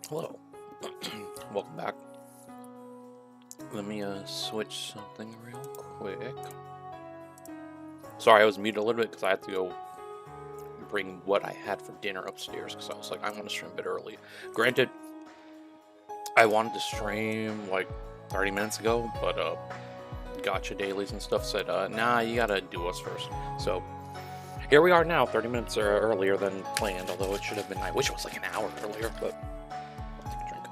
Hello. Welcome back. Let me switch something real quick. Sorry, I was muted a little bit because I had to go bring what I had for dinner upstairs because I was like, I want to stream a bit early. Granted, I wanted to stream like 30 minutes ago, but gotcha dailies and stuff said, nah, you gotta do us first. So here we are now, 30 minutes earlier than planned, although it should have been, I wish it was like an hour earlier, but I'll take a drink.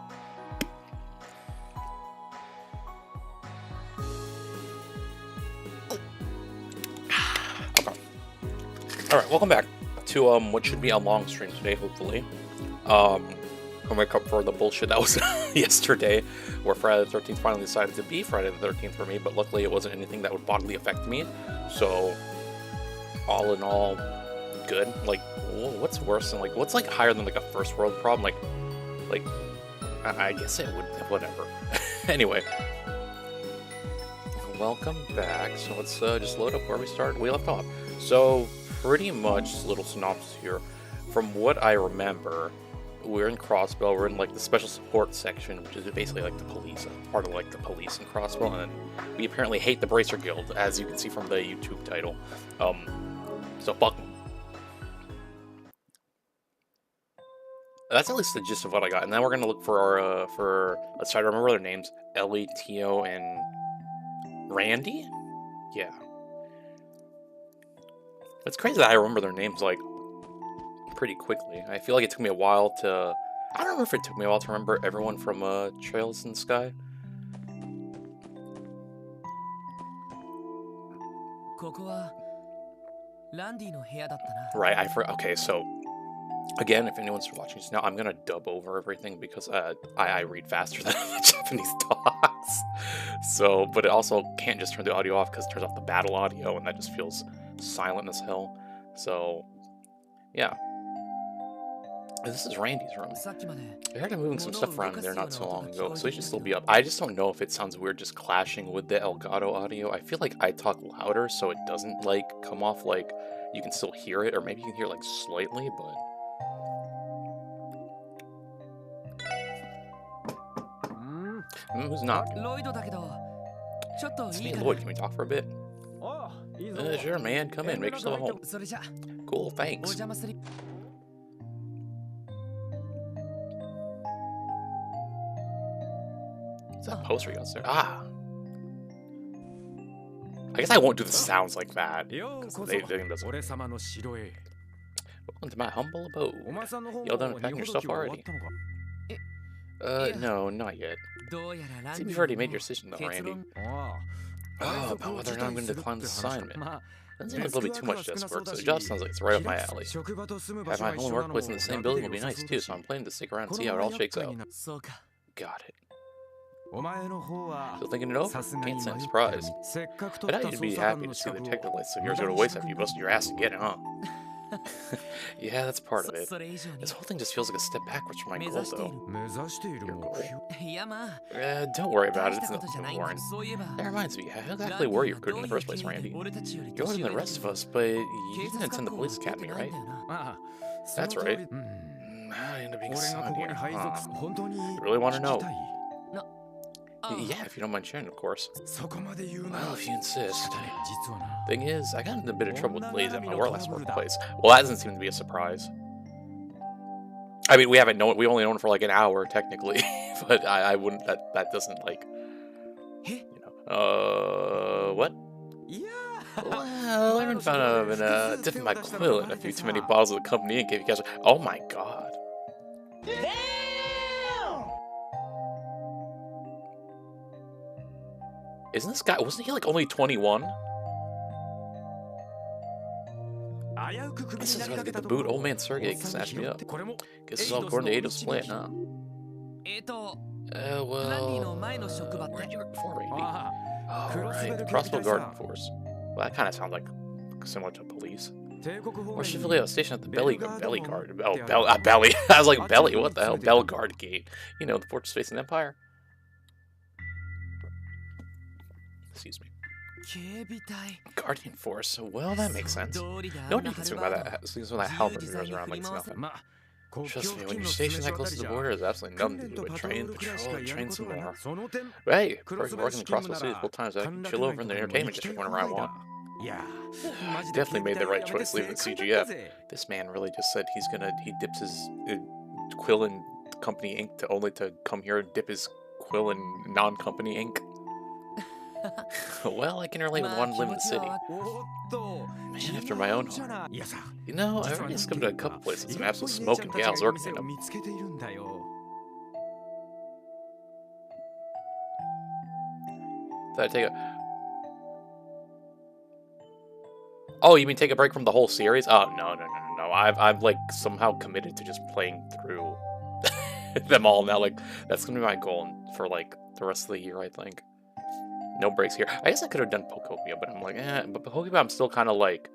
Okay. Alright, welcome back to what should be a long stream today, hopefully. I'll make up for the bullshit that was yesterday, where Friday the 13th finally decided to be Friday the 13th for me, but luckily it wasn't anything that would bodily affect me, so all in all, good. Like, what's worse than, like, what's, like, higher than, like, a first world problem? Like, I guess it would, whatever. Anyway, welcome back. So let's just load up where we started. We left off. So, pretty much, little synopsis here. From what I remember, we're in Crossbow. We're in, like, the special support section, which is basically, like, the police, part of, like, the police in Crossbow. And we apparently hate the Bracer Guild, as you can see from the YouTube title. So fuck them. That's at least the gist of what I got. And then we're gonna look for our, let's try to remember their names. Ellie, Tio, and Randy? Yeah. It's crazy that I remember their names, like, pretty quickly. I feel like it took me a while to... I don't remember if it took me a while to remember everyone from Trails in the Sky. Right, okay, so... Again, if anyone's watching this now, I'm gonna dub over everything because I read faster than the Japanese talks. So, but it also can't just turn the audio off because it turns off the battle audio, and that just feels silent as hell. So, yeah. This is Randy's room. I heard him moving some stuff around there not so long ago, so he should still be up. I just don't know if it sounds weird just clashing with the Elgato audio. I feel like I talk louder, so it doesn't, like, come off like you can still hear it, or maybe you can hear, like, slightly, but... Who's knocking? It's me, Lloyd. Can we talk for a bit? Sure, man. Come in. Make yourself at home. Cool, thanks. What's that poster you got there? Ah! I guess I won't do the sounds like that. They doesn't. Welcome to my humble abode. You all done unpacking your stuff already? No, not yet. Seems you've already made your decision though, Randy. Oh, about whether or not I'm going to decline this assignment. Doesn't seem like it'll be too much desk work, so the job sounds like it's right up my alley. Have my home and workplace in the same building will be nice too, so I'm planning to stick around and see how it all shakes out. Got it. Still thinking it over? Can't say I'm surprised. I doubt you'd be happy to see the detective lights of yours go to waste after you busted your ass to get it, huh? Yeah, that's part of it. This whole thing just feels like a step backwards from my goal, though. Your goal? Don't worry about it, it's nothing important. That reminds me, how exactly were you recruited in the first place, Randy? You're older than the rest of us, but you didn't attend the police academy, right? That's right. How did you end up being assigned here? You really want to know? Yeah, if you don't mind sharing, of course. Well, if you insist. Thing is, I got in a bit of trouble with Blaze at my last workplace. Well, that doesn't seem to be a surprise. I mean, we only known for like an hour, technically. But I wouldn't, that doesn't, like, you know. What? Well, Aaron found out I've been dipping my quill in a few too many bottles of the company and gave you guys. Oh my god. Isn't this guy, wasn't he like only 21? This is about to get the boot. Old man Sergey snatched me up. Guess it's all according to Ato's plan, huh? Well, where did you work before, Randy? Oh, right, the Crossbow Garden Force. Well, that kind of sounds like similar to police. Or should we have a station at the belly guard? Oh, belly. I was like, belly, what the hell? Bell Guard Gate. You know, the fortress facing Empire. Excuse me. Guardian Force. Well, that makes sense. No one can swing by that halberd goes around like it's nothing. Trust me, when you're stationed that close to the border, there's absolutely nothing to do but train, patrol, and train some more. But hey, working across the cities both times, I can chill over in the entertainment district whenever I want. Definitely made the right choice leaving the CGF. This man really just said he dips his quill in company ink only to come here and dip his quill in non-company ink. Well, I can relate with one living in the city. Man after my own heart. You know, I've already skipped a couple places and absolute smoking gals working in them. Did I take a... Oh, you mean take a break from the whole series? Oh, no. I'm like somehow committed to just playing through them all now. Like, that's gonna be my goal for like the rest of the year, I think. No breaks here. I guess I could have done Pokemon, but I'm like, but Pokemon I'm still kind of like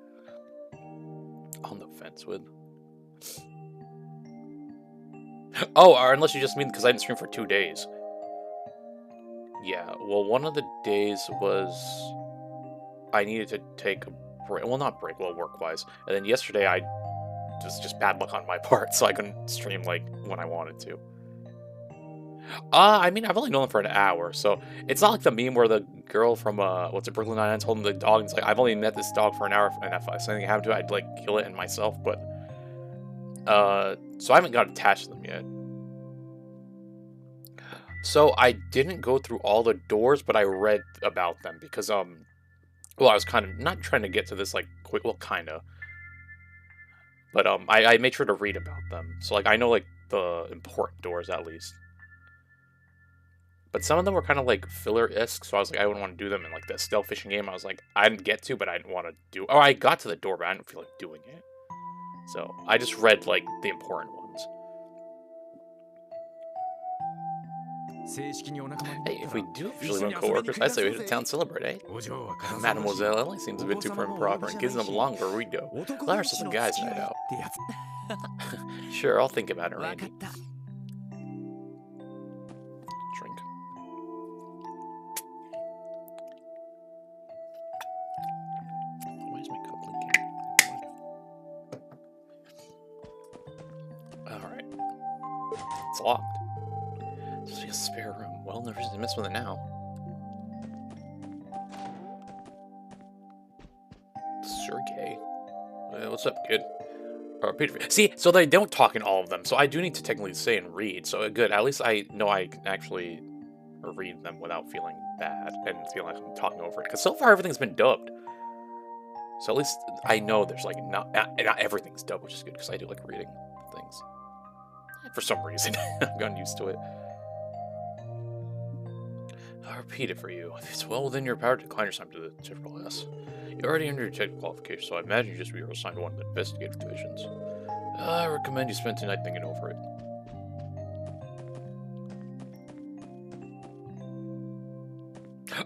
on the fence with. Oh, or unless you just mean because I didn't stream for 2 days. Yeah, well, one of the days was I needed to take a break. Well, not break, well, work-wise. And then yesterday I just bad luck on my part, so I couldn't stream like when I wanted to. I mean, I've only known them for an hour, so it's not like the meme where the girl from what's it, Brooklyn Nine-Nine's holding the dog. And it's like I've only met this dog for an hour, and if something happened to it, I'd like kill it and myself. But so I haven't got attached to them yet. So I didn't go through all the doors, but I read about them because well, I was kind of not trying to get to this like quick, well, kind of, but I made sure to read about them. So like I know like the important doors at least. But some of them were kind of like filler-esque, so I was like, I wouldn't want to do them in like the stealth fishing game. I was like, I didn't get to, but I didn't want to do. Oh, I got to the door, but I didn't feel like doing it. So I just read like the important ones. Hey, if we do officially run co-workers, I say we hit the town celebrate, eh? Mademoiselle Ellie seems a bit too prim and proper and gives them along where we go. Let her just a guy's night out. Sure, I'll think about it, Randy. Drink. Why is my cup leaking? Alright. It's locked. Just a spare room. Well, no reason to mess with it now. Sergey. What's up, kid? Peter. See, so they don't talk in all of them, so I do need to technically say and read. So good, at least I know I can actually read them without feeling bad and feeling like I'm talking over it. Because so far everything's been dubbed. So at least I know there's like not everything's dubbed, which is good because I do like reading things. For some reason, I've gotten used to it. I'll repeat it for you. It's well within your power to decline your assignment to the typical class. You already earned your technical qualification, so I imagine you just be assigned to one of the investigative divisions. I recommend you spend tonight thinking over it.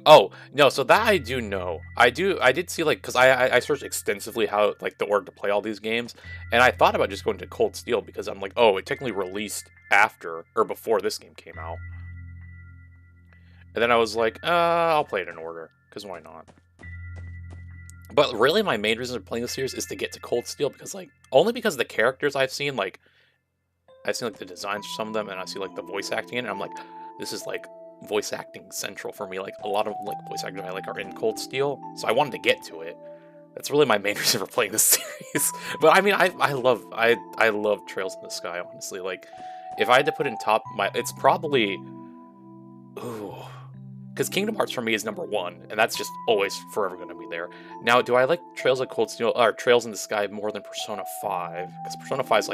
Oh, no, so that I do know. I did see, like, because I searched extensively how, like, the order to play all these games, and I thought about just going to Cold Steel because I'm like, oh, it technically released after, or before this game came out. And then I was like, I'll play it in order, because why not? But really, my main reason for playing this series is to get to Cold Steel, because, like, only because of the characters I've seen, like the designs for some of them, and I see, like, the voice acting in it, and I'm like, this is, like, voice acting central for me. Like, a lot of, like, voice actors I like are in Cold Steel, so I wanted to get to it. That's really my main reason for playing this series. But, I mean, I love Trails in the Sky, honestly. Like, if I had to put in top, it's probably, ooh, because Kingdom Hearts for me is #1, and that's just always forever going to be there. Now, do I like Trails of Cold Steel or Trails in the Sky more than Persona 5? Because Persona 5 is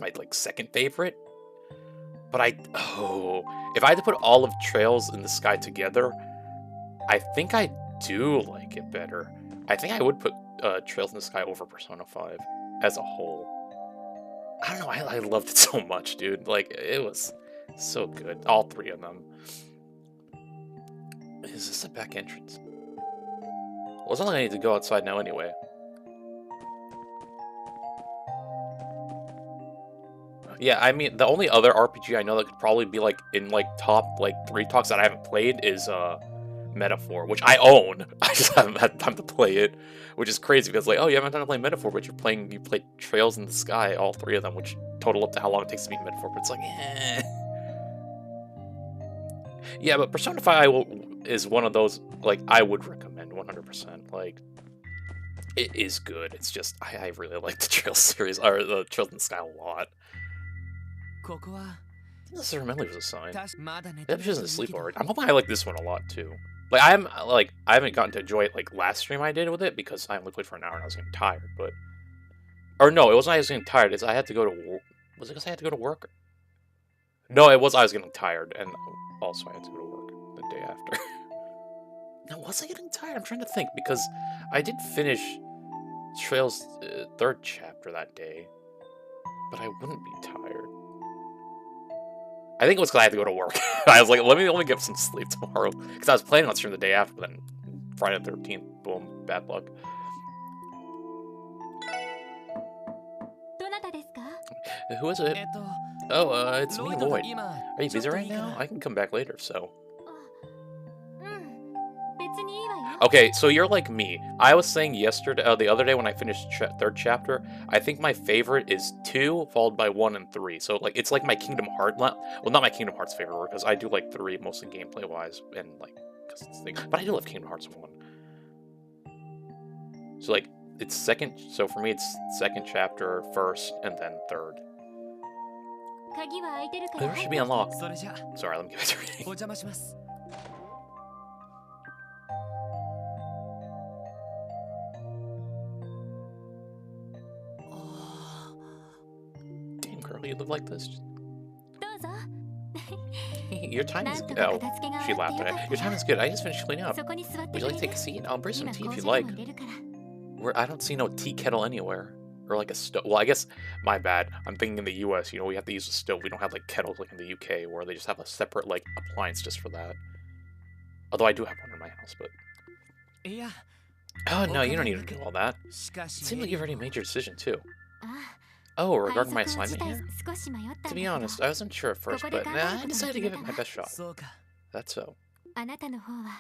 like like second favorite. But if I had to put all of Trails in the Sky together, I think I do like it better. I think I would put Trails in the Sky over Persona 5 as a whole. I don't know. I loved it so much, dude. Like, it was so good. All three of them. Is this a back entrance? Well, it's not like I need to go outside now anyway. Yeah, I mean, the only other RPG I know that could probably be, like, in, like, top, like, 3 talks that I haven't played is, Metaphor, which I own. I just haven't had time to play it, which is crazy because like, oh, you haven't had time to play Metaphor, but you played Trails in the Sky, all 3 of them, which total up to how long it takes to beat Metaphor. But it's like, eh. Yeah, but Persona 5 is one of those like I would recommend 100%. Like, it is good. It's just I really like the Trails series or the Trails in the Sky a lot. I think this Memory was a sign. Maybe she doesn't sleep already. I'm hoping I like this one a lot too. Like I haven't gotten to enjoy it like last stream I did with it because I only played for an hour and I was getting tired. But or no, it wasn't I was getting tired. It's I had to go to was it because I had to go to work? No, it was I was getting tired and also I had to go to work the day after. Now was I getting tired? I'm trying to think because I did finish Trails 3rd chapter that day, but I wouldn't be tired. I think it was because I had to go to work. I was like, let me get some sleep tomorrow. Because I was planning on streaming the day after, but then Friday the 13th, boom, bad luck. Who is it? Oh, it's me, Lloyd. Are you busy right now? I can come back later, so. Okay, so you're like me. I was saying yesterday, the other day when I finished 3rd chapter, I think my favorite is 2, followed by 1 and 3. So like it's like my Kingdom Hearts, well, not my Kingdom Hearts favorite, because I do like 3 mostly gameplay wise, and like because it's the thing. But I do love Kingdom Hearts 1. So like it's 2nd. So for me, it's 2nd chapter, 1st, and then 3rd. There should be unlocked. Sorry, let me get back to reading. You live like this? Your time is good. Oh, she laughed at it. Your time is good. I just finished cleaning up. Would you like to take a seat? I'll bring some tea if you'd like. I don't see no tea kettle anywhere. Or like a stove. Well, I guess, my bad. I'm thinking in the US, you know, we have to use a stove. We don't have like kettles like in the UK where they just have a separate like appliance just for that. Although I do have one in my house, but... Oh, no, you don't need to do all that. It seems like you've already made your decision, too. Oh, regarding my assignment here? To be honest, I wasn't sure at first, but nah, I decided to give it my best shot. That's so. I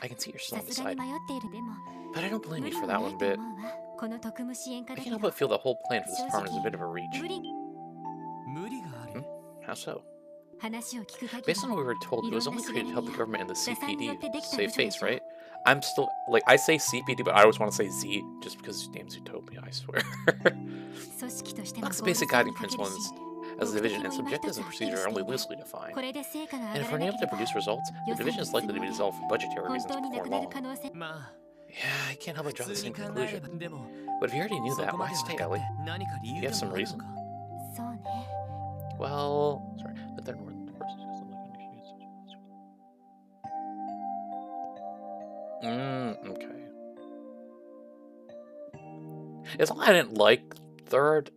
can see you're still undecided. But I don't blame you for that one bit. I can't help but feel the whole plan for this department is a bit of a reach. How so? Based on what we were told, it was only created to help the government and the CPD save face, right? I'm still, like, I say CPD, but I always want to say Z, just because his name's Utopia, I swear. That's the basic guiding principle as a division, and objectives and procedures are only loosely defined. And if we're unable to produce results, the division is likely to be dissolved for budgetary reasons before long. Yeah, I can't help but draw the same conclusion. But if you already knew that, why stay, Ellie? You have some reason? Well, sorry, but they're more than the person. Okay. It's not I didn't like 3rd.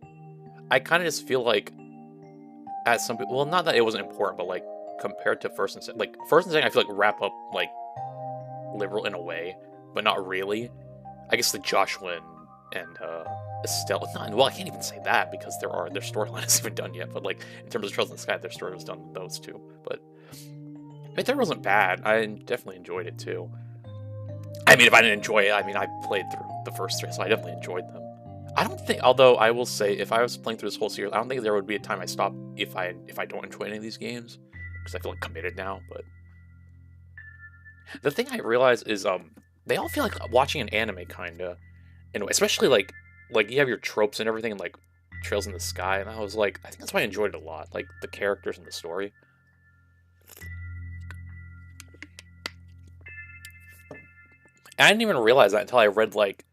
I kind of just feel like, as some people, well, not that it wasn't important, but like compared to 1st and 2nd, like 1st and 2nd, I feel like wrap up like liberal in a way, but not really. I guess the Joshua and Estelle, well, I can't even say that because their storyline isn't even done yet. But like in terms of Trails in the Sky, their story was done with those two. But I mean, 3rd wasn't bad. I definitely enjoyed it too. I mean, if I didn't enjoy it, I mean, I played through the first 3, so I definitely enjoyed them. I don't think, although I will say, if I was playing through this whole series, I don't think there would be a time I stop if I don't enjoy any of these games, because I feel like committed now. But the thing I realize is, they all feel like watching an anime, kinda, in a way. Especially like you have your tropes and everything, and like Trails in the Sky, and I was like, I think that's why I enjoyed it a lot, like the characters and the story. And I didn't even realize that until I read, like,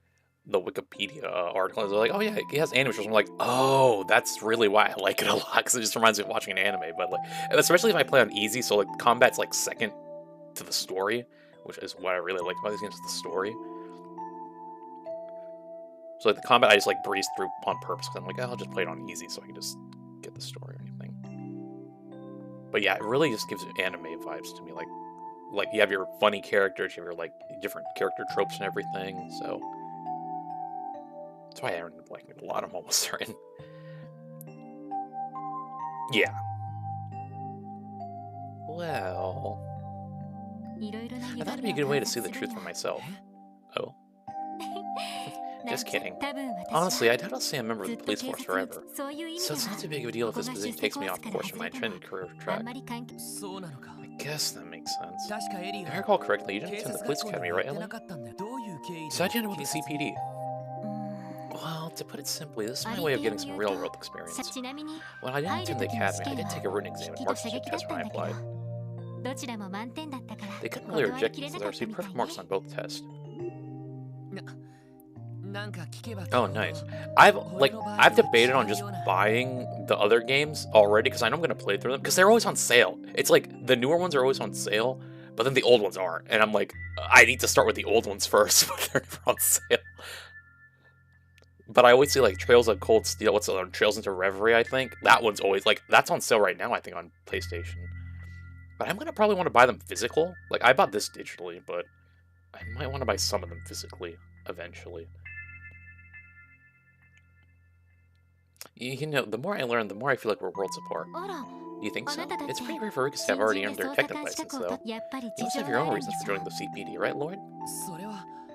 the Wikipedia article. I was like, oh yeah, it has anime shows. I'm like, oh, that's really why I like it a lot, because it just reminds me of watching an anime. But, like, especially if I play on easy, so, like, combat's, like, second to the story, which is what I really like about these games, is the story. So, like, the combat, I just, like, breeze through on purpose, because I'm like, oh, I'll just play it on easy so I can just get the story or anything. But yeah, it really just gives anime vibes to me, like you have your funny characters, you have your like different character tropes and everything, so that's why I ended up liking it a lot. I'm almost certain. Yeah. Well, I thought it'd be a good way to see the truth for myself. Oh. Just kidding. Honestly, I doubt I'll stay a member of the police force forever. So it's not too big of a deal if this position takes me off course from my intended career track. I guess that makes sense. If I recall correctly, you didn't attend the police academy, right, Ellie? So how'd you end up with the CPD? Well, to put it simply, this is my way of getting some real-world experience. When I didn't attend the academy, I did take a written exam and marksmanship test when I applied. They couldn't really reject me since I received perfect marks on both tests. Oh, nice. I've debated on just buying the other games already because I know I'm gonna play through them because they're always on sale. It's like the newer ones are always on sale, but then the old ones aren't, and I'm like, I need to start with the old ones first, but they're never on sale. But I always see like Trails of Cold Steel. What's the other one? Trails into Reverie, I think. That one's always like that's on sale right now, I think, on PlayStation. But I'm gonna probably want to buy them physical. Like I bought this digitally, but I might want to buy some of them physically eventually. You know, the more I learn, the more I feel like we're worlds apart. You think so? It's pretty rare for Ricus to have already earned their technical license, though. You must have your own reasons for joining the CPD, right, Lloyd?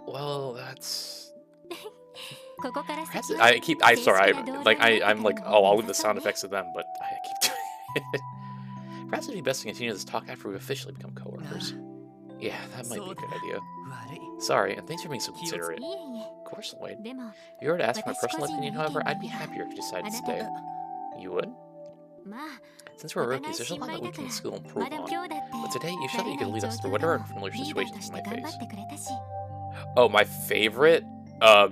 Well, that's... I'm like, oh, I'll leave the sound effects to them, but I keep doing it. Perhaps it'd be best to continue this talk after we officially become coworkers. Yeah, that might be a good idea. Sorry, and thanks for being so considerate. Of course, Lloyd. If you were to ask for my personal opinion, however, I'd be happier if you decided to stay. You would? Since we're rookies, there's a lot that we can still improve on. But today, you showed that you could lead us through whatever unfamiliar situations we might face. Oh, my favorite?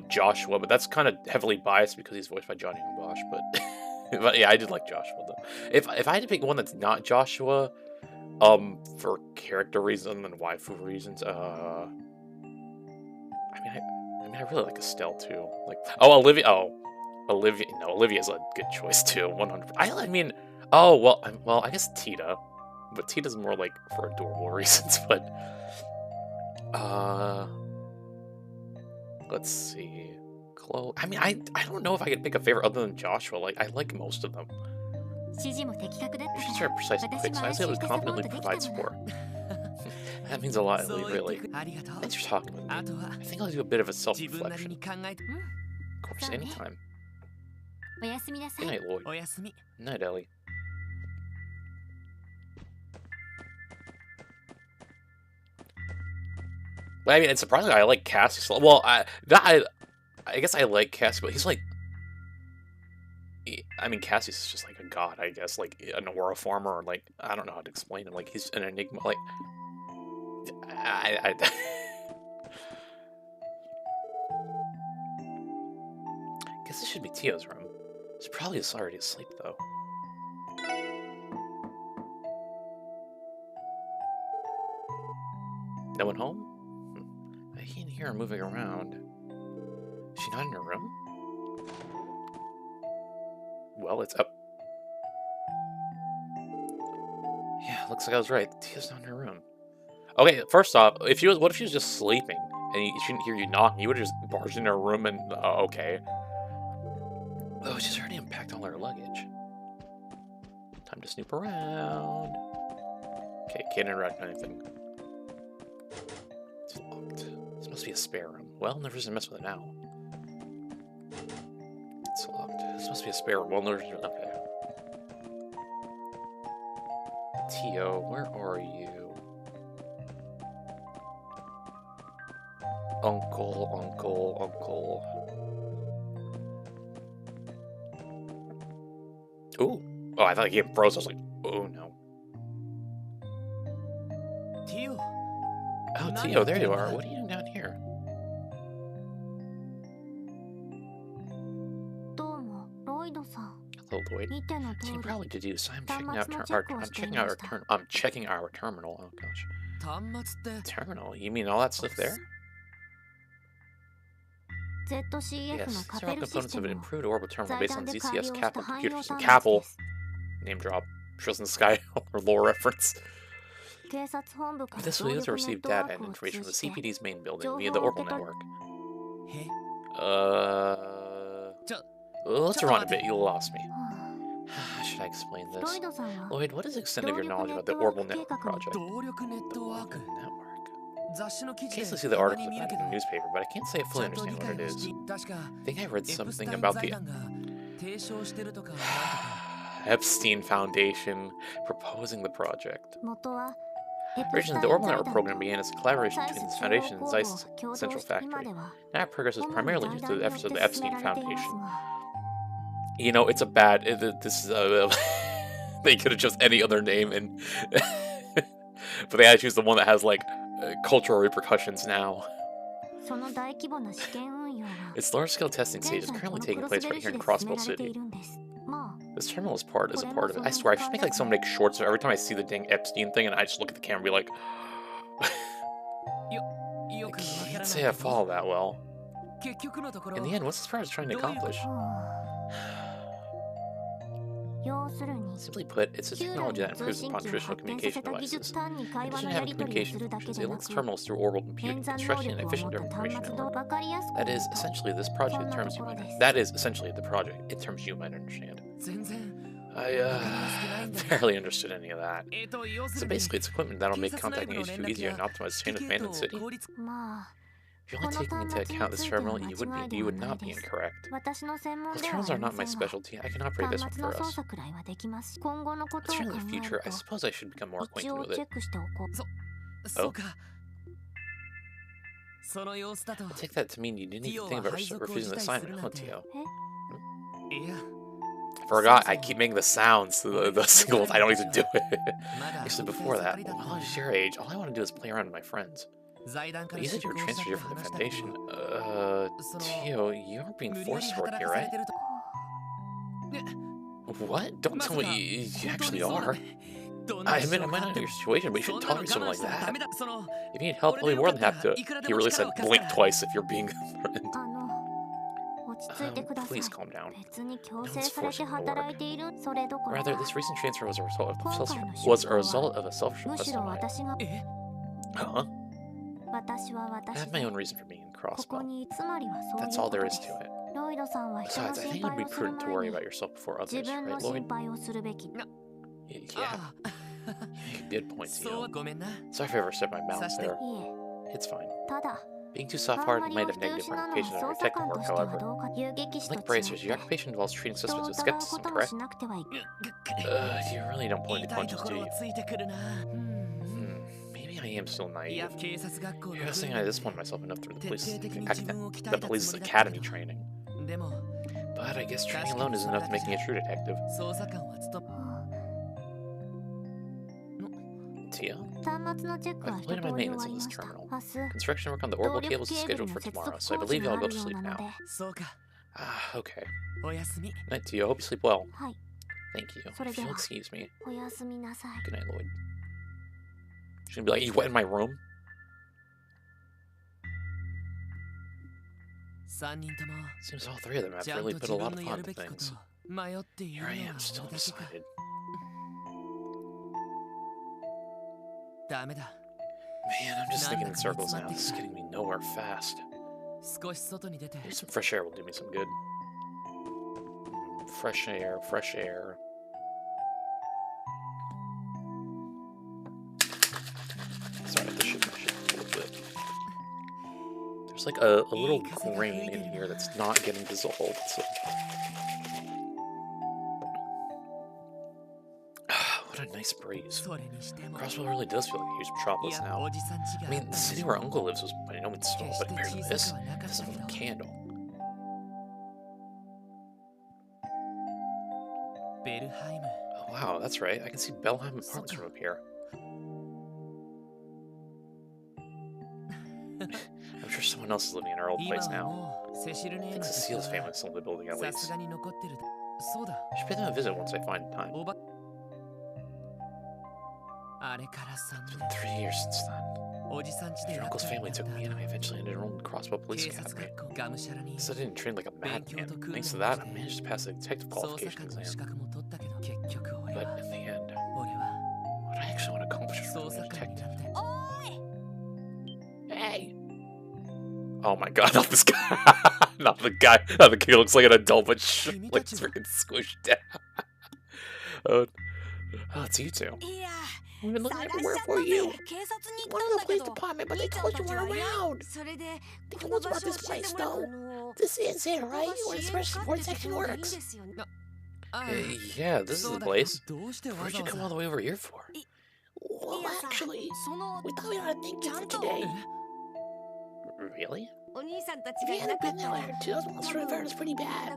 Joshua, but that's kind of heavily biased because he's voiced by Johnny Bosch, but... but yeah, I did like Joshua, though. If I had to pick one that's not Joshua, for character reasons and waifu reasons, I really like Estelle, too. Like, oh, Olivia, no, Olivia's a good choice, too, 100%. I mean, I guess Tita, but Tita's more, like, for adorable reasons, but, let's see. Chloe. I mean, I don't know if I could pick a favorite other than Joshua. Like, I like most of them. If she's very precise and quick, so I was able to confidently provide support. That means a lot, Ellie, really. Thanks for talking with me. I think I'll do a bit of a self-reflection. Of course, anytime. Good night, Lloyd. Good night, Ellie. Well, I mean, it's surprising I like Cassius. Well, I guess I like Cassius, but he's like... I mean, Cassius is just like a god, I guess. Like, an aura farmer, or like... I don't know how to explain him. Like, he's an enigma. Like... I guess this should be Tio's room. He's probably already asleep, though. No one home? I can't hear her moving around. Is she not in her room? Well, it's up. Yeah, looks like I was right. Tia's not in her room. Okay, first off, what if she was just sleeping and she didn't hear you knocking? You would have just barged in her room and okay. Oh, she's already unpacked all her luggage. Time to snoop around. Okay, can't interact with anything. It's locked. This must be a spare room. Well, never just mess with it now. It's locked. This must be a spare room. Well, never. Okay. Tio, where are you? Uncle. Ooh. Oh, I thought the game froze. I was like, oh no. Tio. Oh, Tio, there you are. What are you doing down here? Hello, Lloyd. Same probably to do, so I'm checking our terminal. Oh gosh. Terminal? You mean all that stuff there? Yes, these are all components of an improved orbital terminal based on ZCS Kaplan computer system. Kaplan! Name drop. Trust in the Sky or lore reference. With this, we also receive data and information from the CPD's main building via the orbital network. Let's run a bit, you lost me. Should I explain this? Lloyd, what is the extent of your knowledge about the Orbital Network project? The Orbital Network? I occasionally see the articles about it in the newspaper, but I can't say I fully understand what it is. I think I read something about the Epstein Foundation proposing the project. Originally, the Orbital Network program began as a collaboration between this foundation and Zeiss's Central Factory. Now it progresses primarily due to the efforts of the Epstein Foundation. You know, it's a bad... this is they could have chose any other name, and but they had to choose the one that has, like, cultural repercussions now. Its large-scale testing stage is currently taking place right here in Crossbow City. This terminal is a part of it. I swear, I should make, like, someone make shorts every time I see the dang Epstein thing, and I just look at the camera and be like... I can't say I follow that well. In the end, what's this project trying to accomplish? Simply put, it's a technology that improves upon traditional communication devices. In addition to having communication functions, it links terminals through orbital computing, constructing an efficient information network. That is essentially this project in terms you might understand. I barely understood any of that. So basically, it's equipment that'll make contacting HQ easier and optimize the chain of command in the city. If you're only taking into account this terminal, you would not be incorrect. While terminals are not my specialty, I can operate this one for us. Concerning the future, I suppose I should become more acquainted with it. Oh? I take that to mean you didn't even think about refusing the assignment, huh, Tio? I forgot, I keep making the sounds, the singles, I don't need to do it. Actually, before that, while I was your age, all I want to do is play around with my friends. But you said you were transferred here from the Foundation. Tio, you aren't being forced to work here, right? What? Don't tell me you actually are. I admit I might not know your situation, but you shouldn't tolerate someone like that. If you need help, I'll be more than happy to... He really said blink twice if you're being threatened. Please calm down. No one's forcing you to work. Rather, this recent transfer was a result of a self-request of mine. Huh? I have my own reason for being in Crossbow. That's all there is to it. Besides, I think it would be prudent to worry about yourself before others, right, Lloyd? Yeah. You make a good point, Tio. Sorry if I ever set my balance there. It's fine. Being too soft-hearted might have negative ramifications on your detective work, however. Like bracers, your occupation involves treating suspects with skepticism, correct? You really don't pull any punches, do you? Maybe I am still naive. You're guessing I disappointed myself enough through the police's academy training. But I guess training alone isn't enough to make me a true detective. Tio? I've completed my maintenance of this terminal. Construction work on the orbital cables is scheduled for tomorrow, so I believe I'll go to sleep now. Okay. Night, Tio. Hope you sleep well. Thank you. If you'll excuse me. Good night, Lloyd. She's gonna be like, you went in my room? Seems all three of them have really put a lot of thought into things. Here I am, still undecided. Man, I'm just thinking in circles now. This is getting me nowhere fast. Maybe some fresh air will do me some good. Fresh air, fresh air. Sorry, this should a little bit. There's like a little grain in here that's not getting dissolved, so... What a nice breeze. Crossbow really does feel like a huge metropolis now. I mean, the city where Uncle lives was by no means small, but compared to this, it doesn't hold a candle. Oh, wow, that's right. I can see Belheim apartments from up here. I'm sure someone else is living in our old place now. I think Cecile's family is still in the building at least. I should pay them a visit once I find time. It's been 3 years since then. Your uncle's family took me and I eventually enrolled in the Crossbow Police Academy. So I didn't train like a madman. Thanks to that, I managed to pass the detective qualification exam. But in the end, what I actually want to accomplish is becoming a detective. Hey! Oh my god, not this guy! Not the guy. Not the kid who looks like an adult, but like freaking squished down. Oh, it's you two. We've been looking everywhere for you. You wanted the police department, but they told you weren't around. Think about this place, though. This is it, right? Where the special support section works. Yeah, this is the place. Where'd you come all the way over here for? Well, actually, we thought we ought to thank you for today. Really? If you hadn't been there, 2001 Fair is pretty bad.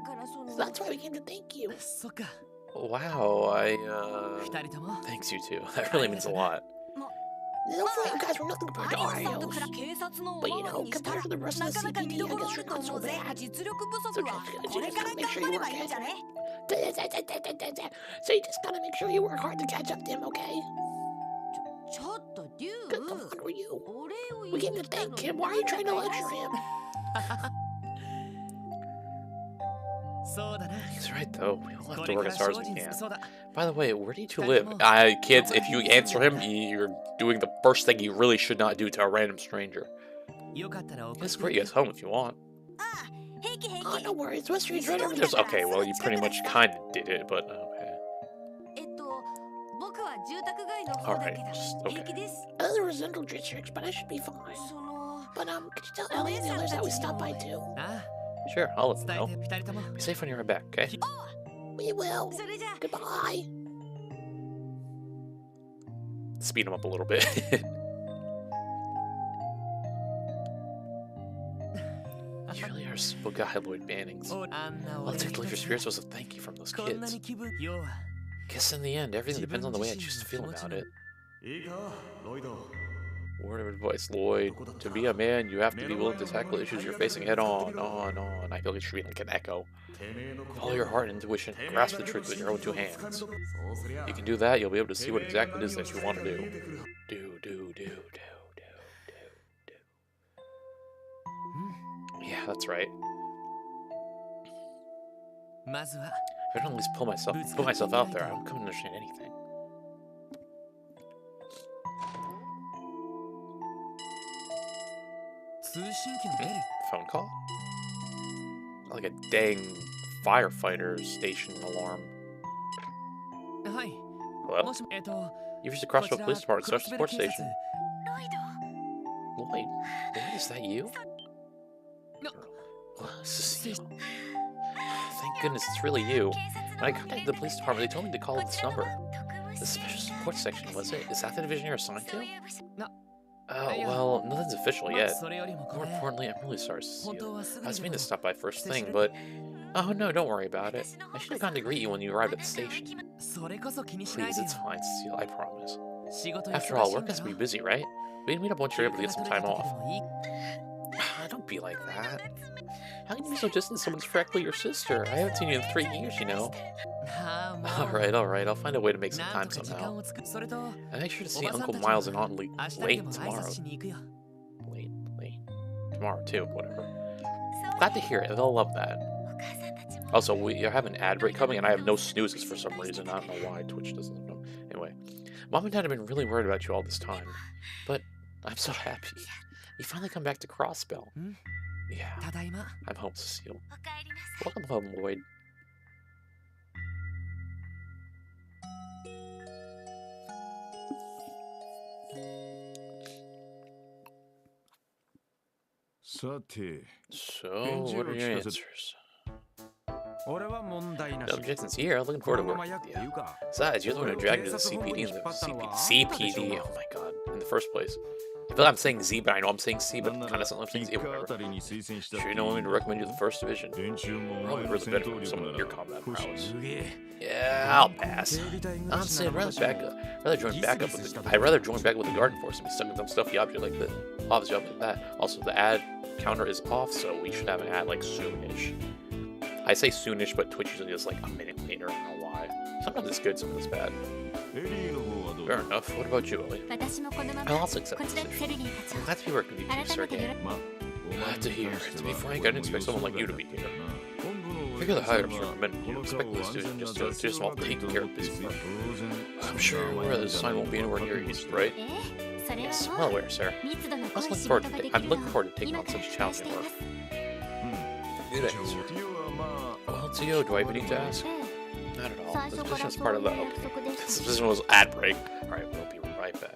So that's why we came to thank you. Wow, thanks you two. That really means a lot. No, for you guys were nothing compared to Oreos. But you know, compared to the rest of the CPD, I guess you're not so bad. So just gotta make sure you work hard. So you just gotta make sure you work hard to catch up to him, okay? Come on, who are you? We came to thank him. Why are you trying to lecture him? He's right, though. We all have to work as hard as we can. By the way, where do you two live? Kids, if you answer him, you're doing the first thing you really should not do to a random stranger. Let's escort you guys home if you want. Oh, no worries. West Street's right over there. Okay, well, you pretty much kind of did it, but okay. Alright, okay. Other residential districts, but I should be fine. But, could you tell Ellie and the others that we stopped by, too? Sure, I'll let them know. Be safe when you're back, okay? We will. Goodbye. Speed him up a little bit. You really are a simple guy, Lloyd Bannings. I'll take to leave your spirits was a thank you from those kids. Guess in the end, everything depends on the way I choose to feel about it. Word of advice, Lloyd. To be a man, you have to be willing to tackle issues you're facing head on. I feel like it should be like an echo. Follow your heart and intuition. Grasp the truth with your own two hands. You can do that, you'll be able to see what exactly it is that you want to do. Yeah, that's right. If I don't at least put myself out there, I don't come to understand anything. Phone call? Like a dang firefighter station alarm. Hello? You've reached the Crossroads Police Department Special Support Station. Lloyd, is that you? Cecile. Thank goodness it's really you. When I contacted the police department, they told me to call this number. The Special Support Section, was it? Is that the division you're assigned to? Well, nothing's official yet. More importantly, I'm really sorry, Cecile. I was meaning to stop by first thing, but... Oh no, don't worry about it. I should have gone to greet you when you arrived at the station. Please, it's fine, Cecile, I promise. After all, work has to be busy, right? We can meet up once you're able to get some time off. Don't be like that. How can you be so distant someone's practically your sister? I haven't seen you in 3 years, you know. Alright, I'll find a way to make some time somehow. And make sure to see Uncle Miles and Aunt Late tomorrow. Late? Tomorrow too, whatever. Glad to hear it, they'll love that. Also, we have an ad break coming and I have no snoozes for some reason. I don't know why Twitch doesn't know. Anyway, Mom and Dad have been really worried about you all this time. But I'm so happy. You finally come back to Crossbell. Yeah, I'm home, Cecile. Welcome home, Lloyd. So, what are your answers? No objections here. I'm looking forward to working with you. Besides, you're the one who dragged me to the CPD in the CPD. Oh my god, in the first place. I feel like I'm saying Z, but I know I'm saying C, but kind of something I'm saying Z, whatever. Sure you don't want me to recommend you the first division? Probably worth the benefit from some of your combat prowess. Yeah, I'll pass. Honestly, I'd rather join back with the Garden Force and be stuck in some stuffy object like that. Also, the ad counter is off, so we should have an ad like soonish. I say soonish, but Twitch usually does like a minute later. I don't know why. Sometimes it's good, sometimes it's bad. Fair enough. What about you, Ellie? I'll also accept this decision. I'm glad to be working with you, Sergey. Glad to hear. To be frank, I didn't expect someone like you to be here. Figure the higher-ups recommend you. Expect this student just while taking care of this work. I'm sure you're aware this sign won't be anywhere near you, right? Yes, well aware, sir. I'm looking forward to taking on such challenging work. Good answer. Well, Tio, do I even need to ask? Not at all. This position is part of the... Okay. This position was ad break. Alright, we'll be right back.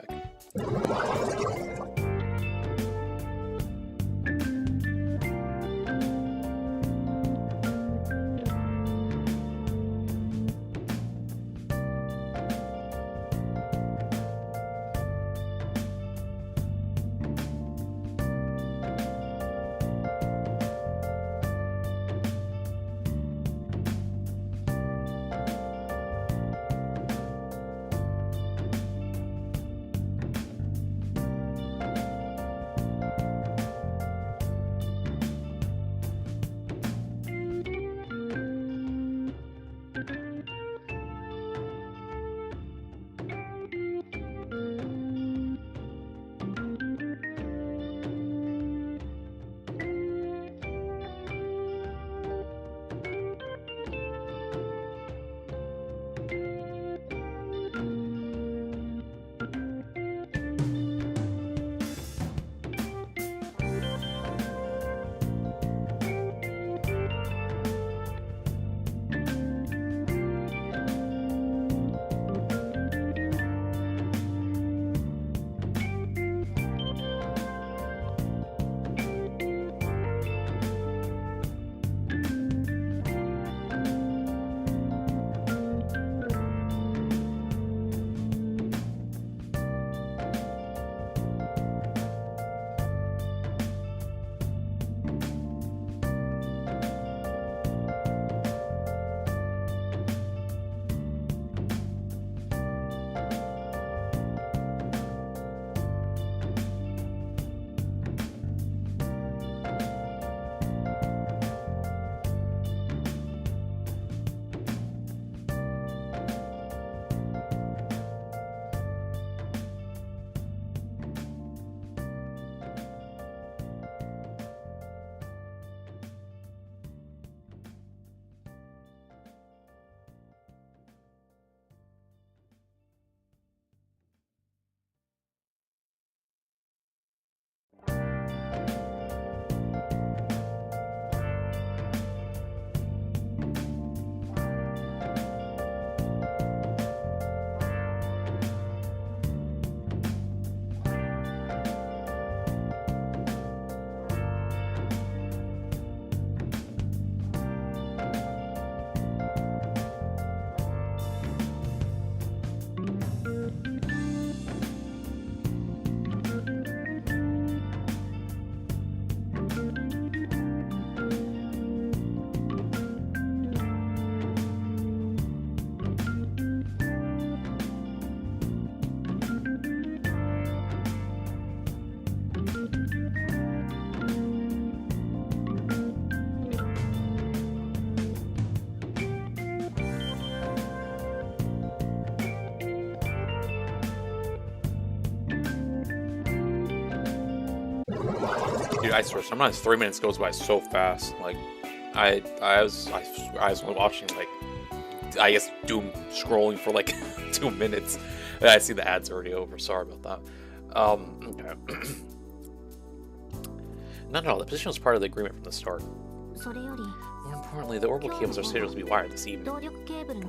Dude, I swear, sometimes 3 minutes goes by so fast. Like, I was only watching, like, I guess doom scrolling for like 2 minutes. And I see the ads already over. Sorry about that. Okay. No, the position was part of the agreement from the start. More importantly, the orbital cables are scheduled to be wired this evening.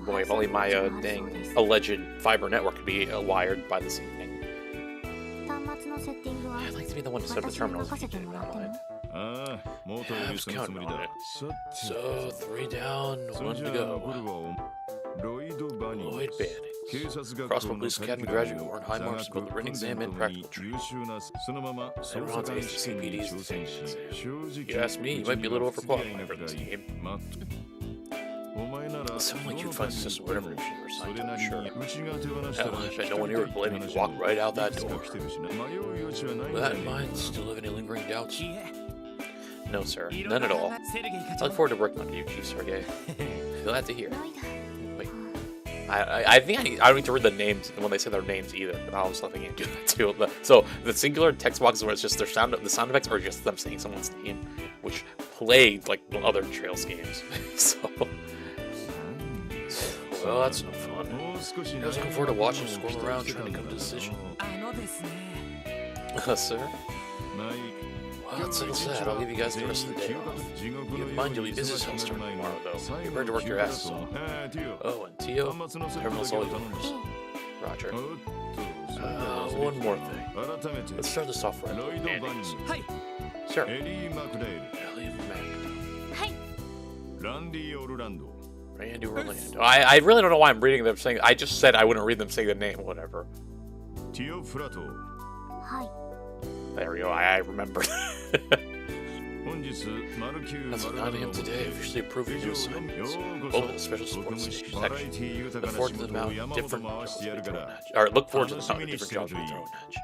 Boy, if only my dang alleged fiber network could be wired by this evening. I'd like to be the one to set up the terminals if you did not mind. I was counting on it. So, 3 down, 1 to go. Lloyd Banning. Crossbow Police Academy graduate who earned high marks in both the written exam and practical training. And on to ace the CPD's exams. If you ask me, you might be a little overqualified for this game. Someone like you'd find success in whatever machine you're assigned to, I'm sure. Hell, I bet no one here would blame you to walk right out that door. With that in mind, still have any lingering doubts? No, sir. None at all. I look forward to working under you, Chief Sergei. Glad to hear. Wait. I think I don't need to read the names when they say their names either, but I was letting you do that too. So the singular text boxes where it's just their sound effects are just them saying someone's name, which played like other Trails games. So well, that's no fun. I was looking forward to watching you squirm around trying to come to a decision. Sir? Well, let's settle that. I'll give you guys the rest of the day off. Keep in mind you'll be busy starting tomorrow, though. You're ready to work your asses off. Oh, and Tio, terminal's all yours. Roger. One more thing. Let's start this off right. Sure. Ellie MacDale. Randy Orlando. I really don't know why I'm reading them saying. I just said I wouldn't read them saying the name, whatever. Tio Frato. There we go. I remember. That's what 9 a.m. today. Officially approved your new assignments. Open the special sports section. Look forward to the amount of different jobs we throw at you. Or look forward to the amount of different jobs we throw at you.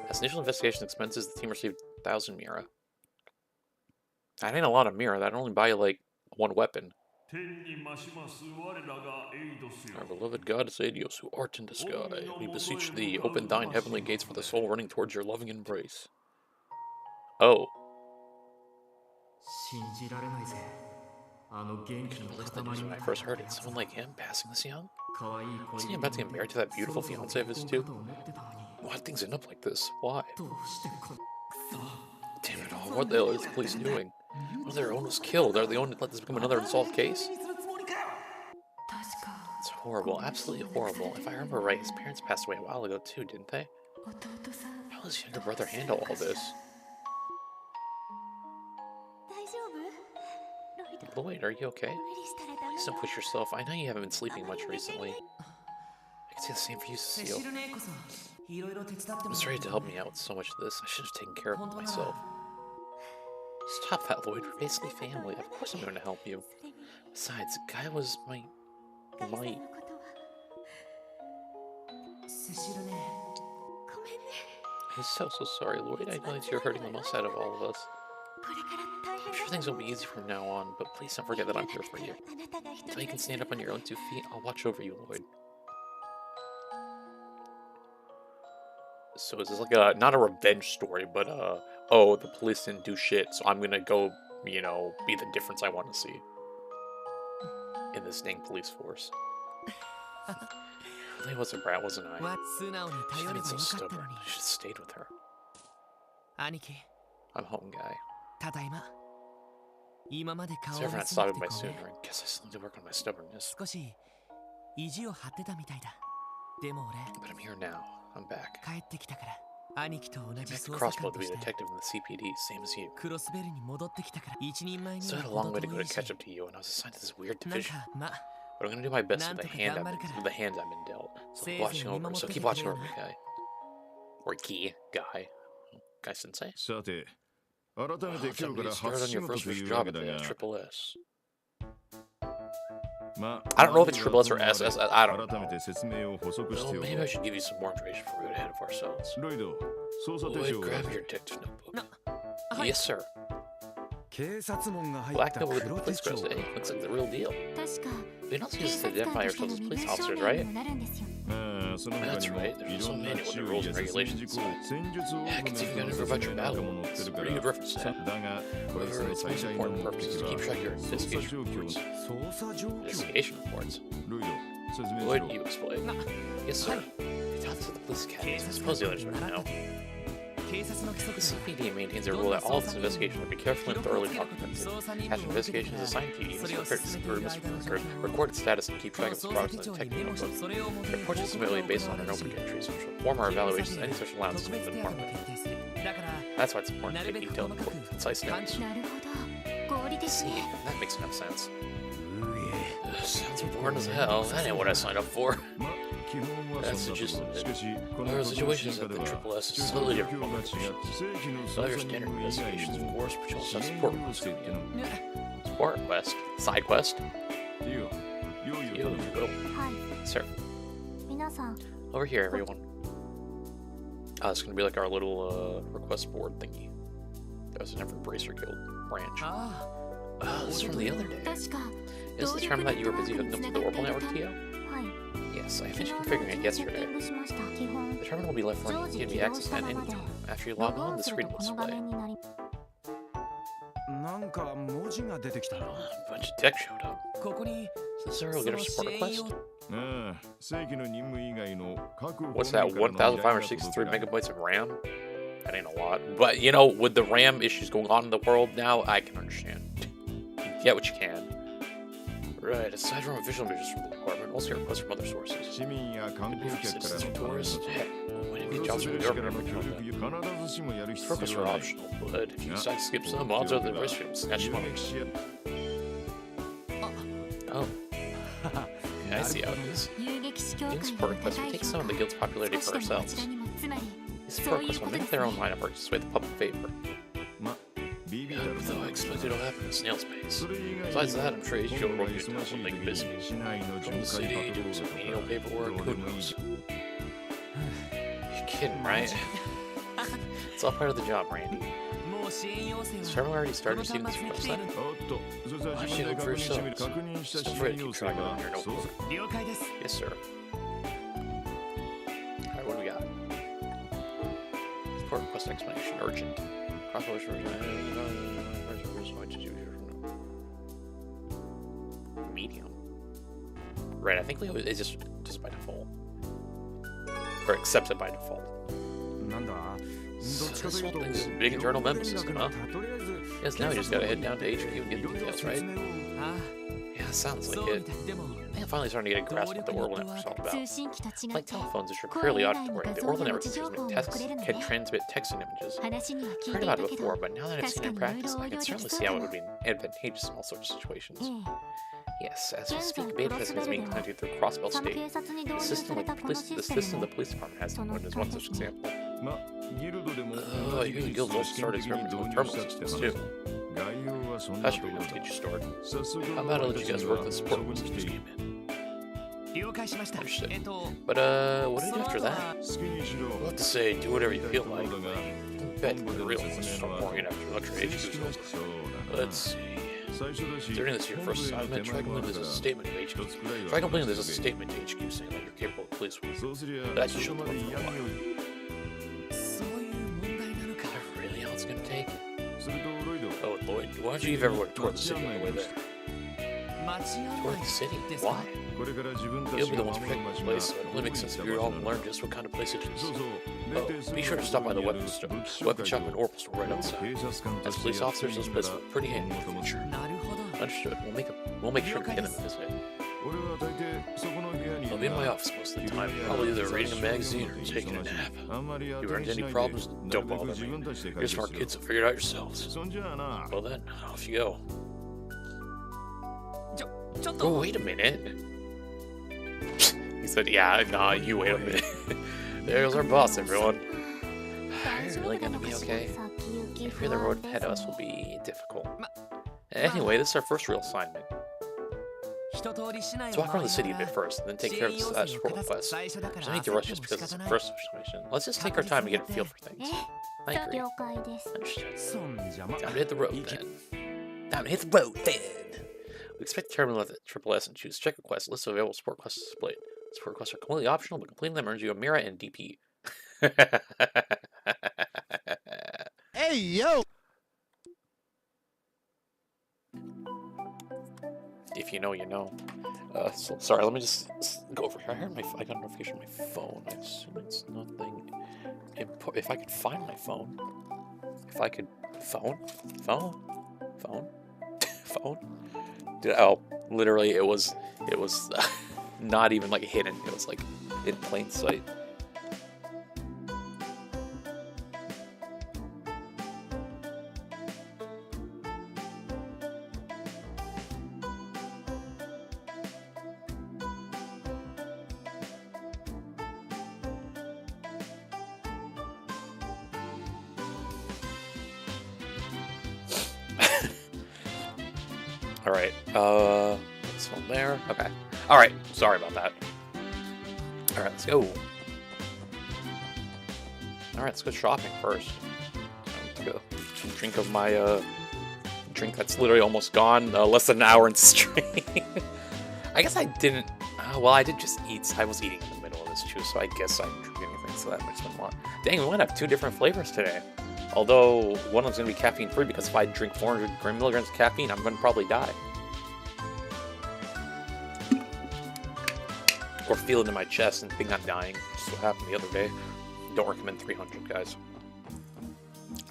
As initial investigation expenses, the team received 1,000 Mira. That ain't a lot of Mira. That'd only buy you like 1 weapon. Our beloved goddess Adios, who art in the sky, we beseech thee, open thine heavenly gates for the soul running towards your loving embrace. Oh. I couldn't believe the news when I first heard it. Someone like him, passing this young? Isn't he about to get married to that beautiful fiancée of his too? Why'd things end up like this? Why? Damn it all, what the hell is the police doing? One of their own was killed. Are they going to let this become another unsolved case? It's horrible, absolutely horrible. If I remember right, his parents passed away a while ago too, didn't they? How will his younger brother handle all this? Lloyd, are you okay? Please don't push yourself. I know you haven't been sleeping much recently. I can say the same for you, Cecile. I was ready to help me out with so much of this. I should have taken care of it myself. Stop that, Lloyd. We're basically family. Of course I'm going to help you. Besides, Guy was my... I'm so sorry, Lloyd. I know that you're hurting the most out of all of us. I'm sure things will be easy from now on, but please don't forget that I'm here for you. Until you can stand up on your own 2 feet, I'll watch over you, Lloyd. So is this like a, not a revenge story, but oh, the police didn't do shit, so I'm gonna go, you know, be the difference I want to see in this dang police force. I really was a brat, wasn't I? She's been so stubborn. I should have stayed with her. I'm home, Guy. It's ever not stopping by sooner. I guess I still need to work on my stubbornness. But I'm here now. I'm back. I met the crossbow to be a detective in the CPD, same as you. Still had a long way to go to catch up to you, and I was assigned to this weird division. But I'm gonna do my best with the hand I've been dealt. So keep watching over me, Guy. Or Guy. Guy Sensei? Well, you started on your first job at the Triple S. I don't know if it's Triple S or SS. I don't know. Well, maybe I should give you some more information before we get ahead of ourselves. Lloyd, grab your detective notebook. Yes, sir. Black note with the police crest, eh? Looks like the real deal. We don't use this to identify ourselves as police officers, right? That's right. There's also a manual with the rules and regulations inside. Yeah, I can see you got to about your battle. It's a pretty good reference to that. However, its most important purpose is to keep track of your investigation reports. Investigation reports? Lloyd, you explain. Yes, sir. I thought this was the police academy. I suppose the others might know. The CPD maintains a rule that all of its investigations will be carefully and thoroughly documented. After investigation is assigned to you, you must record its status and keep track of its progress in the detective notebook. The reports are submitted based on our notebook entries, which will form our evaluations of any such allowances from the department. That's why it's important to take detailed and concise notes. See, that makes enough sense. Sounds important as hell. That ain't what I signed up for. That's the gist of it. However, situations at the Triple S is slightly different from investigations. So your standard investigations, of course, but you also have support quests. Support quest? Side quest? You go. Sir. Over here, everyone. It's gonna be like our little request board thingy. That was a different Bracer Guild branch. This is from the other day. Is the terminal that you were busy hooking up to the Orbital Network, Tio? Yes, I finished configuring it yesterday. The terminal will be left running and can be accessed at any time. After you log on, the screen will display. A bunch of tech showed up. So this is where we'll get our support request? What's that, 1,563 megabytes of RAM? That ain't a lot. But, you know, with the RAM issues going on in the world now, I can understand. You get what you can. Right, aside from official images from the department, also get requests from other sources. Citizens or tourists? Heck, when you get jobs from the government, requests are optional, but if you decide to skip some, odds are the rest of them snatch money. Oh. Yeah, I see how it is. In support requests, we take some of the guild's popularity for ourselves. These support requests will make their own lineup or sway the public favor. Though I expect it'll happen at snail's pace. Besides that, I'm sure HQ will work your tail will make it busy. From the city, doing some menial paperwork, who knows? You're kidding, right? It's all part of the job, Randy. Has Terminal already started receiving this request then? Why don't you look for yourselves? Just don't forget to keep track of it in your notebook. Yes, sir. Alright, what do we got? Support request explanation. Urgent. Medium. Right, I think Leo is just by default. Or accepts it by default. So this whole thing is a big internal memo system, huh? Yes, now you just gotta head down to HQ and get the details, right? Yeah, sounds like it. I think I'm finally starting to get a grasp of what the Orbital Network's all about. Like telephones, which are purely auditory, the Orbital Network can transmit texting images. I've heard about it before, but now that I've seen it in practice, I can certainly see how it would be advantageous in all sorts of situations. Yes, as we speak, beta testing is being conducted through Crossbelt State. The system the police department has is one such example. I hear the guild also started experimenting with terminal systems too. That should be enough to get you started. How about I let you guys work with the support once it just came in? Understood. But, what do you do after that? We'll have to say, do whatever you feel like. I bet the real ones start pouring in after lecture HQ's over. Let's see. During this your first assignment, try completing this as a statement to HQ. Try completing this as a statement to HQ saying that you're capable of police work. That should show them for a while. Really all it's gonna take? Oh, Lloyd, why don't you even ever work toward the city on the way there? Toward the city? Why? You'll be the ones protecting this place, so it only makes sense if you all learn just what kind of place it is. Oh, be sure to stop by the weapon shop and Orbital store right outside. As police officers, those places look pretty handy in the future. Understood. We'll make sure to get them a visit. I'll be in my office most of the time, probably either reading a magazine or taking a nap. If you run into any problems, don't bother me. You're smart kids, so figure it out yourselves. Well then, off you go. Oh, wait a minute. He said, yeah, nah, you wait a minute. There's our boss, everyone. Are you really gonna be okay? If you're the road ahead of us will be difficult. Anyway, this is our first real assignment. Let's walk around the city a bit first, and then take care of the support request. There's no need to rush just because it's a first situation. Let's just take our time to get a feel for things. I agree. Understood. Time to hit the road then. Time to hit the road then. We expect the terminal at the Triple S and choose check requests. List of available support requests is displayed. Support requests are completely optional, but completing them earns you a Mira and DP. Hey, yo! If you know, you know. So, sorry, let me just go over here. I got a notification on my phone. I assume it's nothing important. If I could find my phone. If I could... Phone? Oh, literally, it was not even, like, hidden. It was, like, in plain sight. Alright, this one there. Okay. Alright, sorry about that. Alright, let's go. Alright, let's go shopping first. Let's go drink of my, drink that's literally almost gone. Less than an hour into stream. I guess I didn't, well, I did just eat. I was eating in the middle of this too, so I guess I didn't drink anything, so that makes me want. Dang, we might have 2 different flavors today. Although, one of them's going to be caffeine-free, because if I drink 400 milligrams of caffeine, I'm going to probably die. Or feel it in my chest and think I'm dying. That's what happened the other day. Don't recommend 300, guys.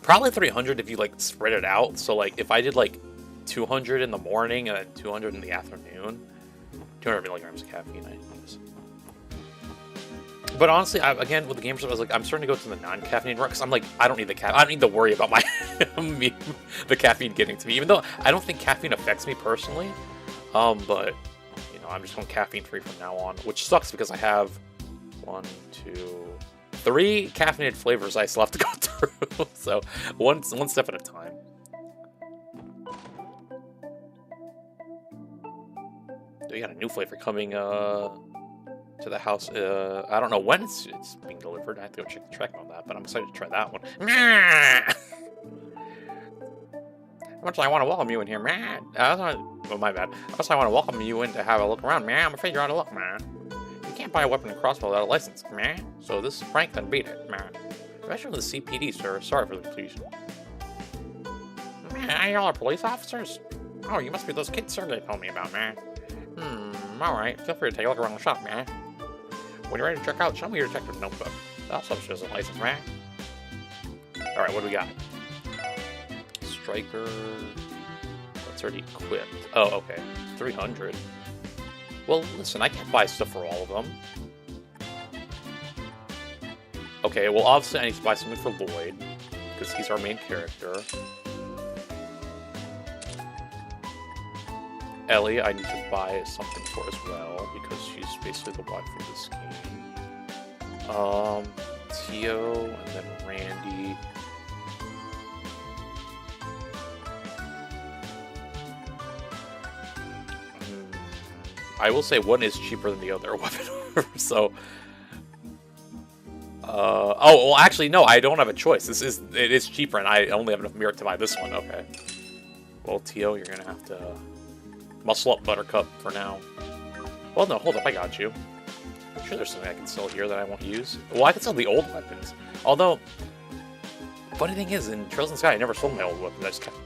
Probably 300 if you like spread it out. So like if I did like 200 in the morning and then 200 in the afternoon, 200 milligrams of caffeine, I use. But honestly, again, with the game stuff, I was like, I'm starting to go to the non-caffeinated run because I'm like, I don't need the I don't need to worry about my the caffeine getting to me. Even though I don't think caffeine affects me personally, but you know, I'm just going caffeine-free from now on, which sucks because I have 1, 2, 3 caffeinated flavors I still have to go through. So one step at a time. We got a new flavor coming to the house. I don't know when it's being delivered. I have to go check the tracking on that, but I'm excited to try that one. How much I want to welcome you in here, man. Oh, my bad. How much I want to welcome you in to have a look around, man. I'm afraid you're out of luck, man. You can't buy a weapon and crossbow without a license, man. So this prank can beat it, man. Especially with the CPD, sir. Sorry for the confusion. Man, y'all are police officers? Oh, you must be those kids sir they told me about, man. Alright. Feel free to take a look around the shop, man. When you're ready to check out, show me your detective notebook. That also shows a license, man. Alright, what do we got? Striker. That's already equipped. Oh, okay. 300. Well, listen, I can't buy stuff for all of them. Okay, well, obviously I need to buy something for Lloyd, because he's our main character. Ellie, I need to buy something for as well, because she's basically the wife of this game. Tio, and then Randy. I will say one is cheaper than the other weapon, so... oh, well, actually, no, I don't have a choice. It is cheaper, and I only have enough merit to buy this one. Okay. Well, Tio, you're gonna have to muscle up Buttercup for now. Well, no, hold up, I got you. I'm sure there's something I can sell here that I won't use. Well, I can sell the old weapons. Although, funny thing is, in Trails in the Sky, I never sold my old weapons. I just kept...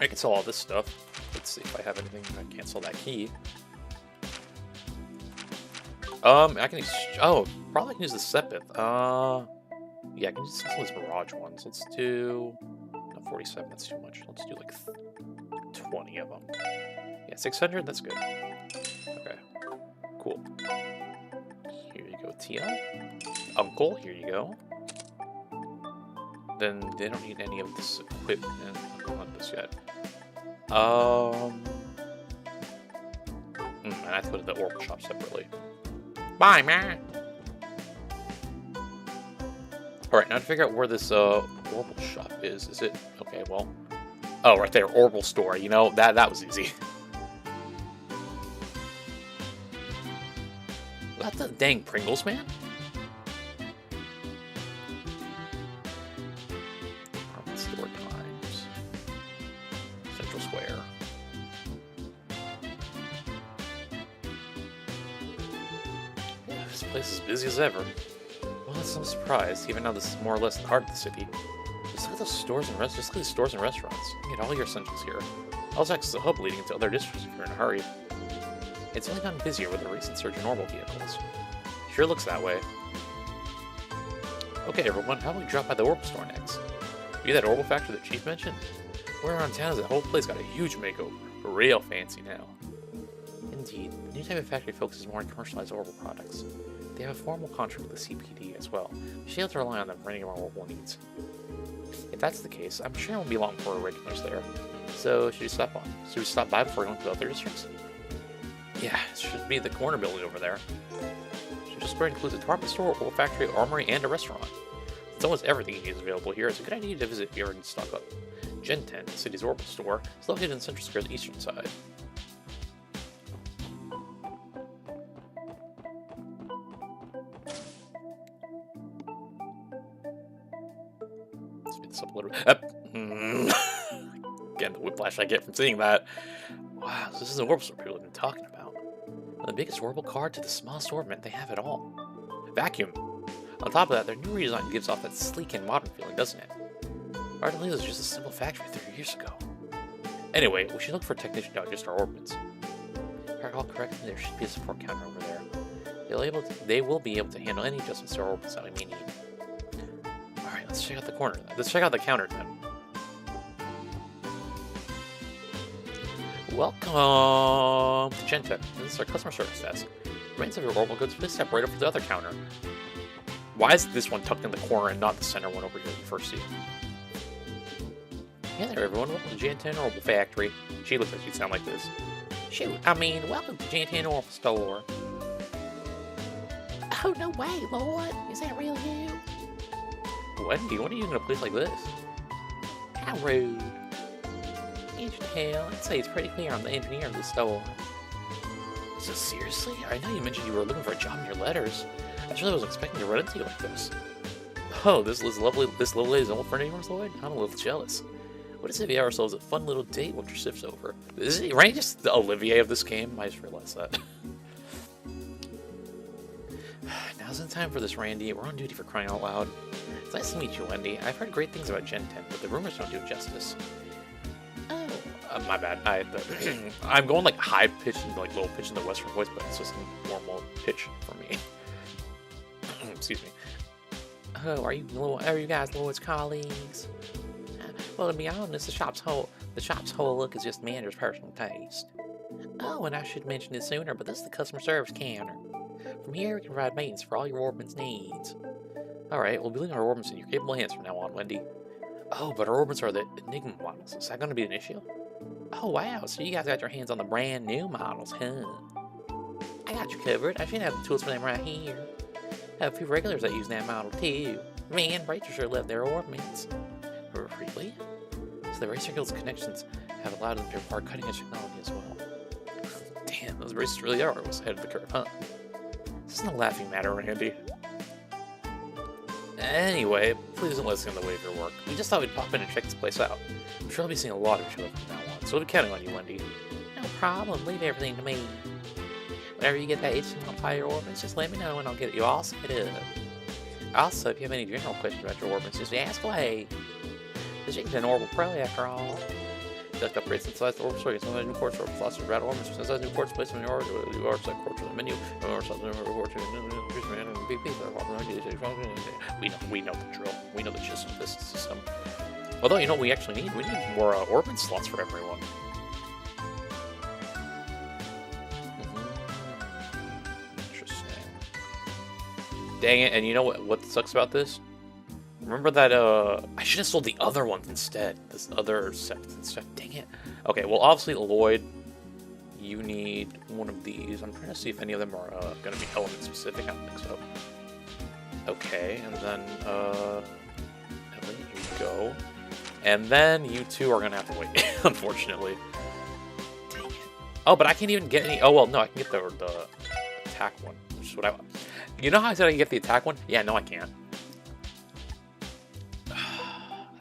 I can sell all this stuff. Let's see if I have anything. I can't sell that key. I can use... Oh, probably can use the Sepith. Yeah, I can use some of these Mirage ones. Let's do... No, 47, that's too much. Let's do, like, 20 of them. Yeah, 600, that's good. Okay, cool. Here you go, Tia. Uncle, here you go. Then they don't need any of this equipment. I don't want this yet. I have to go to the Oracle shop separately. Bye, man! Alright, now to figure out where this Orbital shop is. Is it... Okay, well... Oh, right there, Orbital store. You know, that was easy. That's the dang Pringles, man? Store times. Central Square. Yeah, this place is busy as ever. Well, that's no surprise, even though this is more or less the heart of the city. Just look at those stores and restaurants. Just look at these stores and restaurants. You get all your essentials here. Also acts as a hub leading into other districts if you're in a hurry. It's only gotten busier with the recent surge in orbital vehicles. Sure looks that way. Okay, everyone, how about we drop by the Orbital store next? You that Orbital factory the Chief mentioned? Where around town is the whole place got a huge makeover. Real fancy now. Indeed, the new type of factory focuses more on commercialized Orbital products. They have a formal contract with the CPD as well. You should be able to rely on them for any of our Orbital needs. If that's the case, I'm sure it won't be long before our regulars there. So, should we stop by before going to the other districts? Yeah, it should be the corner building over there. Just square includes a department store, Orbital factory, armory, and a restaurant. It's almost everything you need is available here. It's a good idea to visit if you're in stock up. Gen 10, the city's Orbital store, is located in Central Square's eastern side. Speed this up a little bit. Again, the whiplash I get from seeing that. Wow, so this is an Orbital store people have been talking about. From the biggest Orbital card to the smallest ornament, they have it all. Vacuum. On top of that, their new redesign gives off that sleek and modern feeling, doesn't it? Hardly was just a simple factory 30 years ago. Anyway, we should look for a technician to adjust our orbits. If I recall correctly, there should be a support counter over there. They will be able to handle any adjustments to our orbits that we may need. Alright, Let's check out the corner then. Let's check out the counter then. Welcome to Gentech. This is our customer service desk. Remains of your orbital goods please step right up to the other counter. Why is this one tucked in the corner and not the center one over here that you first see? Hey there everyone, welcome to Gen10 Orbital Factory. She looks like she'd sound like this. Shoot, I mean, welcome to Gen10 Orbital Store. Oh, no way, Lord. Is that really you? Wendy, what are you in a place like this? How rude. Hell, I'd say it's pretty clear I'm the engineer of the store. So seriously? I know you mentioned you were looking for a job in your letters. I really wasn't expecting to run into you like this. Oh, this lovely lady's an old friend of yours, Lloyd? I'm a little jealous. What if we have ourselves a fun little date once your shift's over? Is Randy just the Olivier of this game? I just realized that. Now's the time for this, Randy. We're on duty for crying out loud. It's nice to meet you, Wendy. I've heard great things about Gen 10, but the rumors don't do it justice. My bad. I'm going like high pitch and like low pitch in the Western voice, but it's just a normal pitch for me. Excuse me. Oh, are you guys Lloyd's colleagues? Well, to be honest, the shop's whole look is just manager's personal taste. Oh, and I should mention this sooner, but this is the customer service counter. From here, we can provide maintenance for all your orbit's needs. All right, we'll be leaving our orbits in your capable hands from now on, Wendy. Oh, but our orbits are the Enigma models. Is that going to be an issue? Oh, wow. So you guys got your hands on the brand new models, huh? I got you covered. I should have the tools for them right here. I have a few regulars that use that model, too. Man, Rachel sure love their orbits. Really? So the Racer Guild's connections have allowed them to acquire cutting-edge technology as well. Damn, those racers really are almost ahead of the curve, huh? This isn't a laughing matter, Randy. Anyway, please don't let us get in the way of your work. We just thought we'd pop in and check this place out. I'm sure I'll be seeing a lot of each other from now on, so we'll be counting on you, Wendy. No problem, leave everything to me. Whenever you get that itch to modify your orbits, just let me know and I'll get you all set up. Also, if you have any general questions about your orbits, just ask away. This is an orbital pro after all. Just upgrades and size the orbital store, get some new ports or plus or rat orbits, and size new ports placed in your orbit, new orbits like ports on the menu, or something we know the drill. We know the gist of this system. Although, you know what we actually need? We need more orbit slots for everyone. Interesting. Dang it, and you know what sucks about this? Remember that, I should have sold the other ones instead. This other set instead. Dang it. Okay, well, obviously, Lloyd, you need one of these. I'm trying to see if any of them are going to be element specific. I don't think so. Okay, and then, Ellen, here you go. And then you two are going to have to wait, unfortunately. Dang it. Oh, but I can't even get any. Oh, well, no, I can get the attack one, which is what I want. You know how I said I can get the attack one? Yeah, no, I can't.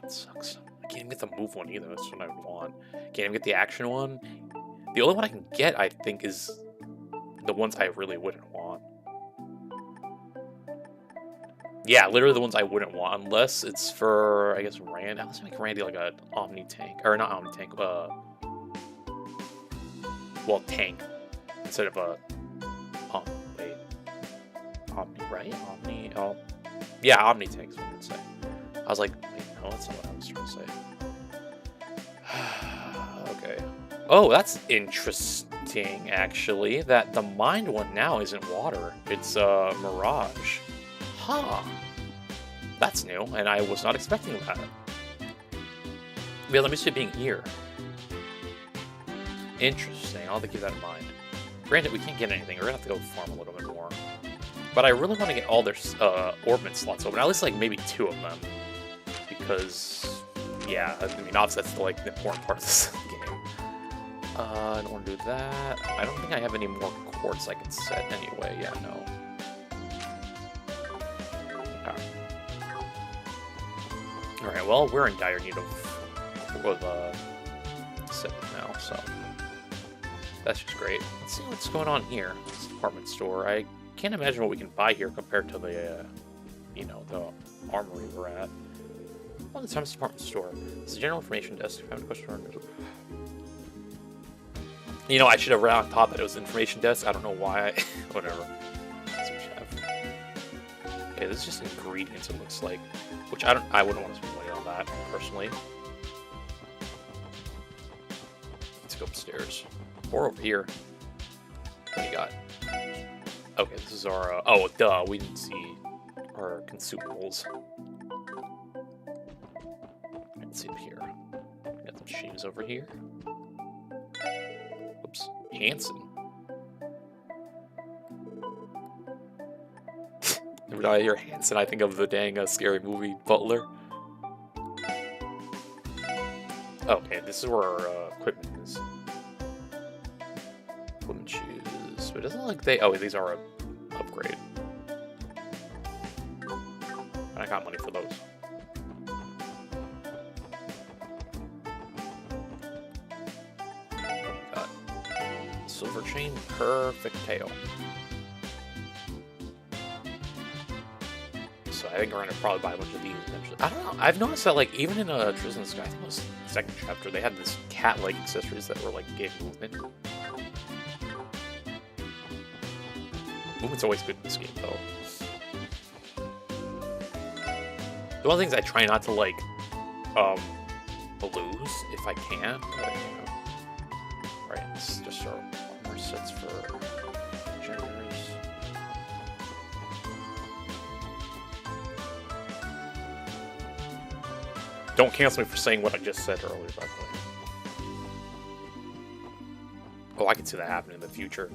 That sucks. I can't even get the move one either. That's what I want. Can't even get the action one. The only one I can get, I think, is the ones I really wouldn't want. Yeah, literally the ones I wouldn't want, unless it's for, I guess, Randy. Let's make Randy like a Omni tank, or not Omni tank. Well, tank instead of a. Wait, Omni, right? Omni. Oh, yeah, Omni tank is what I would say. I was like, wait, no, that's not what I was trying to say. Okay. Oh, that's interesting, actually. That the mind one now isn't water. It's Mirage. Huh. That's new, and I was not expecting that. Yeah, let me see it being here. Interesting. I'll have to keep that in mind. Granted, we can't get anything. We're gonna have to go farm a little bit more. But I really want to get all their orbit slots open. At least, like, maybe 2 of them. Because, yeah, I mean, obviously that's, like, the important part of this game. I don't want to do that. I don't think I have any more quartz I can set anyway. Yeah, no. Alright, well, we're in dire need of set now, so that's just great. Let's see what's going on here. This department store. I can't imagine what we can buy here compared to the, you know, the armory we're at. Well, the Times department store. This is a general information desk. If you have any questions, you know, I should have read on top that it was information desk. I don't know why. Whatever. That's what we have. Okay, this is just ingredients, it looks like. Which I wouldn't want to spend money on that, personally. Let's go upstairs. Or over here. What do you got? Okay, this is our, oh, duh, we didn't see our consumables. Let's see up here. Got some shoes over here. Oops, Hanson. Every time I hear Hanson, I think of the dang scary movie Butler. Okay, this is where our equipment is. Equipment shoes. But it doesn't look like they. Oh, these are an upgrade. I got money for those. Got silver chain, perfect tail. So I think we're gonna probably buy a bunch of these eventually. I don't know. I've noticed that like even in Trials in the Sky, I think it was the second chapter, they had this cat-like accessories that were like gave movement. Movement's always good in this game, though. The one of the things I try not to like lose if I can. But, you know. Right, it's just our armor sets for generators. Don't cancel me for saying what I just said earlier, by the way. Oh, I can see that happening in the future.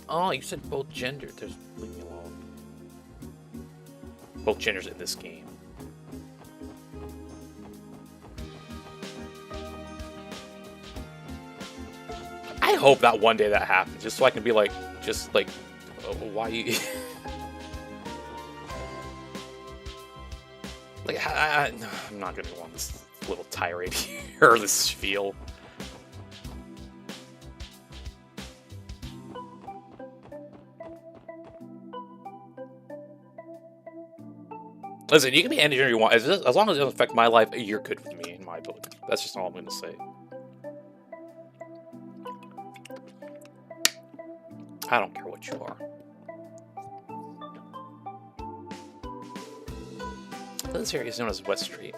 Oh, you said both genders. Just leave me alone. Both genders in this game. I hope that one day that happens, just so I can be like, just like, oh, why you? Like, I'm not gonna go on this little tirade here, or this spiel. Listen, you can be any gender you want. As long as it doesn't affect my life, you're good with me and my ability. That's just all I'm gonna say. I don't care what you are. This area is known as West Street.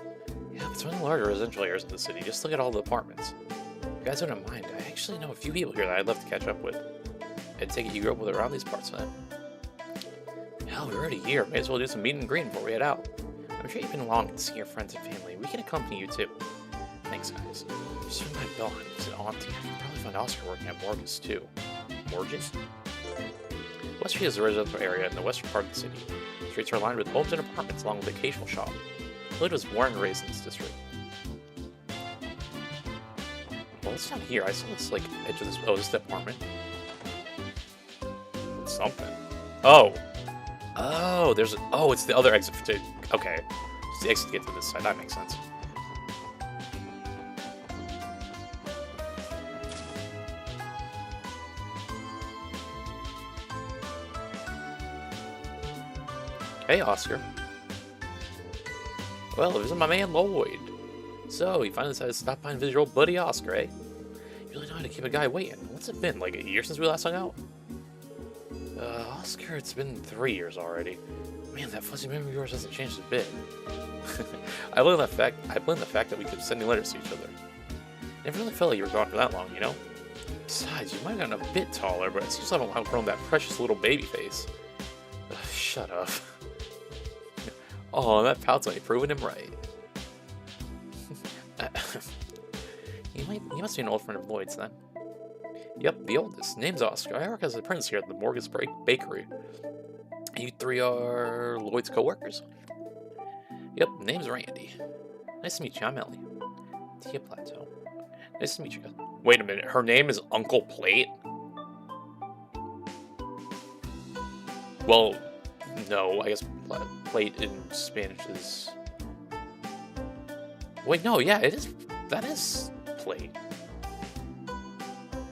Yeah, it's one of the larger residential areas in the city. Just look at all the apartments. If you guys don't mind, I actually know a few people here that I'd love to catch up with. I'd take it you grew up with around these parts, man. Hell, we're already here. May as well do some meet and greet before we head out. I'm sure you've been longing to see your friends and family. We can accompany you too. Thanks, guys. Just ring my bell and visit Auntie. I can probably find Oscar working at Morgus too. Morgus? West Street is a residential area in the western part of the city. Streets are lined with homes and apartments along with the occasional shop. Lloyd was born and raised in this district. Well, it's not here. I saw this, like, edge of this. Oh, is this the apartment? It's something. Oh. Oh, there's. Oh, it's the other exit to. Okay. It's the exit to get to this side. That makes sense. Hey, Oscar. Well, this is my man Lloyd. So, you finally decided to stop by and visit your old buddy Oscar, eh? You really know how to keep a guy waiting. What's it been, like a year since we last hung out? Oscar, it's been 3 years already. Man, that fuzzy memory of yours hasn't changed a bit. I blame the fact that we kept sending letters to each other. Never really felt like you were gone for that long, you know? Besides, you might have gotten a bit taller, but it seems like I've outgrown that precious little baby face. Shut up. Oh, that pout's only proving him right. You must be an old friend of Lloyd's then. Yep, the oldest. Name's Oscar. I work as an apprentice here at the Morgus Bakery. You three are Lloyd's co-workers? Yep, name's Randy. Nice to meet you. I'm Ellie. Tia Plateau. Nice to meet you guys. Wait a minute, her name is Uncle Plate? Well, no, I guess plate in Spanish is... Wait, no, yeah, it is. That is plate.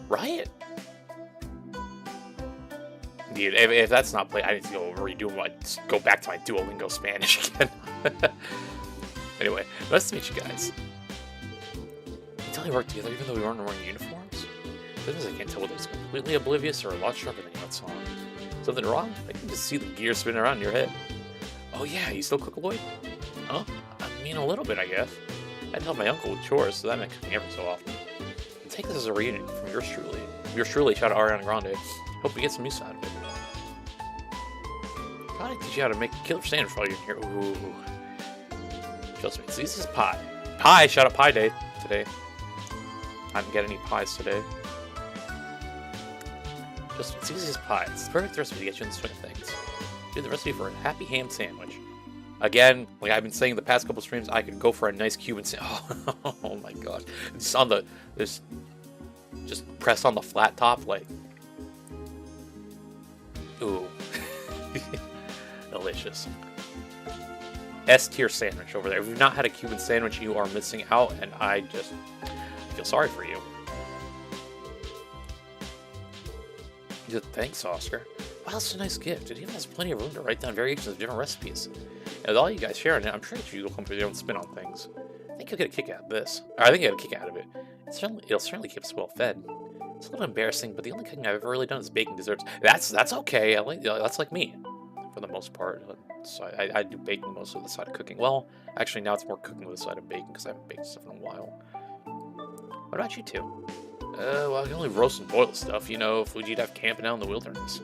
Right? Dude, if that's not plate, I need to go go back to my Duolingo Spanish again. Anyway, nice to meet you guys. You can tell we worked together even though we weren't wearing uniforms? Sometimes I can't tell whether it's completely oblivious or a lot sharper than you saw. Something wrong? I can just see the gears spinning around in your head. Oh yeah, you still cook, Lloyd? Huh? I mean, a little bit, I guess. I'd help my uncle with chores, so that makes cooking every so often. And take this as a reunion from yours truly. Yours truly, shout out Ariana Grande. Hope we get some use out of it. Gotta teach you how to make a killer sandwich while you're in here. Ooh. Trust me, it's easy as pie. Pie! Shout out Pie Day today. I didn't get any pies today. Just it's easy as pie. It's the perfect recipe to get you in the swing of things. Do the recipe for a happy ham sandwich. Again, like I've been saying the past couple streams, I could go for a nice Cuban sandwich. Oh my god. It's on the just press on the flat top like ooh. Delicious. S-tier sandwich over there. If you've not had a Cuban sandwich, you are missing out, and I just feel sorry for you. He said, thanks, Oscar. Wow, that's a nice gift. It even has plenty of room to write down variations of different recipes. And with all you guys sharing it, I'm sure that you'll come to your own spin on things. I think you'll get a kick out of this. Or I think you'll get a kick out of it. It'll certainly keep us well fed. It's a little embarrassing, but the only cooking I've ever really done is baking desserts. That's okay. That's like me, for the most part. So I do baking most of the side of cooking. Well, actually now it's more cooking with the side of baking because I haven't baked stuff in a while. What about you two? Well, I can only roast and boil stuff, you know, food you'd have camping out in the wilderness.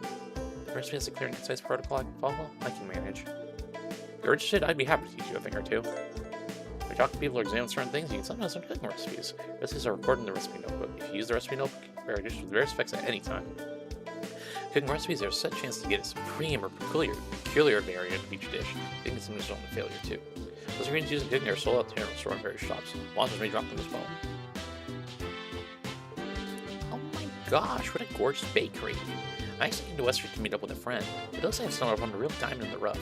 The recipe has a clear and concise protocol I can follow. I can manage. If you're interested, I'd be happy to teach you a thing or two. When you talk to people or examine certain things, you can sometimes learn cooking recipes. Recipes are recorded in the recipe notebook. If you use the recipe notebook, you can compare additions with various effects at any time. Cooking recipes are a set chance to get a supreme or peculiar variant of each dish. They can sometimes result in failure too. Those ingredients used in cooking are sold out to general store in various shops. Monsters may drop them as well. Oh my gosh, what a gorgeous bakery! I actually came to West Street to meet up with a friend. It looks like I've stumbled upon a real diamond in the rough.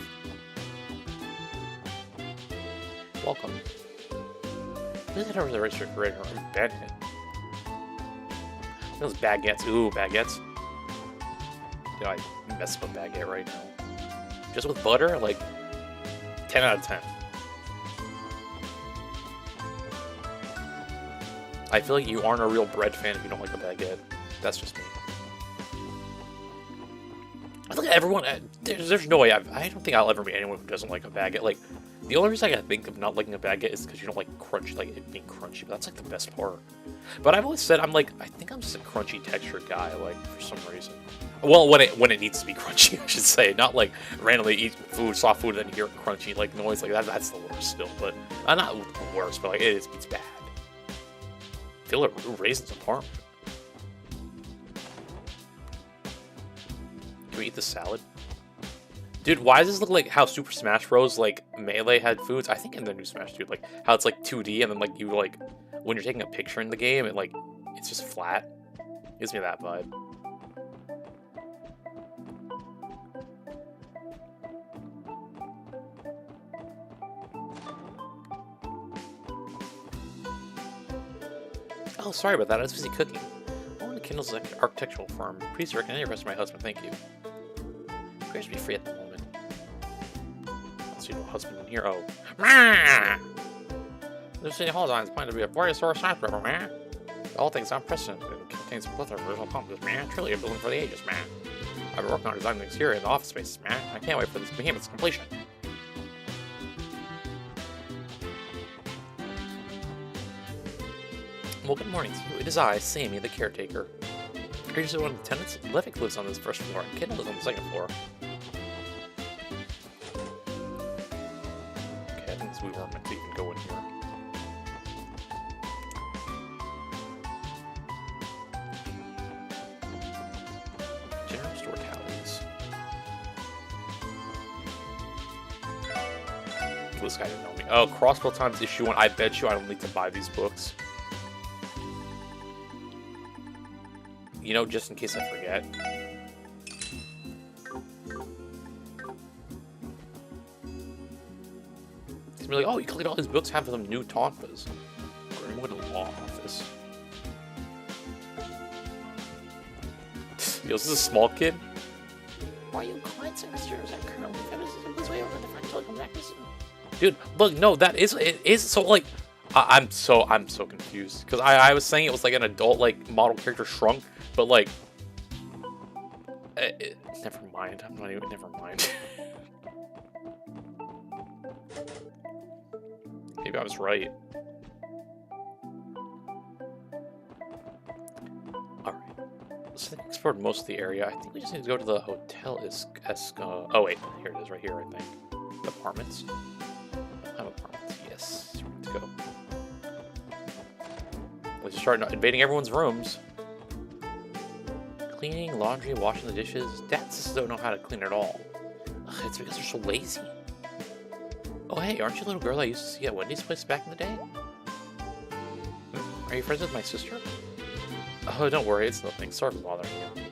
Welcome. Please head over to the register for radar and bed it. Those baguettes. Ooh, baguettes. You know, I mess up a baguette right now. Just with butter, like 10 out of 10. I feel like you aren't a real bread fan if you don't like a baguette. That's just me. I think everyone, there's no way, I don't think I'll ever meet anyone who doesn't like a baguette. Like, the only reason I can think of not liking a baguette is because you don't like crunchy, like it being crunchy, but that's like the best part. But I've always said, I think I'm just a crunchy textured guy, like, for some reason. Well, when it needs to be crunchy, I should say. Not like randomly eat food, soft food, and then hear crunchy, like, noise, like that's the worst still. But, not the worst, but like, it's bad. Feel it raisins apart. Can we eat the salad? Dude, why does this look like how Super Smash Bros. Like Melee had foods? I think in the new Smash, dude, like how it's like 2D and then like you like when you're taking a picture in the game, it like it's just flat. Gives me that vibe. Oh, sorry about that. I was busy cooking. I want to kindle an architectural firm. Please recognize your request for my husband. Thank you. Grace be free at the moment. See no husband in here. Oh. This city hall design is planned to be a Variosaurus skyscraper, man. All things unprecedented. It contains a plethora of original components, man. Truly a building for the ages, man. I've been working on designing the exterior and the office spaces, man. I can't wait for this behemoth's completion. Well, good morning to you. It is I, Sammy, the caretaker. Are you one of the tenants? Levick lives on this first floor, and Kendall lives on the second floor. We weren't meant to even go in here. General store tallies. This guy didn't know me. Oh, Crossbow Times issue 1. I bet you I don't need to buy these books. You know, just in case I forget. Like, oh, you collect all these books, have them new tonfas. Greenwood Law Office. Yo, is this a small kid? Why are you client servicers at Colonel? This way over the front until I come back soon. Dude, look, no, that is it is so like I'm so confused because I was saying it was like an adult like model character shrunk, but like never mind. I'm not even never mind. Maybe I was right. Alright. So I explored most of the area. I think we just need to go to the hotel oh wait, here it is right here, I think. Apartments. I'm apartments, yes. Let's go. Let's start invading everyone's rooms. Cleaning, laundry, washing the dishes. Dads just don't know how to clean at all. Ugh, it's because they're so lazy. Oh hey, aren't you the little girl I used to see at Wendy's place back in the day? Are you friends with my sister? Oh, don't worry, it's nothing. Sorry for bothering you.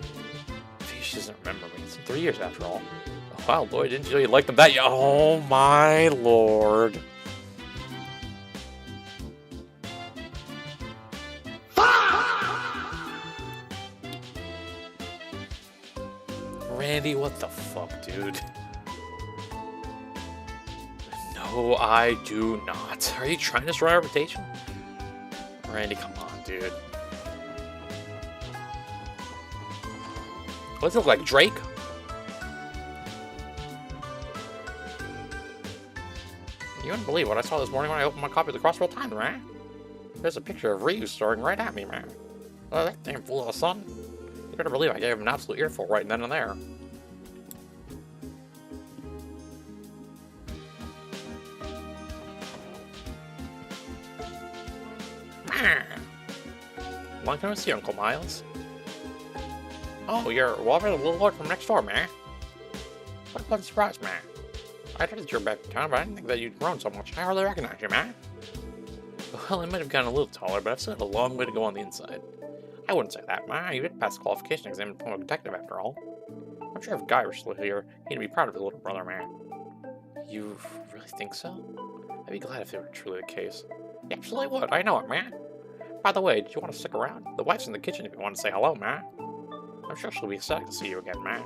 Gee, she doesn't remember me. It's been 3 years after all. Oh, wow, Lloyd, didn't you know you liked them that? Oh my lord. Randy, what the fuck, dude? No, I do not. Are you trying to destroy our reputation? Randy, come on, dude. What does it look like, Drake? You wouldn't believe what I saw this morning when I opened my copy of the Crossworld Times, man. There's a picture of Ryu staring right at me, man. Oh, that damn fool of a son. You better believe I gave him an absolute earful right then and there. Long time to see, Uncle Miles. Oh, you're Walter the little lord from next door, man. What a pleasant surprise, man. I heard that you're back in town, but I didn't think that you'd grown so much. I hardly recognize you, man. Well, I might have gotten a little taller, but I've still got a long way to go on the inside. I wouldn't say that, man. You did pass the qualification exam and become a detective after all. I'm sure if Guy were still here, he'd be proud of his little brother, man. You really think so? I'd be glad if it were truly the case. You absolutely would. I know it, man. By the way, do you want to stick around? The wife's in the kitchen if you want to say hello, man. I'm sure she'll be ecstatic to see you again, man.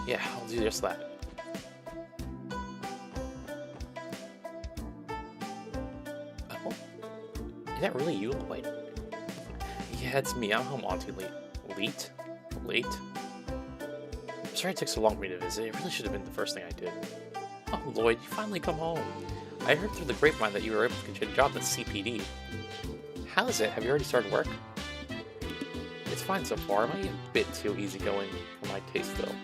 Yeah, I'll do just that. Oh? Is that really you, Lloyd? Yeah, it's me. I'm home auntie late. Late? I'm sorry it took so long for me to visit. It really should have been the first thing I did. Oh, Lloyd, you finally come home. I heard through the grapevine that you were able to get a job at CPD. How is it? Have you already started work? It's fine so far. It might be a bit too easygoing for my taste, though.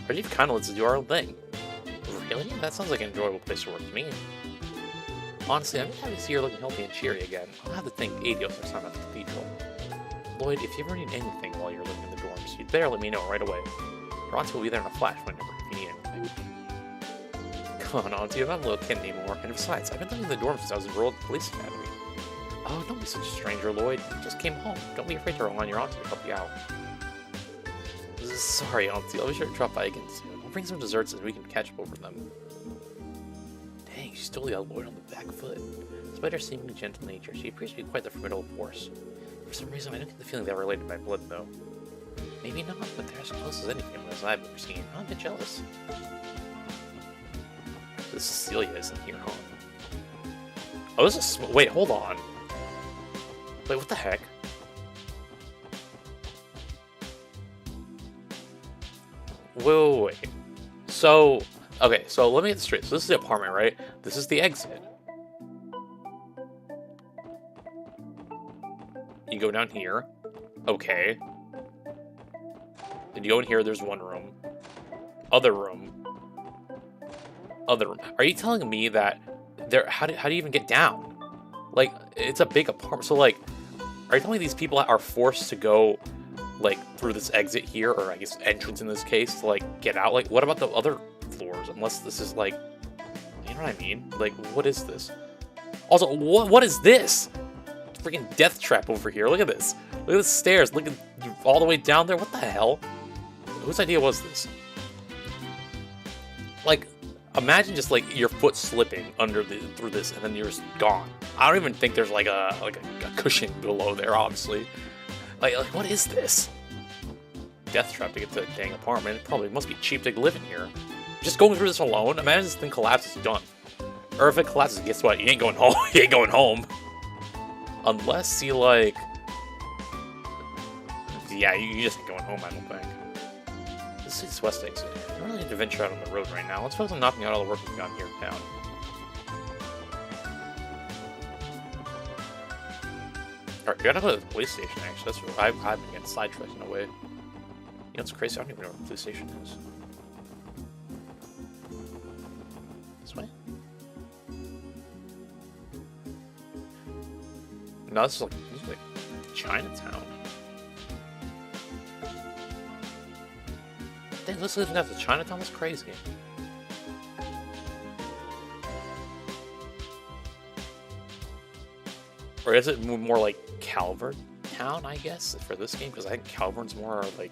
Rajiv kind of lets us do our own thing. Really? That sounds like an enjoyable place to work to me. Honestly, I'm happy to see you're looking healthy and cheery again. I'll have to thank Adios next time at the cathedral. Lloyd, if you ever need anything while you're living in the dorms, you'd better let me know right away. Your auntie will be there in a flash whenever if you need anything. Come on, auntie, I'm not a little kid anymore. And besides, I've been living in the dorms since I was enrolled at the police academy. Oh, don't be such a stranger, Lloyd. You just came home. Don't be afraid to rely on your auntie to help you out. Sorry, auntie. I'll be sure to drop by again soon. I'll bring some desserts and we can catch up over them. Dang, she totally got Lloyd on the back foot. Despite her seemingly gentle nature, she appears to be quite the formidable force. For some reason, I don't get the feeling they are related by blood, though. Maybe not, but they're as close as any families I've ever seen. I'm a bit jealous. This Cecilia isn't here, huh? Oh, this is... Wait, hold on. Wait, what the heck? Wait. So... Okay, so let me get this straight. So this is the apartment, right? This is the exit. You go down here. Okay. Then you go in here, there's one room. Other room. Other room. Are you telling me that there... How do you even get down? Like, it's a big apartment. So, like, are you telling me these people are forced to go, like, through this exit here, or I guess entrance in this case, to, like, get out? Like, what about the other floors? Unless this is, like, you know what I mean? Like, what is this? Also, what is this? Freaking death trap over here. Look at this. Look at the stairs. Look at all the way down there. What the hell? Whose idea was this? Like, imagine just like your foot slipping through this, and then you're just gone. I don't even think there's like a cushion below there. Obviously, like what is this? Death trap to get to the dang apartment. It probably must be cheap to live in here. Just going through this alone. Imagine this thing collapses, done. Or if it collapses, guess what? You ain't going home. You ain't going home. Unless you yeah, you just ain't going home. I don't think. This city's west exit. I don't really need to venture out on the road right now. Let's focus on knocking out all the work we've got here in town. Alright, we gotta go to the police station, actually. That's what I've been getting sidetracked in a way. You know, it's crazy. I don't even know where the police station is. This way? No, this is like Chinatown. Dang, let's live in Chinatown. That's crazy. Or is it more like Calvert Town, I guess, for this game? Because I think Calvert's more like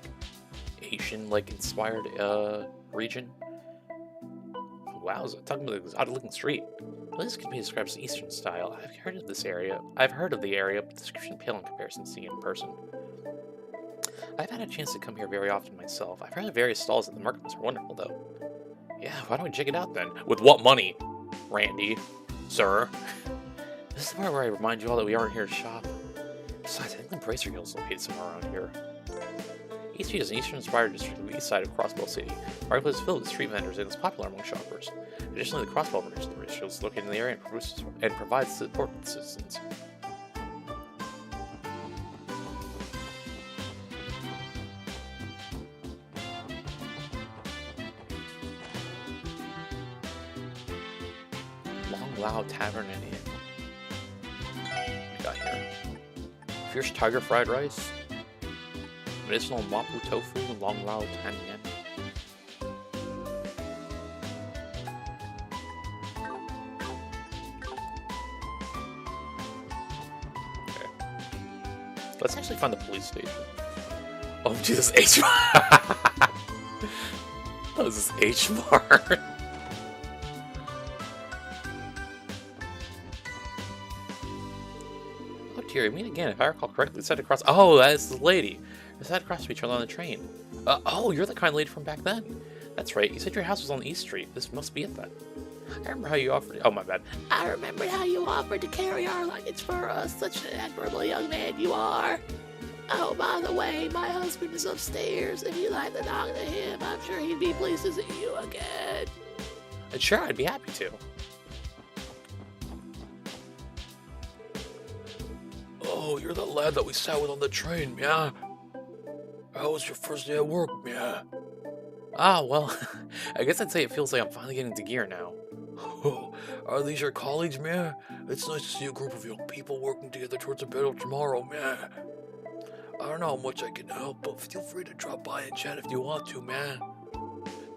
Asian, like inspired region. Wow, talking about this odd-looking street. Well, this could be described as Eastern style. I've heard of this area. I've heard of the area, but the description pale in comparison to seeing it in person. I've had a chance to come here very often myself. I've heard of various stalls at the marketplace are wonderful, though. Yeah, why don't we check it out then? With what money, Randy, sir? This is the part where I remind you all that we aren't here to shop. Besides, I think the Bracer Guild is located somewhere around here. East Street is an Eastern-inspired district of the east side of Crossbell City. The marketplace is filled with street vendors and is popular among shoppers. Additionally, the Crossbell District is located in the area and provides support to citizens. Long Lao Tavern and Inn. What do we got here? Fierce Tiger Fried Rice. Medicinal Mapu Tofu, Long Lao Tan Yen. Okay. Let's actually find the police station. Oh, Jesus, H-Bar! Oh, this is H-Bar. Oh, dear, I mean again, if I recall correctly, it's set across. Oh, that's the lady. We sat across from each other on the train. Oh, you're the kind of lady from back then. That's right. You said your house was on East Street. This must be it then. I remember how you offered. Oh, my bad. I remember how you offered to carry our luggage for us. Such an admirable young man you are. Oh, by the way, my husband is upstairs. If you'd like to talk to him, I'm sure he'd be pleased to see you again. And sure, I'd be happy to. Oh, you're the lad that we sat with on the train, yeah? How was your first day at work, yeah? Ah, well, I guess I'd say it feels like I'm finally getting into gear now. Oh, are these your colleagues, man? It's nice to see a group of young people working together towards a better tomorrow, man. I don't know how much I can help, but feel free to drop by and chat if you want to, man.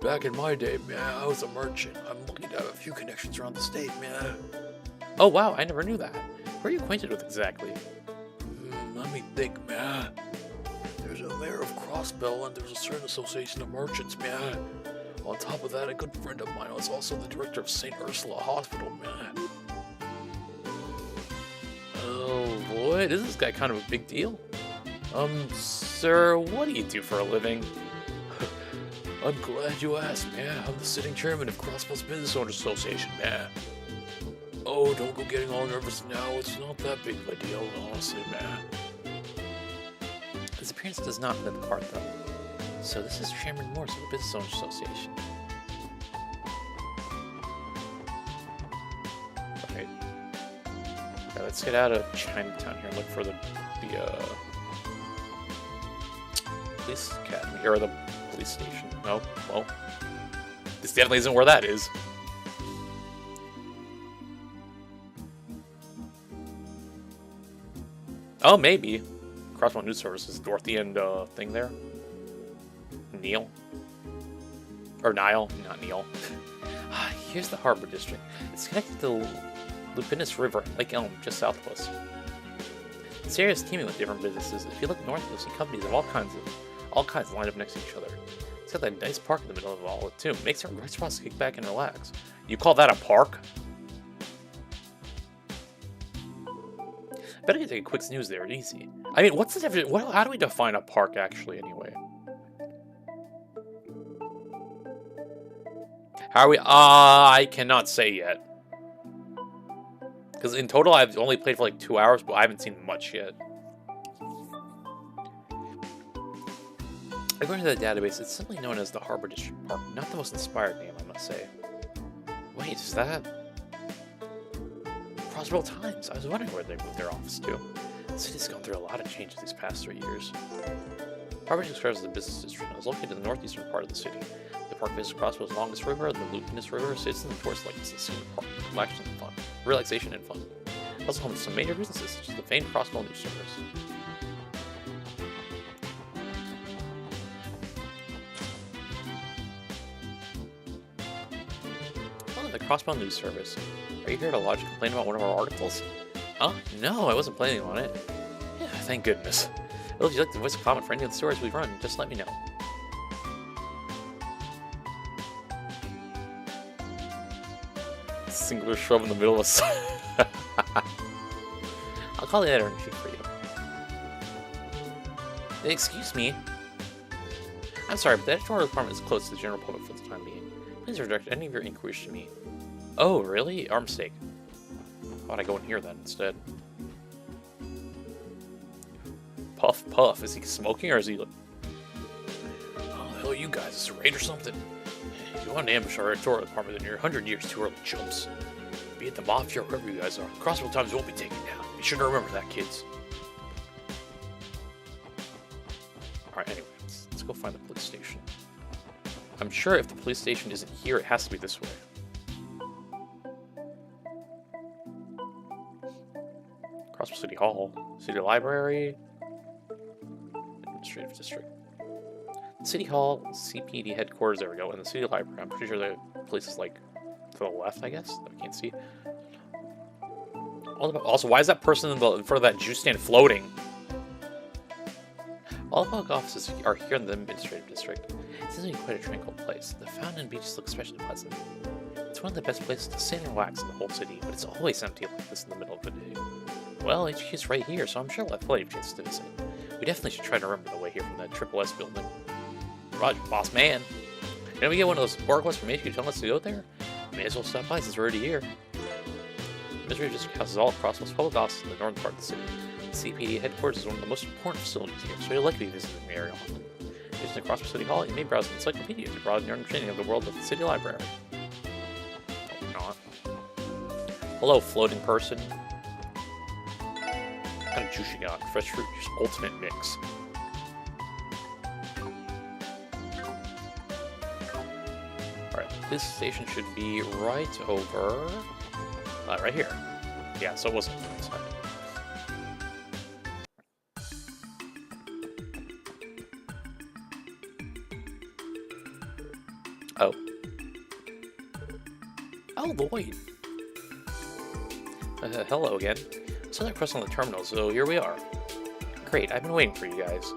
Back in my day, man, I was a merchant. I'm lucky to have a few connections around the state, man. Oh, wow, I never knew that. Who are you acquainted with exactly? Let me think, man. There's a mayor of Crossbell, and there's a certain association of merchants, man. On top of that, a good friend of mine was also the director of St. Ursula Hospital, man. Oh boy, is this guy kind of a big deal? Sir, what do you do for a living? I'm glad you asked, man. I'm the sitting chairman of Crossbell's Business Owners Association, man. Oh, don't go getting all nervous now. It's not that big of a deal, honestly, man. His appearance does not fit the part, though. So this is Chairman Morse of the Business Owners Association. Alright. Okay, let's get out of Chinatown here and look for the police academy, or the police station. No? Well, this definitely isn't where that is. Oh, maybe. Crossbell News Services, Dorothy and thing there. Neil. Or Nile, not Neil. Here's the Harbor District. It's connected to the Lupinus River and Lake Elm, just south of us. This area is teeming with different businesses. If you look north, you'll see companies of all kinds lined up next to each other. It's got that nice park in the middle of all it too. Makes it a great spot to kick back and relax. You call that a park? Bet I can take a quick snooze there, easy. I mean, what's the difference? How do we define a park actually, anyway? How are we? I cannot say yet. Because in total, I've only played for like 2 hours, but I haven't seen much yet. According to the database, it's simply known as the Harbor District Park. Not the most inspired name, I must say. Wait, is that... Crossrail Times? I was wondering where they moved their office to. The city's gone through a lot of changes these past 3 years. Harbor describes the business district and is located in the northeastern part of the city. The park faces Crossrail's longest river, the Lupinus River, sits in the tourist like it's a scene of park, relaxation and fun. Also home to some major businesses such as the famed Crossrail news service. The Crossbow News Service. Are you here to lodge a complaint about one of our articles? Huh? No, I wasn't planning on it. Yeah, thank goodness. Well, if you'd like to voice a comment for any of the stories we've run, just let me know. Singular shrub in the middle of a... I'll call the editor-in-chief for you. Excuse me. I'm sorry, but the editorial department is closed to the general public for the time being. Please direct any of your inquiries to me. Oh, really? Arm steak. Why would I go in here then instead? Puff, puff. Is he smoking or is he like... Oh, the hell are you guys? Is it a raid or something? If you want to ambush our editorial department, then you're 100 years too early, chumps. Be it the Mafia or whoever you guys are, Crossrail Times won't be taken down. Be sure to remember that, kids. Alright, anyway, let's go find the police station. I'm sure if the police station isn't here, it has to be this way. Crossrail City Hall, City Library, Administrative District. City Hall, CPD headquarters, there we go, and the City Library. I'm pretty sure the place is like to the left, I guess, that we can't see. Also, why is that person in front of that juice stand floating? All the public offices are here in the Administrative District. It seems to be quite a tranquil place. The fountain and beaches look especially pleasant. It's one of the best places to sit and relax in the whole city, but it's always empty like this in the middle of the day. Well, HQ's right here, so I'm sure we'll have plenty of chances to visit. We definitely should try to remember the way here from that Triple S building. Roger, boss man. Can we get one of those support requests from HQ telling us to go there? May as well stop by since we're already here. Administrative District houses all across most public offices in the northern part of the city. The CPD headquarters is one of the most important facilities here, so you'll likely be visiting the area often. Visiting across City Hall, you may browse an encyclopedia to broaden your understanding of the world of the City Library. Oh, not. Hello, floating person. What kind of juice you got? Fresh fruit juice, ultimate mix. Alright, this station should be right over... right here. Yeah, so it wasn't on the side. Oh. Oh, Lloyd. Hello again. So that crossed on the terminal, so here we are. Great, I've been waiting for you guys.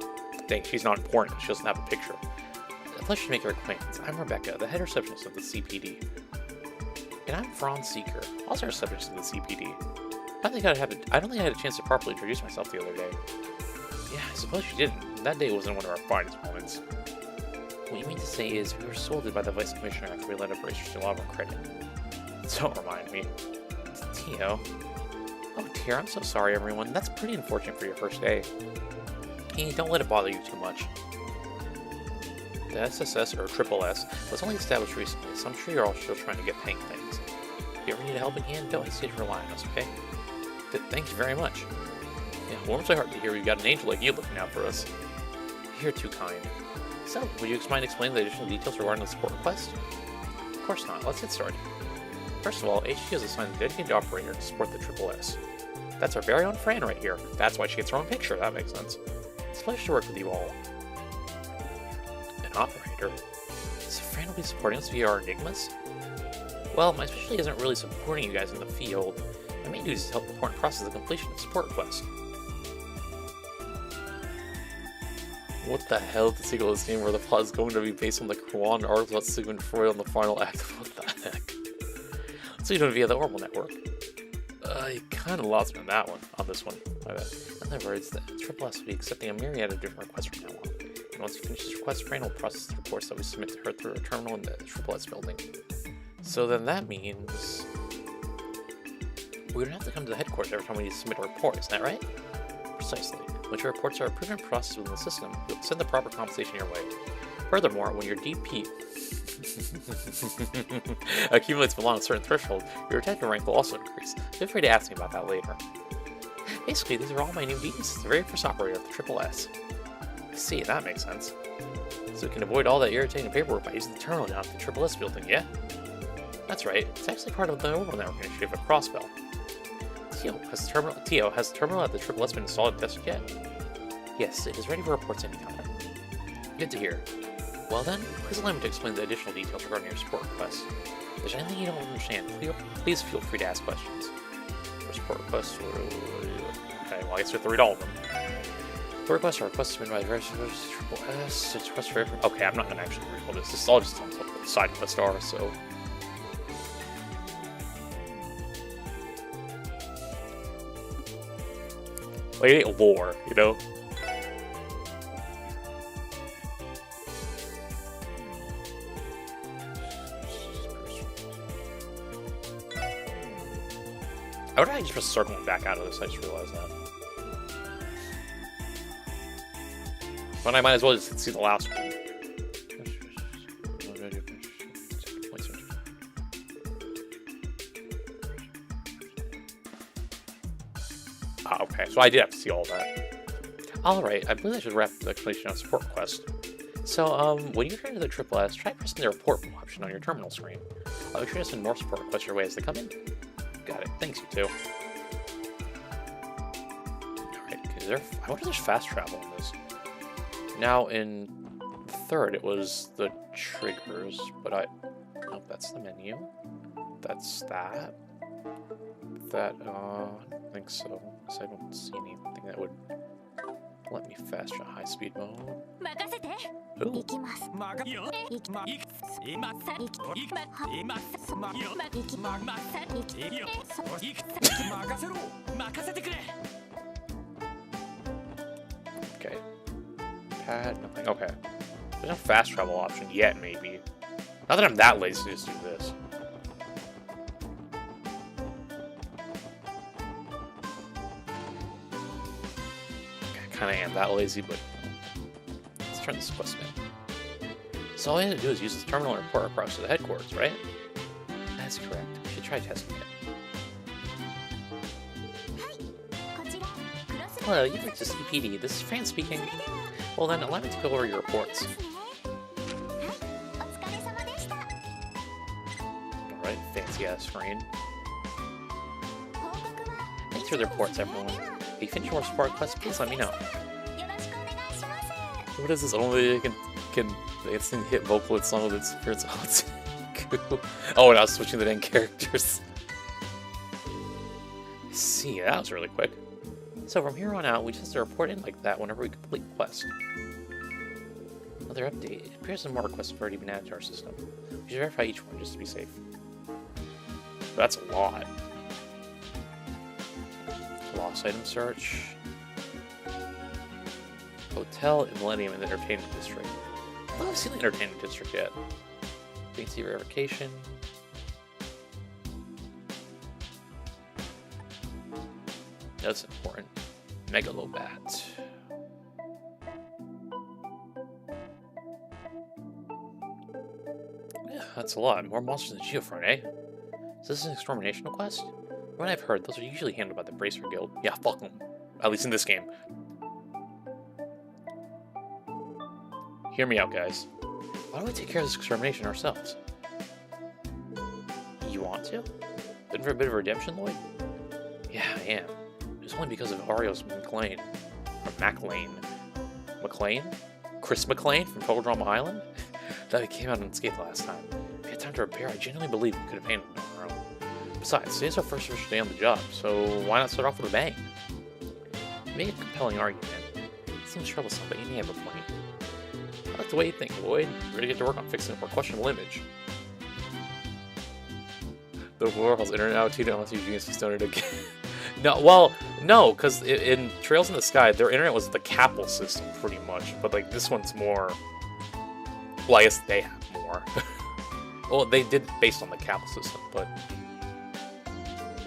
Dang, she's not important. She doesn't have a picture. A pleasure to make your acquaintance. I'm Rebecca, the head receptionist of the CPD. And I'm Franz Seeker, also a receptionist of the CPD. I don't think I had a chance to properly introduce myself the other day. Yeah, I suppose you didn't. That day wasn't one of our finest moments. What you mean to say is we were scolded by the vice commissioner after we let up racers to a lot of our credit. Don't remind me. Tio. Oh dear, I'm so sorry everyone. That's pretty unfortunate for your first day. Hey, don't let it bother you too much. The SSS, or Triple S, was only established recently, so I'm sure you're all still trying to get paying things. If you ever need a helping hand, don't hesitate to rely on us, okay? Thank you very much. Yeah, warms my heart to hear we've got an angel like you looking out for us. You're too kind. So, would you mind explaining the additional details regarding the support request? Of course not. Let's get started. First of all, HQ has assigned a dedicated operator to support the Triple S. That's our very own Fran right here. That's why she gets her own picture. That makes sense. It's a pleasure to work with you all. An operator? So Fran will be supporting us via our enigmas? Well, my specialty isn't really supporting you guys in the field. My main duty is to help report and process the completion of support requests. What the hell is the sequel to this game where the plot is going to be based on the Quran article about Sigmund Freud on the final act? What the heck? So you do it via the Orbital network. You kind of lost me on that one, on this one. My bad. In other words, the Triple S will be accepting a myriad of different requests from now on. And once you finish this request, Fran will process the reports that we submit to her through a terminal in the Triple S building. So then that means we don't have to come to the headquarters every time we need to submit a report, isn't that right? Precisely. Once your reports are approved and processed within the system, you'll send the proper compensation your way. Furthermore, when your DP accumulates below a certain threshold, your detective rank will also increase. Feel free to ask me about that later. Basically, these are all my new duties as the very first operator of the Triple S. I see, that makes sense. So we can avoid all that irritating paperwork by using the terminal down at the Triple S building, yeah? That's right, it's actually part of the overall network initiative at Crossbell. Tio, has the terminal at the Triple S been installed and tested yet? Yes, it is ready for reports anytime. Good to hear. Well then, please allow me to explain the additional details regarding your support request. If there's anything you don't understand, please feel free to ask questions. For support requests, okay, well I guess we have to read all of them. For requests are requests submitted by the Triple S. It's request for. Okay, I'm not gonna actually read all this. This is all just on what the side quests are, so. Like, it ain't lore, you know? I would actually just start going back out of this, I just realized that. But I might as well just see the last one. Ah, okay, so I did have to see all that. Alright, I believe I should wrap the explanation on support request. So, when you return to the Triple S, try pressing the report option on your terminal screen. I'll be sure to send more support requests your way as they come in. Got it. Thanks, you two. Alright, I wonder if there's fast travel in this. Now, in the third, it was the triggers, but nope, that's the menu. That's that. That, I don't think so. Because I don't see anything that would let me fast travel high speed mode. Ooh. Okay. Pad, nothing. Okay. There's no fast travel option yet, maybe. Not that I'm that lazy to just do this. I kind of am that lazy, but let's turn this quest in. So all I have to do is use the terminal and report across to the headquarters, right? That's correct. We should try testing it. Hello, you've reached the CPD. This is Fran speaking. Well then, allow me to go over your reports. Alright, fancy-ass screen. Thanks for the reports, everyone. If you finish your support request, please let me know. What is this? Only can instant hit vocal with some of its spirits. Oh, and I was switching the dang characters. See, that was really quick. So from here on out, we just have to report in like that whenever we complete a quest. Another update. It appears some more requests have already been added to our system. We should verify each one just to be safe. But that's a lot. Lost item search. Hotel in Millennium and the Entertainment District. I don't see the Entertainment District yet. Vacancy verification. That's important. Megalobat. Yeah, that's a lot. More monsters in the Geofront, eh? Is this an extermination quest? From what I've heard, those are usually handled by the Bracer Guild. Yeah, fuck them. At least in this game. Hear me out, guys. Why don't we take care of this extermination ourselves? You want to? Looking for a bit of redemption, Lloyd? Yeah, I am. It's only because of Ario's McLean. Or McLean. McLean? Chris McLean from Total Drama Island? That came out unscathed last time. If we had time to repair, I genuinely believe we could have handled it on our own. Besides, today's our first official day on the job, so why not start off with a bang? You made a compelling argument. It seems troublesome, but you may have a point. I like the way you think, Lloyd. We're gonna get to work on fixing a more questionable image. The world's internet outage unless you genius stoned again. No, well, no, because in Trails in the Sky, their internet was the Capel system, pretty much. But, like, this one's more... Well, I guess they have more. Well, they did based on the Capel system, but...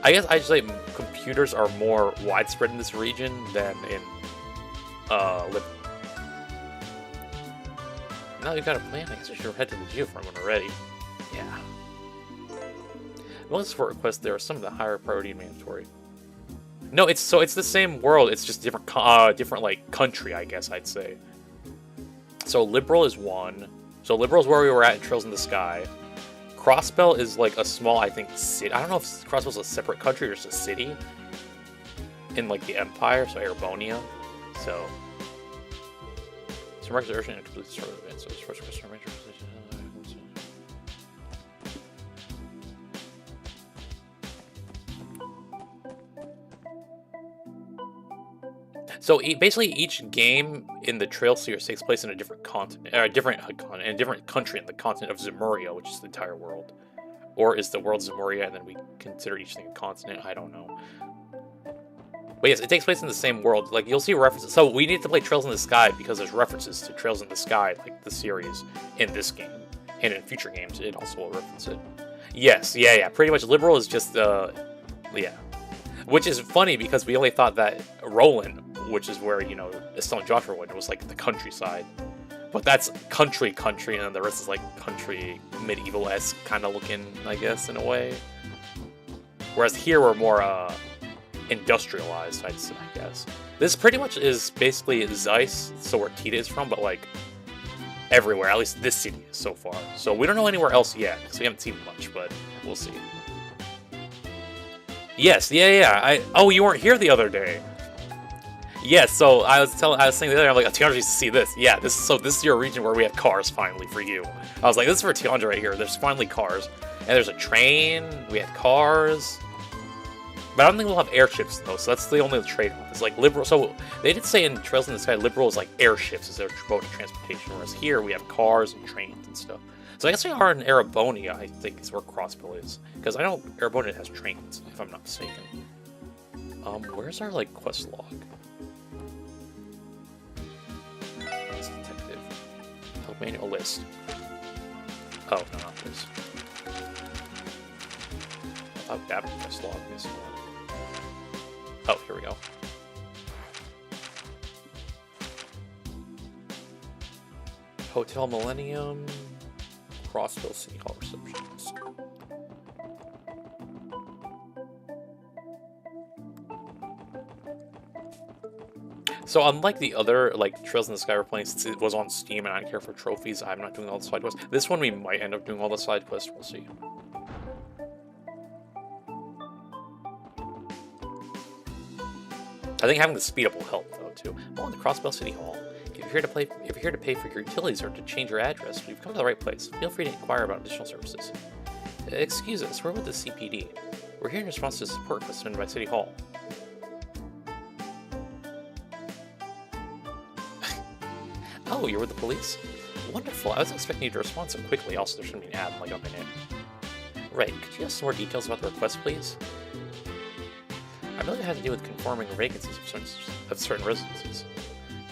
I guess I'd say computers are more widespread in this region than in Liberal. Now you got a plan, I guess you should head to the geofarm when we're ready. Yeah. Once for requests, there are some of the higher priority and mandatory. No, it's the same world. It's just different, different like country, I guess I'd say. So liberal is one. So liberal is where we were at in Trails in the Sky. Crossbell is like a small, I think, city. I don't know if Crossbell's a separate country or just a city in like the Empire. So Erebonia. So. Some records are urgent and complete start of events. So this first question range position. So basically, each game in the Trail series takes place in a different continent, a different country in the continent of Zemuria, which is the entire world, or is the world Zemuria, and then we consider each thing a continent? I don't know. But yes, it takes place in the same world. Like you'll see references. So we need to play Trails in the Sky because there's references to Trails in the Sky, like the series, in this game, and in future games, it also will reference it. Yes, yeah. Pretty much, liberal is just yeah. Which is funny because we only thought that Roland, which is where, you know, Estelle and Joshua went, it was like the countryside. But that's country, and then the rest is like country, medieval-esque kind of looking, I guess, in a way. Whereas here we're more industrialized, I guess. This pretty much is basically Zeiss, so where Tita is from, but like everywhere, at least this city is so far. So we don't know anywhere else yet, because we haven't seen much, but we'll see. Yes, yeah. Oh, you weren't here the other day. Yes, so I was saying the other day, I'm like, Tiandra needs to see this. Yeah, this is your region where we have cars finally for you. I was like, this is for Tiandra right here. There's finally cars. And there's a train, we had cars. But I don't think we'll have airships though, so that's the only trade-off. It's like liberal, so they did say in Trails in the Sky, liberal is like airships is their mode of transportation, whereas here we have cars and trains and stuff. So I guess we are in Erebonia, I think is where Crossbill is. Because I know Erebonia has trains, if I'm not mistaken. Where's our, like, quest log? It's detective. Help manual list. Oh, no, not this. I thought that was quest log. This one. Oh, here we go. Hotel Millennium. Crossville City Hall receptionist. So unlike the other like Trails in the Sky we're playing, since it was on Steam and I don't care for trophies, I'm not doing all the side quests. This one we might end up doing all the side quests, we'll see. I think having the speed up will help though too. Oh, in the Crossbell City Hall. If you're here to pay for your utilities or to change your address, you've come to the right place. Feel free to inquire about additional services. Excuse us, we're with the CPD. We're here in response to support requests submitted by City Hall. Oh, you're with the police? Wonderful, I was expecting you to respond so quickly. Also, there shouldn't be an ad in like a minute. Right, could you have some more details about the request, please? I believe it had to do with conforming vacancies of certain residencies.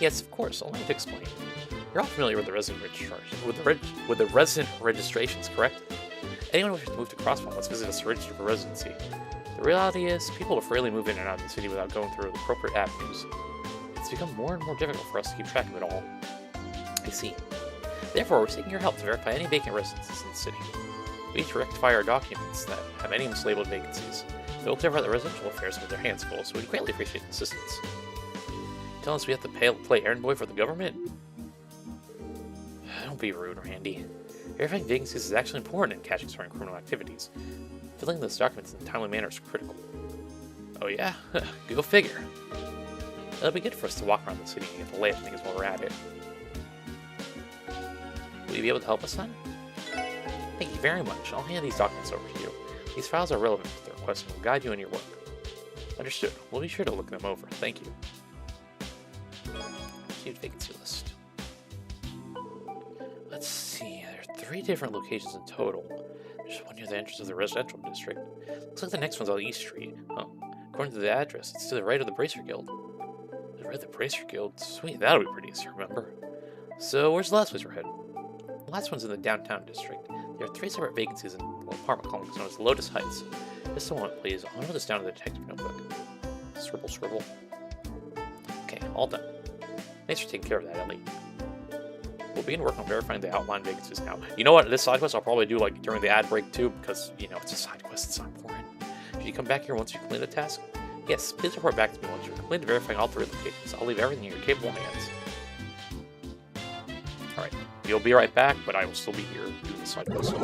Yes, of course. Allow me to explain. You're all familiar with the resident registrations, correct? Anyone wishing to move to Crossbell must visit us to register for residency. The reality is, people will freely move in and out of the city without going through the appropriate avenues. It's become more and more difficult for us to keep track of it all. I see. Therefore, we're seeking your help to verify any vacant residences in the city. We need to rectify our documents that have any mislabeled vacancies. They'll clarify the residential affairs with their hands full, so we'd greatly appreciate the assistance. Tell us we have to play errand boy for the government? Don't be rude, Randy. Verifying vacancies is actually important in catching certain criminal activities. Filling those documents in a timely manner is critical. Oh yeah? Go figure. It'll be good for us to walk around the city and get the lay of things while we're at it. Will you be able to help us then? Thank you very much. I'll hand these documents over to you. These files are relevant to the request and will guide you in your work. Understood. We'll be sure to look them over. Thank you. Received vacancy list. Let's see. There are 3 different locations in total. There's one near the entrance of the residential district. Looks like the next one's on East Street. Oh, according to the address, it's to the right of the Bracer Guild. To the right of the Bracer Guild? Sweet, that'll be pretty easy to remember. So, where's the last place we're headed? The last one's in the downtown district. There are 3 separate vacancies in an apartment complex known as Lotus Heights. Just a moment, please. I'll note this down in the detective notebook. Scribble, scribble. Okay, all done. Thanks for taking care of that, Ellie. We'll begin working on verifying the outline vacancies now. You know what? This side quest I'll probably do like during the ad break too, because you know it's a side quest. It's not important. Should you come back here once you complete the task? Yes. Please report back to me once you're completed verifying all 3 locations. I'll leave everything in your capable hands. All right. You'll be right back, but I will still be here doing the side quest.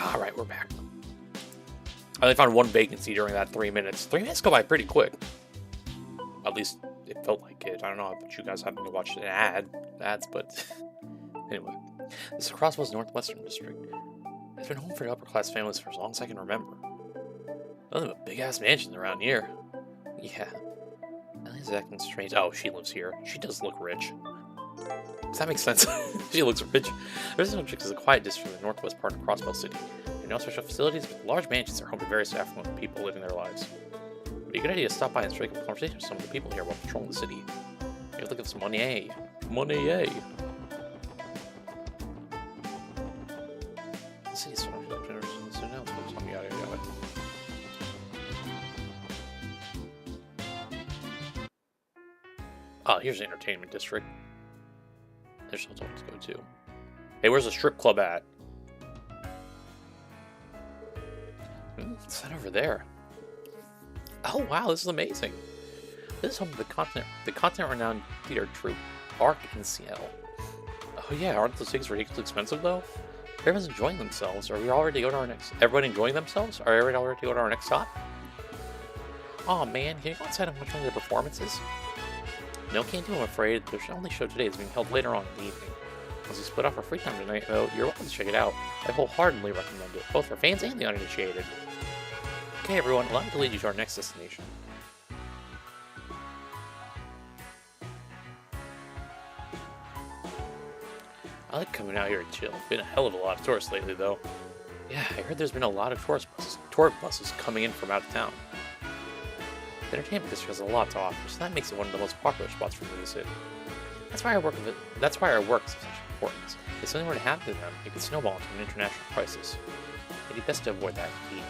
Alright, we're back. I only found 1 vacancy during that 3 minutes. 3 minutes go by pretty quick. At least it felt like it. I don't know about you guys having to watch ads, but anyway. This is Crossbow's Northwestern District. It's been home for upper class families for as long as I can remember. Nothing but big ass mansions around here. Yeah. Ellie's acting strange. Oh, she lives here. She does look rich. Does that make sense? She looks rich. Residential District is a quiet district in the northwest part of Crossbow City. There are no special facilities, but large mansions are home to various affluent people living their lives. It would be a good idea to stop by and strike up a conversation with some of the people here while patrolling the city. Maybe look at some money. Money. The city's surrounded by so now it's focused on the yada yada. Oh, here's the entertainment district. There's no place to go to. Hey, where's the strip club at? It's that over there. Oh wow, this is amazing. This is home of the continent-renowned theater troupe, Arc in Seattle. Oh yeah, aren't those tickets ridiculously expensive though? Everyone's enjoying themselves. Are we all ready to go to our next? Everyone enjoying themselves? Are everyone all ready to go to our next stop? Oh man, can you go inside and watch one of the performances? No, can't do, I'm afraid. The only show today is being held later on in the evening. Once we split off our free time tonight, though, you're welcome to check it out. I wholeheartedly recommend it, both for fans and the uninitiated. Okay, everyone, allow me to lead you to our next destination. I like coming out here to chill. Been a hell of a lot of tourists lately, though. Yeah, I heard there's been a lot of tour buses coming in from out of town. The entertainment district has a lot to offer, so that makes it one of the most popular spots for me to visit. That's why our work is of such importance. If something were to happen to them, it could snowball into an international crisis. It'd be best to avoid that, indeed.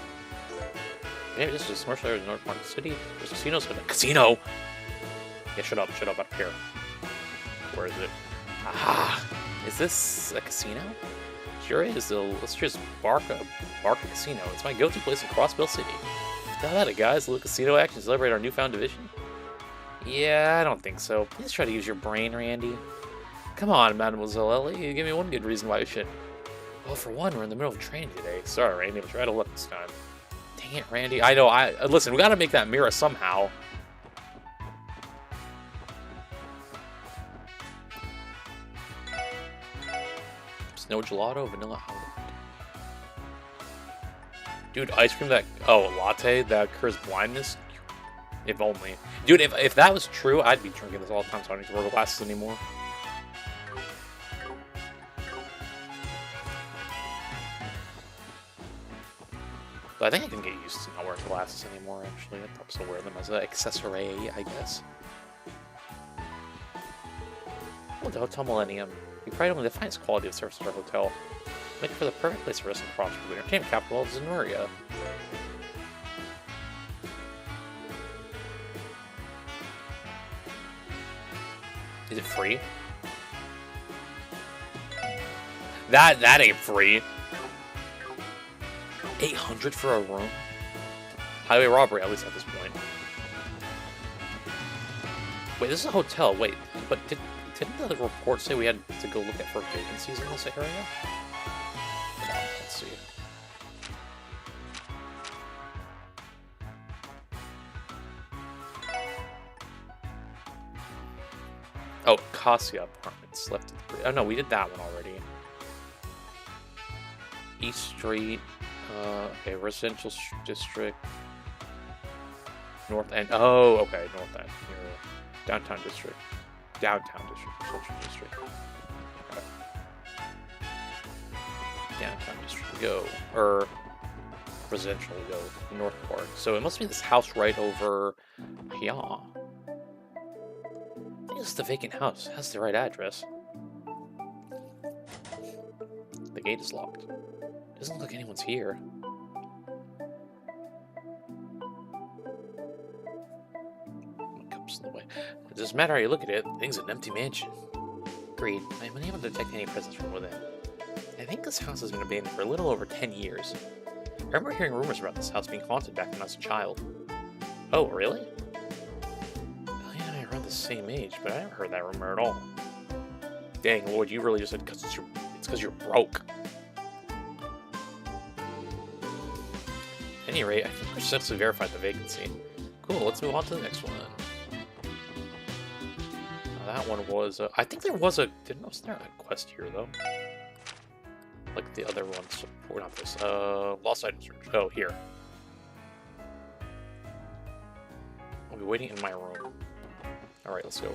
Yeah, this is a commercial area in the north part of the city. There's casinos. Casino! Yeah, shut up up here. Where is it? Ah! Is this a casino? Sure is. So let's just Barca Casino. It's my go-to place in Crossville City. Tell that, guys. Little casino action to celebrate our newfound division? Yeah, I don't think so. Please try to use your brain, Randy. Come on, Mademoiselle Ellie. You give me one good reason why we should. Well, for one, we're in the middle of training today. Sorry, Randy. But try to look this time. Dang it, Randy. I know. Listen, we gotta make that mirror somehow. Snow gelato, vanilla Holland. Dude, ice cream that... Oh, latte that cures blindness? If only. Dude, if that was true, I'd be drinking this all the time, so I don't need to wear glasses anymore. But I think I can get used to not wearing glasses anymore, actually. I'd probably still wear them as an accessory, I guess. Oh, the Hotel Millennium. You probably don't have the finest quality of service at our hotel. Make it for the perfect place for us to cross the entertainment capital of Zenuria. Is it free? That ain't free. 800 for a room? Highway robbery, at least at this point. Wait, this is a hotel. Wait, but didn't the report say we had to go look at for vacancies in this area? Let's see. Oh, Cassia Apartments left. Oh no, we did that one already. East Street. Okay, residential district. North End. Oh, okay, North End. Here. Downtown district. Downtown district. Residential district. Okay. Downtown district. Go. Or residential. Go. North part. So it must be this house right over here. I think this is the vacant house. It has the right address. The gate is locked. Doesn't look like anyone's here. What comes in the way? It doesn't matter how you look at it. The thing's an empty mansion. Agreed. I'm unable to detect any presence from within. I think this house has been abandoned for a little over 10 years. I remember hearing rumors about this house being haunted back when I was a child. Oh, really? Ellie and I are around the same age, but I never heard that rumor at all. Dang, Lloyd, you really just said it's because you're broke. At any rate, I think we're successfully verified the vacancy. Cool, let's move on to the next one. That one was, I think there was a, was there a quest here though? Like the other ones, or not this, lost item search. Oh, here. I'll be waiting in my room. Alright, let's go.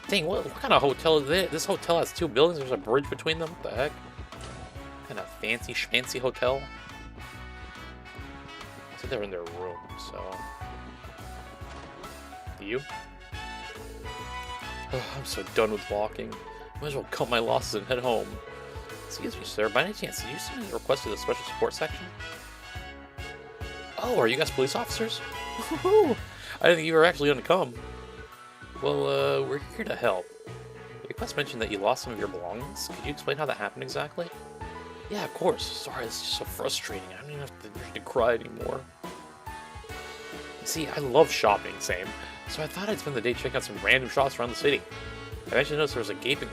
Dang, what kind of hotel is this? This hotel has 2 buildings, there's a bridge between them? What the heck? What kind of fancy schmancy hotel? I said they were in their room, so... You? Oh, I'm so done with walking. Might as well cut my losses and head home. Excuse me, sir. By any chance, did you see any request to the special support section? Oh, are you guys police officers? Woohoo! I didn't think you were actually going to come. Well, we're here to help. The request mentioned that you lost some of your belongings. Could you explain how that happened exactly? Yeah, of course. Sorry, it's just so frustrating. I don't even have to cry anymore. You see, I love shopping, same. So I thought I'd spend the day checking out some random shops around the city. I eventually noticed there was a gaping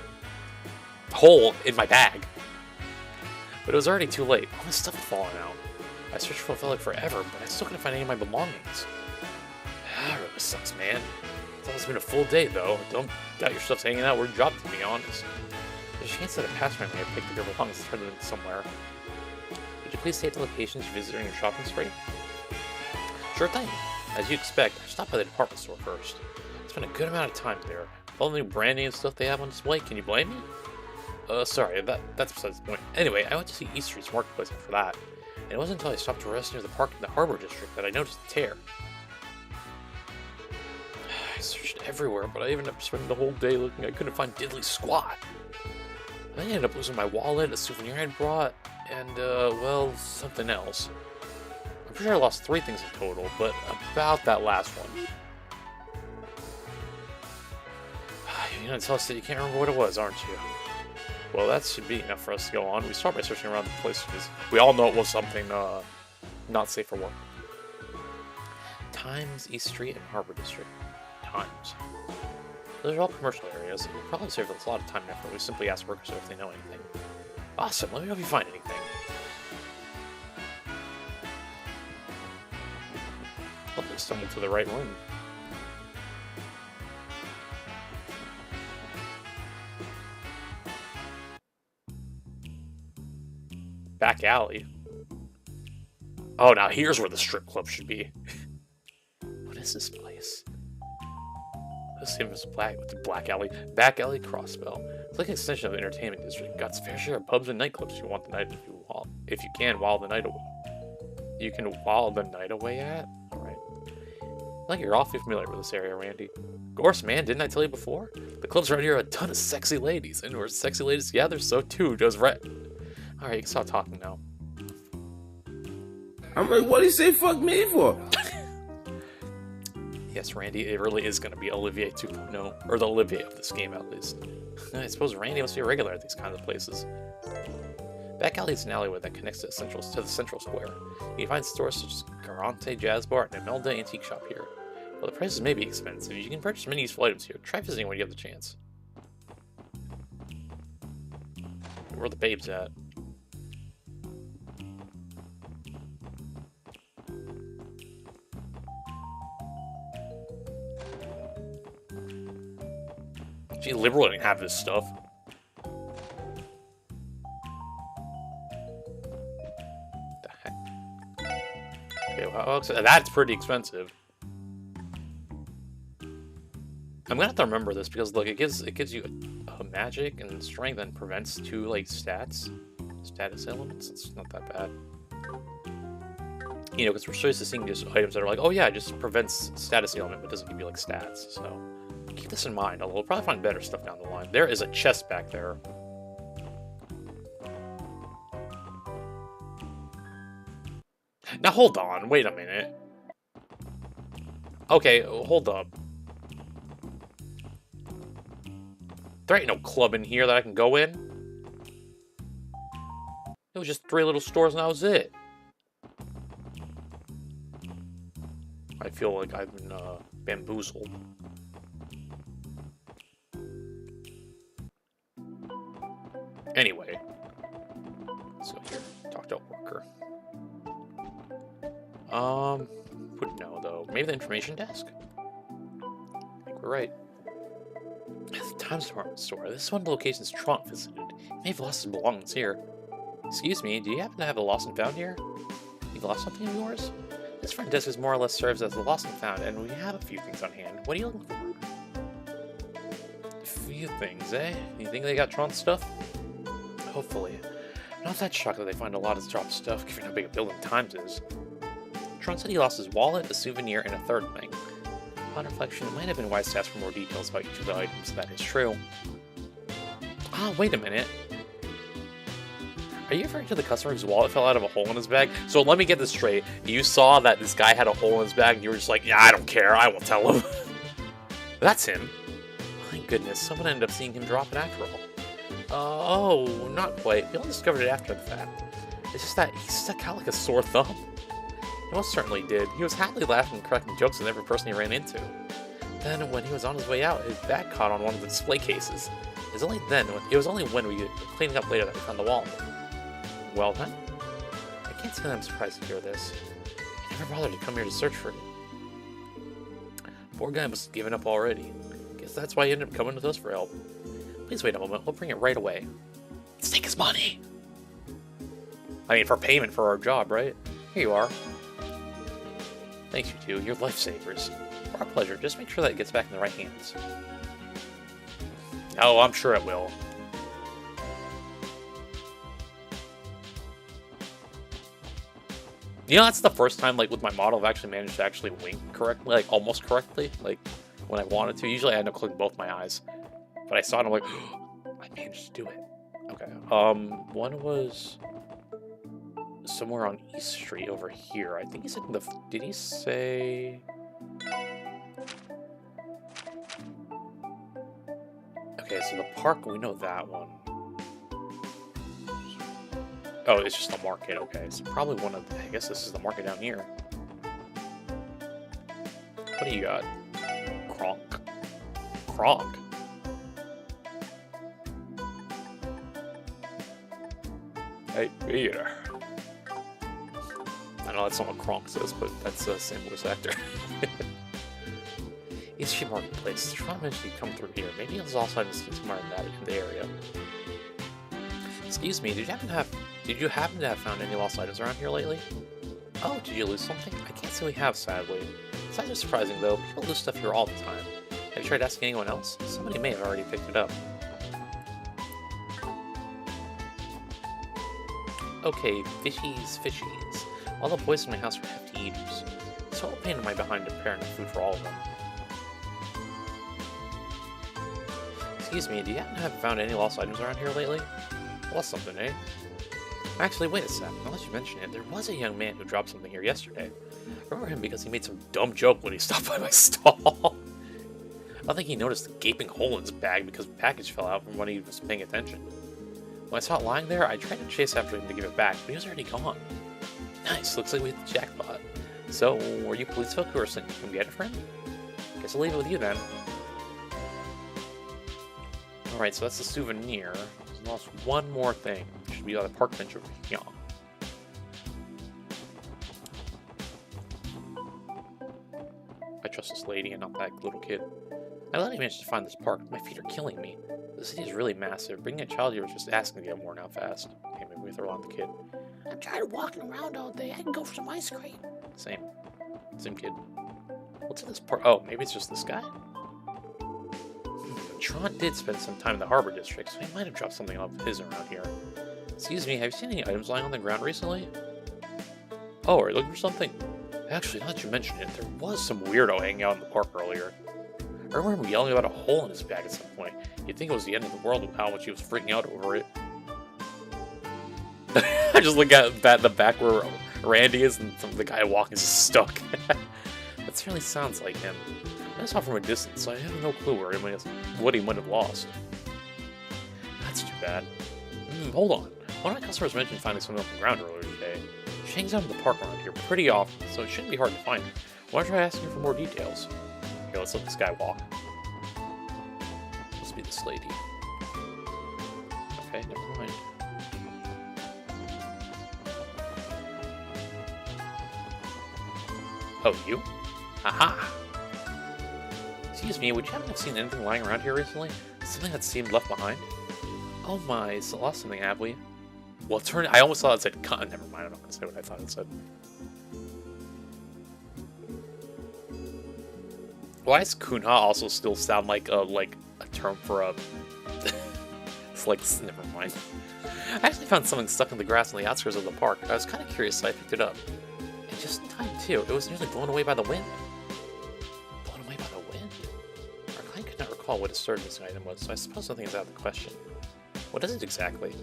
hole in my bag. But it was already too late. All my stuff had fallen out. I searched for what felt like forever, but I still couldn't find any of my belongings. That really sucks, man. It's almost been a full day, though. Don't doubt your stuff's hanging out where it dropped, to be honest. There's a chance that a passerby may have picked up your belongings and turned them somewhere. Would you please state the locations you visited during your shopping spree? Sure thing. As you expect, I stopped by the department store first. I spent a good amount of time there. All the new branding and stuff they have on display. Can you blame me? Sorry, that's besides the point. Anyway, I went to see East Street's marketplace after that, and it wasn't until I stopped to rest near the park in the Harbor District that I noticed the tear. I searched everywhere, but I ended up spending the whole day looking. I couldn't find diddly squat. I ended up losing my wallet, a souvenir I'd brought, and, well, something else. I'm pretty sure I lost 3 things in total, but about that last one. You're gonna tell us that you can't remember what it was, aren't you? Well, that should be enough for us to go on. We start by searching around the place because we all know it was something, not safe for work. Times, East Street, and Harbor District. Times. Those are all commercial areas. It would probably save us a lot of time and effort. We simply ask workers if they know anything. Awesome, let me know if you find anything. Hopefully stumble to the right room. Back alley. Oh, now here's where the strip club should be. What is this place? This is black alley. Back alley crossbell. It's like an extension of the entertainment district. Got its fair share of pubs and nightclubs you want the night if you can while the night away. You can while the night away at? Alright. Like you're awfully familiar with this area, Randy. Of course, man, didn't I tell you before? The clubs around here are a ton of sexy ladies, and where sexy ladies gather, so too does Alright, you can stop talking now. I'm like, what do you say fuck me for? Yes, Randy, it really is going to be Olivier 2.0, or the Olivier of this game at least. I suppose Randy must be a regular at these kinds of places. Back alley is an alleyway that connects to the central square. You can find stores such as Garante Jazz Bar and Imelda Antique Shop here. While the prices may be expensive, you can purchase many useful items here. Try visiting when you have the chance. Where are the babes at? Gee, Liberal didn't have this stuff. The heck? Okay, well, that's pretty expensive. I'm gonna have to remember this because look, it gives you a magic and strength and prevents 2 like status elements. It's not that bad. You know, because we're so used to seeing just items that are like, oh yeah, it just prevents status element, but doesn't give you like stats. So keep this in mind, although we'll probably find better stuff down the line. There is a chest back there. Now hold on, wait a minute. Okay, hold up. There ain't no club in here that I can go in. It was just 3 little stores and that was it. I feel like I've been bamboozled. Anyway, let's go here. Talk to a worker. Wouldn't know though. Maybe the information desk? I think we're right. It's the Times Department store. This is one of the locations Trump visited. He may have lost his belongings here. Excuse me, do you happen to have a lost and found here? You lost something of yours? This front desk is more or less serves as the lost and found, and we have a few things on hand. What are you looking for? A few things, eh? You think they got Trump's stuff? Hopefully. I'm not that shocked that they find a lot of dropped stuff, given how big a building Times is. Tron said he lost his wallet, a souvenir, and a third thing. Upon reflection, it might have been wise to ask for more details about each of the items. That is true. Ah, wait a minute. Are you referring to the customer whose wallet fell out of a hole in his bag? So let me get this straight. You saw that this guy had a hole in his bag, and you were just like, yeah, I don't care. I won't tell him. That's him. My goodness, someone ended up seeing him drop it after all. Oh, not quite. We only discovered it after the fact. It's just that he stuck out like a sore thumb. He most certainly did. He was happily laughing and cracking jokes with every person he ran into. Then, when he was on his way out, his bag caught on one of the display cases. It was only when we were cleaning up later that we found the wallet. Well then, I can't say that I'm surprised to hear this. I never bothered to come here to search for it. Poor guy must have given up already. Guess that's why he ended up coming with us for help. Please wait a moment, we'll bring it right away. Let's take his money! I mean, for payment for our job, right? Here you are. Thanks, you two. You're lifesavers. For our pleasure, just make sure that it gets back in the right hands. Oh, I'm sure it will. You know, that's the first time, like, with my model, I've actually managed to actually wink correctly, like, almost correctly, like, when I wanted to. Usually I end up closing both my eyes. But I saw it, and I'm like, oh, I managed to do it. Okay, one was somewhere on East Street over here. I think he said in the, did he say... Okay, so the park, we know that one. Oh, it's just the market, okay. So probably one of, I guess this is the market down here. What do you got? Kronk. Kronk? Hey, Peter. I know that's not what Kronk says, but that's the same voice actor. East Street Marketplace. Try to eventually come through here. Maybe it's also somewhere in the area. Excuse me, did you happen to have found any lost items around here lately? Oh, did you lose something? I can't say we have, sadly. It's not surprising though, people lose stuff here all the time. Have you tried asking anyone else? Somebody may have already picked it up. Okay, fishies. All the boys in my house are hefty eaters. It's a total pain in my behind to prepare enough food for all of them. Excuse me, do you happen to have found any lost items around here lately? Lost something, eh? Actually, wait a sec. Now that you mention it, there was a young man who dropped something here yesterday. I remember him because he made some dumb joke when he stopped by my stall. I think he noticed a gaping hole in his bag because the package fell out from when he was paying attention. When I saw it lying there, I tried to chase after him to give it back, but he was already gone. Nice, looks like we hit the jackpot. So, were you police folk who were sent to come get it for him? Guess I'll leave it with you then. Alright, so that's the souvenir. There's lost one more thing. It should be on the park bench over here. I trust this lady and not that little kid. I let him manage to find this park. My feet are killing me. The city is really massive. Bringing a child here was just asking to get worn out fast. Okay, maybe we throw on the kid. I'm tired of walking around all day. I can go for some ice cream. Same kid. What's in this park? Oh, maybe it's just this guy? Tron did spend some time in the Harbor District, so he might have dropped something of his around here. Excuse me, have you seen any items lying on the ground recently? Oh, are you looking for something? Actually, now that you mention it, there was some weirdo hanging out in the park earlier. I remember him yelling about a hole in his bag at some point. You'd think it was the end of the world with how much he was freaking out over it. I just look at the back where Randy is, and the guy walking is just stuck. That certainly sounds like him. I saw from a distance, so I have no clue what he might have lost. That's too bad. Hold on. One of my customers mentioned finding something on the ground earlier today. She hangs out in the park around here pretty often, so it shouldn't be hard to find her. Why don't I try asking her for more details? Here, let's let this guy walk. Must be this lady. Okay, never mind. Oh, you? Aha! Excuse me, would you happen to have seen anything lying around here recently? Something that seemed left behind? Oh my, so lost something, have we? Well, I almost thought it said cut. Never mind, I'm not going to say what I thought it said. Why does Kunha also still sound like a term for a... It's like, never mind. I actually found something stuck in the grass on the outskirts of the park. I was kind of curious, so I picked it up. And just in time, too. It was nearly blown away by the wind. Blown away by the wind? Our client could not recall what his third missing item was, so I suppose nothing is out of the question. What is it exactly?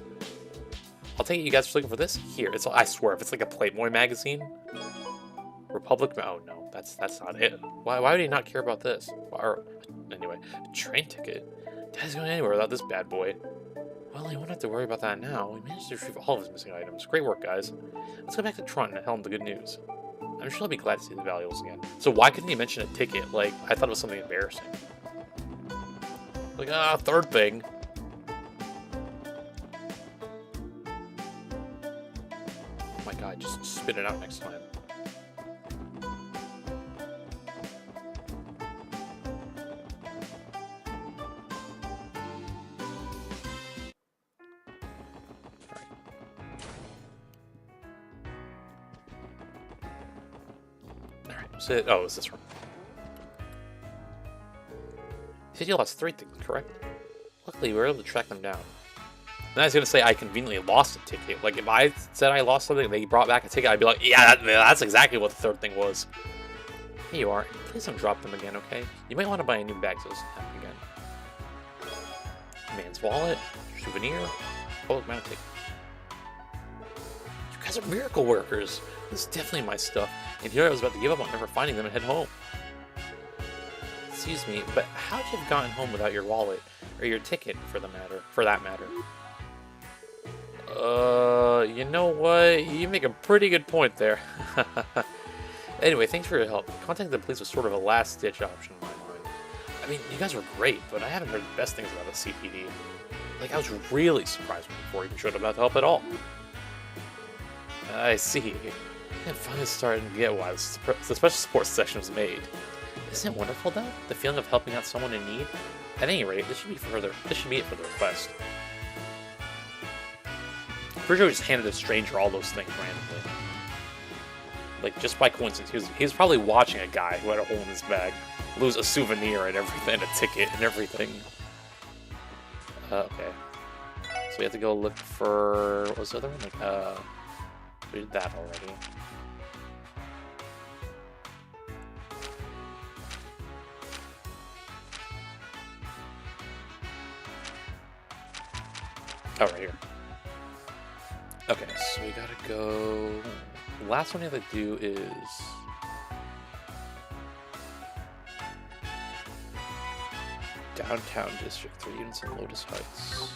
I'll take it you guys are looking for this? Here, I swear, if it's like a Playboy magazine... Republic... Oh, no, that's not it. Why would he not care about this? Anyway, a train ticket? Dad's going anywhere without this bad boy. Well, he won't have to worry about that now. We managed to retrieve all of his missing items. Great work, guys. Let's go back to Tron and tell him the good news. I'm sure he'll be glad to see the valuables again. So why couldn't he mention a ticket? Like, I thought it was something embarrassing. Like, third thing. Oh my god, just spit it out next time. Oh, is this one? You said you lost 3 things, correct? Luckily, we were able to track them down. And I was going to say I conveniently lost a ticket. Like, if I said I lost something and they brought back a ticket, I'd be like, yeah, that's exactly what the third thing was. Here you are. Please don't drop them again, okay? You might want to buy a new bag so this doesn't happen again. Man's wallet, souvenir, public mounted ticket. You guys are miracle workers. This is definitely my stuff. If you knew I was about to give up on never finding them and head home. Excuse me, but how'd you have gotten home without your wallet? Or your ticket, for that matter? You know what? You make a pretty good point there. Anyway, thanks for your help. Contacting the police was sort of a last-ditch option in my mind. I mean, you guys were great, but I haven't heard the best things about the CPD. Like, I was really surprised when before even showed up about to help at all. I see. I'm finally starting to get why the special sports section was made. Isn't it wonderful, though? The feeling of helping out someone in need? At any rate, this should be it for the request. Pretty sure we just handed a stranger all those things randomly. Like, just by coincidence. He was probably watching a guy who had a hole in his bag lose a souvenir and everything, and a ticket and everything. Okay. So we have to go look for... what was the other one? Like, we did that already. Oh, right here. Okay, so we gotta go... The last one we have to do is... Downtown District, 3 units in Lotus Heights.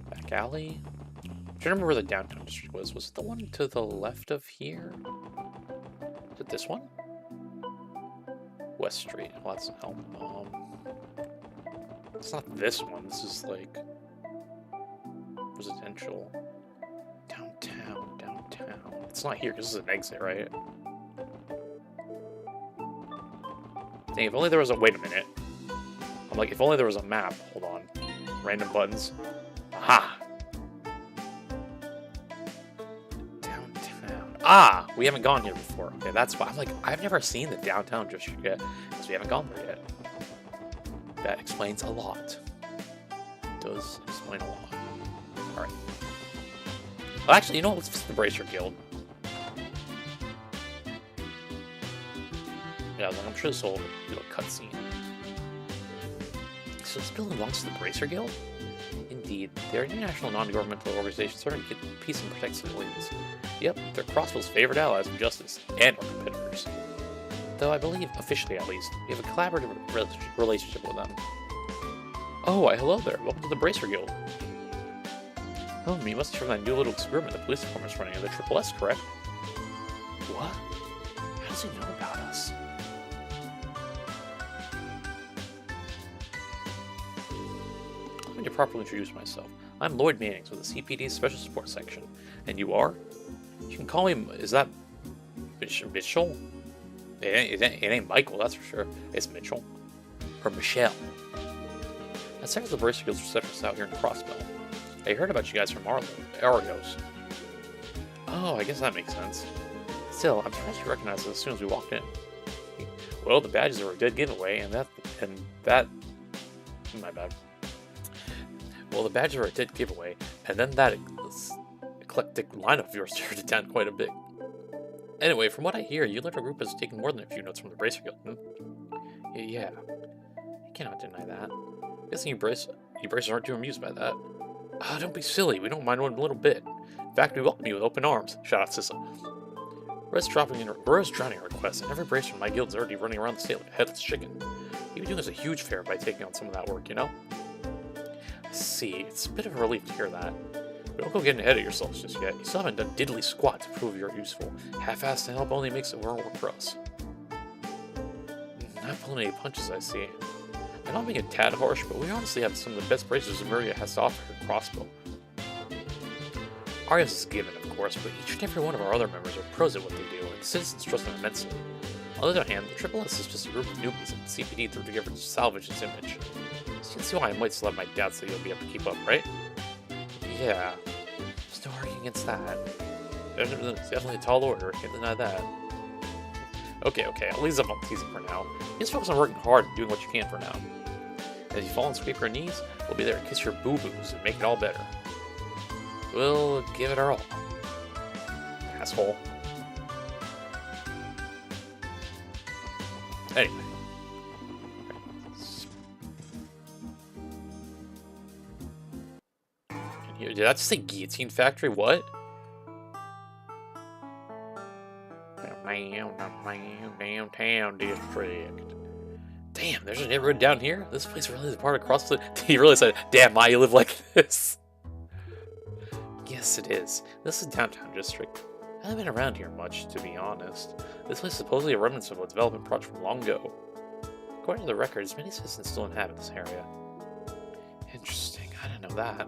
Back alley? I'm trying to remember where the Downtown District was. Was it the one to the left of here? Is it this one? West Street. Well, that's Elm. It's not this one. This is like residential. Downtown. It's not here because this is an exit, right? Dang, if only there was a... Wait a minute. I'm like, if only there was a map. Hold on. Random buttons. Aha! Downtown. Ah! We haven't gone here before. Okay, that's why. I'm like, I've never seen the Downtown District yet. Because we haven't gone there yet. That explains a lot. It does explain a lot. Alright. Well, actually, you know what? Let's visit the Bracer Guild. Yeah, I'm sure this will do a cutscene. So this building belongs to the Bracer Guild? Indeed. They're an international non-governmental organization serving to keep peace and protect civilians. Yep, they're Crossville's favorite allies of justice, and our competitors. Though I believe, officially at least, we have a collaborative relationship with them. Oh, why, hello there. Welcome to the Bracer Guild. Oh, you must be from that new little experiment the police department's running in the Triple S, correct? What? How does he know about us? Let me properly introduce myself. I'm Lloyd Mannings with the CPD's Special Support Section. And you are? You can call me... Is that... Mitchell? It ain't Michael, that's for sure. It's Mitchell. Or Michelle. I second the Bracer Guild's receptionist out here in Crossbell. I heard about you guys from Argos. Oh, I guess that makes sense. Still, I'm surprised you recognized us as soon as we walked in. Well, the badges are a dead giveaway, and that... My bad. Well, the badges are a dead giveaway, and then that eclectic lineup of yours turned it down quite a bit. Anyway, from what I hear, you led a group has taken more than a few notes from the Bracer Guild. Yeah. I cannot deny that. I'm guessing you bracers aren't too amused by that. Ah, don't be silly. We don't mind one little bit. In fact, we welcome you with open arms. Shout out Sissa. Rez drowning in requests, and every bracer in my guild's already running around the state like a headless chicken. You'd be doing us a huge favor by taking on some of that work, you know? I see. It's a bit of a relief to hear that. But don't go getting ahead of yourselves just yet. You still haven't done diddly squat to prove you're useful. Half-assed help only makes it more work for us. Not pulling any punches, I see. I'm not being a tad harsh, but we honestly have some of the best bracers Maria has to offer her crossbow. Arias is given, of course, but each and every one of our other members are pros at what they do, and the citizens trust them immensely. On the other hand, the Triple S is just a group of newbies that the CPD threw together to salvage its image. So you can see why I might still have my doubts that you'll be able to keep up, right? Yeah. There's no arguing against that. It's definitely a tall order, can't deny that. Okay, at least I'm not teasing for now. Just focus on working hard and doing what you can for now. As you fall and scrape your knees, we'll be there to kiss your boo-boos and make it all better. We'll give it our all. Asshole. Anyway. And here, did I just say guillotine factory? What? Downtown district. Damn, there's a neighborhood down here? This place really is part of CrossFit. He really said, damn, Ma, you live like this. Yes, it is. This is downtown district. I haven't been around here much, to be honest. This place is supposedly a remnant of a development project from long ago. According to the records, many citizens still inhabit this area. Interesting, I didn't know that.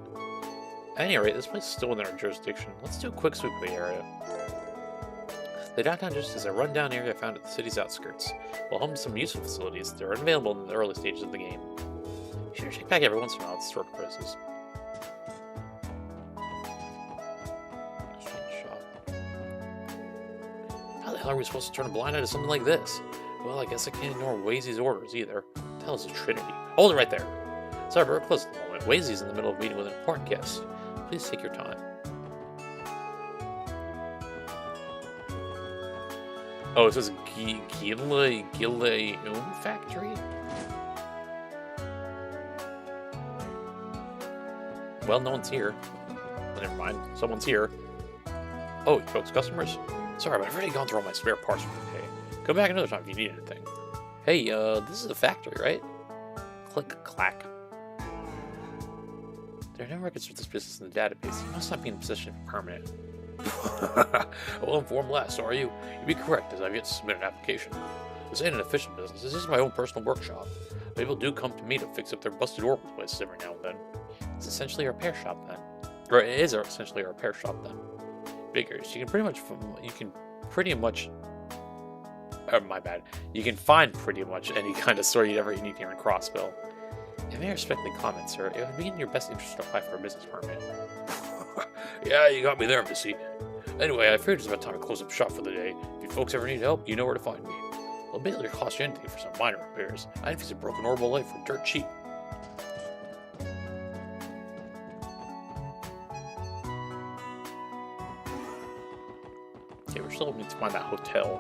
At any rate, this place is still within our jurisdiction. Let's do a quick sweep of the area. The downtown district is a rundown area found at the city's outskirts. While home to some useful facilities, they are unavailable in the early stages of the game. Be sure to check back every once in a while to store prices. How the hell are we supposed to turn a blind eye to something like this? Well, I guess I can't ignore Wazy's orders either. Tell us a trinity. Hold it right there. Sorry, but we're close at the moment. Wazy's in the middle of a meeting with an important guest. Please take your time. Oh, it says Gile factory? Well, no one's here. But never mind, someone's here. Oh, folks, customers? Sorry, but I've already gone through all my spare parts for the day. Come back another time if you need anything. Hey, this is a factory, right? Click, clack. There are no records for this business in the database. You must not be in a position of permanent. Well informed last, are you? You'd be correct, as I've yet to submit an application. This ain't an official business, this is my own personal workshop. People do come to me to fix up their busted orbital places every now and then. It's essentially a repair shop then. Or it is essentially a repair shop then. Figures. You can pretty much my bad. You can find pretty much any kind of store you'd ever need here in Crossville. If I may respectfully comment, sir, it would be in your best interest to apply for a business permit. Yeah, you got me there, Missy. Anyway, I figured it's about time to close up shop for the day. If you folks ever need help, you know where to find me. It'll basically cost you anything for some minor repairs. I'd fix a broken orbital light for dirt cheap. Okay, we're still need to find that hotel.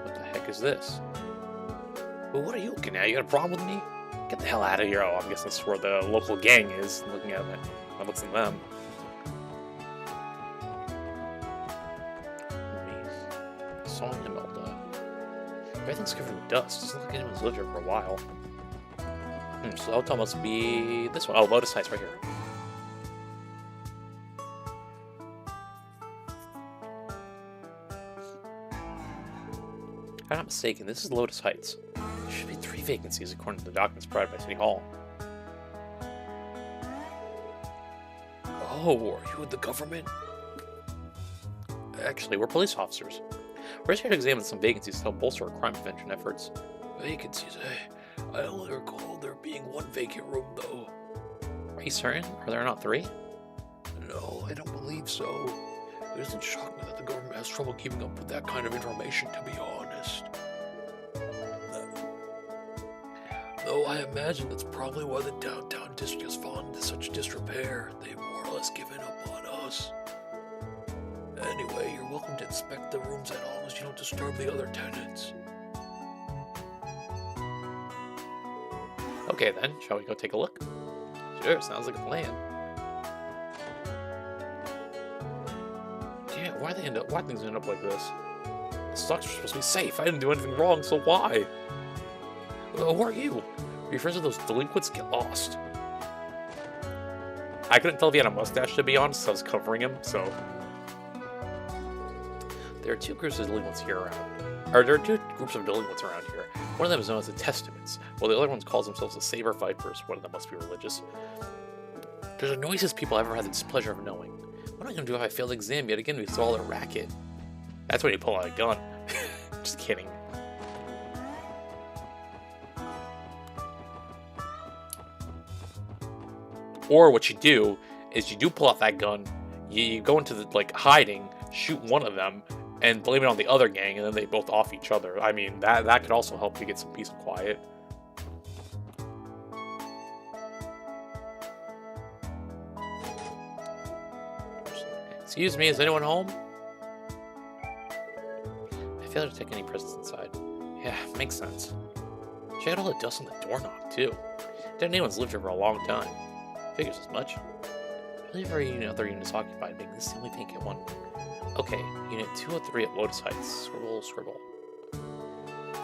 What the heck is this? Well, what are you looking at? You got a problem with me? Get the hell out of here. Oh, I'm guessing that's where the local gang is. Looking at it. That looks at them. Song Imelda. Everything's covered in dust. Doesn't look like anyone's lived here for a while. So the hotel must be this one. Oh, Lotus Heights right here. If I'm not mistaken, this is Lotus Heights. There should be 3 vacancies according to the documents provided by City Hall. Oh, are you with the government? Actually, we're police officers. We're just here to examine some vacancies to help bolster our crime prevention efforts. Vacancies, eh? I only recall there being 1 vacant room, though. Are you certain? Are there not 3? No, I don't believe so. It doesn't shock me that the government has trouble keeping up with that kind of information, to be honest. Though I imagine that's probably why the downtown district has fallen into such disrepair. They've more or less given up on us. Anyway, you're welcome to inspect the rooms as long as you don't disturb the other tenants. Okay then, shall we go take a look? Sure, sounds like a plan. Yeah, why things end up like this? The stocks are supposed to be safe. I didn't do anything wrong, so why? Who are you? Are you friends with those delinquents? Get lost. I couldn't tell if he had a mustache, to be honest, so I was covering him, so... There are 2 groups of delinquents here around. Or there are 2 groups of delinquents around here. One of them is known as the Testaments, while the other one calls themselves the Saber Vipers. One of them must be religious. They're the noisiest people I've ever had the displeasure of knowing. What am I going to do if I fail the exam yet again because of all their racket? That's when you pull out a gun. Just kidding. Or what you do is you do pull out that gun, you go into the hiding, shoot one of them, and blame it on the other gang, and then they both off each other. I mean, that could also help you get some peace and quiet. Excuse me, is anyone home? I failed to take any presents inside. Yeah, makes sense. Check out all the dust on the doorknob, too. Doubt anyone's lived here for a long time. Figures as much. I believe every other unit is occupied, making this the only vacant one. Okay, Unit 203 at Lotus Heights. Scribble, scribble.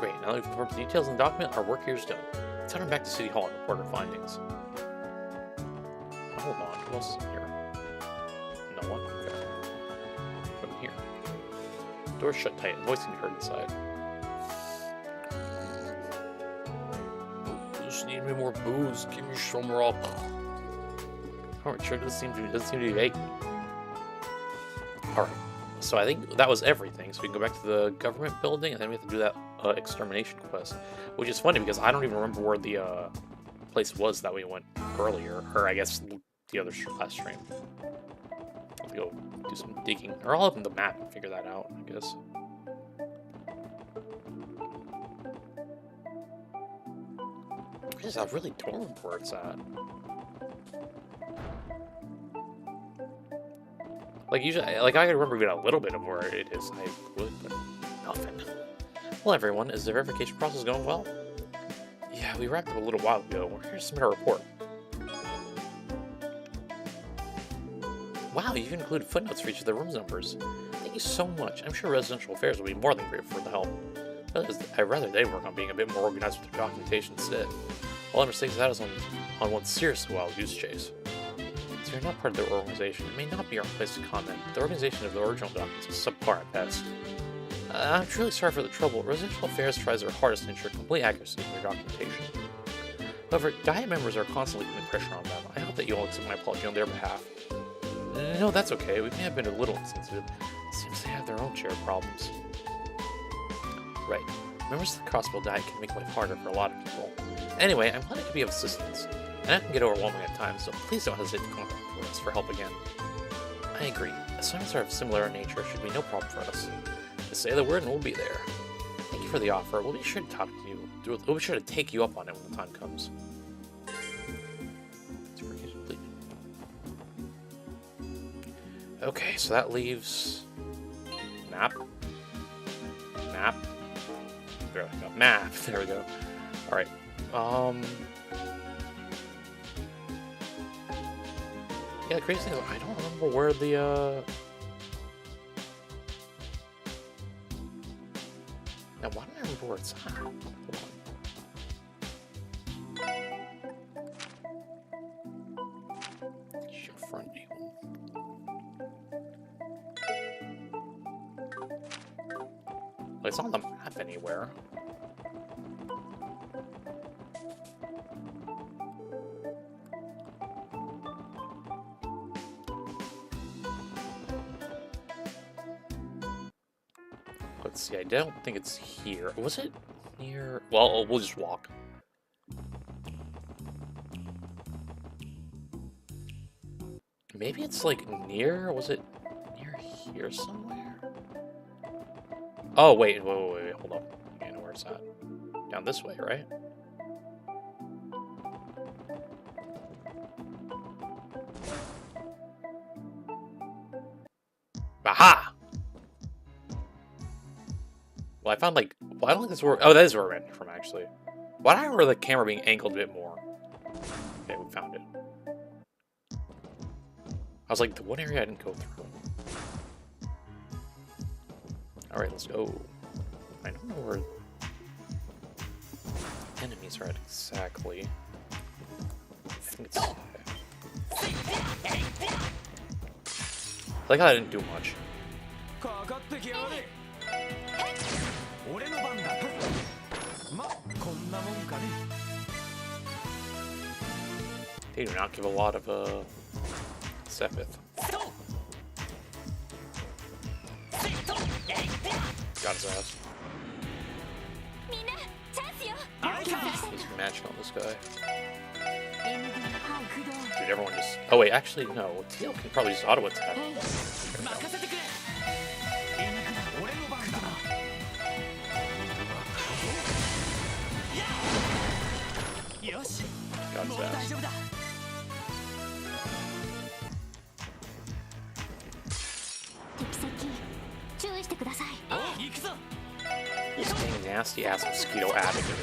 Great, now that we've confirmed the details in the document, our work here is done. Let's head on back to City Hall and report our findings. Hold on, who else is in here? No one? Okay. From here. Doors shut tight and voice can be heard inside. Just need me more booze. Give me some up. Alright, sure doesn't seem to be vacant. Alright. So I think that was everything. So we can go back to the government building, and then we have to do that extermination quest. Which is funny because I don't even remember where the place was that we went earlier. Or I guess the other last stream. I'll have to go do some digging. Or I'll open the map and figure that out, I guess. I really don't remember where it's at. Like usually, like I remember even a little bit of where it is. I would, but nothing. Well, everyone, is the verification process going well? Yeah, we wrapped up a little while ago. We're here to submit our report. Wow, you've included footnotes for each of the room numbers. Thank you so much. I'm sure Residential Affairs will be more than grateful for the help. I'd rather they work on being a bit more organized with their documentation instead. All I'm mistaken that is on one seriously wild goose chase. So you're not part of their organization. It may not be our place to comment, but the organization of the original documents is subpar at best. I'm truly sorry for the trouble. Residential Affairs tries their hardest to ensure complete accuracy in their documentation. However, Diet members are constantly putting pressure on them. I hope that you'll accept my apology on their behalf. No, that's okay. We may have been a little insensitive. It seems they have their own share of problems. Right. Members of the Crossbill Diet can make life harder for a lot of people. Anyway, I'm glad I could be of assistance. And I can get overwhelming at times, so please don't hesitate to contact us for help again. I agree. Assignments are of similar nature should be no problem for us. Just say the word and we'll be there. Thank you for the offer. We'll be sure to talk to you. We'll be sure to take you up on it when the time comes. Okay, so that leaves map. Map. There we go. Map. There we go. All right. Yeah, the crazy thing is I don't remember where the Now, why don't I remember where it's at? Hold on. Your front view. Well, it's not on the map anywhere. Let's see, I don't think it's here. Was it near? Well, we'll just walk. Maybe it's like near? Was it near here somewhere? Oh, wait, hold up. I know where it's at. Down this way, right? Aha! Well, I found, like... Well, I don't think that's where... Oh, that is where I ran from, actually. Why do I remember the camera being angled a bit more? Okay, we found it. I was like, the one area I didn't go through. Alright, let's go. I don't know where... enemies are at exactly. I think it's... Like, I didn't do much. They do not give a lot of Sepith. Got his ass. He's matching on this guy. Dude, everyone just... Oh wait, actually no. Teal can probably just auto attack. This dang nasty ass mosquito added to it.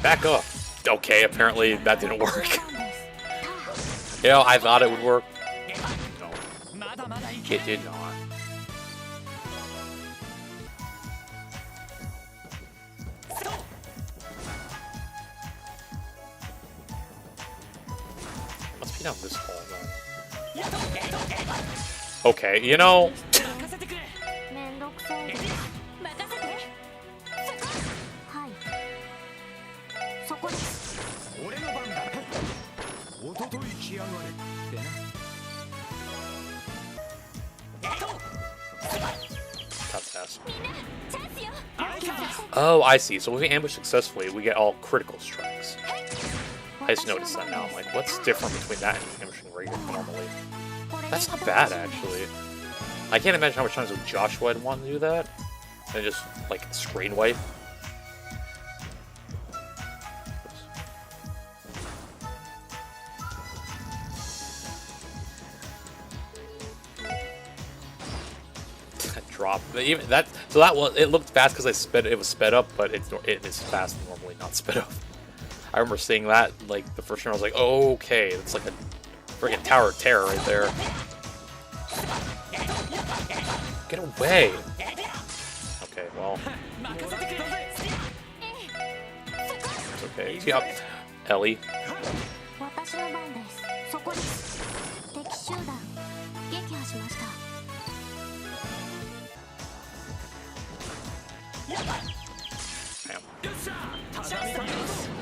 Back up. Okay, apparently that didn't work. You know, I thought it would work. No, it did not. Must be down this hall then. Okay, you know. Oh, I see. So if we ambush successfully, we get all critical strikes. I just noticed that now. I'm like, what's different between that and ambushing regular normally? That's not bad, actually. I can't imagine how much times with Joshua I'd want to do that. And just, like, screen wipe. Drop even that, so that was, it looked fast because it was sped up, but it is fast normally not sped up. I remember seeing that like the first time. I was like, oh, okay, it's like a freaking Tower of Terror right there. Get away. Okay, well, it's okay. Yeah, Ellie.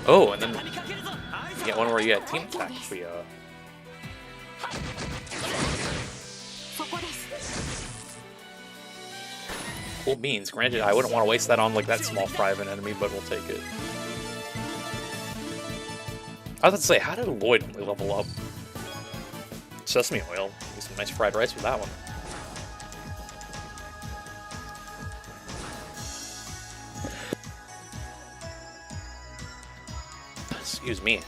Oh, and then you get one where you get team attack. Cool beans. Granted, I wouldn't want to waste that on like that small private enemy, but we'll take it. I was about to say, how did Lloyd really level up? Sesame oil. Get some nice fried rice with that one. Excuse me.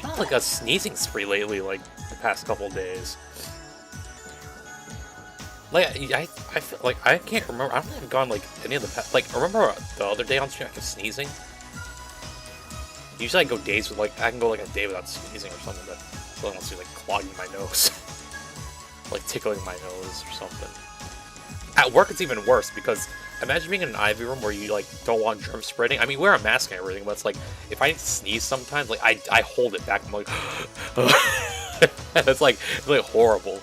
Not like a sneezing spree lately, like the past couple days. Like I feel like I can't remember. I don't think I've gone like any of the past. Like remember the other day on stream I kept sneezing. Usually I go days with like I can go like a day without sneezing or something, but I wants to like clogging my nose, like tickling my nose or something. At work it's even worse because. Imagine being in an IV room where you like don't want germ spreading. I mean, wear a mask and everything, but it's like if I sneeze sometimes, like I hold it back. I'm like, it's like horrible.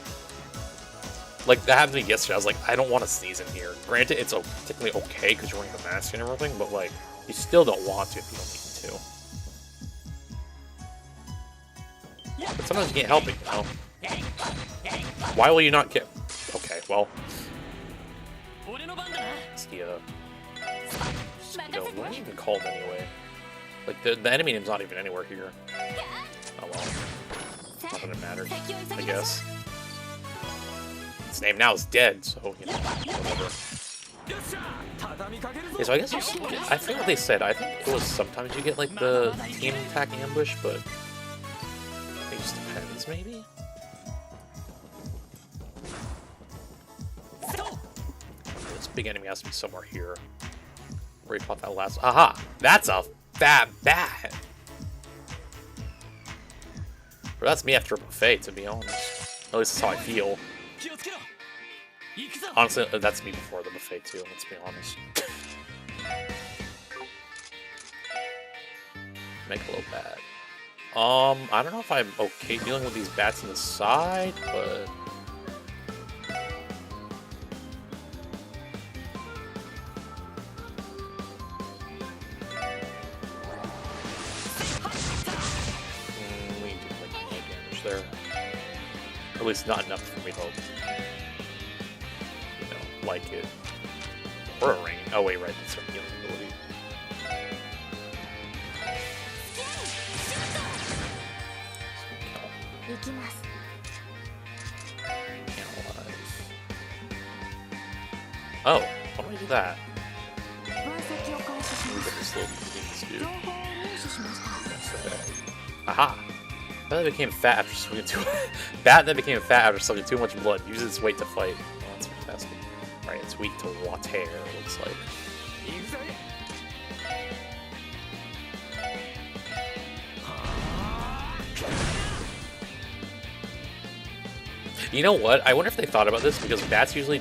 Like that happened to me yesterday. I was like, I don't want to sneeze in here. Granted, it's technically okay because you're wearing the mask and everything, but like you still don't want to if you don't need to. But sometimes you can't help it, you know. Why will you not get? Okay, well. What is it even called anyway? Like the enemy name's not even anywhere here. Oh well. Not that it matters, I guess. Its name now is dead, so you know, whatever. Yeah, so I guess I think what they said, I think it was sometimes you get like the team attack ambush, but it just depends maybe? This big enemy has to be somewhere here. Where he fought that last. Aha! That's a fat bat! But that's me after a buffet, to be honest. At least that's how I feel. Honestly, that's me before the buffet, too, let's be honest. Make a little bad. I don't know if I'm okay dealing with these bats on the side, but... there. Or at least not enough for me to, you know, like it. Or a ring. Oh wait, right, that's our healing ability. Oh, why don't we do that? this little dude. Aha! Bat that became fat after sucking too Bat that became fat after sucking too much blood. Uses its weight to fight. Oh, that's fantastic. Alright, it's weak to water, it looks like. You know what? I wonder if they thought about this, because bats usually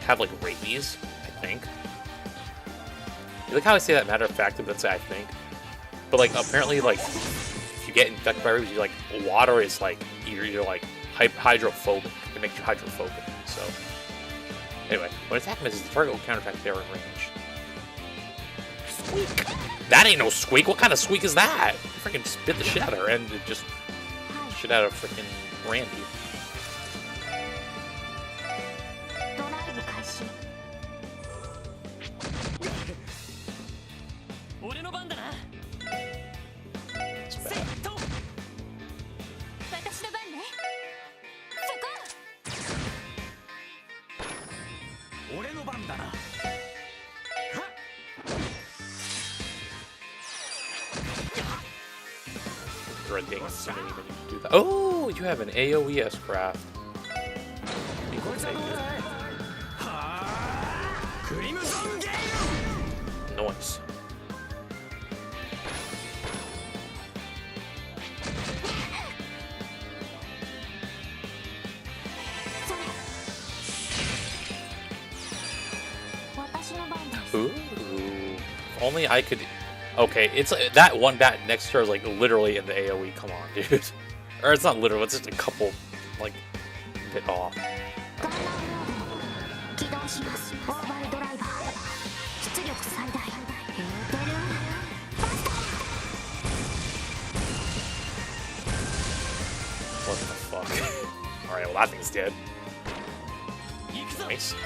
have, like, rabies, I think. You like how I say that matter of fact, but say I think? But, like, apparently, like, if you get infected by rabies, you like, water is, like, you're like, hydrophobic. It makes you hydrophobic, so. Anyway, when attack misses, the target will counterattack if they are in range. Squeak! That ain't no squeak! What kind of squeak is that? Freaking spit the shit out of her, and it just shit out of freaking Randy. Oh, you have an AOES craft. Nice. Ooh. If only I could. Okay, it's that one bat next to her is like literally in the AoE. Come on, dude. Or it's not literal, it's just a couple, like, bit off. What the fuck? Alright, well that thing's dead. Nice.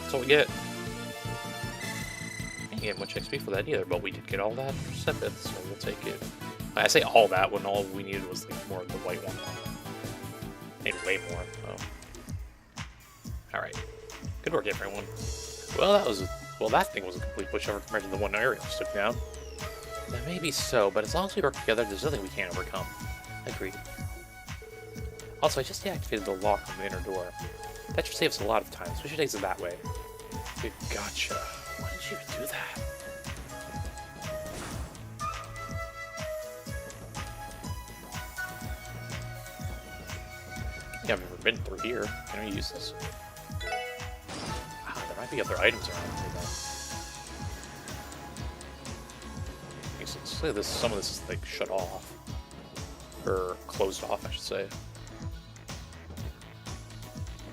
That's what we get. Didn't get much XP for that either, but we did get all that for Sepith, so we'll take it. I say all that when all we needed was like more of the white one. Maybe way more. Oh. Alright. Good work, everyone. Well, that thing was a complete pushover compared to the one Ariel took down. That may be so, but as long as we work together, there's nothing we can't overcome. Agreed. Also, I just deactivated the lock on the inner door. That should save us a lot of time, so we should exit that way. Good, gotcha. Why did you do that? I think I've never been through here. Can I use this? Wow, there might be other items around here, though. So this, some of this is like shut off. Or closed off, I should say.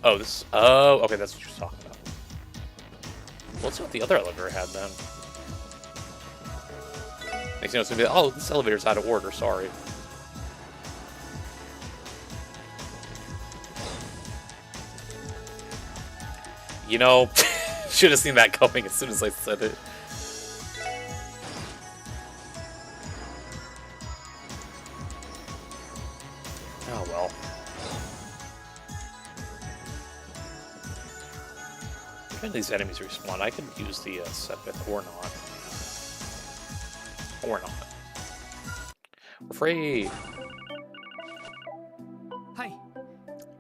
Oh, this. Oh, okay, that's what you're talking about. Well, let's see what the other elevator had then. Next thing it's gonna be, oh, this elevator's out of order, sorry. You know, should have seen that coming as soon as I said it. Oh well. When these enemies respawn, I could use the Sepith or not. Or not. We're free!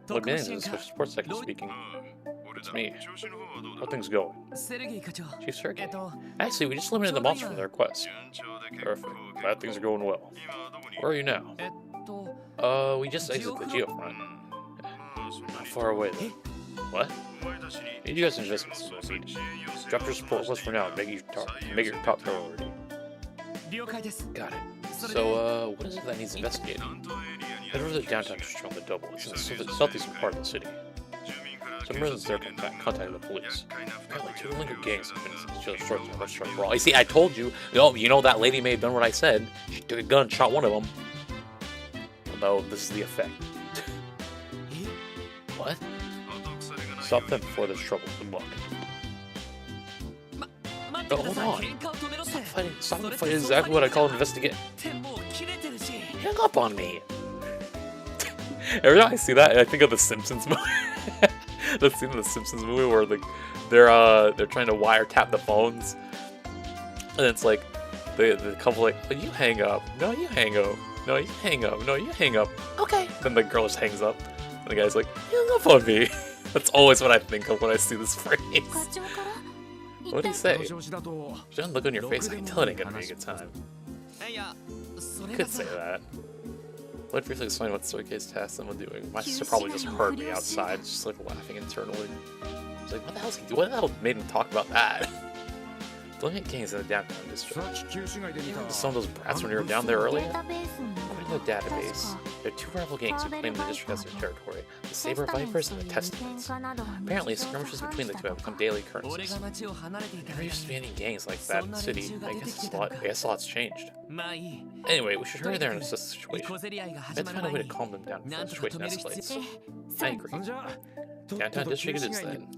What minutes is this support second speaking? It's me. How things going? Chief Sergey. Actually, we just eliminated the monster from their quest. Perfect. Glad things are going well. Where are you now? We just exited the geofront. Not far away though. What? Need you guys to invest in this meeting. Drop your support request for now and make your top priority. Got it. So, what is it that needs investigating? Head over to the downtown district on the double. It's in the southeastern part of the city. Some residents there contacted the police. Apparently, two Linker gangs have been each other's throats in a restaurant brawl. You see, I told you. You know that lady may have done what I said. She took a gun, shot one of them. Although, this is the effect. What? Stop them before there's trouble. Good luck. Oh, hold on. Stop fighting exactly what I call investigate. Hang up on me. Every time I see that, I think of the Simpsons movie. The scene in the Simpsons movie where they're trying to wiretap the phones, and it's like the couple like, oh, you hang up, no you hang up, no you hang up, no you hang up. Okay. Then the girl just hangs up, and the guy's like, you hung up on me. That's always what I think of when I see this phrase. What do you say? Don't look on your face. I can tell it ain't gonna be a good time. You could say that. What briefly explain what staircase task I'm doing? My sister probably just heard me outside, just like laughing internally. She's like, what the hell's he doing? What the hell made him talk about that? Don't get gangs in the downtown district. You remember some of those brats when you were down there earlier? According to the database, there are 2 rival gangs who claim the district as their territory: the Saber Vipers and the Testamates. Apparently, skirmishes between the two have become daily occurrences. There used to be any gangs like that in the city. I guess a lot's changed. Anyway, we should hurry there and assess the situation. Let's find a way to calm them down before the situation escalates. I agree. Downtown district it is then.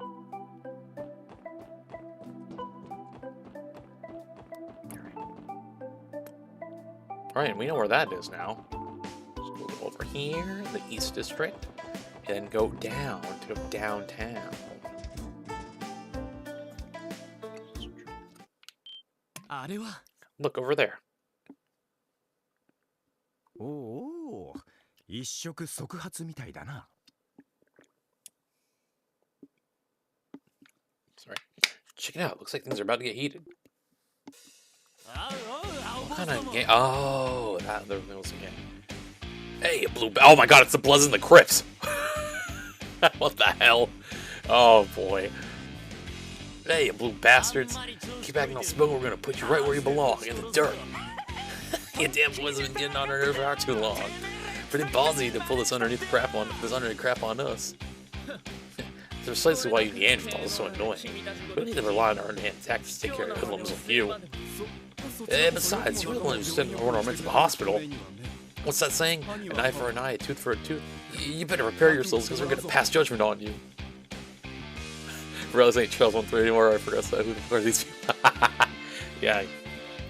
Alright, we know where that is now. So we'll go over here, the East District, and then go down to downtown. Look over there. Oh, sorry. Check it out. Looks like things are about to get heated. What kind of game? Oh, there was a game. Hey, blue. Oh my God! It's the Bloods and the Crips. What the hell? Oh boy. Hey, you blue bastards! Keep acting all smug. We're gonna put you right where you belong, in the dirt. You damn boys have been getting on our nerves for too long. Pretty ballsy to pull this underneath crap on us. That's precisely why you Neanderthals are so annoying. We don't need to rely on our hand tactics to take care of hoodlums like you. And besides, you were the one who sent ornaments to the hospital. What's that saying? An eye for an eye, a tooth for a tooth. You better prepare yourselves, because we're gonna pass judgment on you. Realize ain't Trails 1-3 anymore. I forgot who the fuck are these people. Yeah, I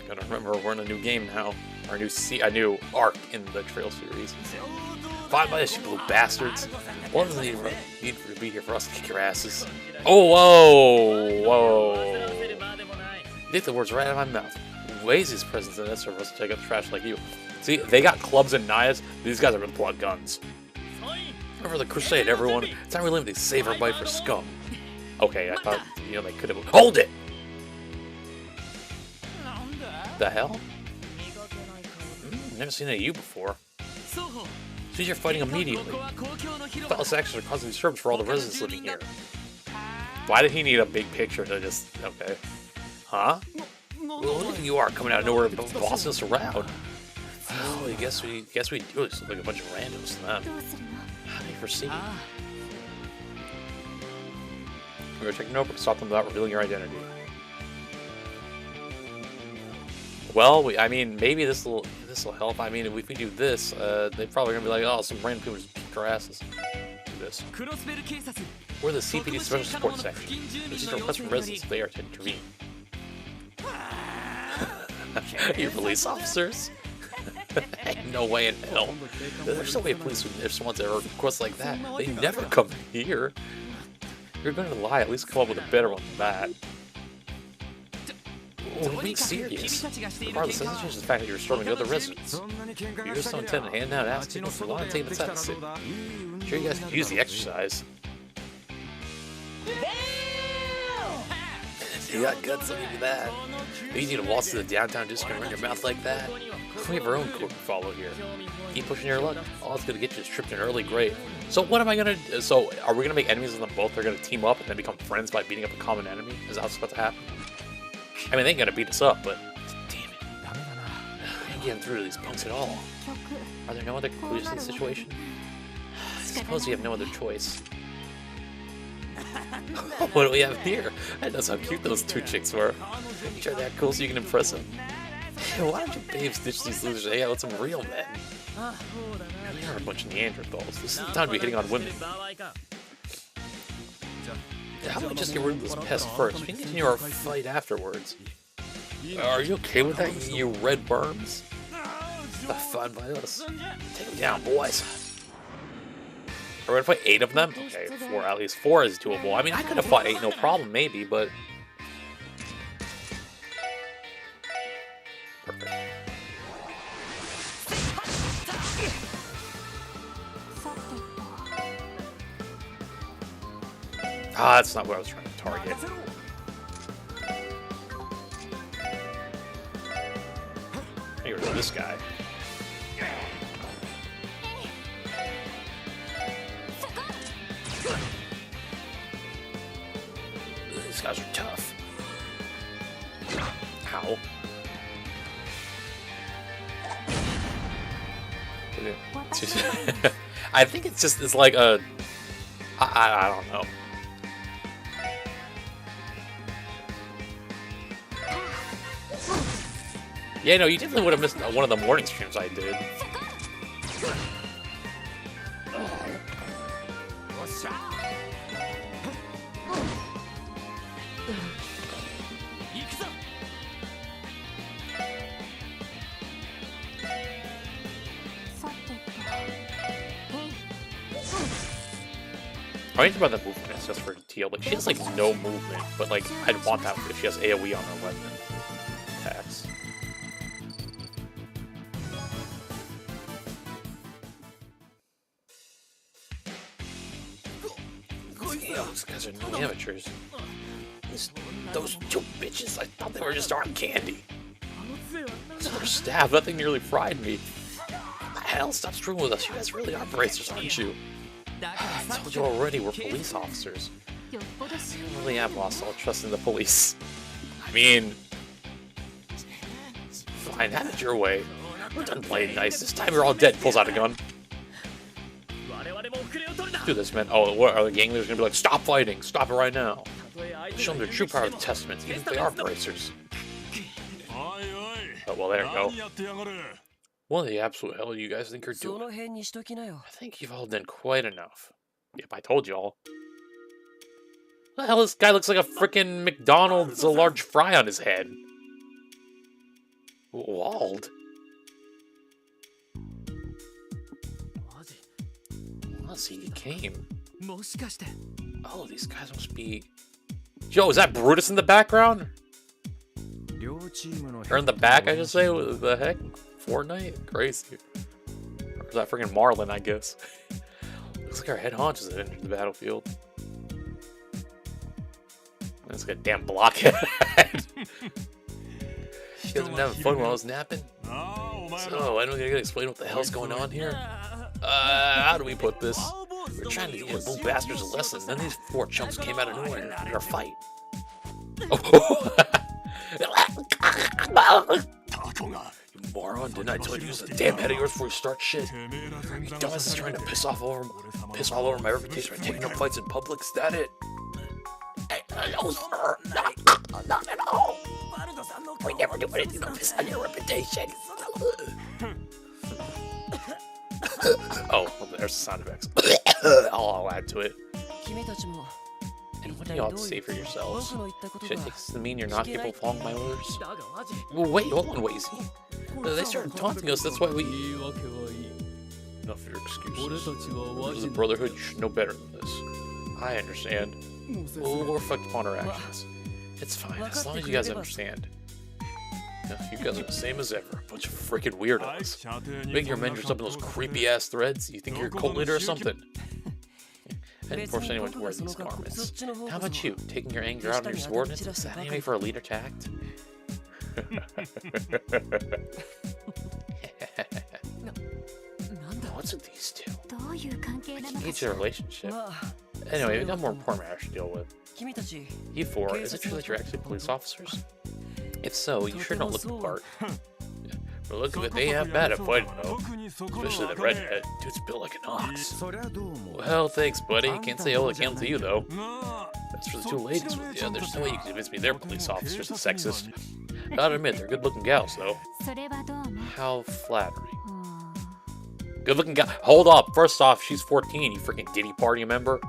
gotta remember we're in a new game now. Our a new arc in the Trail series. Fine by this, you blue bastards. One doesn't need to be here for us to kick your asses. Oh, whoa! You take the words right out of my mouth. Lazy's presence in this for us to take up trash like you. See, they got clubs and knives. These guys are gonna pull out guns. Remember the crusade, everyone. It's time we leave these save our bite for scum. Okay, I thought, they could have. Hold it! The hell? Never seen any of you before. Since you're fighting immediately. Thoughtless actions are causing disturbance for all the residents living here. Why did he need a big picture to just... Okay. Huh? Well, look at you are coming out of nowhere bossing us around. Oh, I guess we do look like a bunch of randos to them. How do you proceed? We're checking over to stop them without revealing your identity. Well, I mean, maybe this will help. I mean, if we do this, they're probably gonna be like, oh, some random people just kicked our asses. Do this. We're the CPD Special Support Section. We receive requests from residents if they are to intervene. You police officers? No way in hell. There's no way police would, if someone's ever request like that, they never come here. If you're going to lie, at least come up with a better one than that. We're being serious. Regardless, doesn't change the fact that you're storming other residents. You're just so intent on handing out ass people for long and taking the time to sit. Sure, you guys could use the exercise. You got guts, I'll give you that. You need to waltz to the downtown district and run your mouth like that. We have our own court to follow here. Keep pushing your luck. All it's gonna get you is tripped in an early grave. So what am I gonna do? So are we gonna make enemies of them both? They're gonna team up and then become friends by beating up a common enemy? Is that what's about to happen? I mean, they ain't gonna beat us up, but damn it. I ain't getting through to these punks at all. Are there no other conclusions to the situation? I suppose we have no other choice. What do we have here? I know how cute those two chicks were. You try that cool so you can impress them. Hey, why don't you babes ditch these losers and hang out with some real men? We are a bunch of Neanderthals. This is the time to be hitting on women. How about we just get rid of this pest first? We can continue our fight afterwards. Are you okay with that, you red worms? Fine by us. Take them down, boys. We're gonna fight 8 of them? Okay, 4. At least 4 is doable. I mean, I could have fought 8 no problem, maybe, but... Perfect. Ah, that's not what I was trying to target. Here's this guy. These guys are tough. Ow. I think it's like a... I don't know. Yeah, no, you definitely would have missed one of the morning streams I did. I think about the movement, it's just for TL. Like, she has like no movement, but like, I'd want that if she has AoE on her weapon attacks. Those guys are no amateurs. Those 2 bitches, I thought they were just arm candy. Their staff, that thing nearly fried me. Hell, stop screwing with us. You guys really are racers, aren't you? I told you already, we're police officers. I really have lost all trust in the police. I mean... Fine, have it your way. We're done playing nice. This time you're all dead. Pulls out a gun. Do this, man. Oh, what are the gang leaders gonna be like? Stop fighting! Stop it right now! Show them the true power of the Testament, even if they are racers. Oh, well, there you go. What the absolute hell do you guys think you're doing? I think you've all done quite enough. Yep, I told you all. What the hell, this guy looks like a freaking McDonald's, a large fry on his head. Wald? Let's see, he came. Oh, these guys must be... Yo, is that Brutus in the background? Or in the back, I should say? What the heck? Fortnite? Crazy. Or is that freaking Marlin, I guess? Looks like our head honchos have entered the battlefield. That's like a damn blockhead. You guys been having fun while I was napping? So, I don't gotta explain what the hell's going on here. How do we put this? We're trying to teach those little bastards a lesson, then these 4 chumps came out of nowhere in our fight. Oh. You moron, didn't I tell you to use the damn head of yours before you start shit? You dumbass is trying to piss all over my reputation by taking up fights in public, is that it? No, sir. Not at all. We never do anything to piss on your reputation. Oh, well, there's the sound effects. I'll add to it. And what do y'all have to say for yourselves? Should it take this to mean you're not capable of following my orders? Well, wait, hold on, Wazy. They started taunting us, that's why we... Enough of your excuses. This is a brotherhood, you should know better than this. I understand. We'll reflect upon our actions. It's fine, as long as you guys understand. You guys are the same as ever, a bunch of freaking weirdos. Making your men dress up in those creepy-ass threads, you think you're a cult leader or something? I didn't force anyone to wear these garments. How about you, taking your anger out on your subordinates? Is that anyway for a leader to act? What's with these two? I can gauge their relationship. Anyway, we got more important matters to deal with. You 4, is it true that you're actually police officers? If so, you sure don't look the part. But look at it, they ain't bad at fighting though. Especially the redhead. Dude's built like an ox. Well, thanks, buddy. Can't say all I can to you though. As for the 2 ladies with you, there's no way you can convince me they're police officers and sexist. Gotta admit, they're good-looking gals though. How flattering. Good-looking gal. Hold up. First off, she's 14. You freaking Diddy Party member.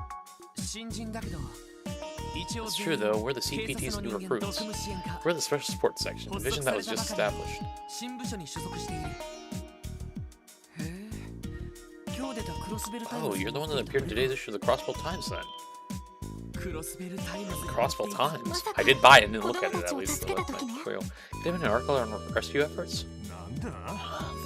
It's true though, we're the CPT's new recruits. We're the Special Support Section, a division that was just established. Oh, you're the one that appeared in today's issue of the Crossbow Times, then. Crossbow Times? I did buy it and didn't look at it, at least, so that's my clue. Do you have an article on rescue efforts?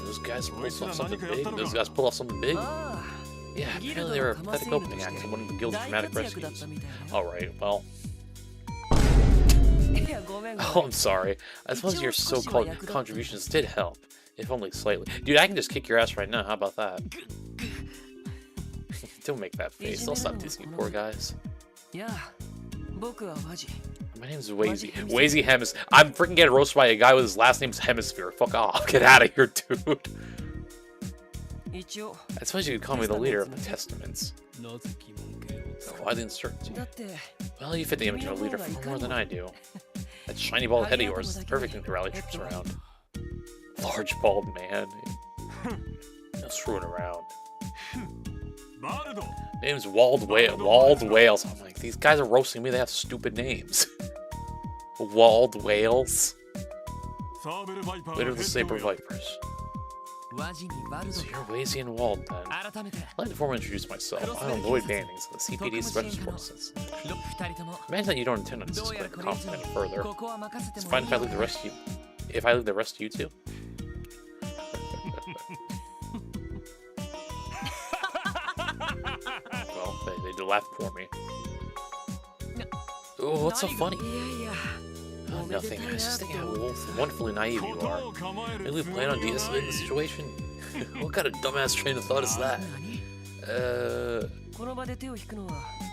Those guys pulled off something big? Those guys pulled off something big? Yeah, apparently they were a pathetic opening act in one of the Guild's dramatic rescues. Alright, well... Oh, I'm sorry. I suppose your so-called contributions did help. If only slightly. Dude, I can just kick your ass right now. How about that? Don't make that face. Don't stop dissing you poor guys. My name's Wazy. Wazy Hemis. I'm freaking getting roasted by a guy with his last name's Hemisphere. Fuck off. Get out of here, dude. I suppose you could call me the leader of the Testaments. Why the uncertainty? Well, you fit the image of a leader far more than I do. That shiny bald head of yours is the perfect thing to rally troops around. Large bald man. No screwing around. Name's Walled Wales. I'm like, these guys are roasting me. They have stupid names. Walled Wales. Leader of the Saber Vipers. So you're Wazy and Walled then. I'd like to formally introduce myself. I'm Lloyd Bannings of the CPD Special Forces. Imagine that you don't intend on disciplining the conflict any further. It's fine if I leave the rest of you. If I leave the rest of you two. Well, they did laugh for me. Oh, what's so funny? Oh, nothing. I was just thinking how wonderfully naive you are. Maybe we plan on de-escalating the situation? What kind of dumbass train of thought is that? The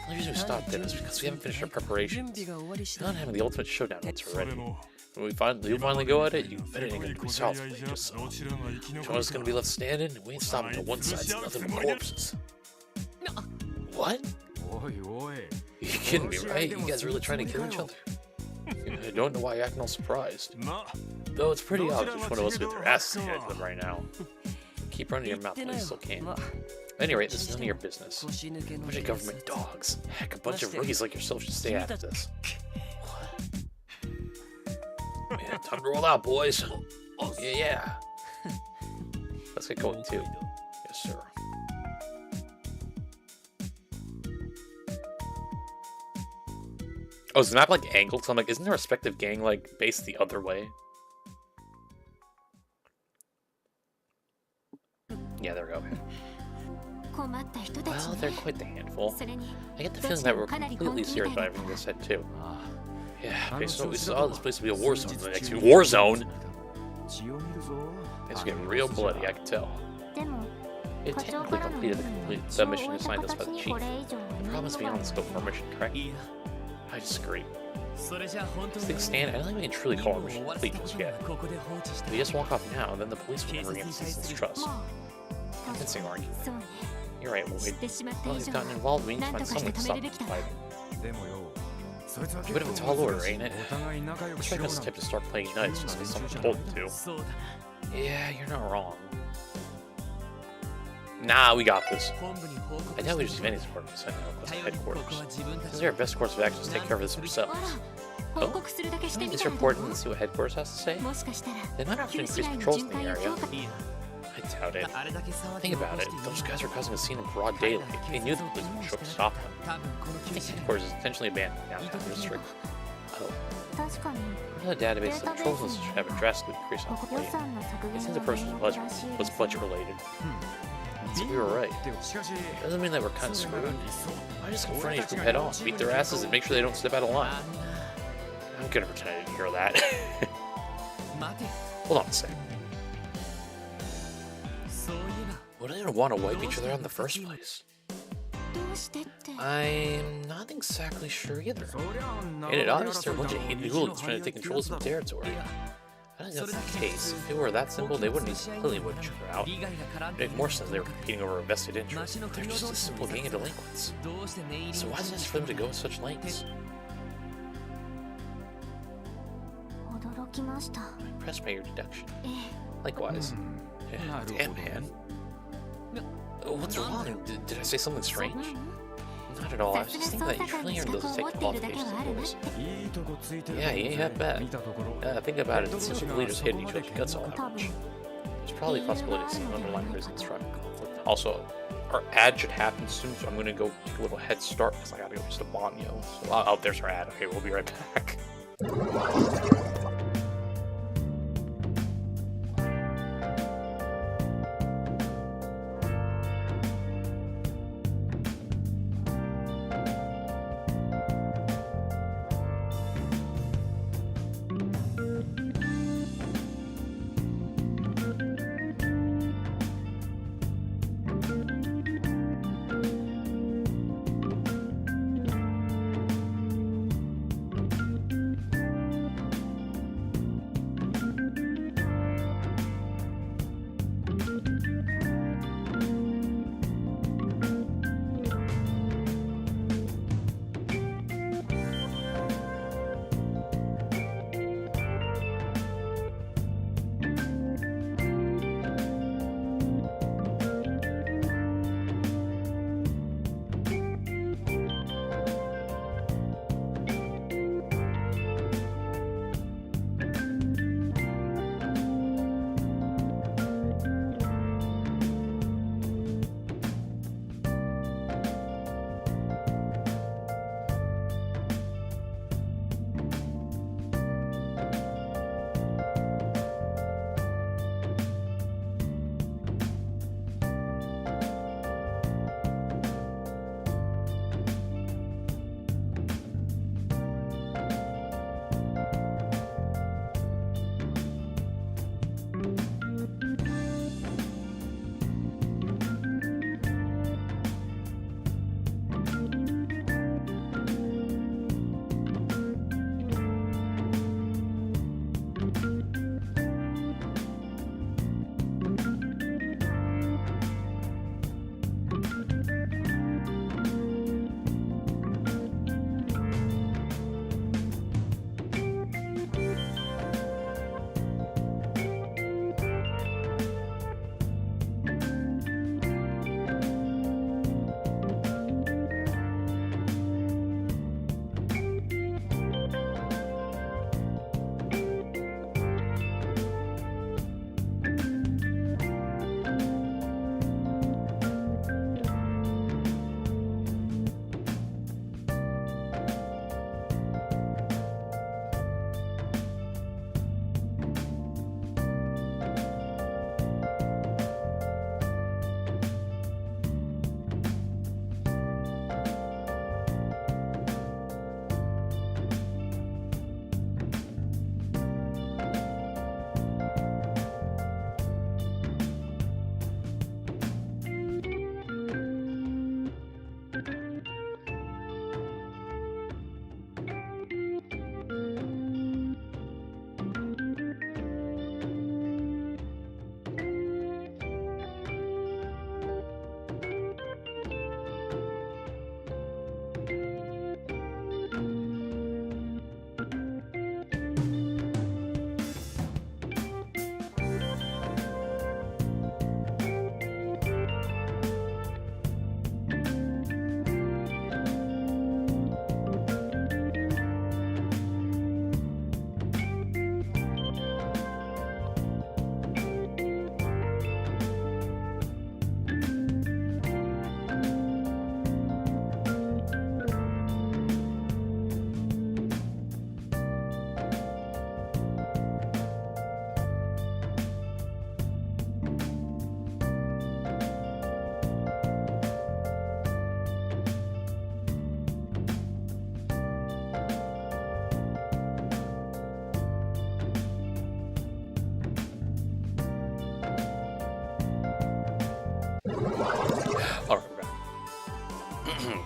reason we stopped there is because we haven't finished our preparations. Not having the ultimate showdown once we're ready. When you finally go at it, you bet it ain't gonna be solid for you, just so. Which one is gonna be left standing? We ain't stopping till one side's nothing but corpses. What? You kidding me, right? You guys really trying to kill each other? I don't know why you're acting all surprised. Though it's pretty obvious which one of us with their asses handed to them right now. Keep running your mouth while you still can. At any rate, this is none of your business. A bunch of government dogs. Heck, a bunch of rookies like yourself should stay out of this. What? Yeah, time to roll out, boys. Yeah. Let's get going too. Yes, sir. Oh, is the map like angled? So I'm like, isn't the respective gang like based the other way? Yeah, there we go. Well, they're quite the handful. I get the feeling that we're completely serious about everything they said too. Yeah, based on what we saw, this place will be a war zone in the next few. War zone? Things are getting real bloody, I can tell. It technically completed the mission assigned us by the chief. The problem is beyond the scope of our mission, correct? I disagree. As things stand, I don't think we can truly call our mission complete just yet. If we just walk off now, then the police will never gain citizens' trust. Convincing argument. You're right, Lloyd. Well, he's gotten involved, we need to find someone to stop him fighting. A bit of a tall order, ain't it? Looks like us the type to start playing nice just because someone told him to. Yeah, you're not wrong. Nah, we got this. I doubt we just have any support from sending a request to headquarters. Since our best course of action is to take care of this ourselves. Oh? Can this report and see what headquarters has to say? They might have to increase patrols in the area. I doubt it. Think about it. Those guys are causing a scene in broad daylight. They knew the police would show up to stop them. I think headquarters is intentionally abandoned downtown district. Oh. Another database of patrols should have a drastic increase on the plane. It seems the person's budget was budget related. So we were right. Doesn't mean that we're kind of screwed. Why just confront each group head on, beat their asses, and make sure they don't step out of line? I'm gonna pretend I didn't hear that. Hold on a second. Would they want to wipe each other out in the first place? I'm not exactly sure either. Ain't it obvious they're a bunch of hooligans trying to take control of some territory? I think that's the case. If it were that simple, they wouldn't completely wipe each other out. It'd make more sense they were competing over a vested interest. They're just a simple gang of delinquents. So why is it necessary for them to go to such lengths? I'm impressed by your deduction. Likewise. Yeah, damn, man. What's wrong? Did I say something strange? Not at all. I was just thinking that you really earned those to take qualifications of yours. Yeah, you ain't that bad. Think about it. It seems like the leaders hated each other's guts all that much. There's probably a possibility of some underlying reasons driving conflict. Also, our ad should happen soon, so I'm gonna go take a little head start because I gotta go to Banyo. So, oh, there's our ad. Okay, we'll be right back.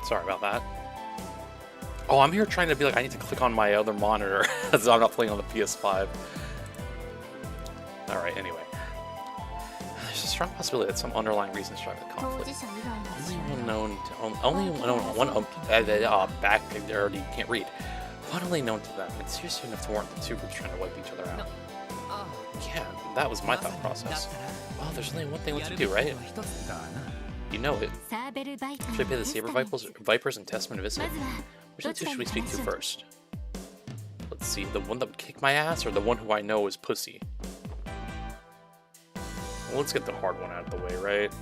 Sorry about that. Oh, I'm here trying to be like, I need to click on my other monitor as I'm not playing on the PS5. Alright, anyway. There's a strong possibility that some underlying reasons drive the conflict. Only one back there already can't read. One only known to them. It's seriously enough to warrant the two groups trying to wipe each other out. Yeah, that was my thought process. Well, there's only one thing left to do, right? You know it. Should I pay the Saber Vipers and Testament a visit? Which of the two should we speak to first? Let's see, the one that would kick my ass or the one who I know is pussy? Well, let's get the hard one out of the way, right?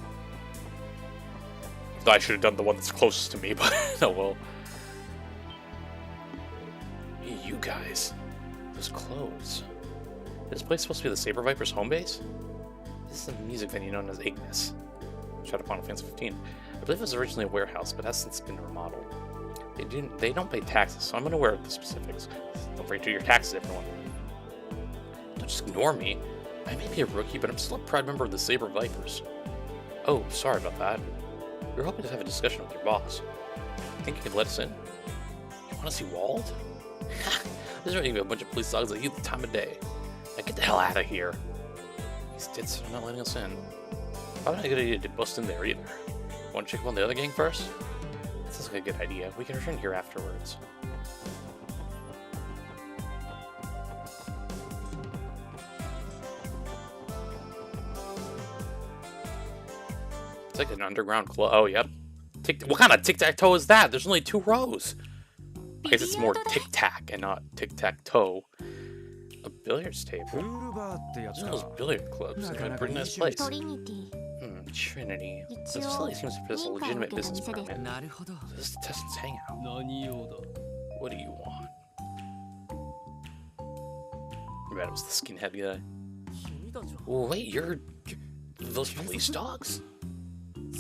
I should have done the one that's closest to me, but oh well. Hey, you guys. Those clothes. Is this place supposed to be the Saber Viper's home base? This is a music venue known as Ignis. Shut up on Fancy 15. I believe it was originally a warehouse, but has since been remodeled. They don't pay taxes, so I'm unaware of the specifics. Don't forget to do your taxes, everyone. Don't just ignore me. I may be a rookie, but I'm still a proud member of the Saber Vipers. Oh, sorry about that. We were hoping to have a discussion with your boss. Think you could let us in? You want to see Wald? There's not even a bunch of police dogs like you the time of day. Now get the hell out of here. These tits are not letting us in. Probably not a good idea to bust in there either. Want to check up on the other gang first? That sounds like a good idea. We can return here afterwards. It's like an underground club. Oh, yep. What kind of tic-tac-toe is that? There's only 2 rows. I guess it's more tic-tac and not tic-tac-toe. A billiards table. Those are those billiard clubs. They're a pretty nice place. Trinity. This facility seems to possess a legitimate business permit. So this is the Tesson's hangout. What do you want? I bet it was the skinhead guy. Oh, wait, you're those police dogs?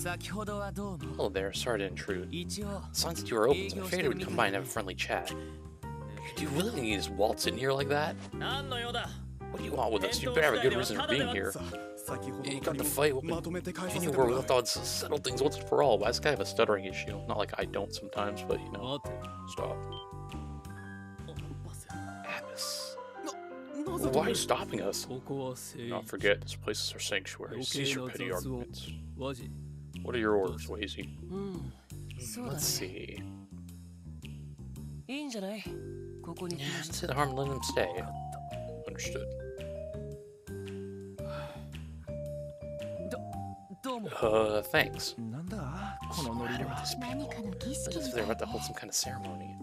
Hello there, sorry to intrude. Signs that you are open, so I figured we'd come by and have a friendly chat. Do you really need to just waltz in here like that? What do you want with us? You better have a good reason for being here. You got to fight. You knew where we left on to settle things once and for all. Why does this guy have a stuttering issue? Not like I don't sometimes, but you know. Stop. Abbas. Why are you stopping us? Don't forget, this place is our sanctuary. Cease your petty arguments. What are your orders, Wazy? Let's see. Yeah, it's no harm letting him stay. Understood. Thanks. What's the matter with these people? It's as if they're about to hold some kind of ceremony.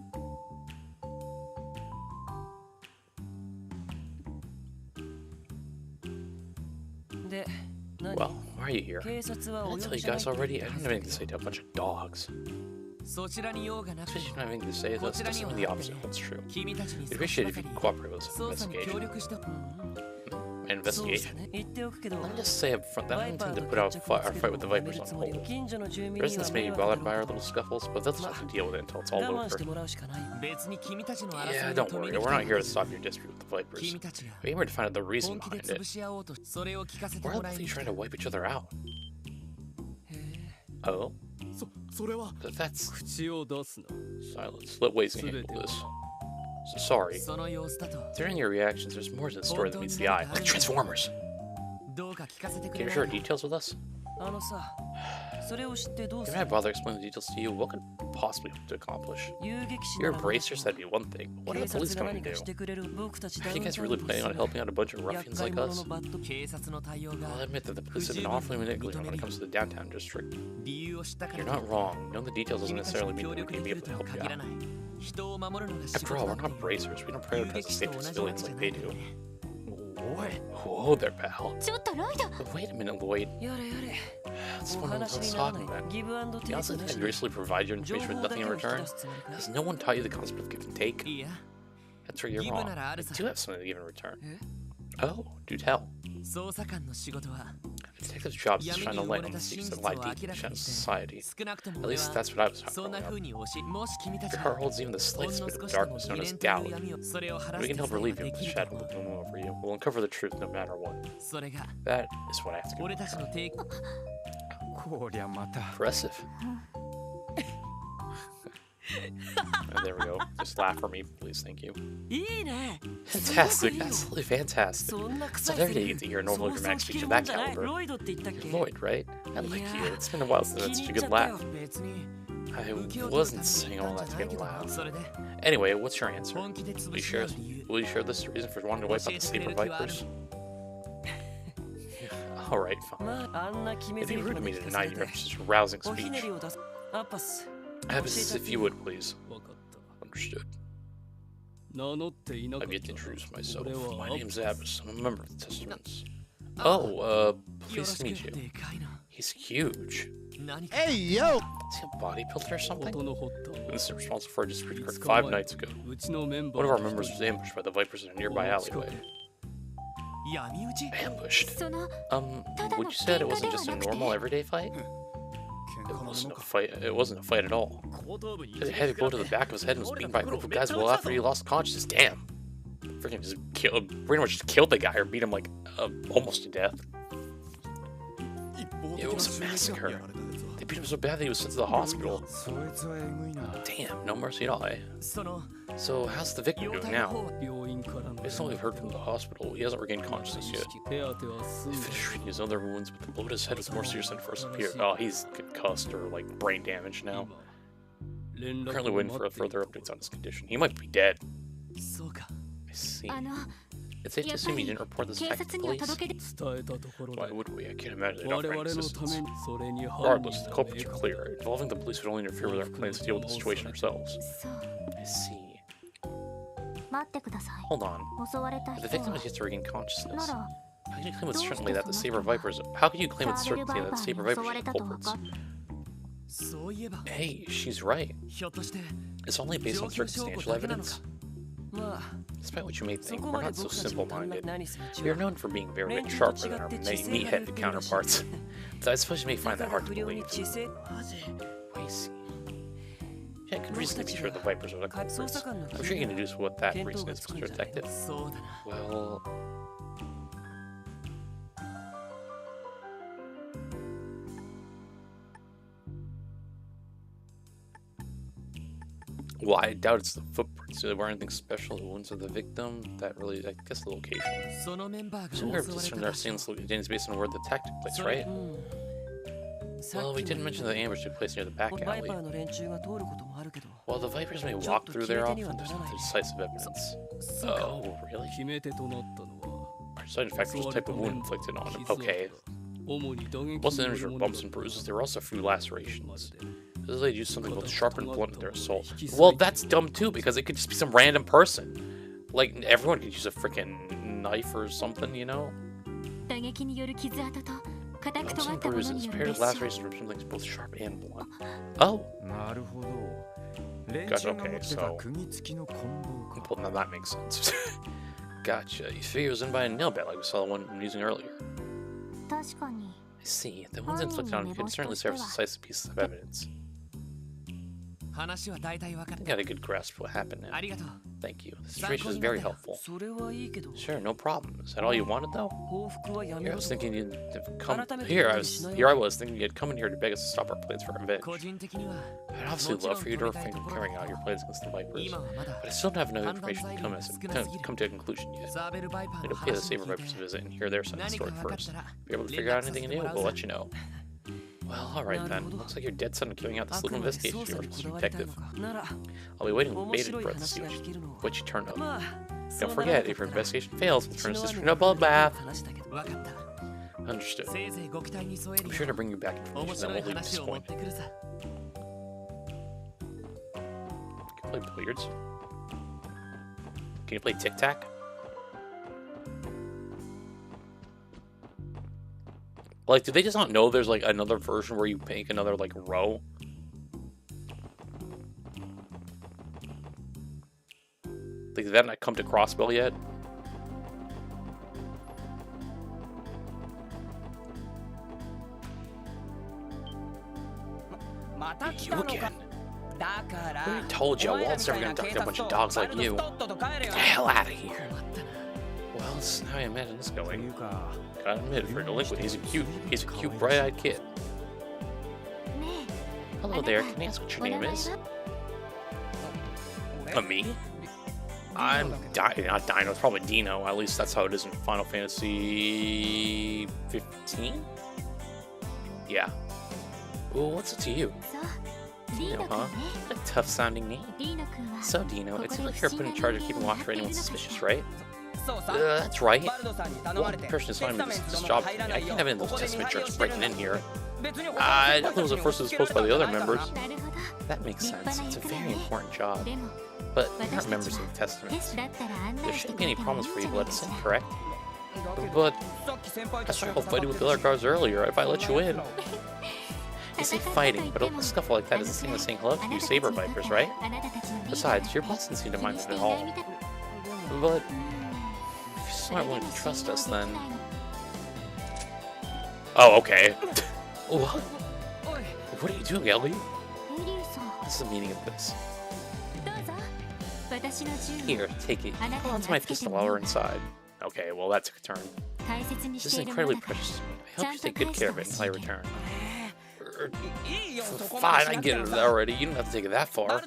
Well, why are you here? Did I tell you guys already? I don't have anything to say to a bunch of dogs. Especially you don't have anything to say, that's doesn't mean the opposite holds true. We'd appreciate it if you could cooperate with us in investigation. An investigation? Let me just say up front that I intend to put our fight with the Vipers on hold. Residents may be bothered by our little scuffles, but they'll just have to deal with it until it's all over. Yeah, don't worry, we're not here to stop your dispute with the Vipers. We're here to find out the reason behind it. Why are they trying to wipe each other out? Oh? But that's... Silence. Let Wazy handle this. So sorry. During your reactions, there's more to the story than meets the eye. Like Transformers! Can you share details with us? If I bother explaining the details to you, what could possibly hope to accomplish? You're bracers, that'd be one thing. What are the police going to do? Are you guys really planning on helping out a bunch of ruffians like us? I'll admit that the police have been awfully manipulative when it comes to the downtown district. You're not wrong. Knowing the details doesn't necessarily mean that we can be able to help you out. After all, we're not bracers. We don't prioritize the safety of civilians like they do. Whoa there, pal. Wait a minute, Lloyd. That's what I was talking about. You honestly think I gracefully provide your information with nothing in return? Has no one taught you the concept of give and take? That's where you're wrong. I do have something to give in return. Oh, do tell. The detective's job is to shine a light on the secrets that lie deep in the shadows of society. At least that's what I was taught growing up. If your heart holds even the slightest bit of darkness known as doubt, we can help relieve you of the shadow that will loom over you. We'll uncover the truth no matter what. That is what I have to give. Impressive. And there we go. Just laugh for me, please. Thank you. Fantastic. Absolutely fantastic. It's not every day you get to hear a normal dramatic speech of that caliber. You're Lloyd, right? I like you. It's been a while since I had such a good laugh. I wasn't saying all that to get a laugh. Anyway, what's your answer? Will you share this reason for wanting to wipe out the Saber Vipers? Alright, fine. It'd be rude of me to deny you after such a rousing speech. Abbas, if you would, please. Understood. I've yet to introduce myself. My name's Abbas. I'm a member of the Testaments. Oh, pleased to meet you. He's huge. Hey, yo! Is he a bodybuilder or something? This is responsible for a dispute occurred 5 nights ago. One of our members was ambushed by the Vipers in a nearby alleyway. Ambushed? Would you say that it wasn't just a normal everyday fight? It wasn't a fight at all. He had a heavy blow to the back of his head and was beaten by a group of guys well after he lost consciousness. Damn. Freaking just pretty much just killed the guy or beat him like almost to death. It was a massacre. They beat him so bad that he was sent to the hospital. Damn, no mercy at all, eh? So how's the victim doing now? Based on what we've heard from the hospital, he hasn't regained consciousness yet. He finished treating his other wounds, but the blow to his head was more serious than first appeared. Oh, he's concussed or like brain damage now. Currently waiting for further updates on his condition. He might be dead. I see. It's safe to assume you didn't report this attack to the police. Why would we? I can't imagine they'd offer any assistance. Regardless, the culprits are clear. Involving the police would only interfere with our plans to deal with the situation ourselves. I see. Hold on. If the victim is yet to regain consciousness, how can you claim with certainty that the Saber Vipers? How can you claim with certainty that the Saber Vipers are the culprits? Hey, she's right. It's only based on circumstantial evidence. Despite what you may think, we're not so simple-minded. We are known for being very much sharper than our meat-headed counterparts. So I suppose you may find that hard to believe. I see. Yeah, I could reasonably be sure the Vipers are the culprits. I'm sure you can deduce what that reason is, Mr. Detective. Well... Well, I doubt it's the footprints. Do they wear anything special? The wounds of the victim? That really, I guess, the location. Some of our participants are saying this location is based on where the attack took place, right? Well, we didn't mention the ambush took place near the back alley. While the Vipers may walk through there often, there's no decisive evidence. Oh, really? So in fact, was type of wound inflicted on him. Okay. Most of the injuries were bumps and bruises. There were also a few lacerations. This lady used something both sharp and blunt in their assault. Well, that's dumb too, because it could just be some random person. Like, everyone could use a freaking knife or something, you know? Bumps and bruises, paired with lacerations from something both sharp and blunt. Oh! Gotcha, okay, so... Well, now that makes sense. Gotcha. You figure it was in by a nail bat like we saw the one I'm using earlier. I see. The wounds inflicted on him could certainly serve as decisive pieces of evidence. I got a good grasp of what happened now. Thank you. The situation is very helpful. Sure, no problem. Is that all you wanted, though? Here I was thinking you'd come here. I was thinking you'd come in here to beg us to stop our plans for revenge. I'd obviously love for you to refrain from carrying out your plans against the Vipers, but I still don't have enough information to come to a conclusion yet. It'll pay the Saber Vipers a visit and hear their side of the story first. If you're able to figure out anything new, we'll let you know. Well, alright then. Looks like you're dead set on carrying out this little investigation of yours, Mr. Detective. I'll be waiting with bated breath to see what you turn up. Don't forget, if your investigation fails, we'll turn this into a bloodbath. Understood. I'm sure to bring you back information that won't leave you disappointed. Can you play billiards? Can you play tic-tac? Like, do they just not know there's, like, another version where you make another, like, row? Like, did that not come to Crossbell yet? You again? I told you, Walt's never gonna duck a bunch of dogs like you. Get the hell out of here. Well, this is how I imagine this going. Gotta admit, for a delinquent, he's a cute, bright-eyed kid. Hello there, can I ask what your name is? Me? I'm not Dino, it's probably Dino, at least that's how it is in Final Fantasy 15? Yeah. Ooh, what's it to you? Dino, huh? What a tough-sounding name. So, Dino, it's like you're put in charge of keeping watch for anyone suspicious, right? That's right. One person assigned me this job to me. I can't have any of those testament jerks breaking in here. I definitely was the first disposed by the other members. That makes sense. It's a very important job. But they're not members of the Testaments. There shouldn't be any problems for you to let us in, correct? But I started fighting with the other guards earlier. If I let you in. You say fighting, but a scuffle like that is the same as saying hello to you saber vipers, right? Besides, your boss doesn't seem to mind it at all. But if you're not willing to trust us, then... Oh, okay. What? What are you doing, Ellie? What's the meaning of this? Here, take it. Hold on to my pistol while we're inside. Okay, well that took a turn. This is incredibly precious. I hope you take good care of it until I return. Fine, I get it already. You don't have to take it that far. I'll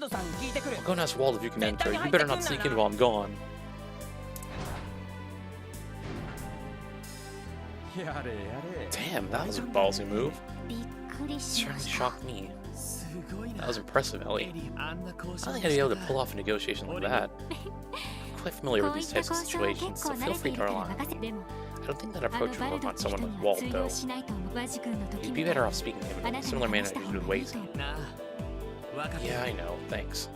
go and ask Walt if you can enter. You better not sneak in while I'm gone. Damn, that was a ballsy move. It certainly shocked me. That was impressive, Ellie. I don't think I'd be able to pull off a negotiation like that. I'm quite familiar with these types of situations, so feel free to rely on me. I don't think that approach would work on someone like Walt, though. You'd be better off speaking to him in a similar manner as you do with Wazy. Yeah, I know. Thanks.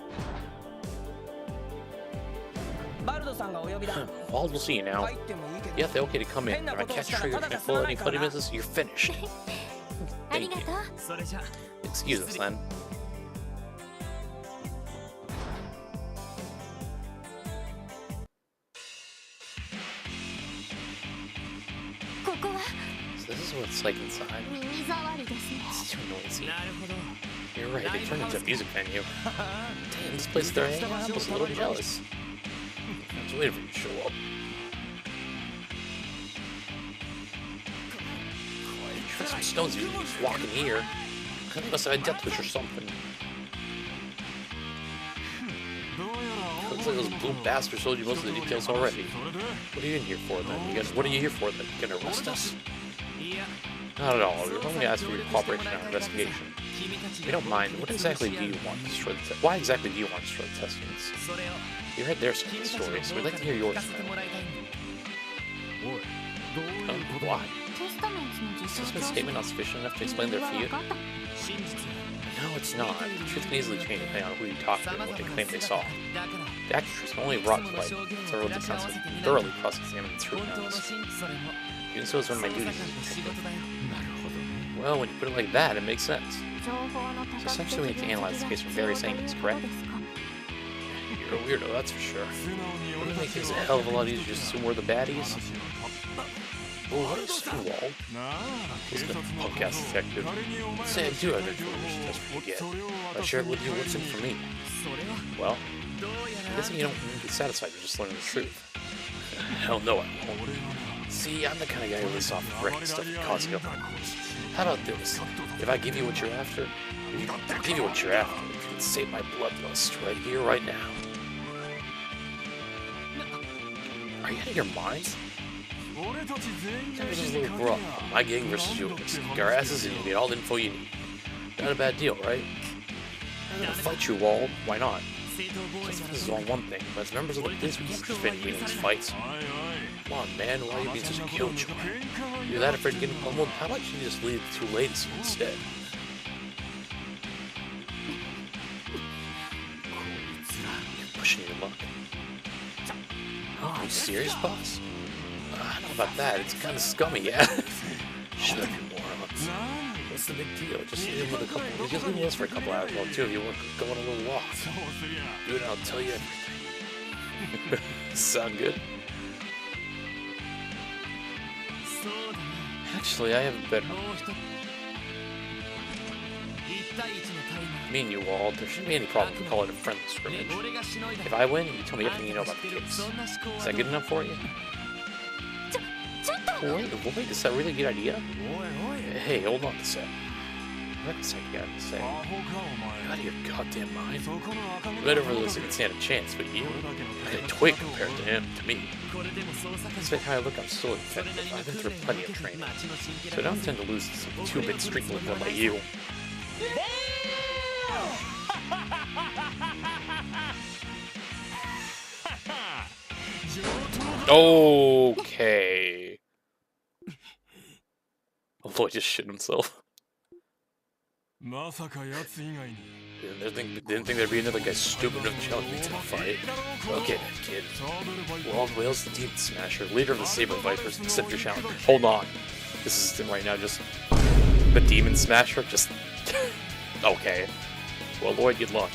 Walt will see you now. You have the okay to come in. If I catch trigger and pull any funny business, you're finished. Thank you. Excuse us, then. So this is what it's like inside. It's too noisy. You're right, they turned into a music venue. Damn, this place they're hanging out, I was a little jealous. I was waiting for you to show up. Try some stones you just walking here. They must have had death wish or something. Looks like those blue bastards told you most of the details already. What are you in here for then? What are you here for then? You gonna arrest us? Not at all. We're only asking for your cooperation in our investigation. We don't mind. What exactly do you want to destroy the test? Why exactly do you want to destroy the test units? You heard their side of the story, so we'd like to hear yours now. Why? Is this statement not sufficient enough to explain their fear? No, it's not. The truth can easily change depending on who you talk to and what they claim they saw. The actress can only brought to light several defenses and thoroughly cross-examine its root cause. Doing so is one of my duties as a detective. Well, when you put it like that, it makes sense. So essentially we need to analyze the case from various angles, correct? You're a weirdo, that's for sure. Wouldn't it make things a hell of a lot easier to just assume we're the baddies? Well, what is you, Walt? Listen to the podcast detective. Let's say I do have information test for you to get. I'll share it with you. What's in for me? Well, I'm guessing you don't get satisfied with just learning the truth. Hell no, I won't. See, I'm the kind of guy who lists off wrecking stuff and causing up. How about this? If I give you what you're after, you can save my bloodlust right here, right now. Are you out of your minds? Versus little bro. My gang versus yours. Our asses and you get all the info you need. Not a bad deal, right? I'm gonna fight you, Walt. Why not? This is all one thing, but as members of the police, we can't participate in these fights. Come on, man. Why are you being such a killjoy? You're that afraid of getting pummeled? How about you just leave the 2 ladies instead? You're pushing your luck. Oh, are you serious, boss? I don't know about that. It's kind of scummy, yeah. Shut up, you morons. What's the big deal? Just leave him with a couple. Just leave us for a couple hours while the 2 of you work, go on a little walk. Do it, and I'll tell you everything. Sound good? Actually, I have a better. Me and you, Walt, there shouldn't be any problem if we call it a friendly scrimmage. If I win, you tell me everything you know about the case. Is that good enough for you? Wait, is that a really good idea? Hey, hold on a sec. What the heck you got to say? You're out of your goddamn mind. Right over those that can stand a chance, but you, like a twig compared to him, to me. Despite how I look, I'm still competitive. I've been through plenty of training, so I don't intend to lose this 2-bit streak like one like you. Okay. Lloyd just shit himself. Didn't think there'd be another guy stupid enough to challenge me to a fight. Okay then, kid. Wild Whale's the Demon Smasher, leader of the Saber Vipers. Accept your challenge. Hold on. This is the thing right now, just... The Demon Smasher? Just... Okay. Well, Lloyd, good luck.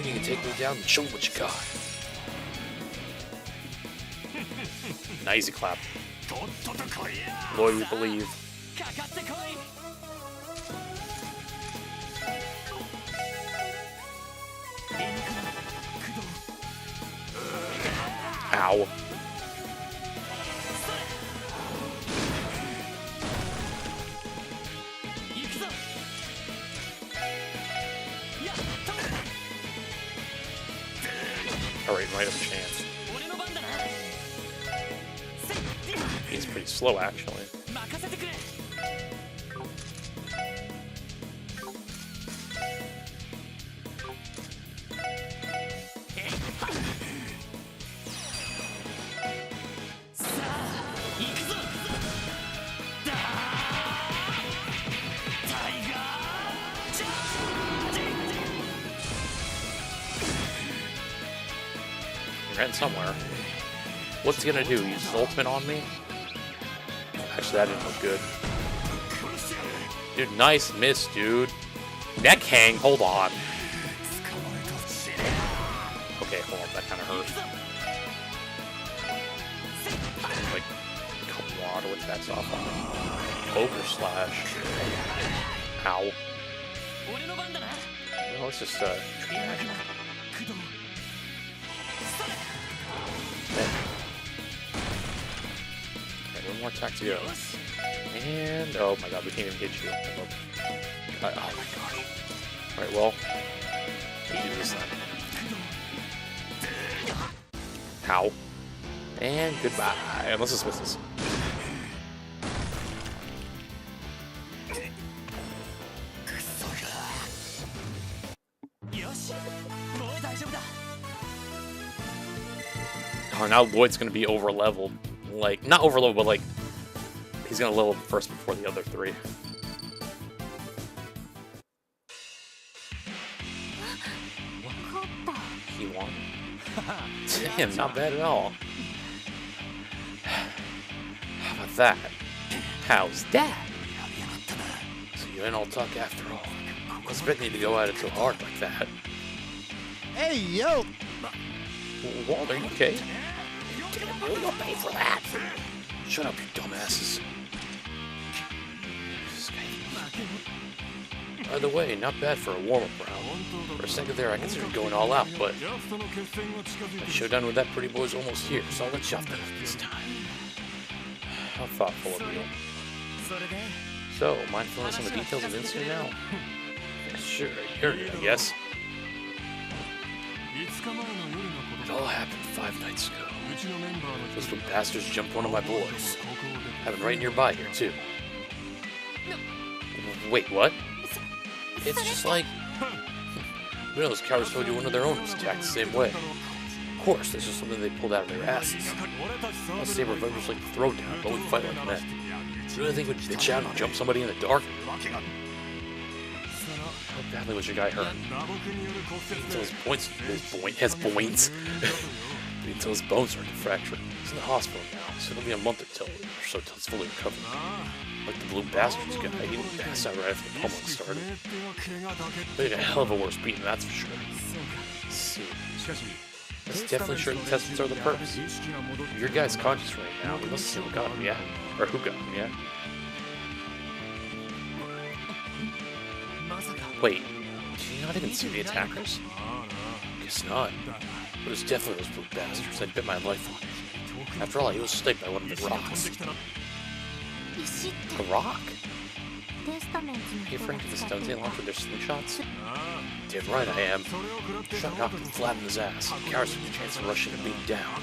You can take me down and show me what you got. An easy clap. Lloyd, we believe. Ow. Alright, might have a chance. He's pretty slow, actually. Ran somewhere. What's he gonna do? Use his ultimate on me? Actually, that didn't look good. Dude, nice miss, dude. Neck hang, hold on. Okay, hold on, that kind of hurt. Like, come on, which that's off on. Ogre slash. Ow. Well, let's just, tree action. Okay, one more attack to go. And, oh my god, we can't even hit you. Oh my gosh. Alright, well, we do this then. Ow. And goodbye. Unless this misses. Oh, now Lloyd's gonna be over-leveled. Like, not over-leveled, but like, he's gonna level up first before the other three. He won. Damn, not bad at all. How about that? How's that? So you ain't all talk after all. I was expecting you to go at it so hard like that. Hey, yo! Walt, are you okay? Damn, you'll pay for that. Shut up, you dumbasses. By the way, not bad for a warm-up round. For a second there, I considered going all out, but my showdown with that pretty boy's almost here, so I'll let you off the hook this time. How thoughtful of you. So, mind filling some of the details of the incident now? Sure, you're here, I guess. It all happened 5 nights ago. Those little bastards jumped one of my boys. Happened right nearby here, too. Wait, what? It's just like... You know, those cowards told you one of their own was attacked the same way. Of course, this is something they pulled out of their asses. Us Saber Vipers like to throw down, but we fight like men. You really think we'd bitch out and jump somebody in the dark? How badly was your guy hurt? Until his bones until his bones started to fracture. He's in the hospital now, so it'll be a month or so till it's fully recovered. Like the blue bastards guy, he didn't pass out right after the pummeling started. They got a hell of a worse beating, that's for sure. Let's see. That's definitely sure the tests are the purpose. Your guy's conscious right now. We must see what got him, yeah? Or who got him, yeah? Wait, did you not even see the attackers? Guess not. But it's definitely those blue bastards. I'd bet my life on it. After all, he was sniped by one of the rocks. A rock? Are you referring to the stones they launched with their slingshots? Damn right I am. Shot knocked him flat in his ass. Cowards took the chance of rushing to beat him down.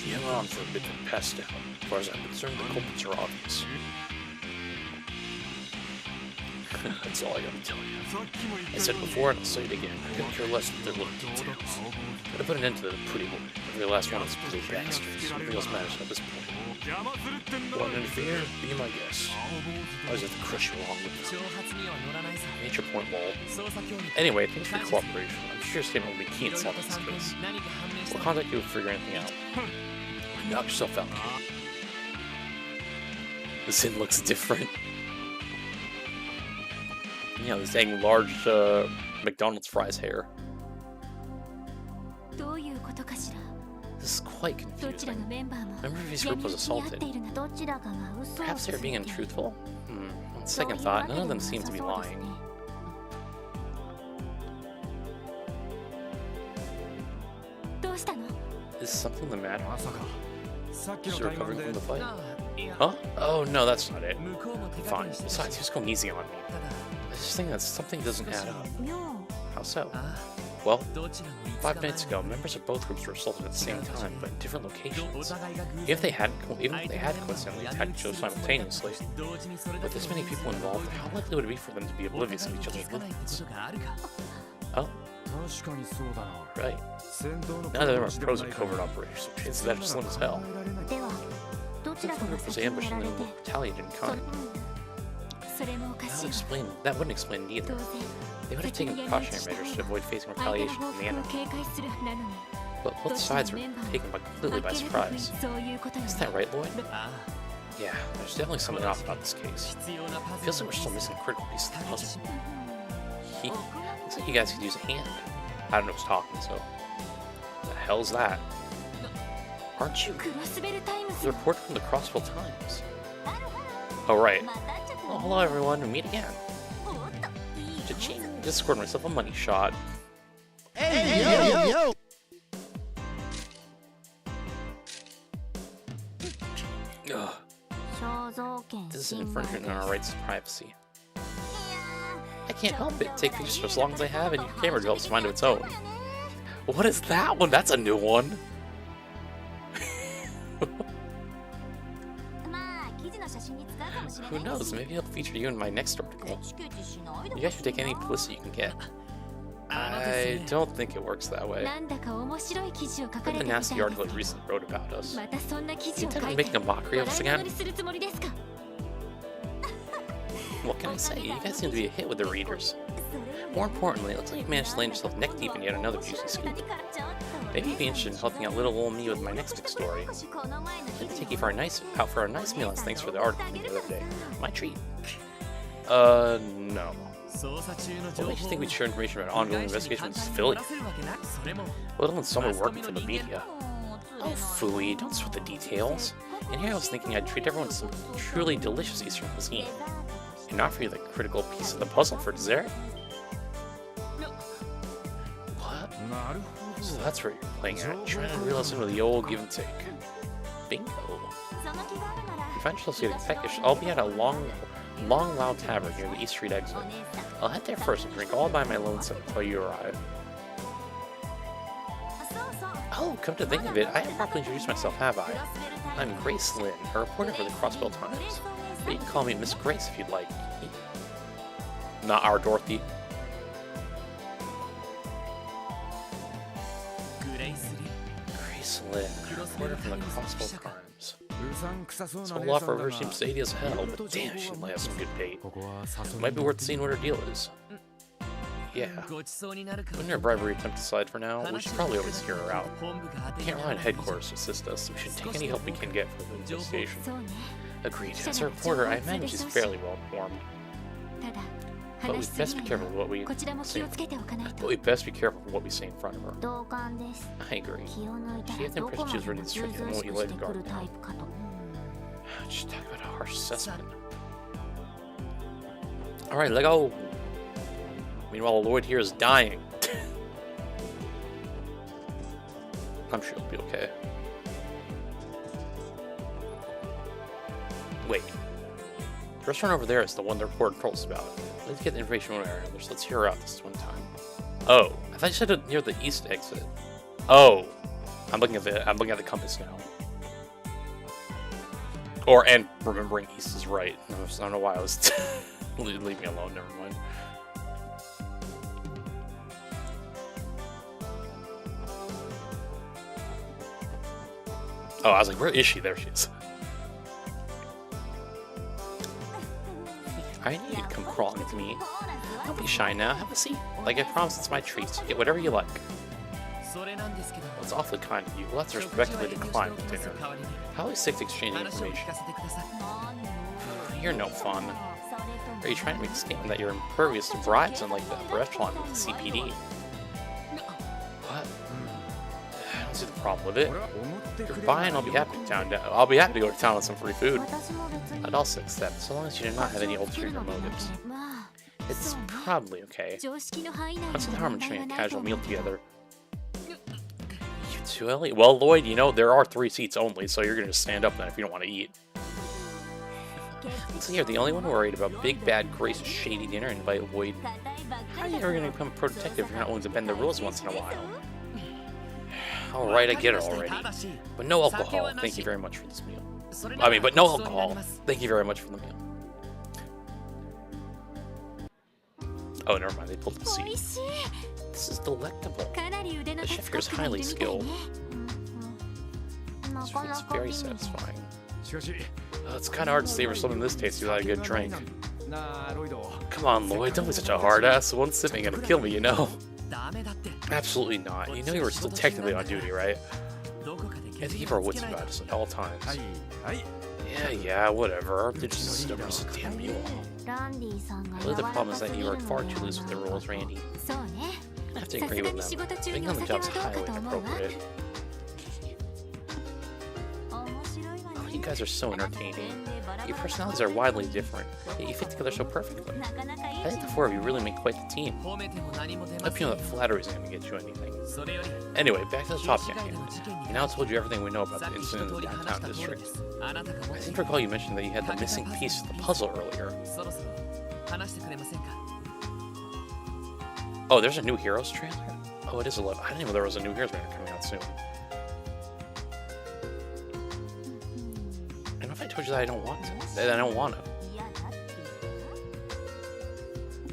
He hung on for a bit and passed out. As far as I'm concerned, the culprits are obvious. That's all I gotta tell you. I said it before and I'll say it again. I couldn't care less with their little details. Gotta put an end to the pretty boy. Every last one of those pretty bastards. Nothing else matters at this point. Want to interfere? Be my guest. I always have to crush you along with you. Make your point, lol. Anyway, thanks for your cooperation. I'm sure your statement will be key in solving this case. We'll contact you if we figure anything out. Knock yourself out. The sin looks different. You know, this dang large McDonald's fries hair. This is quite confusing. Remember if his group was assaulted? Perhaps they were being untruthful? On second thought, none of them seem to be lying. Is something the matter? Is she recovering from the fight? Huh? Oh no, that's not it. Fine. Besides, who's going easy on me? I just think that something doesn't add up. How so? Well, 5 minutes ago, members of both groups were assaulted at the same time, but in different locations. Even if they had coincidentally attacked each other simultaneously, with this many people involved, how likely would it be for them to be oblivious of each other's movements? Oh. Right. None of them are pros at covert operations, so chances of that are slim as hell. What if the group was ambushed and then retaliated in kind? That wouldn't explain it either. They would have taken precautionary measures to avoid facing retaliation from the enemy. But both sides were taken completely by surprise. Isn't that right, Lloyd? Yeah, there's definitely something off about this case. It feels like we're still missing a critical piece of the puzzle. Looks like you guys could use a hand. I don't know who's talking, so... What the hell's that? Aren't you? The report from the Crossville Times. Oh, right. Well, hello everyone, we meet again. Cha-ching. Just scored myself a money shot. Hey, yo! Ugh. This is an infringement on our rights to privacy. I can't help it. Take pictures for as long as I have, and your camera develops a mind of its own. What is that one? That's a new one. Who knows? Maybe I'll feature you in my next article. You guys should take any publicity you can get. I don't think it works that way. Look at the nasty article you recently wrote about us. You intend on making a mockery of us again? What can I say? You guys seem to be a hit with the readers. More importantly, it looks like you managed to land yourself neck deep in yet another juicy scoop. Maybe you'd be interested in helping out little old me with my next big story. I'd take you out for a nice meal as thanks for the article the other day. My treat. No. What makes you think we'd share information about ongoing investigation with civilians? Let alone someone working for the media. Oh, phooey, don't sweat the details. And here I was thinking I'd treat everyone to some truly delicious Eastern cuisine. And offer you the critical piece of the puzzle for dessert? What? So that's where you're playing at, trying to reel us into the old give and take. Bingo. If you find yourself getting peckish, I'll be at a long loud tavern near the East Street exit. I'll head there first and drink all by my lonesome until you arrive. Oh, come to think of it, I haven't properly introduced myself, have I? I'm Grace Lynn, a reporter for the Crossville Times. But you can call me Miss Grace if you'd like. Not our Dorothy. Grace Lynn, a reporter from the Crossville Times. This whole offer of her seems shady as hell, but damn, she might have some good bait. It might be worth seeing what her deal is. Yeah. When your bribery attempt aside for now, we should probably always hear her out. We can't rely on headquarters to assist us, so we should take any help we can get for the investigation. Agreed. As a reporter, I imagine she's fairly well informed. But we'd best be careful what we say. What we say in front of her. I agree. She had the impression she was ready to strike and won't you let her guard down. Just talk about a harsh assessment. Alright, let go. Meanwhile, Lloyd here is dying. I'm sure he'll be okay. Wait. The restaurant over there is the one the reporter told us about. Let's get the information one way or another, so let's hear her out this one time. Oh, I thought you said it near the east exit. Oh, I'm looking at the compass now. And remembering east is right. I don't know why I was Leave me alone, never mind. Oh, I was like, where is she? There she is. I need you to come crawling to me. Don't be shy now. Have a seat. Like I promised, it's my treat. Get whatever you like. Well, it's awfully kind of you. Let's respectfully decline the dinner. How is sick to exchange information? You're no fun. Are you trying to make a statement that you're impervious to bribes and like the upper echelon of the CPD? What? I don't see the problem with it. If you're fine, I'll be happy to go to town with some free food. I'd also accept, so long as you do not have any ulterior motives. It's probably okay. I don't see the harm in sharing a casual meal together. You too, Ellie? Well, Lloyd, you know, there are 3 seats only, so you're gonna just stand up then if you don't want to eat. So you're the only one worried about Big Bad Grace's shady dinner and invite Lloyd. How are you ever gonna become a protective if you're not willing to bend the rules once in a while? Alright, I get it already. But no alcohol. Thank you very much for this meal. But no alcohol. Thank you very much for the meal. Oh, never mind. They pulled the seat. This is delectable. The chef here is highly skilled. This food's very satisfying. It's kind of hard to savor something this tasty without a good drink. Come on, Lloyd. Don't be such a hard ass. One sipping gonna kill me, you know. Absolutely not. You know you were still technically on duty, right? You have to keep our wits about us at all times. Yeah, whatever. They're just stubborn as a damn mule. Really, the problem is that you are far too loose with the rules, Randy. I have to agree with them. Being on the job is highly inappropriate. Oh, you guys are so entertaining. Your personalities are widely different, yet you fit together so perfectly. I think the 4 of you really make quite the team. I hope you know that flattery isn't going to get you anything. Anyway, back to the topic at hand. We now told you everything we know about the incident in the downtown district. I seem to recall you mentioned that you had the missing piece of the puzzle earlier. Oh, there's a new Heroes trailer? Oh, it is 11. I didn't even know there was a new Heroes trailer coming out soon. And if I told you that I don't want to? That I don't want to.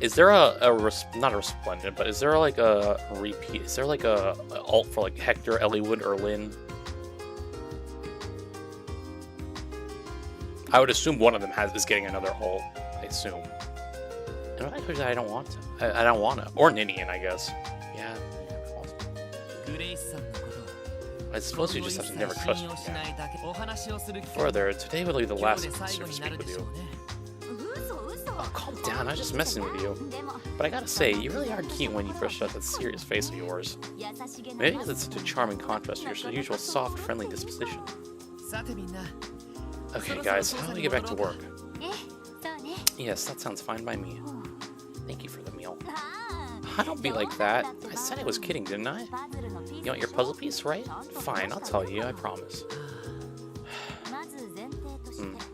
Is there not a resplendent, but is there like a repeat? Is there like a alt for like Hector, Elliewood, or Lynn? I would assume one of them is getting another alt. I assume. And if I told you that I don't want to? I don't want to. Or Ninian, I guess. Yeah. I suppose you just have to never trust me again. Further, today will be the last chance to speak with you. Oh, calm down, I was just messing with you. But I gotta say, you really are cute when you first shut that serious face of yours. Maybe because it's such a charming contrast to your usual soft, friendly disposition. Okay guys, how do we get back to work? Yes, that sounds fine by me. Thank you for the meal. Don't be like that. I said I was kidding, didn't I? You want your puzzle piece, right? Fine, I'll tell you, I promise.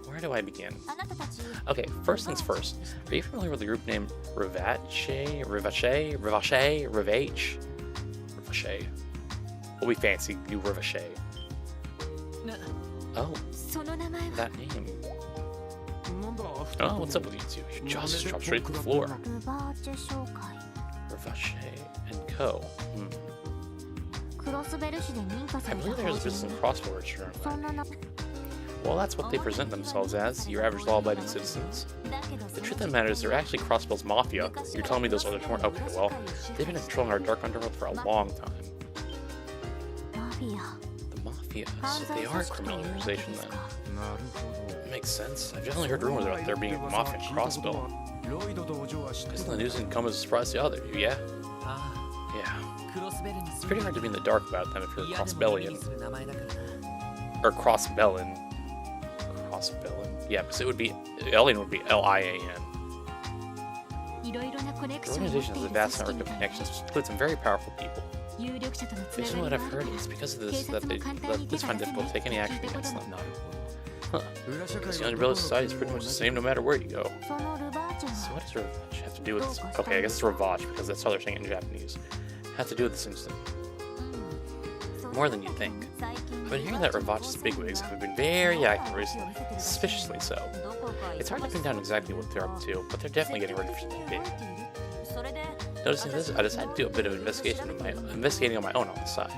Where do I begin? Okay, first things first. Are you familiar with the group name Rivache? We'll be fancy, you Rivache. Oh, that name. Oh, what's up with you two? Your jaws just dropped straight to the floor. Rivache and Co. I believe there's a business in cross-border insurance. Well, that's what they present themselves as, your average law-abiding citizens. The truth of the matter is they're actually Crossbell's mafia. You're telling me those others weren't? Okay, well, they've been controlling our dark underworld for a long time. The mafia, so they are a criminal organization then. Makes sense. I've definitely heard rumors about there being a mafia in Crossbell. Isn't the news didn't come as a surprise to other you, yeah? Yeah. It's pretty hard to be in the dark about them if you're a Crossbellian. Or Crossbellin. Crossbellin. Yeah, because it would be... Alien would be L-I-A-N. The organization has a vast network of connections, which includes some very powerful people. Based on what I've heard, it's because of this that this find difficult to take any action against them. Huh. Because the Umbrella Society is pretty much the same no matter where you go. So what does Revenge have to do with this? Okay, I guess it's Revenge, because that's how they're saying it in Japanese. Have to do with this incident. More than you think. I've been hearing that Revache's bigwigs have been very active recently, suspiciously so. It's hard to pin down exactly what they're up to, but they're definitely getting ready for something big. Noticing this, I decided to do a bit of investigating on my own on the side.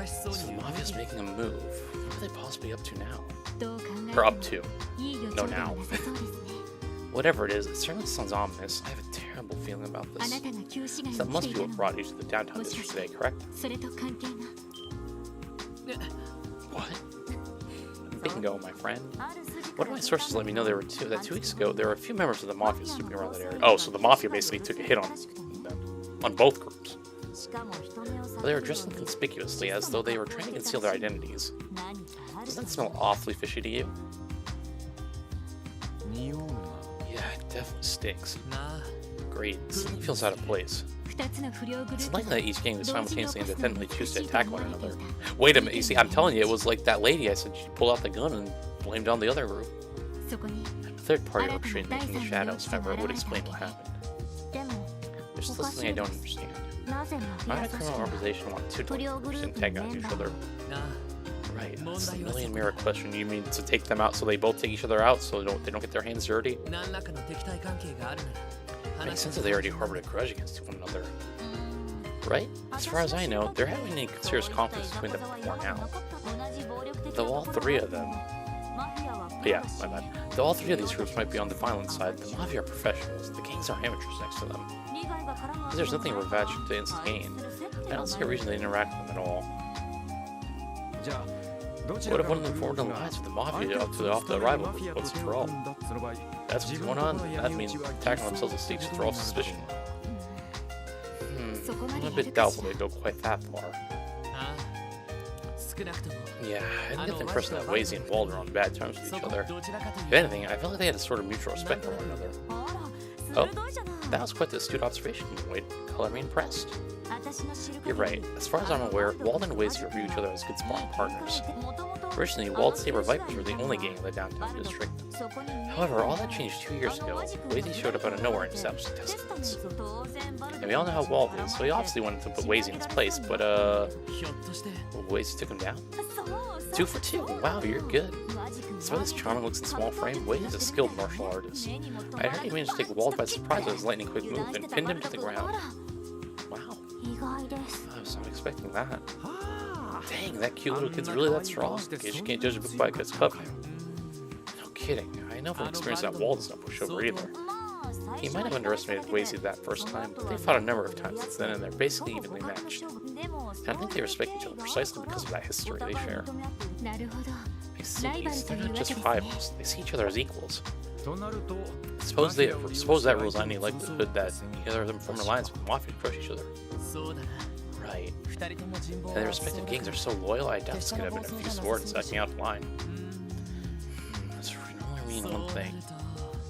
So the Mafia's making a move. What are they possibly up to now? Or up to. No, now. Whatever it is, it certainly sounds ominous. I have a terrible feeling about this. That must be what brought you to the downtown district today, correct? What? Bingo, my friend. One of my sources let me know that 2 weeks ago there were a few members of the Mafia snooping around that area. Oh, so the Mafia basically took a hit on both groups. But they were dressing conspicuously as though they were trying to conceal their identities. Doesn't that smell awfully fishy to you? Yeah, it definitely stinks. Great, something feels out of place. It's likely that each gang would simultaneously and independently choose to attack one another. Wait a minute, you see, I'm telling you, it was like that lady I said she pulled out the gun and blamed on the other group. A third party orchestrated making the shadows, however, would explain what happened. There's still something I don't understand. Why would a criminal organization want two groups to antagonize each other? Right, that's the million mirror question. You mean to take them out so they both take each other out so they don't get their hands dirty? Makes sense that they already harbored a grudge against one another. Right? As far as I know, there haven't been any serious conflicts between them before now. Though all three of them... Yeah, my bad. Though all three of these groups might be on the violent side, the Mafia are professionals. The gangs are amateurs next to them. Because there's nothing revenge to instant gain, I don't see a reason to interact with them at all. What if one of them formed an alliance with the Mafia off the arrival once and for all? That's what's going on. That means attacking themselves as stakes for all suspicion. I'm a bit doubtful they'd go quite that far. Yeah, I didn't get the impression that Wazy and Walden are on bad terms with each other. If anything, I felt like they had a sort of mutual respect for one another. Oh, that was quite the astute observation. Wait, color me impressed. You're right. As far as I'm aware, Walden and Wazy review each other as good sparring partners. Originally, Wald Saber Vipers were the only gang in the downtown district. However, all that changed 2 years ago. Wazy showed up out of nowhere and established the Testaments. And we all know how Wald is, so he obviously wanted to put Wazy in his place, but Wazy took him down? 2 for 2. Wow, you're good. Despite his charming looks and small frame, Wazy is a skilled martial artist. I heard he managed to take Wald by surprise with his lightning quick move and pinned him to the ground. Wow. I was not expecting that. Dang, that cute little kid's really that strong. Guess you can't judge a book by its cover. No kidding. I know from experience that Wald is not pushover either. He might have underestimated Wazy that first time, but they fought a number of times since then and they're basically evenly matched. And I think they respect each other precisely because of that history they share. I see, they're not just rivals, they see each other as equals. Suppose that rules out any likelihood that either of them form an alliance with the Mafia to crush each other. Right. And their respective gangs are so loyal, I doubt this could have been a few swords acting out the line. This can only mean one thing.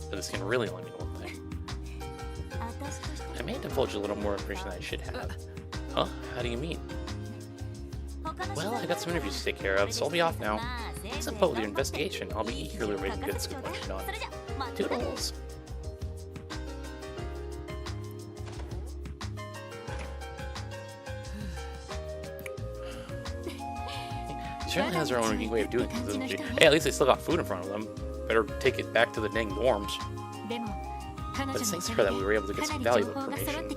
This can really only mean one thing. I may have divulged a little more information than I should have. Huh? How do you mean? Well, I got some interviews to take care of, so I'll be off now. Thanks for with your investigation. I'll be eagerly waiting to get this good bunch done. Toodles! Certainly has their own unique way of doing things, doesn't she? Hey, at least they still got food in front of them. Better take it back to the dang dorms. But it's thanks to her that we were able to get some valuable information.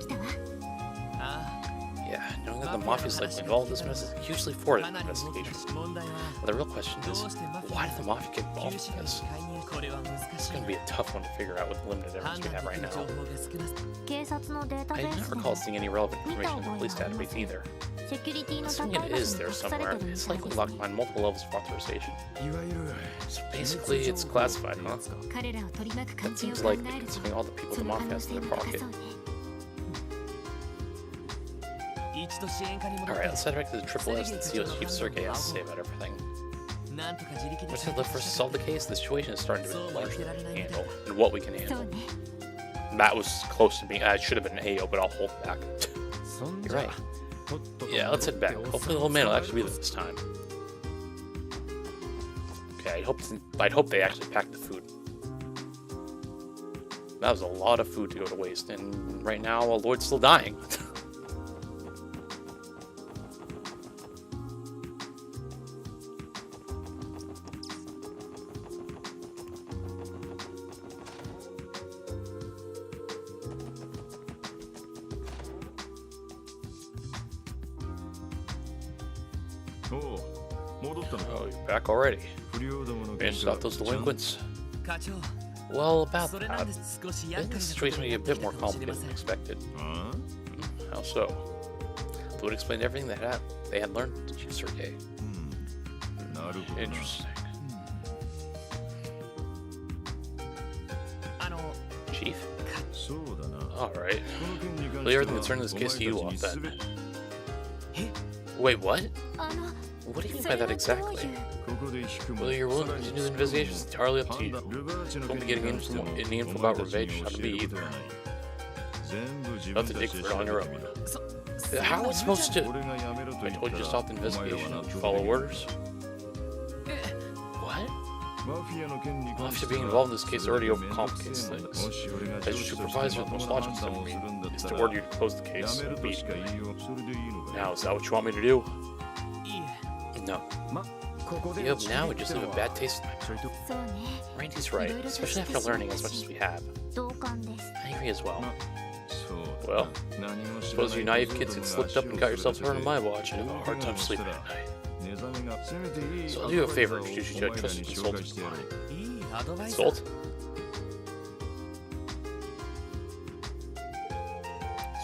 Yeah, knowing that the Mafia's likely involved in this mess is hugely forwarded in the investigation. But the real question is, why did the Mafia get involved in this? It's going to be a tough one to figure out with the limited evidence we have right now. I do not recall seeing any relevant information in the police database either. Assuming it is there somewhere, it's likely locked behind multiple levels of authorization. So basically, it's classified, huh? That seems likely, considering all the people the Mafia has in their pocket. Alright, let's head back to the Triple S and see what Chief Sergei has to say about everything. Once we live first to solve the case, the situation is starting to be larger than we can handle, and what we can handle. That was close to being, it should have been an AO, but I'll hold back. You're right. Yeah, let's head back. Hopefully the old man will actually be there this time. Okay, I'd hope they actually packed the food. That was a lot of food to go to waste, and right now, Lloyd's still dying. Oh, you're back already. Managed to stop those delinquents. Well, about that, I think the situation may be a bit more complicated than expected. How so? Fluid explained everything they had learned to Chief Sergei. Interesting. Chief? Alright. Leave everything concerning this case to you off then. Wait, what? What do you mean by that exactly? Whether you're willing to continue the investigation is entirely up to you. Don't be getting any info about revenge out of me either. You have to dig for it on your own. How am I supposed to? I told you to stop the investigation. Would you follow orders? What? Mafia being involved in this case already overcomplicates things. As your supervisor, the most logical step for me is to order you to close the case immediately. Now, is that what you want me to do? No. Yeah, now we just leave a bad taste in my mouth. Randy's right, especially after learning as much as we have. I agree as well. Well, suppose you naive kids get slipped up and got yourselves hurt on my watch and have a hard time sleeping at night. So I'll do you a favor and introduce you to a trusted consultant of mine. Consult?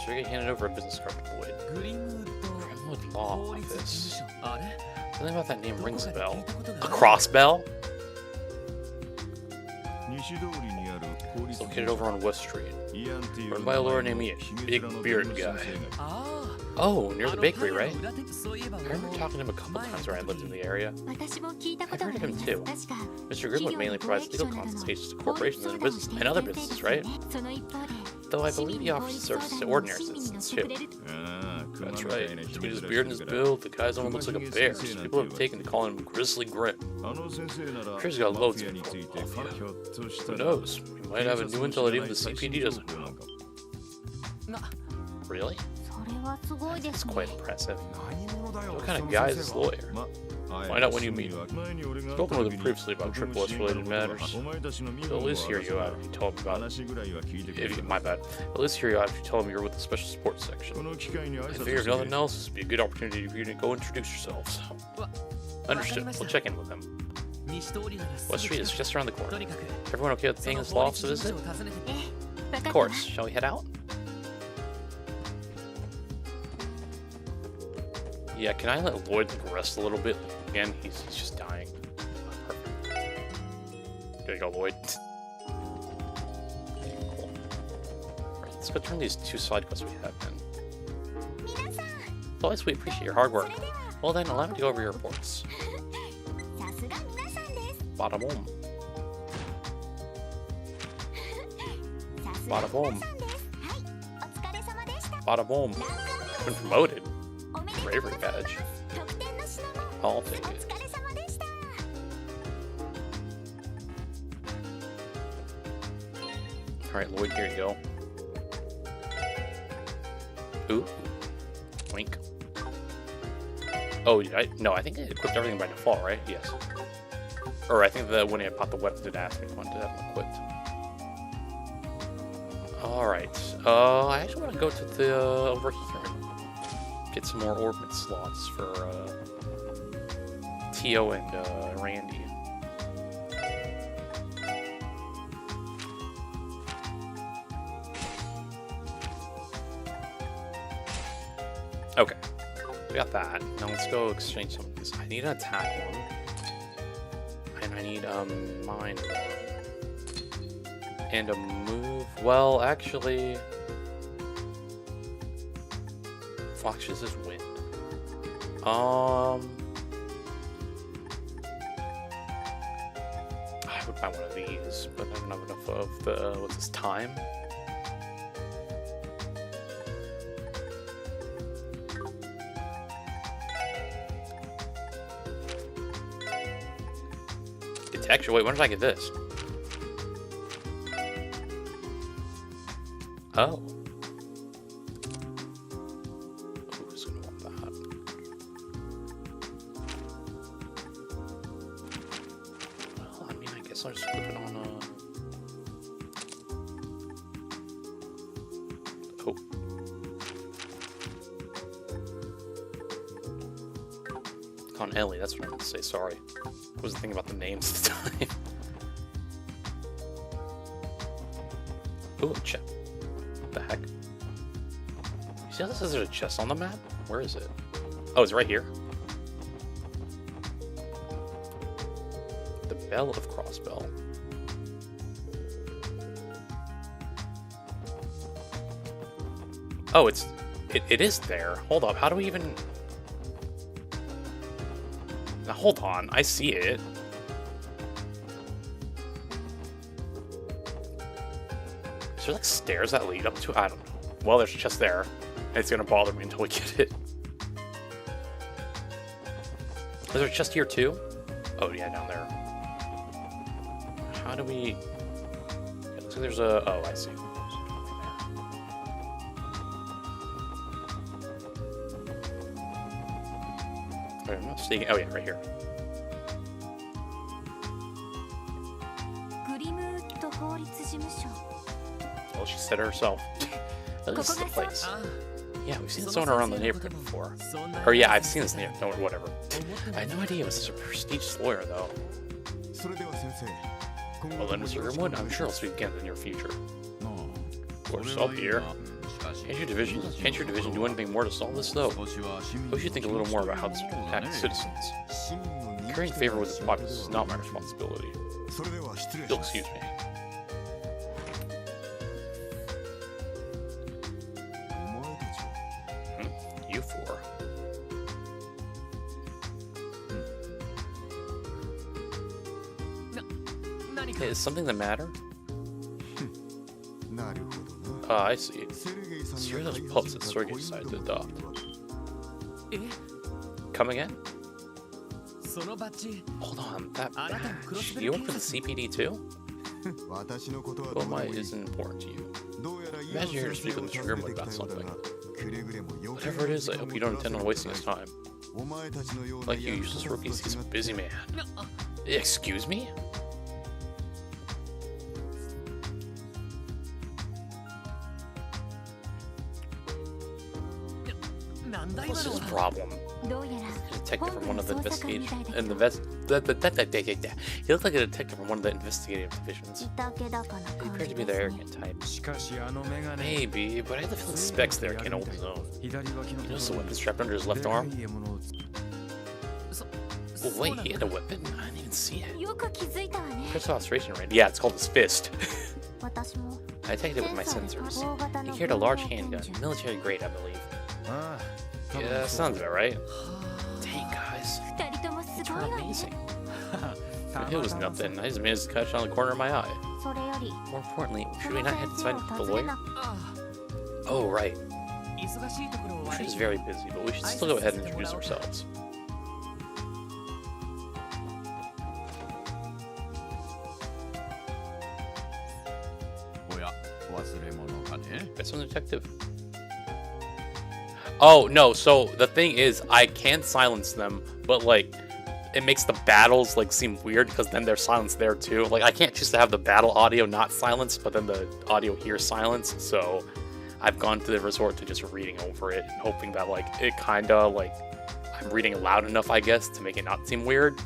Sergei handed over a business card to Boyd. Greenwood Law Office. Something about that name rings a bell. A cross bell? It's located over on West Street. Run by a lawyer named Ian. Big beard guy. Oh, near the bakery, right? I remember talking to him a couple times when I lived in the area. I've heard of him too. Mr. Greenwood mainly provides legal consultations to corporations and other businesses, right? Though I believe he offers services to ordinary citizens too. That's right. Between his beard and his build, the guy's almost looks like a bear, so people have taken to calling him Grizzly Grim. I'm sure he's got loads of info. Who knows? We might have a new intel that even the CPD doesn't know. Really? That's quite impressive. What kind of guy is this lawyer? Find out when you meet him. I've spoken with him previously about Triple S related matters. He'll at least hear you out if you tell him about it. My bad. At least hear you out if you tell him you're with the special sports section. I figure if nothing else, this would be a good opportunity for you to go introduce yourselves. Understood. We'll check in with him. West Street is just around the corner. Everyone okay with paying this law office a visit? Of course. Shall we head out? Yeah, can I let Lloyd rest a little bit? Again, he's just dying. Perfect. There you go, Lloyd. Cool. Alright, let's go turn these 2 side quests we have in. Always, we appreciate your hard work. Well then, allow me to go over your reports. Bada boom. Bada boom. Bada boom. Been promoted. Bravery badge. I'll take it. Alright, Lloyd, here you go. Ooh. Wink. Oh, no, I think I equipped everything by default, right? Yes. Or I think that when I bought the weapon, it asked me if I wanted to have them equipped. Alright. I actually want to go to the over here. Get some more orbit slots for Tio and Randy. Okay, we got that. Now let's go exchange some of these. I need an attack one, and I need mine one, and a move. Well, actually. Fox, this is wind. I would buy one of these, but I don't have enough of the, what's this, time? Detection, wait, when did I get this? Oh. I'll just flip it on, on Ellie, that's what I meant to say, sorry. I wasn't thinking about the names at the time. Ooh, a chest. What the heck? You see how this says there's a chest on the map? Where is it? Oh, it's right here. The Bell of Crossbell. Oh, it is there. Hold up, how do we even... Now, hold on, I see it. Is there like stairs that lead up to? I don't know. Well, there's just there. And it's gonna bother me until we get it. Is there a chest here too? Oh yeah, down there. How do we? Yeah, looks like there's a. Oh, I see. Alright, I'm not seeing. Oh yeah, right here. Well, she said it herself. This is the place. Yeah, we've seen this one around the neighborhood before. Or yeah, I've seen this neighborhood. No, whatever. I had no idea it was such a prestigious lawyer, though. Well then, Mr. Grimwood, I'm sure I'll speak again in the near future. Of course, I'll be here. Can't your division do anything more to solve this, though? We should think a little more about how this would impact citizens. Currying favor with the populace is not my responsibility. You'll excuse me. You four. Hey, is something the matter? I see. So you're those pups that Sergei decided to adopt. Come again? Hold on, that badge. You work for the CPD too? Well, why isn't important to you? Imagine you're here to speak with Mr. Grimwood about something. Whatever it is, I hope you don't intend on wasting his time. Like you useless rookies, he's a busy man. Excuse me? What's his problem? A detective from one of the investigative he looked like a detective from one of the investigative divisions. He appeared to be the arrogant type. Maybe, but I have the feeling Specs there can't hold his own. You notice the weapon strapped under his left arm? Oh, wait, he had a weapon? I didn't even see it. First observation right? Yeah, it's called his fist. I detected it with my sensors. He carried a large handgun, military grade, I believe. Yeah, sounds about right. Dang, guys. You two are amazing. It was nothing. I just managed to catch it on the corner of my eye. More importantly, should we not head inside with the lawyer? Oh, right. She's very busy, but we should still go ahead and introduce ourselves. That's an detective. Oh, no, so the thing is, I can silence them, but, like, it makes the battles, like, seem weird, because then there's silence there, too. Like, I can't choose to have the battle audio not silenced, but then the audio here silenced, so I've gone to the resort to just reading over it, and hoping that, like, it kinda, like, I'm reading loud enough, I guess, to make it not seem weird.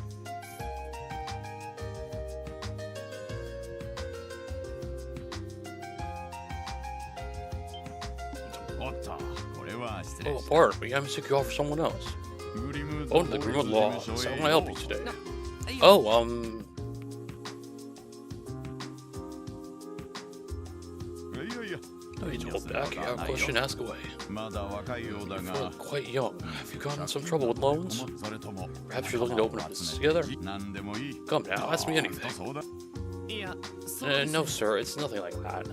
Oh, Bart, we haven't took you off for someone else. Oh, the Grimwood Law. So how can I help you today? Oh, No need to hold back. You have a question, ask away. You feel quite young. Have you gotten in some trouble with loans? Perhaps you're looking to open a business together? Come now, ask me anything. No, sir, it's nothing like that.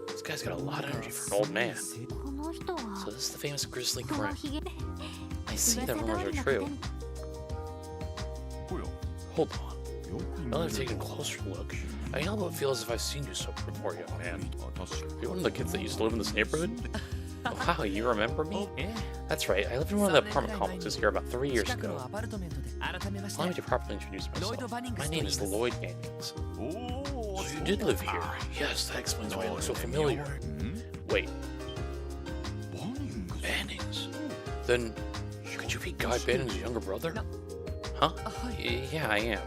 This guy's got a lot of energy for an old man. So this is the famous Grizzly Grim. I see that rumors are true. Hold on. Now that I've taken a closer look, I can't help but feel as if I've seen you somewhere before, young man. You're one of the kids that used to live in this neighborhood? Oh, wow, you remember me? That's right, I lived in one of the apartment complexes here about 3 years ago. Allow me to properly introduce myself. My name is Lloyd Bannings. So you did live here? Yes, that explains why you look so familiar. Wait. Bannings? Then, could you be Guy Bannings' younger brother? Huh? Yeah, I am.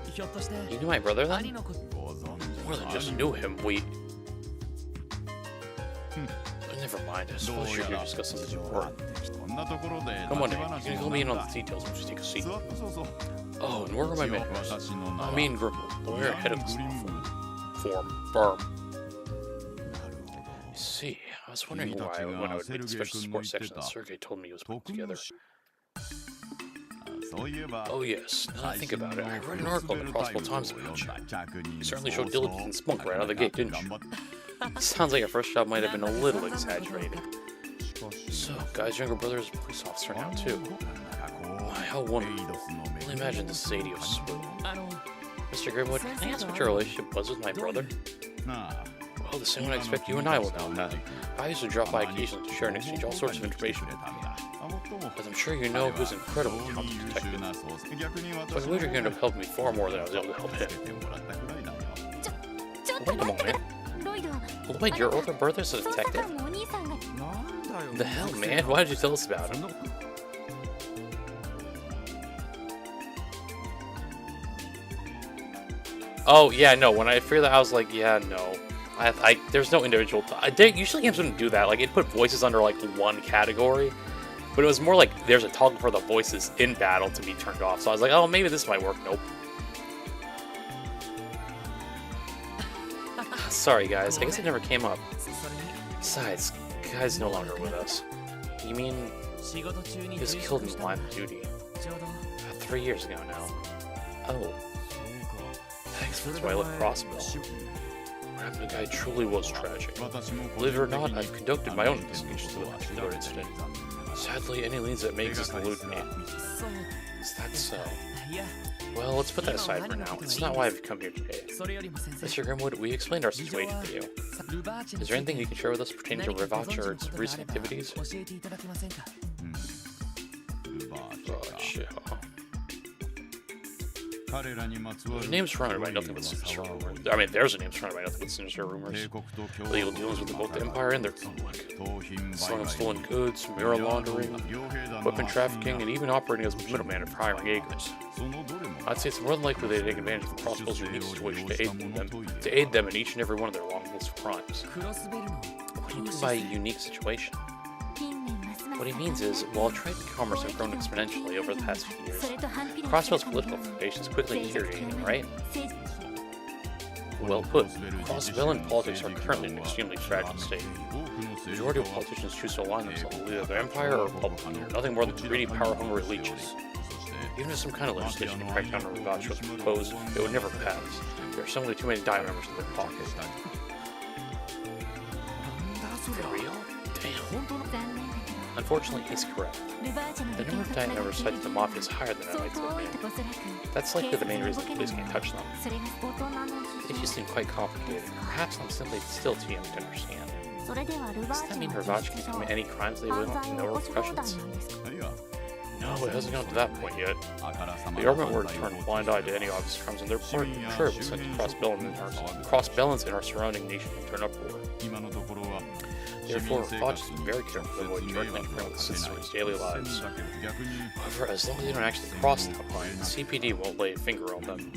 You knew my brother then? More than just knew him, we... Never mind, I suppose you're here to discuss something important. Come on in, you can fill me in on the details and just take a seat. Oh, and where are my manners? I mean, Grimble, lawyer and head of this firm. See, I was wondering why when I would make the special support section that Sergey told me he was putting together. Oh yes, now that I think about it, I read an article in the Crossbow Times about you. You certainly showed diligence and spunk right out of the gate, didn't you? Sounds like your first job might have been a little exaggerated. So, guy's younger brother is a police officer now too. My, how wonderful. Only imagine the Sadie of Swill. Mr. Grimwood, can I ask what your relationship was with my brother? Well, the same one I expect you and I will now have. I used to drop by occasionally to share and exchange all sorts of information with me. As I'm sure you know, he was an incredibly talented detective. So I believe you're going to help me far more than I was able to help him. Wait a moment. Lloyd, your older brother's a detective? The hell, man? Why did you tell us about him? Oh, yeah, no. When I figured that, I was like, yeah, no. There's no individual... usually games wouldn't do that. Like, it put voices under, like, one category. But it was more like there's a toggle for the voices in battle to be turned off. So I was like, oh, maybe this might work. Nope. Sorry, guys. I guess it never came up. Besides, guy's no longer with us. You mean he was killed in the line of duty? About 3 years ago now. Oh. That explains why I left Crossbill. What happened to the guy truly was tragic. Believe it or not, I've conducted my own investigation to the particular incident. Sadly, any leads that may exist elude me. Is that so? Well, let's put that aside for now. It's not why I've come here today. Mr. Grimwood, we explained our situation to you. Is there anything you can share with us pertaining to Rivach or its recent activities? There's a name surrounded by nothing but sinister rumors. I mean, there's a name surrounded by nothing but sinister rumors. Illegal dealings with both the Empire and their public. Selling of stolen goods, mirror laundering, weapon trafficking, and even operating as a middleman in hiring Jaegers. I'd say it's more than likely they take advantage of the Crossbow's unique situation to aid them in each and every one of their long list of crimes. What do you mean by unique situation? What he means is, while trade and commerce have grown exponentially over the past few years, Crossbow's political foundation is quickly deteriorating, right? Well put. Crossbell and politics are currently in an extremely fragile state. The majority of politicians choose to align themselves with either the Empire or Republic, nothing more than greedy, power-hungry leeches. Even if some kind of legislation to crack down on Rivach was proposed, it would never pass. There are simply too many die members in their pocket. For real? Damn. Unfortunately, he's correct. The number of die members cited the Mafia is higher than I'd like to admit. That's likely the main reason the police can't touch them. They just seem quite complicated. Perhaps I'm simply still too young to understand. Does that mean Rivach can commit any crimes they will with no repercussions? No, it hasn't gone to that point yet. The government were to turn a blind eye to any obvious crimes, and they're sure it will send cross-balance in our surrounding nation into an uproar. Therefore, Rivach has been very careful to avoid directly interfering with citizens' daily lives. However, as long as they don't actually cross that line, the CPD won't lay a finger on them.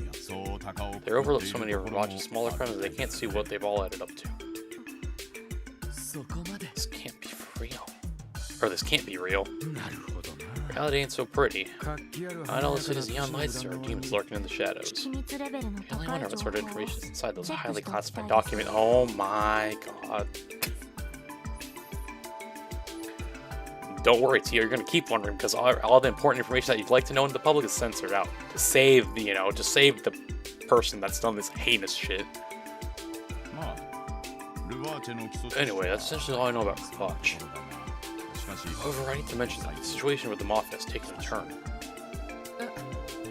They overlook so many of Rivach's smaller crimes that they can't see what they've all added up to. This can't be for real. Or this can't be real. Reality ain't so pretty. I know this is neon lights, there are demons lurking in the shadows. I only wonder what sort of information is inside those highly classified documents. Oh my god. Don't worry, Tia, you're gonna keep wondering because all the important information that you'd like to know in the public is censored out to save the, to save the person that's done this heinous shit. Anyway, that's essentially all I know about Rivach. However, I need to mention that the situation with the Mafia has taken a turn.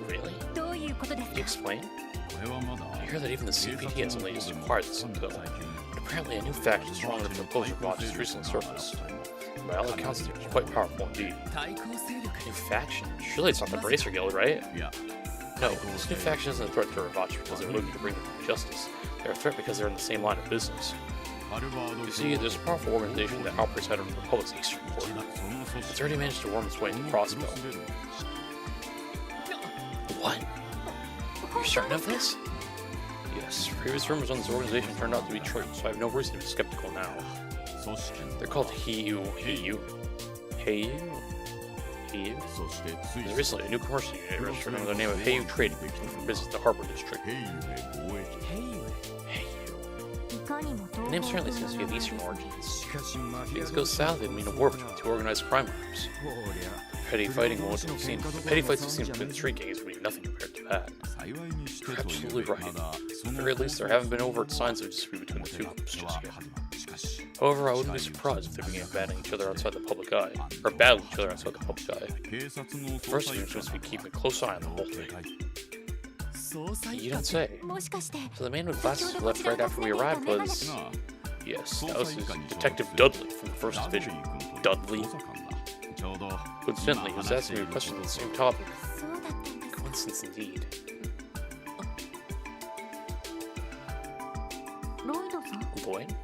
Really? Can you explain? I hear that even the CPD has only just acquired this info. But apparently a new faction strong enough to oppose Rivach has recently surfaced. By all accounts, they're quite powerful indeed. New faction? Surely it's not the Bracer Guild, right? No, this new faction isn't a threat to Rivach because they're looking to bring them justice. They're a threat because they're in the same line of business. You see, there's a powerful organization that operates out of the Republic's eastern border. It's already managed to worm its way into Crossbell. What? You're certain of this? Yes, previous rumors on this organization turned out to be true, so I have no reason to be skeptical now. They're called Heiyu. There's recently a new commercial unit registered under the name of Heiyu Trading, looking for business to Harbor District. Heiyu. The name certainly seems to be of Eastern origins. If things go south, it'd mean a war between two organized crime groups. Petty fights we've seen between the street gangs would be nothing compared to that. You're absolutely right. At the very least, there haven't been overt signs of dispute between the two groups just yet. However, I wouldn't be surprised if they began battling each other outside the public eye. Or battling each other outside the public eye. The first thing seems to be keeping a close eye on the whole thing. You don't say. So the man with glasses who left right after we arrived was... Yes, that was Detective Dudley from the First Division. Dudley? Coincidentally, he was asking me a question on the same topic. Coincidence indeed. Lloyd?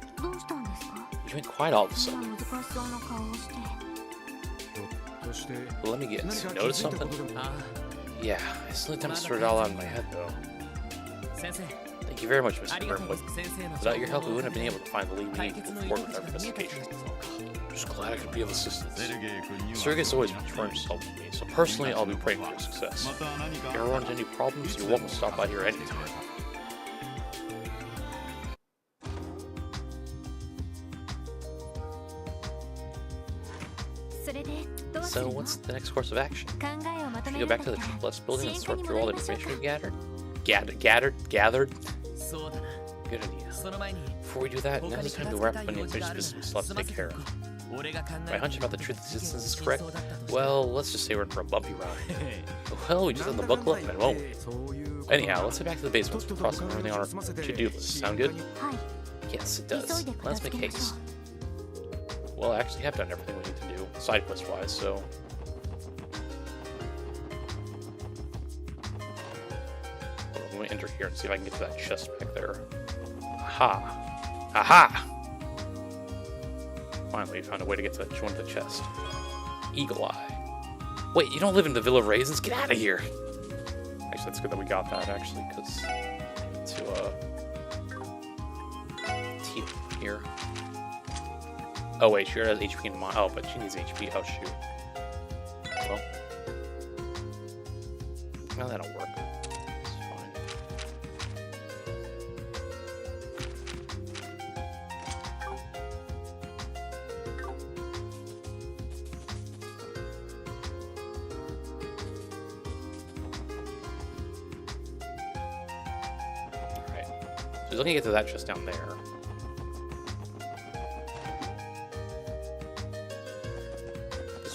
You went quiet all of a sudden. Well, let me guess. You noticed something? Yeah, I still time to sort it all out in my head, though. Thank you very much, Mr. Burnwood. Without your help, we wouldn't have been able to find the lead we need to move forward with our investigation. I'm just glad I could be of assistance. Sergey's always been trying to help me, so personally, I'll be praying for your success. If you ever run into any problems, you're welcome to stop by here anytime. So, what's the next course of action? Should we go back to the Triple S building and sort through all the information we've gathered? Gathered? Good idea. Before we do that, now's the time to wrap up any unfinished business we still have to take care of. My hunch about the truth existence is correct. Well, let's just say we're in for a bumpy ride. Well, we just have to buckle up then, won't we? Anyhow, let's head back to the basement to cross everything on our to-do list. Sound good? Yes, it does. Let's make haste. Well, I actually have done everything we need to do, side quest wise, so. I'm going to enter here and see if I can get to that chest back there. Aha! Aha! Finally, found a way to get to join the chest. Eagle Eye. Wait, you don't live in the Villa of Raisins? Get out of here! Actually, that's good that we got that, actually, because to, Teal here. Oh wait, she has HP in mind. Oh, but she needs HP. Oh shoot. Well, no, that'll work. It's fine. All right. So he's looking to get to that chest down there.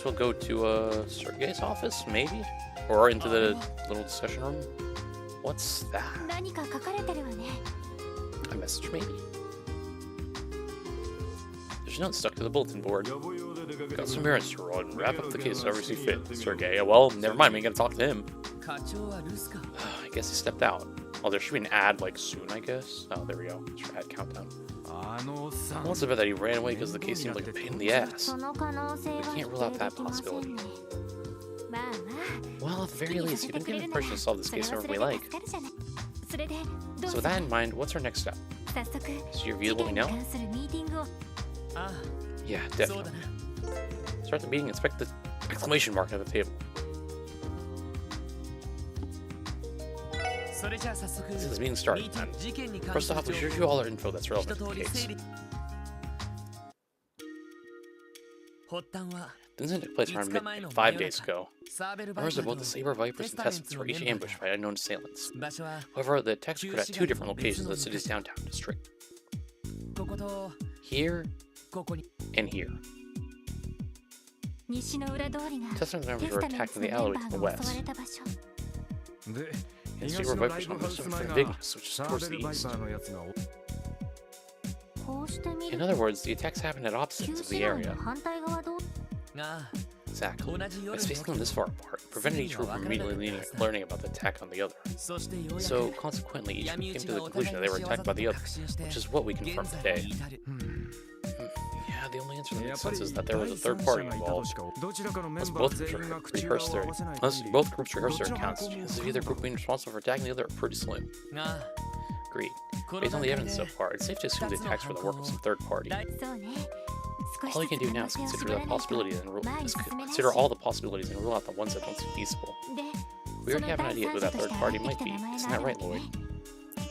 We'll go to Sergey's office, maybe? Or into the little discussion room? What's that? A message, maybe? There's a note stuck to the bulletin board. Got some errands to run. Wrap up the case however you see fit. Sergey, well, never mind, we ain't gonna talk to him. I guess he stepped out. Oh, there should be an ad, like, soon, I guess. Oh, there we go. It's your ad countdown. What's about that he ran away because the case seemed like a pain in the ass? We can't rule out that possibility. Well, at the very least, you've been given the impression to solve this case however we like. So with that in mind, what's our next step? Is your view what we know? Yeah, definitely. Start the meeting, inspect the exclamation mark at the table. Since this meeting started, then, first off, we should review all our info that's relevant to the case. The incident took place around midnight 5 days ago. Rumors about the Saber Vipers and Testments were each ambushed by unknown assailants. However, the attacks occurred at 2 different locations in the city's downtown district. Here, and here. Testament members were attacked in the alleyway to the west. And Saber Vipers went to Vignes, which is towards the east. In other words, the attacks happened at opposite ends of the area. Exactly. By spacing them this far apart, it prevented each group from immediately learning about the attack on the other. So, consequently, each group came to the conclusion that they were attacked by the other, which is what we confirmed today. Yeah, the only answer that making sense is that there was a third party involved. Unless both groups rehearse their accounts, chances of either group being responsible for attacking the other are pretty slim. Agreed. Based on the evidence so far, it's safe to assume the attacks were the work of some third party. All you can do now is consider all the possibilities and rule out the ones that don't seem feasible. We already have an idea who that third party might be. Isn't that right, Lloyd?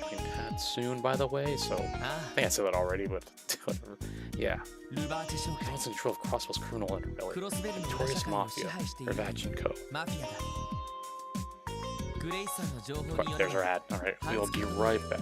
Being had soon, by the way, so I think I said that already, but whatever. Yeah. He wants control of Crossbell's criminal underbelly. Notorious Mafia, Ravage & Co. Right, there's our ad. Alright, we'll be right back.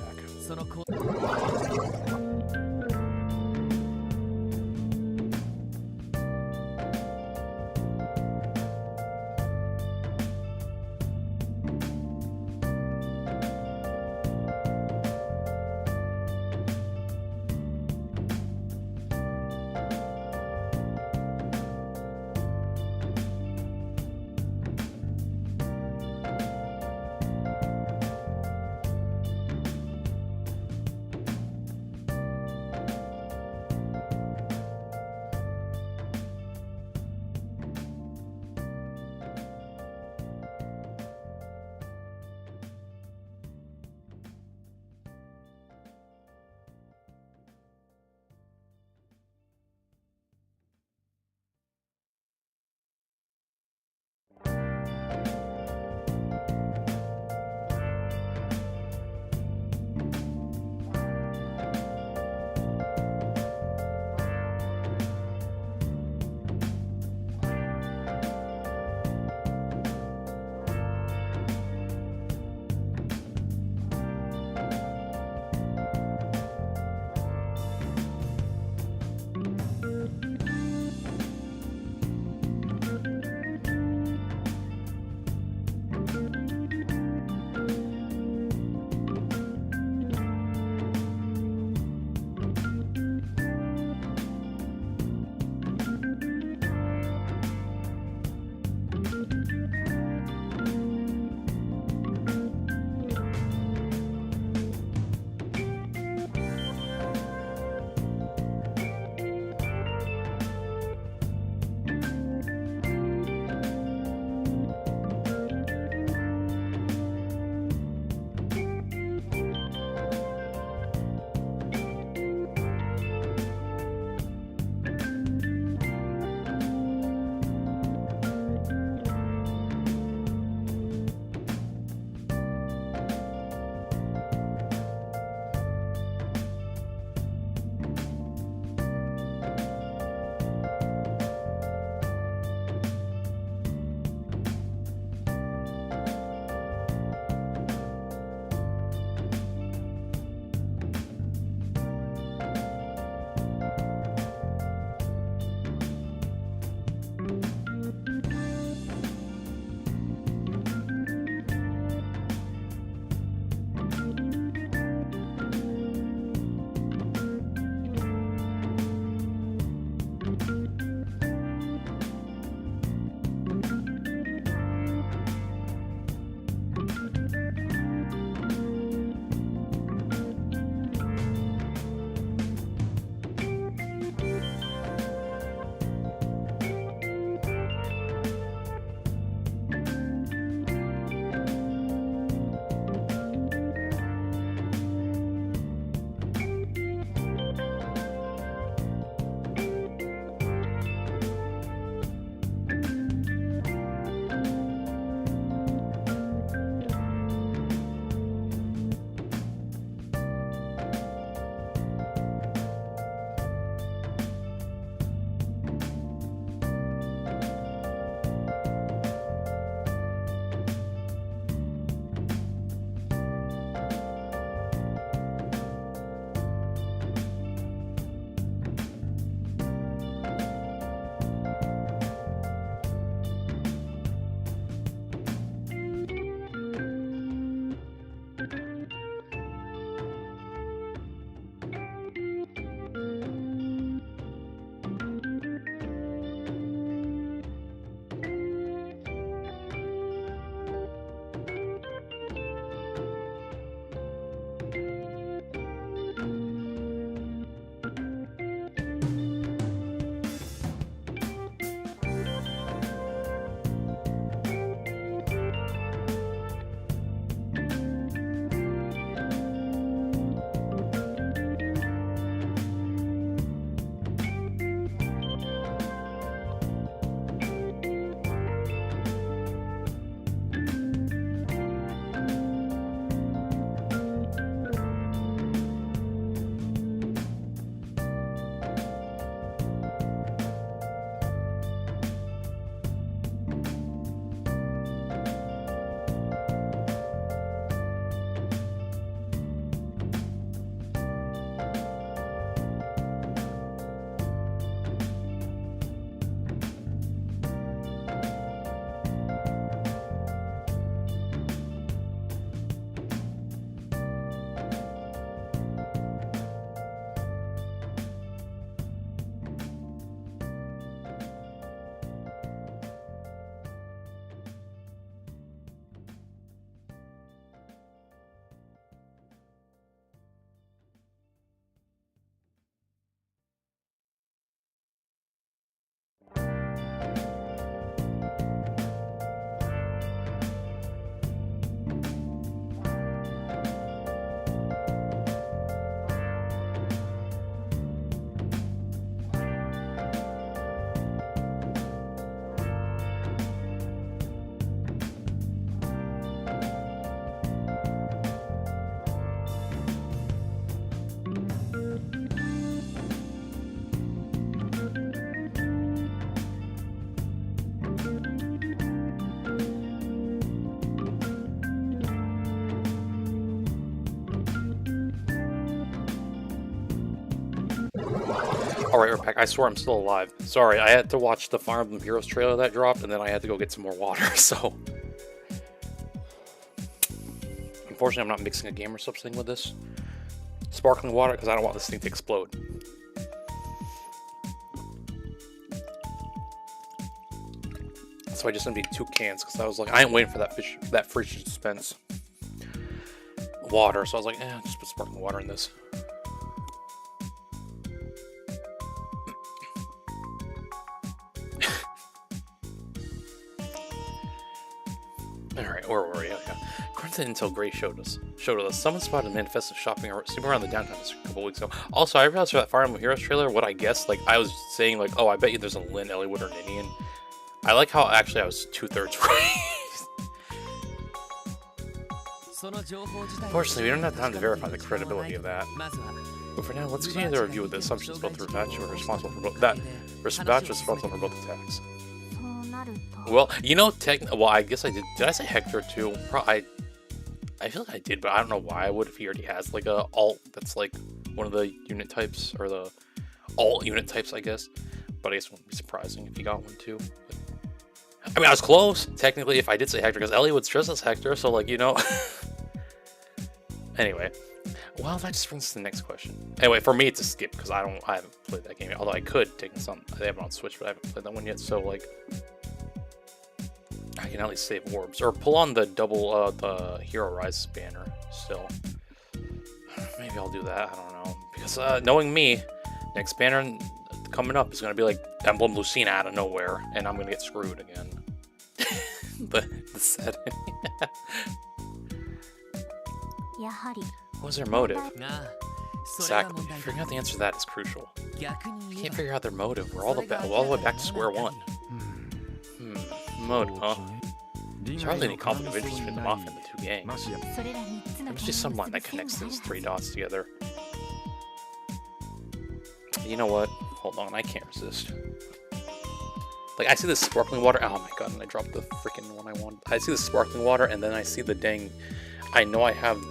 Alright, we're back. I swear I'm still alive. Sorry, I had to watch the Fire Emblem Heroes trailer that dropped, and then I had to go get some more water, so... Unfortunately, I'm not mixing a gamer subs thing with this. Sparkling water, because I don't want this thing to explode. So I just emptied 2 cans, because I was like, I ain't waiting for that fridge to dispense water, so I was like, just put sparkling water in this. Alright, where were we? Okay. According to the Intel Gray showed us, someone spotted a manifesto shopping around the downtown district a couple weeks ago. Also, I realized for that Fire Emblem Heroes trailer, what I guessed, like, I was saying, like, oh, I bet you there's a Lynn, Eliwood, or Ninian. I like how, actually, I was 2/3 right. Unfortunately, we don't have time to verify the credibility of that. But for now, let's continue the review of the assumptions both the Rebadge was responsible for both attacks. Well, you know, well, I guess I did. Did I say Hector too? I feel like I did, but I don't know why I would if he already has like a alt that's like one of the unit types, or the alt unit types, I guess. But I guess it wouldn't be surprising if he got one too. But, I mean, I was close technically if I did say Hector, because Eliwood's dressed as Hector, so like, you know. Anyway, well, that just brings us to the next question. Anyway, for me, it's a skip because I haven't played that game yet. Although I could take some. They have it on Switch, but I haven't played that one yet. So like, I can at least save orbs or pull on the double the Hero Rise banner still. Maybe I'll do that. I don't know, because knowing me, next banner coming up is gonna be like Emblem Lucina out of nowhere, and I'm gonna get screwed again. the setting. What was their motive? Exactly. Figuring out the answer to that is crucial. If you can't figure out their motive, we're all the way back to square one. Motive, huh? There's hardly any conflict of interest between the Mafia and the 2 gangs. There must be some line that connects those 3 dots together. You know what? Hold on, I can't resist. Like, I see this sparkling water. Oh my god, and I dropped the freaking one I wanted. I see the sparkling water, and then I see the dang. I know I have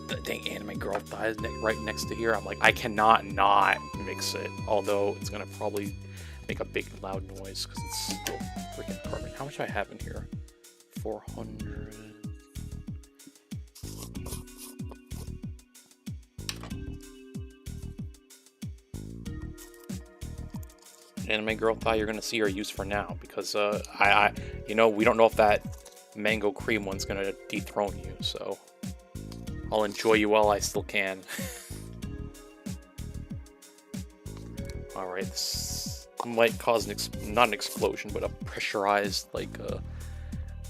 the dang anime girl thighs right next to here. I'm like, I cannot not mix it. Although it's gonna probably make a big loud noise because it's still freaking carbon. How much do I have in here? 400. Anime girl thigh, you're gonna see her use for now because you know, we don't know if that mango cream one's gonna dethrone you, so I'll enjoy you while I still can. All right, this might cause not an explosion, but a pressurized, like,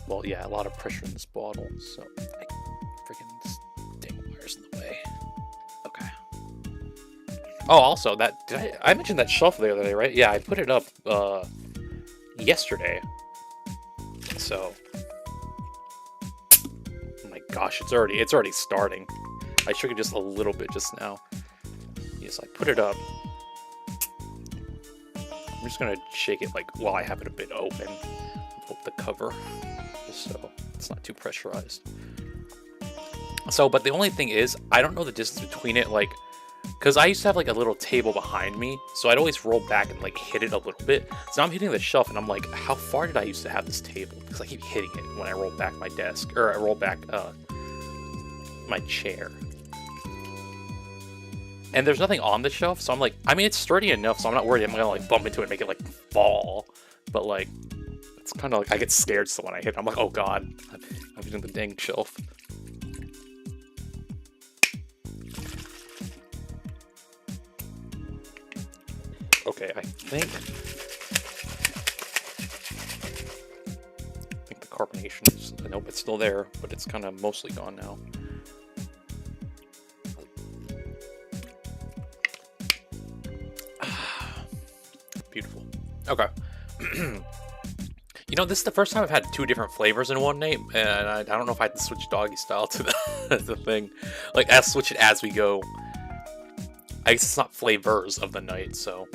well, yeah, a lot of pressure in this bottle. So, this dang wire's in the way. Okay. Oh, also, I mentioned that shelf the other day, right? Yeah, I put it up yesterday. So, oh my gosh, it's already starting. I shook it just a little bit just now. Yes, I put it up. I'm just gonna shake it like while I have it a bit open. Hope the cover, just so it's not too pressurized. So, but the only thing is, I don't know the distance between it, like, because I used to have like a little table behind me, so I'd always roll back and like hit it a little bit. So now I'm hitting the shelf, and I'm like, how far did I used to have this table? Because I keep hitting it when I roll back my desk, or I roll back my chair. And there's nothing on the shelf, so I'm like, I mean, it's sturdy enough, so I'm not worried I'm gonna like bump into it and make it like fall. But like, it's kind of like I get scared, so when I hit it, I'm like, oh god, I'm hitting the dang shelf. Okay, I think the carbonation is, nope, it's still there, but it's kind of mostly gone now. Beautiful. Okay. You know, this is the first time I've had 2 different flavors in one name, and I don't know if I had to switch doggy style to the thing. Like, switch it as we go. I guess it's not flavors of the night, so...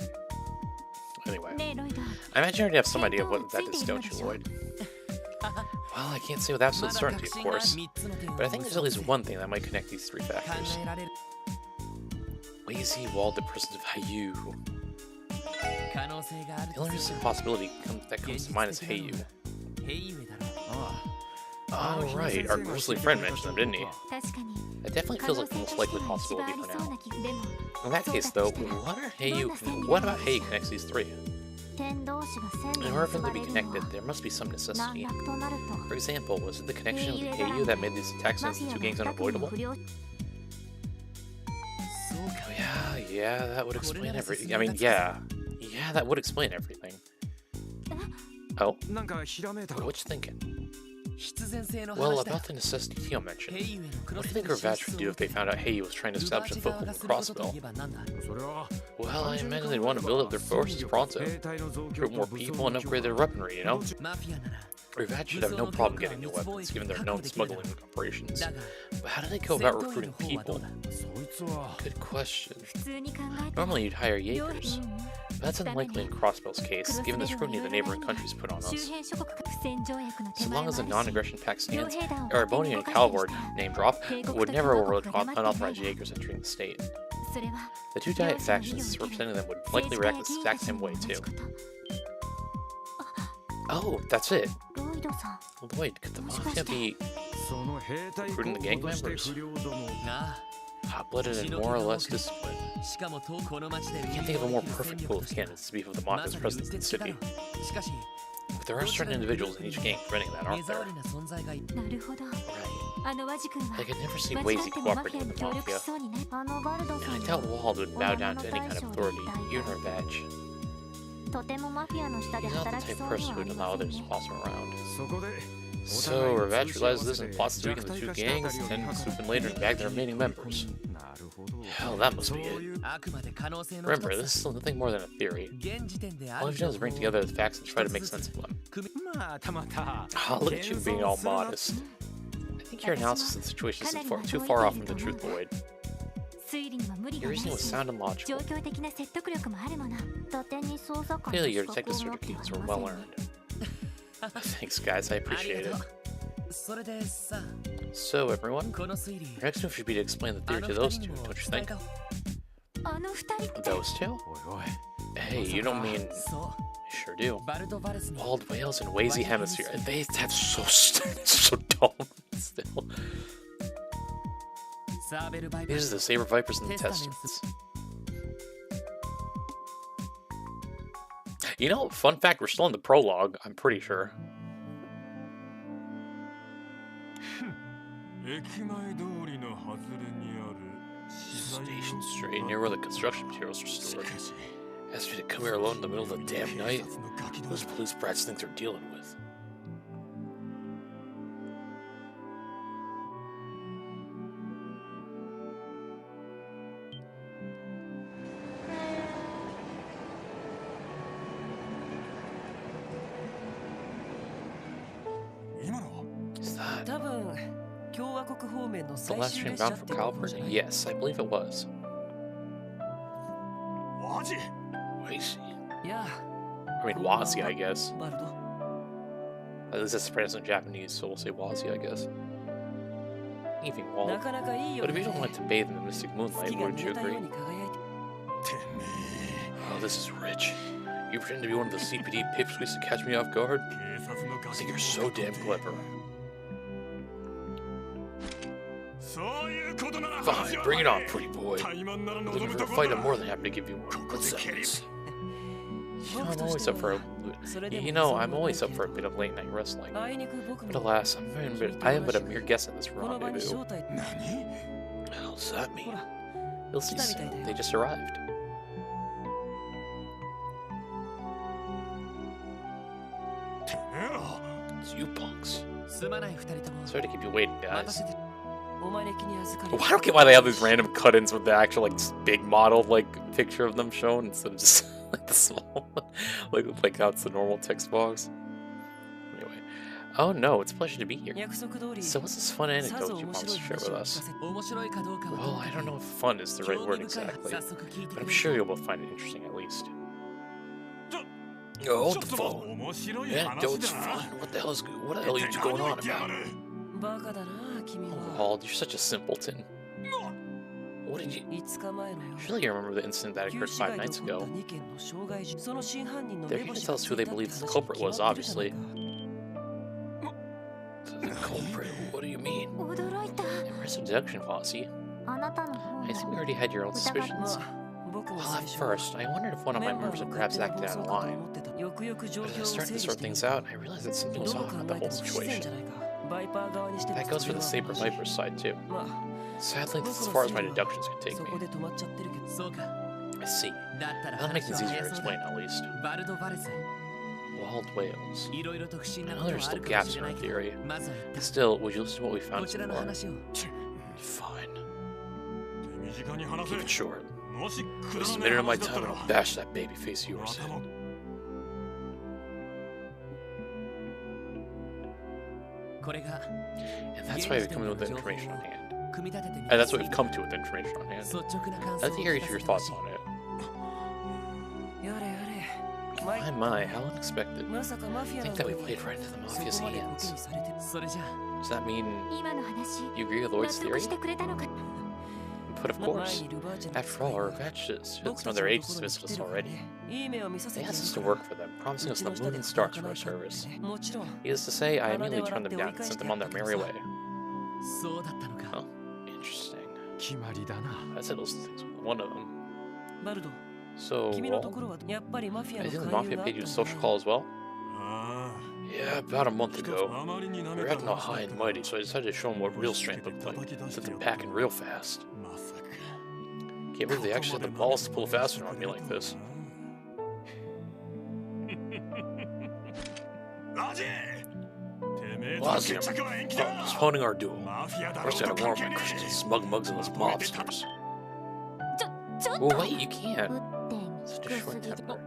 Anyway. I imagine you already have some idea of what that is, don't you, Lloyd? Well, I can't say with absolute certainty, of course. But I think there's at least one thing that might connect these 3 factors. Lazy, walled, imprisoned Vayu. The only interesting possibility that comes to mind is Heiyu. Oh, right. Our ghostly friend mentioned them, didn't he? That definitely feels like the most likely possibility for now. In that case, though, what about Heiyu connects these three? In order for them to be connected, there must be some necessity. For example, was it the connection with Heiyu that made these attacks against the two gangs unavoidable? Yeah, that would explain everything. I mean, yeah, that would explain everything. Oh, what you thinking? Well, about the necessity Tio mentioned, what do you think Ravage would do if they found out Heiyu was trying to establish a foothold in Crossbell? Well, I imagine they'd want to build up their forces pronto, recruit more people, and upgrade their weaponry, you know? Ravage should have no problem getting new weapons, given their known smuggling operations. But how do they go about recruiting people? Good question. Normally you'd hire Jaegers. That's unlikely in Crossbell's case, given the scrutiny the neighboring countries put on us. So long as the non-aggression pact stands, Erebonian and Calvard, name drop, would never overlook unauthorized Jaegers entering the state. The two Diet factions representing them would likely react the exact same way, too. Oh, that's it. Lloyd, could the Mafia be recruiting the gang members? Hot-blooded and more or less disciplined. I can't think of a more perfect pool of candidates to beef of the Mafia's presence in the city. But there are certain individuals in each gang preventing that, aren't there? Right. I could never see Wazy cooperating with the Mafia. And I doubt Wald would bow down to any kind of authority, even Ravage. He's not the type of person who would allow others to boss him around. So, Ravage realizes this and plots to weaken the two gangs, then swoop in later and bag their remaining members. Hell, that must be it. Remember, this is nothing more than a theory. All we've done is bring together the facts and try to make sense of them. Oh, look at you being all modest. I think your analysis of the situation isn't too far off from the truth, Lloyd. Your reasoning was sound and logical. Clearly, your detective certificates were well earned. Thanks, guys, I appreciate it. So, everyone, our next move should be to explain the theory to those two, don't you think? Those two? Hey, you don't mean... I sure do. Bald whales and Wazy hemisphere. That's so dumb still. These are the saber vipers and the intestines. You know, fun fact, we're still in the prologue, I'm pretty sure. Station Street, near where the construction materials are stored. Asked me to come here alone in the middle of the damn night. Those police brats think they're dealing with. Is that the last train bound for California? Yes, I believe it was. Wazy. I mean, Wazy, I guess. At least that's pronounced in Japanese, so we'll say Wazy, I guess. Even Wald. But if you don't want to bathe in the mystic moonlight, wouldn't you agree? Oh, this is rich. You pretend to be one of the CPD pipsqueaks to catch me off guard? I think you're so damn clever. Fine, bring it on, pretty boy. Looking for a fight, I'm more than happy to give you one. Let's settle this. I'm always up for a bit of late night wrestling. But alas, I am but a mere guest at this rendezvous. What the hell does that mean? You'll see soon. They just arrived. It's you punks. Sorry to keep you waiting, guys. I don't get why they have these random cut-ins with the actual like big model like picture of them shown instead of just like the small one, like how it's the normal text box. Anyway, oh no, it's a pleasure to be here. So what's this fun anecdote you promised to share with us? Well, I don't know if fun is the right word exactly, but I'm sure you'll both find it interesting at least. Yo, hold the phone. Anecdote's fun. What the hell are you two going on about? Oh, Wald, you're such a simpleton. What did you... Surely you remember the incident that occurred 5 nights ago. They're here to tell us who they believe the culprit was, obviously. The culprit? What do you mean? Impressive deduction, Fossey. I think we already had your own suspicions. Well, at first, I wondered if one of my members had perhaps acted out of line. But as I started to sort things out, I realized that something was off with the whole situation. That goes for the Saber Viper's side, too. Sadly, that's as far as my deductions can take me. I see. That'll make things easier to explain, at least. Wild whales. I know there are still gaps in our theory. Still, would you listen to what we found so far? Fine. Keep it short. Just a minute of my time and I'll bash that baby face of yours in. And that's why we've come with the information on hand. And that's what we've come to with the information on hand. I'd like to hear your thoughts on it. My, how unexpected. I think that we played right into the Mafia's hands. Does that mean you agree with Lloyd's theory? But of course, after all, our batches should know their agents visit us already. They asked us to work for them, promising us the moon and stars for our service. Needless to say, I immediately turned them down and sent them on their merry way. Oh, interesting. I said those things with one of them. So, I think the Mafia paid you a social call as well? Yeah, about a month ago. We were acting all high and mighty, so I decided to show them what real strength looked like. Sent them packing real fast. Can't believe they actually had the balls to pull a fast one on me like this. Lazim, postponing our duel. First, I gotta warn my Christians and smug mugs and those mobsters. Well, wait, you can't. Such a short temper.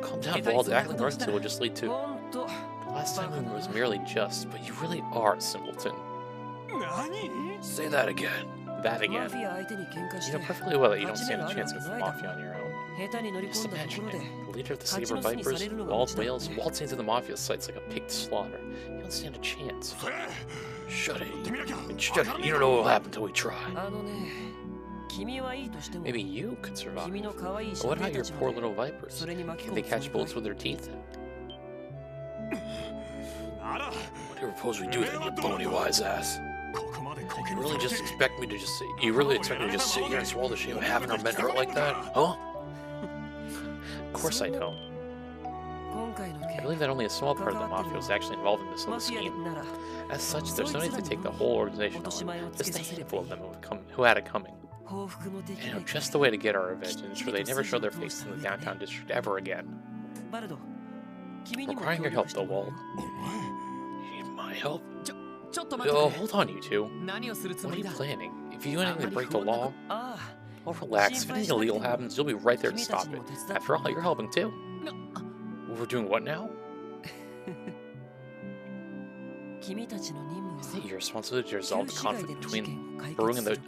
Calm down, Bald. Acting Northfield will just lead to... The last time it was merely just, but you really are a simpleton. Say that again. That again. You know perfectly well that you don't stand a chance against the Mafia on your own. Just imagine it. The leader of the Saber Vipers, Wild Whales, waltz into the Mafia sites like a pig to slaughter. You don't stand a chance. Shut it. Shut it. You don't know what will happen until we try. Maybe you could survive. But what about your poor little vipers? Can they catch bullets with their teeth? What do you propose we do then, you bony wise ass? You really expect me to just sit here and swallow the shame of having our men hurt like that? Huh? Of course I don't. I believe that only a small part of the Mafia was actually involved in this little scheme. As such, there's no need to take the whole organization on, just a handful of them who had it coming. And you know, just the way to get our revenge and ensure they never show their faces in the downtown district ever again. Requiring your help, though, Wald. You need my help? Oh, hold on, you two. What are you planning? If you do anything to break the law, well, relax. If anything illegal happens, you'll be right there to stop it. After all, you're helping too. We're doing what now? Isn't it your responsibility to resolve the conflict between brewing and the...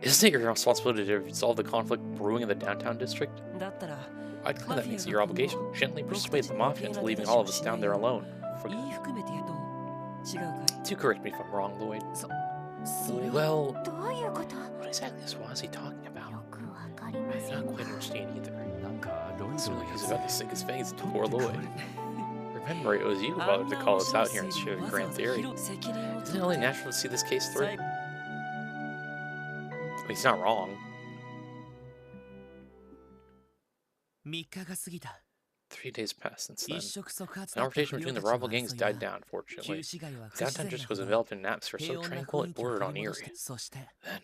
Isn't it your responsibility to resolve the conflict brewing in the downtown district? I'd claim that makes it your obligation to gently persuade the Mafia into leaving all of us down there alone. Do correct me if I'm wrong, Lloyd. Well, what exactly is Wazzy talking about? I do not quite understand either. It's really he's about to sink his face into poor Lloyd. Remember, it was you who bothered to call us out here and share the grand theory. Isn't it only natural to see this case through? I mean, he's not wrong. 3 days passed since then. The confrontation between the rival gangs died down, fortunately. The downtown district was enveloped in an atmosphere so tranquil it bordered on eerie. Then...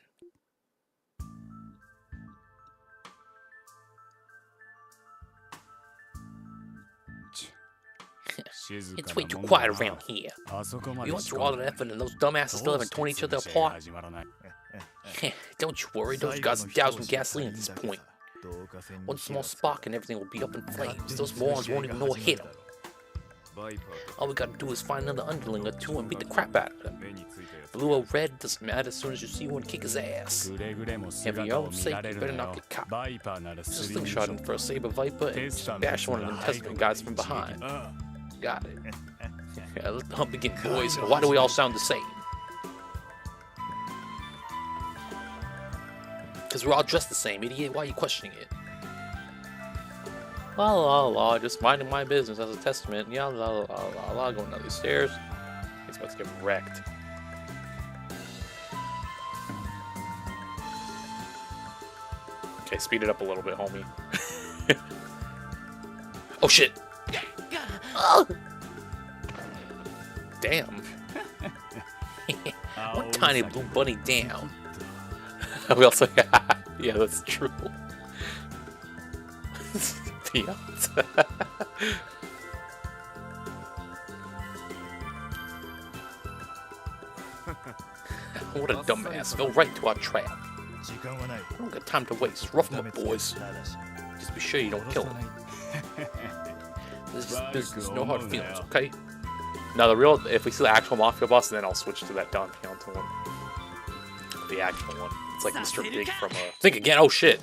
It's way too quiet around here. You went through all that effort and those dumbasses still haven't torn each other apart? Don't you worry, those guys are dousing gasoline at this point. One small spark and everything will be up in flames. Those morons won't even know what hit them. All we gotta do is find another underling or two and beat the crap out of them. Blue or red, doesn't matter, as soon as you see one, kick his ass. And for your own sake, you better not get caught. Just slingshot him for a Saber Viper and just bash one of them testament guys from behind. Got it. Yeah, let the hunt begin, boys. Why do we all sound the same? Because we're all dressed the same, idiot. Why are you questioning it? La la la, just minding my business as a testament. Yeah, la la la la, going down these stairs. He's about to get wrecked. Okay, speed it up a little bit, homie. Oh shit! Oh. Damn. One tiny blue bunny down. We also yeah, that's true. What a dumbass. Fell right into our trap. I don't got time to waste. Rough 'em up, boys. Just be sure you don't kill him. This is business, no hard feelings, okay? Now the real, if we see the actual Mafia boss, then I'll switch to that Don Pianto one. The actual one. It's like Mr. Big from Think Again, oh shit!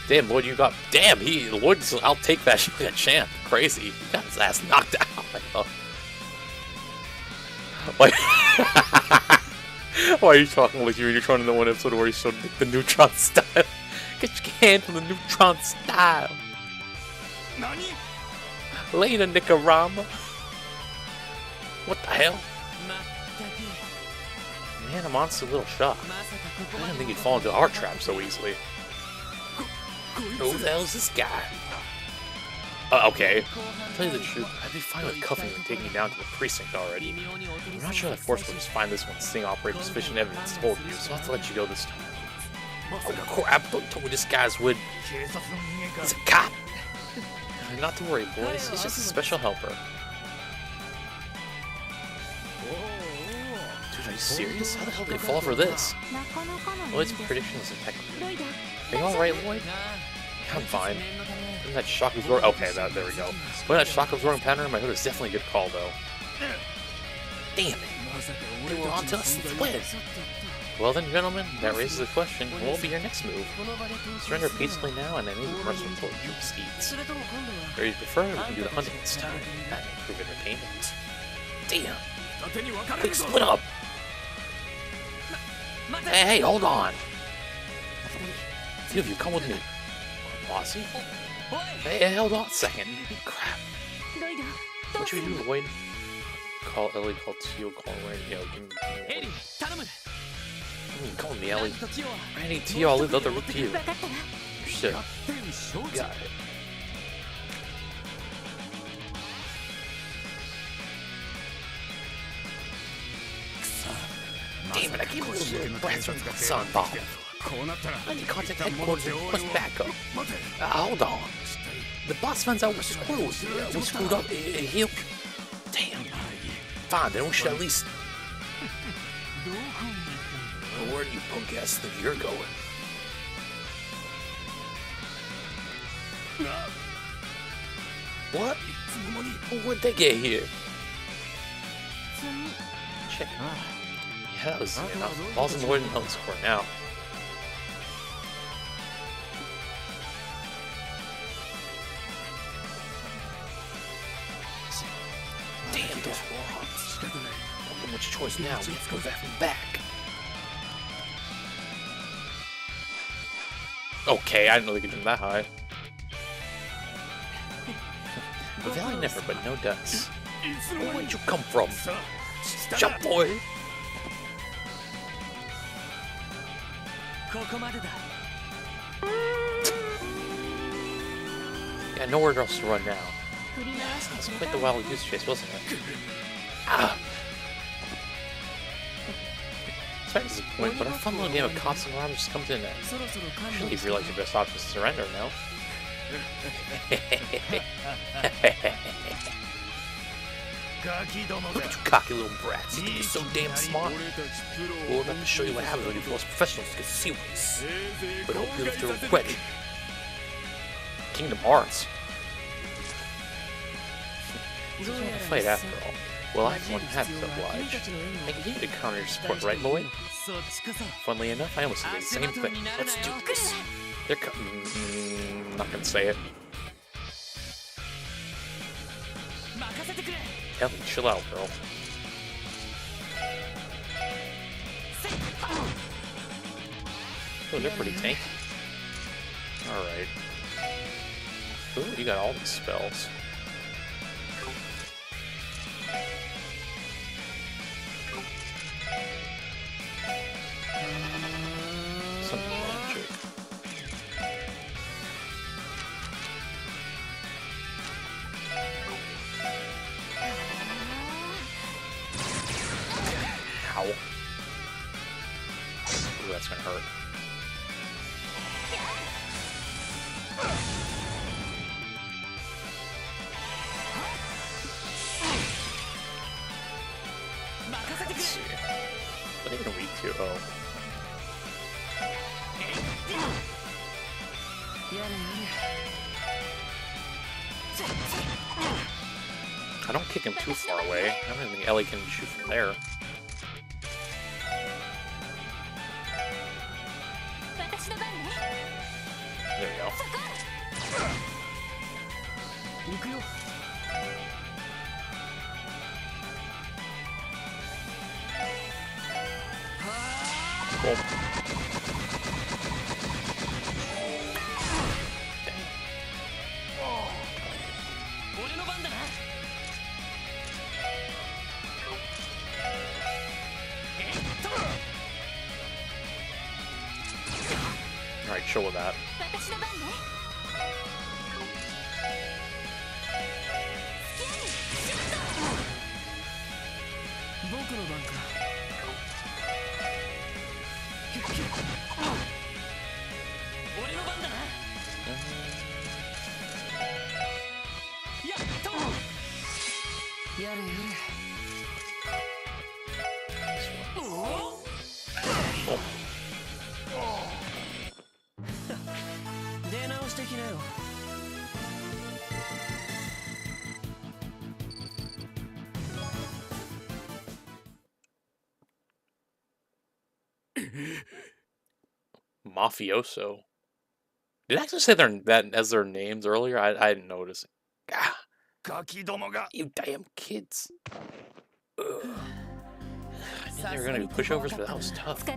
Damn, Lloyd, you got... Damn, Lloyd's... I'll take that shit like a champ. Crazy. He got his ass knocked out. Like, why are you talking like you're trying to know one episode where he showed like, the neutron style? Get your hand from the neutron style. Later, Nicarama. What the hell? Man, I'm honestly a little shocked. I didn't think he'd fall into our trap so easily. Who the hell is this guy? Okay. To tell you the truth, I'd be fine with cuffing and taking you down to the precinct already. I'm not sure that Force will just find this one sting operator with sufficient evidence to hold you, so I'll have to let you go this time. Oh crap, don't tell me this guy's with... He's a cop! Not to worry, boys. He's just a special helper. Dude, are you serious? How the hell did he fall for this? Lloyd's prediction was impeccable. Are you alright, Lloyd? Yeah, I'm fine. When that shock absorbing... Okay, there we go. When that shock absorbing pattern in my hood is definitely a good call, though. Damn it! They were on to us since when? Well then, gentlemen, that raises the question, what will be your next move? Surrender peacefully now, and I need to rest with your steeds. Or if you prefer, we can do the hunting this time. That may prove entertainment. Damn! Quick, split up! Hey, hold on! A few of you, come with me. Bossy? Hey, hold on a second. Crap. What should we do, Lloyd? Call Ellie, call Tio, call Randy. You know, call me Ellie. Randy, Tio, I'll leave the other with you. Shit. Got it. Damn it, I can't believe little brats with my son, Bob. I need to contact headquarters and request backup. Hold on. The boss finds out we're screwed. We screwed up. He'll... Damn. Fine, then we should at least... Where do you punk ass think you're going? What? Where'd they get here? Check. Yeah, that was enough. Balls in the Lloyd and Helm's score now. Damn, those walls. Don't have much choice now. We have to go back and back. Okay, I didn't know they could jump that high. The valley never, but no ducks. Where'd you come from? Jump, boy! Yeah, nowhere else to run now. That was quite the wild goose chase, wasn't it? Ah! Sorry to disappoint, but our fun little game of cops and robbers just comes in now. Surely you realize your best option is to surrender now. Look at you cocky little brats. You think you're so damn smart? Well, I'm about to show you what happens when you force professionals to get serious. But I hope you live to regret it. Kingdom Hearts. This is a fight after all. Well, I won't have to oblige. I continue to counter your support, right, Lloyd? Funnily enough, I almost did the same thing. Let's do this. They're I'm not gonna say it. Ellie, chill out, girl. Oh, they're pretty tanky. Alright. Ooh, you got all these spells. Some magic. Ow. Ooh, that's gonna hurt. Let's see. What are you gonna weak to? Oh. I don't kick him too far away. I don't think Ellie can shoot from there. There we go. Cool. Alright, chill with that. Mafioso. Did it actually say that as their names earlier? I didn't notice. Ah, you damn kids. Ugh. I knew they were going to be pushovers, but that was tough.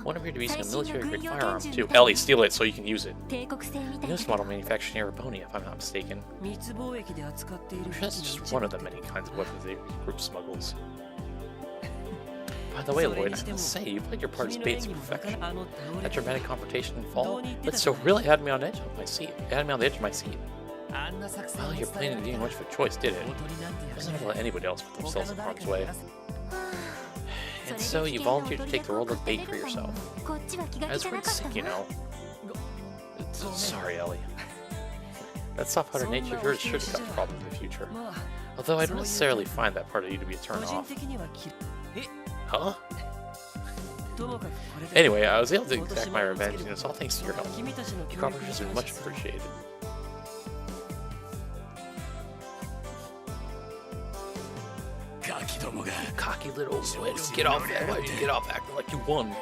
One appeared to be using a military-grade firearm, too. Ellie, steal it so you can use it. This model manufactured near Raboni, if I'm not mistaken. I'm sure that's just one of the many kinds of weapons the group smuggles. By the way, Lloyd, I must say, you played your part as Bates to perfection. That dramatic confrontation in fall, that still really had me on the edge of my seat. It had me on the edge of my seat. Well, your plan didn't give much of a choice, did it? It wasn't going to let anybody else put themselves in harm's way. And so you volunteered to take the role of bait for yourself. I was pretty sick, you know. Sorry, Ellie. That soft-hearted nature of yours should cause problems in the future. Although I don't necessarily find that part of you to be a turn-off. Huh? Anyway, I was able to exact my revenge, and it's all thanks to your help. Your cooperation is much appreciated. Cocky little switch. Get off that. Why'd you get off acting like you won?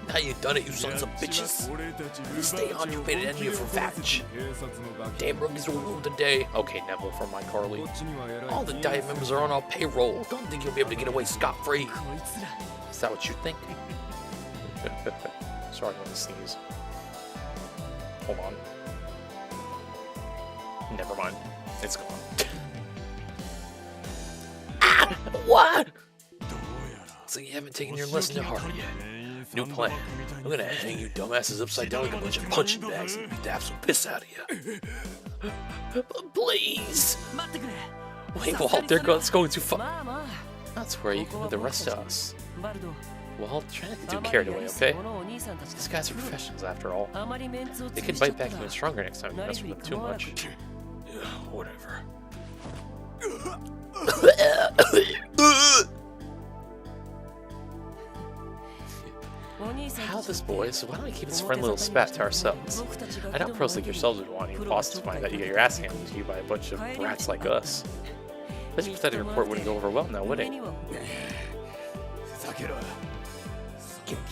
Now you've done it, you sons of bitches. Stay on, you made an enemy of revenge. Damn rookies will rule the day. Okay, Neville from my Carly. All the Diet members are on our payroll. Don't think you'll be able to get away scot-free. Is that what you think? Sorry, I'm gonna sneeze. Hold on. Never mind. It's gone. Ah! What? So you haven't taken your lesson to heart yet. New plan. I'm gonna hang you dumbasses upside down like a bunch of punching bags and beat the absolute piss out of you. Please! Wait, Walt, that's going too far. That's where you can with the rest of us. Well, try not to do carried away, okay? These guys are professionals after all. They could bite back even stronger next time you mess with them too much. Whatever. How this, boys? So why don't we keep this friendly little spat to ourselves? I doubt pros like yourselves would want your bosses to find that you get your ass handed to you by a bunch of brats like us. This pathetic report wouldn't go over well now, would it? You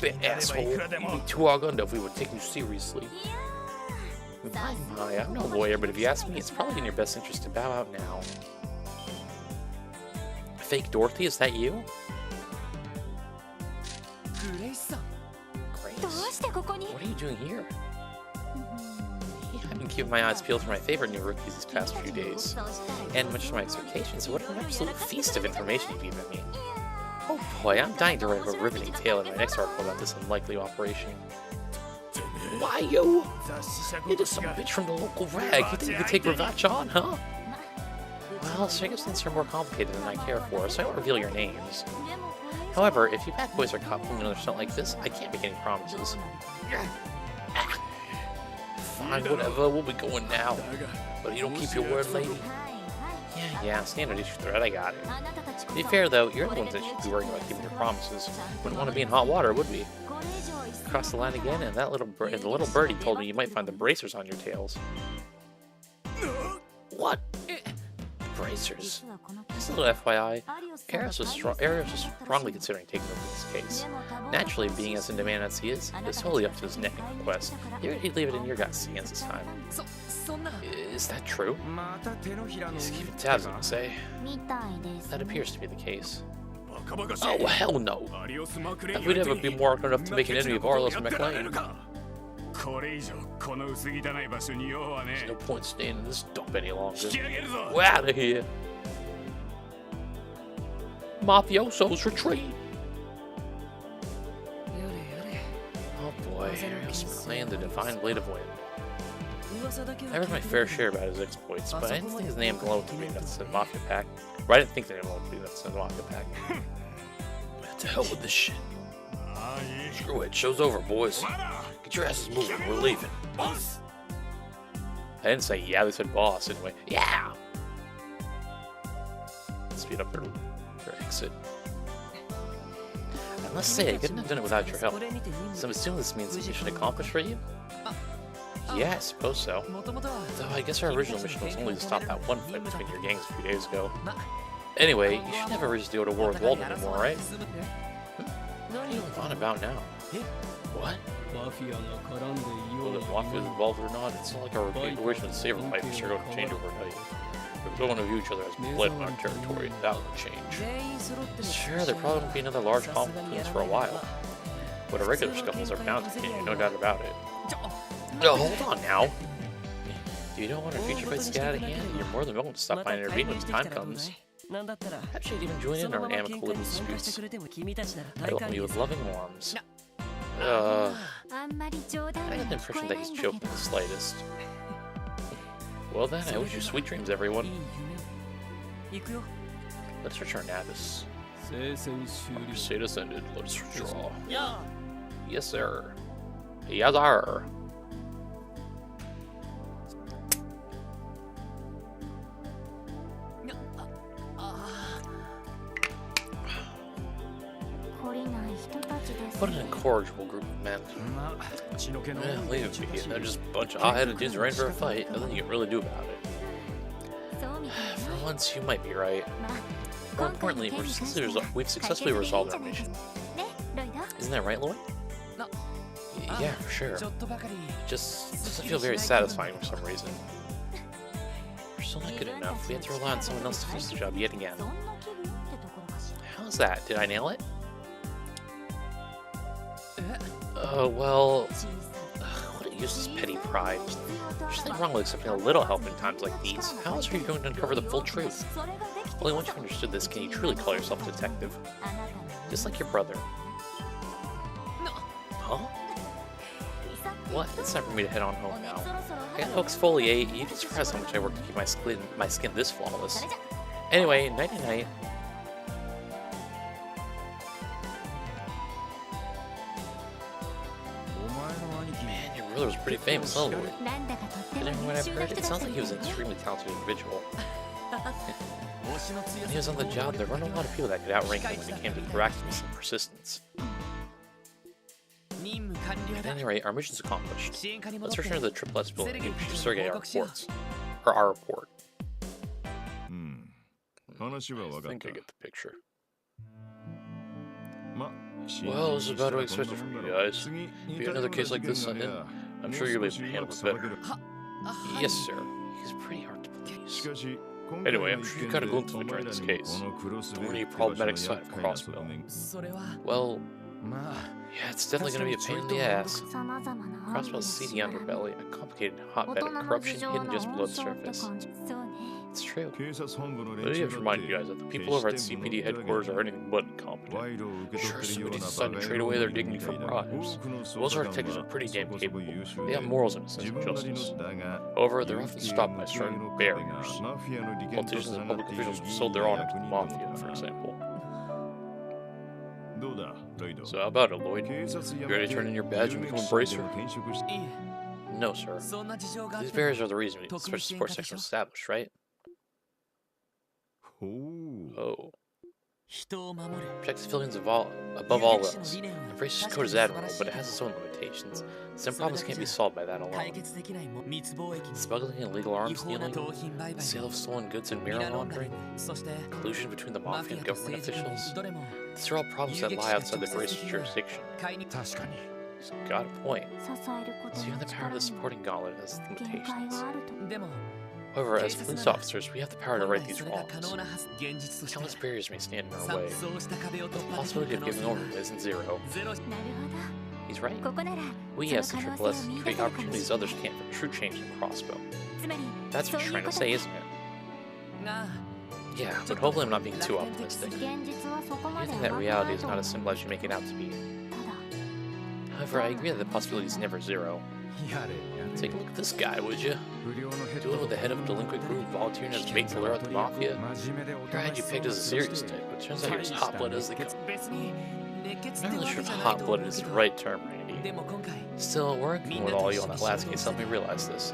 bit asshole. You'd be too argued if we were taking you seriously. My, I'm no lawyer, but if you ask me, it's probably in your best interest to bow out now. Fake Dorothy, is that you? Great. What are you doing here? I've been keeping my eyes peeled for my favorite new rookies these past few days. And much to my expectations, what an absolute feast of information you've given me. Oh boy, I'm dying to write a riveting tale in my next article about this unlikely operation. Why you? You're just some bitch from the local rag. You think you could take revenge on, huh? Well, circumstances are more complicated than I care for, so I won't reveal your names. However, if you bad boys are caught pulling another stunt like this, I can't make any promises. Fine, whatever, we'll be going now. But you don't keep your word, lady. Yeah, standard issue threat, I got it. To be fair, though, you're the ones that should be worrying about keeping your promises. Wouldn't want to be in hot water, would we? Cross the line again, and that little birdie told me you might find the bracers on your tails. What? Bracers? Just a little FYI, Arios was strongly considering taking over this case. Naturally, being as in demand as he is, it's totally up to his neck and request. He'd leave it in your guys' hands this time. Is that true? He's keeping tabs on us, eh? That appears to be the case. Oh, hell no! If we'd ever be more enough to make an enemy of Arlos and McLean. There's no point staying in this dump any longer. We're out of here! Mafiosos retreat! Oh boy, Arios McLean, the divine blade of wind. I heard my fair share about his exploits, but I didn't think his name alone to be enough to send Mafia Pack. Or I didn't think the name alone to be enough to send Mafia Pack. To hell with this shit. Screw it, show's over, boys. Get your asses moving, we're leaving. I didn't say yeah, they said boss anyway. Yeah! Speed up their exit. I must say, I couldn't have done it without your help. So I'm assuming this means mission accomplished for you? Yeah, I suppose so. Though I guess our original mission was only to stop that one fight between your gangs a few days ago. Anyway, you should never reason to go to war with Walden anymore, right? What are you on about now? What? Whether the Mafia is involved or not, it's not like our evacuation of Saber Life is sure going to change overnight. If we don't want to view each other as blood in our territory, that would change. Sure, there probably won't be another large conflict between us for a while. But our regular scuffles are bound to continue, no doubt about it. No, hold on now. If you don't want our future fights to get out of hand, you're more than welcome to stop by and intervene when the time comes. Perhaps you'd even join in our amicable little disputes. I welcome you with loving arms. I get the impression that he's joking the slightest. Well then, I wish you sweet dreams, everyone. Let's return to Abyss. Our crusade has ended. Let's withdraw. Yes, sir. Yes, sir. What an incorrigible group of men. Leave it be. They're just a bunch of hot-headed dudes ready for a fight. Nothing you can really do about it. For once, you might be right. More importantly, we've successfully resolved our mission. Isn't that right, Lloyd? Yeah, for sure. Just doesn't feel very satisfying for some reason. We're still not good enough. We have to rely on someone else to finish the job yet again. How's that? Did I nail it? Well, what a useless petty pride. There's nothing wrong with accepting a little help in times like these. How else are you going to uncover the full truth? Only once you've understood this can you truly call yourself a detective. Just like your brother. Huh? What? It's time for me to head on home now. I gotta exfoliate. You'd be surprised how much I work to keep my skin this flawless. Anyway, nighty-night. Your brother was pretty famous, huh, Lloyd? Did everyone ever heard? It sounds like he was an extremely talented individual. When he was on the job, there weren't a lot of people that could outrank him when it came to proactiveness and persistence. At any rate, our mission's accomplished. Let's return to the Triple S building and give Sergei our reports. Or our report. I think I get the picture. Well, I was about to expect it from you guys. If you had another case like this sent in, I'm sure you'll be able to handle it better. Yes, sir. He's pretty hard to please. Anyway, I'm sure you got a glimpse of it during this case. The really problematic side of Crossville. Well, Yeah, it's definitely gonna be a pain in the ass. Crossbow's seedy underbelly, a complicated hotbed of corruption hidden just below the surface. It's true. But I have to remind you guys that the people over at CPD headquarters are anything but incompetent. Sure, somebody decided to trade away their dignity for bribes. Most of our detectives are pretty damn capable. They have morals and a sense of justice. However, they're often stopped by certain barriers. Politicians and public officials have sold their honor to the mafia, for example. So how about it, Lloyd? You ready to turn in your badge and become a bracer? No, sir. These barriers are the reason the special support section was established, right? Oh. Protect civilians above all else. Embrace's code is admirable, but it has its own limitations. Some problems can't be solved by that alone. Smuggling and illegal arms dealing, sale of stolen goods and mirror laundering, collusion between the mafia and government officials. These are all problems that lie outside the Brace's jurisdiction. He's got a point. So even the power of the supporting gauntlet has limitations. However, as police officers, we have the power to right these wrongs. Countless barriers may stand in our way. The possibility of giving over isn't zero. He's right. We as the Triple S create opportunities others can't for true change in Crossbow. That's what you're trying to say, isn't it? Yeah, but hopefully I'm not being too optimistic. You think that reality is not as simple as you make it out to be. However, I agree that the possibility is never zero. Take a look at this guy, would you? Dealing with the head of a delinquent group, volunteering as bait to lure out the mafia. Here I had you pegged as a serious type, but it turns out you're as hot-blooded as they come. I'm not really sure if hot-blooded is the right term, Randy. Still, working with all you on that last case helped me realize this.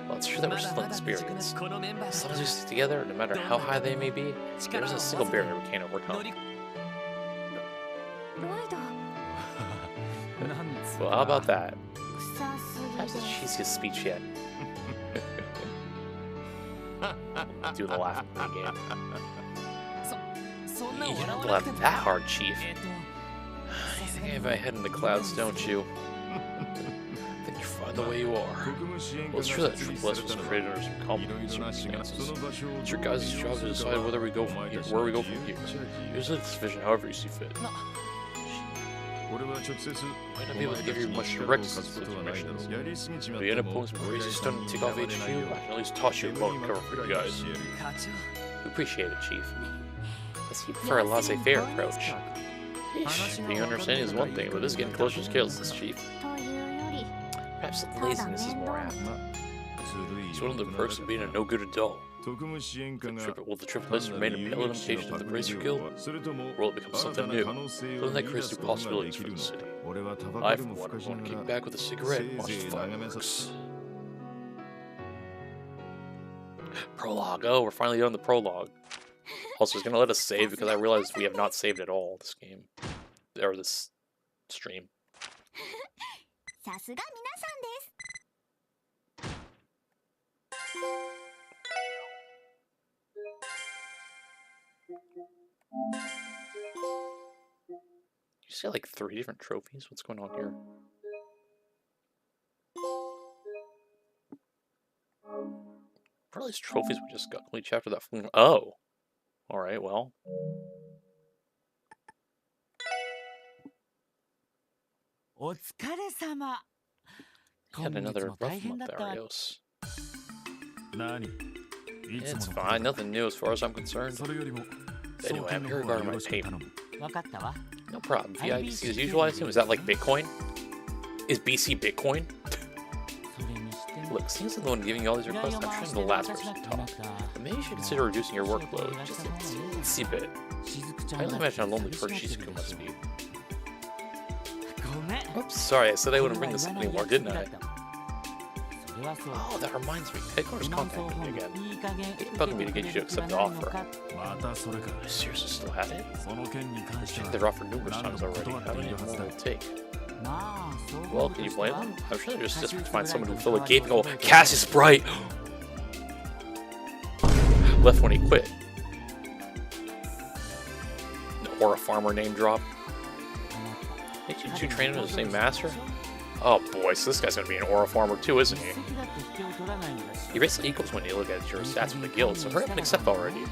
Well, it's true that we're still inexperienced. As long as we stick together, no matter how high they may be, there isn't a single barrier we can't overcome. Well, how about that? That's the cheesiest speech yet. Do the laugh again. You don't have to laugh that hard, Chief. You think I have my head in the clouds, don't you? I think you're fine the way you are. Well, it's true that Triple S was created under some complicated circumstances. It's your guys' job to decide whether we go from here, where we go from here. Use this vision however you see fit. Might not be able to give you much direct sense of missions. If the end opponents raise you stun and take off HQ, I can at least toss you a bone and cover for you guys. We appreciate it, Chief. I see you prefer a laissez-faire approach. Eesh, being understanding is one thing, but this is getting closer to carelessness, Chief. Perhaps laziness is more apt. It's one of the perks of being a no-good adult. Will the Triple S remain a pale imitation of the Bracer Guild, or will it become something new? Something that creates new possibilities for the city. I, for one, want to kick back with a cigarette and watch the fireworks. Prologue. Oh, we're finally done the prologue. Also, it's going to let us save because I realized we have not saved at all this game. Or this stream. You see like 3 different trophies? What's going on here? What are these trophies we just got? Complete chapter that flew. Oh! Alright, well. Had another rough month, Arios. It's fine, nothing new as far as I'm concerned. Anyway, I'm here regarding my payment. No problem. VIBC as usual, I assume. Is that like Bitcoin? Is BC Bitcoin? Look, seems like the one giving you all these requests, I'm trying the last person to talk. But maybe you should consider reducing your workload, just a teensy bit. I only imagine how lonely poor Shizuku must be. Oops, sorry, I said I wouldn't bring this up anymore, didn't I? Oh, that reminds me. Headquarters contacted me again. They've been bugging me to get you to accept the offer. You seriously still have it? I checked their offer numerous times already. How many more will it take? Well, can you blame them? I'm sure they're just desperate to find someone who fill a gaping hole. Cassius Bright! Left when he quit. Or a farmer name drop. Did you 2 train him as the same master? Oh boy, so this guy's gonna be an aura farmer too, isn't he? He basically equals when you look at your stats with the guild, so hurry up and accept already.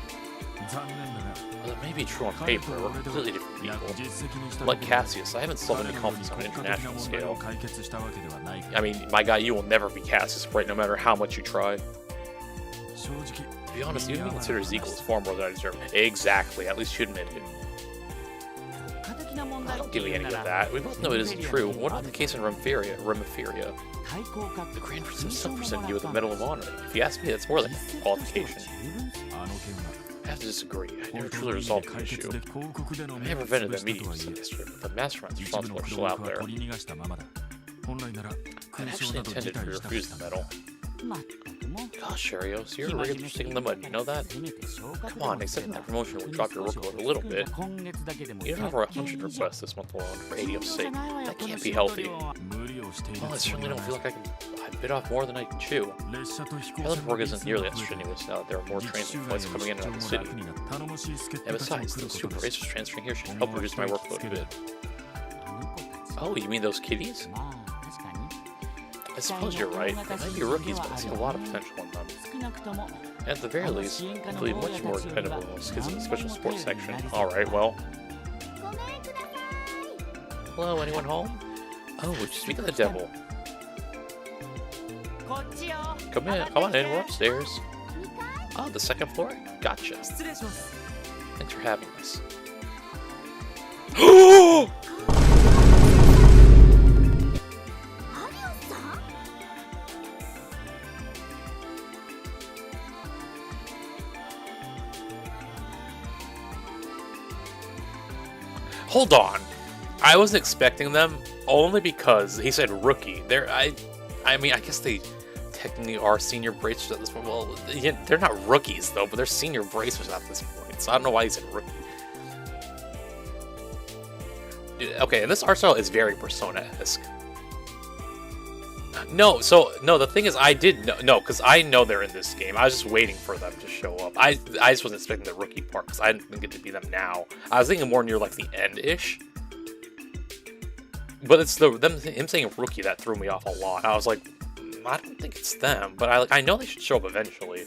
Well, that may be true on paper. We're completely different people. Like Cassius, I haven't solved any conflicts on an international scale. I mean, my guy, you will never be Cassius, right? No matter how much you try. To be honest, you even consider Ezekiel's far more than I deserve. Exactly. At least you admit it. I don't give you any of that. We both know it isn't true. What about the case in Remiferia? The Grand Prince himself presented you with a Medal of Honor. If you ask me, that's more than a qualification. I have to disagree. I never truly resolved the issue. I may have prevented the media yesterday, but the masterminds responsible are still out there. I actually intended to refuse the medal. Gosh, Sharios, you're really interested in the mud, you know that? Come on, accepting that promotion will drop your workload a little bit. You have over 100 requests this month alone, for ADO's sake. That can't be healthy. Well, I certainly don't feel like I bit off more than I can chew. Helen's work isn't nearly as strenuous now that there are more trains and flights coming in and out of the city. And besides, those super racers transferring here should help reduce my workload a bit. Oh, you mean those kitties? I suppose you're right. They might be rookies, but I see a lot of potential in them. And at the very least, they'll be much more dependable than those kids in the special sports section. Alright, well. Hello, anyone home? Oh, would you speak of the devil? Come on in, we're upstairs. Oh, the second floor? Gotcha. Thanks for having us. Hold on. I wasn't expecting them, only because he said rookie. I mean, I guess they technically are senior bracers at this point. Well, they're not rookies, though, but they're senior bracers at this point, so I don't know why he said rookie. Okay, and this art style is very Persona-esque. No, the thing is, I did know, because I know they're in this game. I was just waiting for them to show up. I just wasn't expecting the rookie part, because I didn't get to be them now. I was thinking more near, like, the end-ish. But it's him saying rookie that threw me off a lot. I was like, I don't think it's them, but I know they should show up eventually.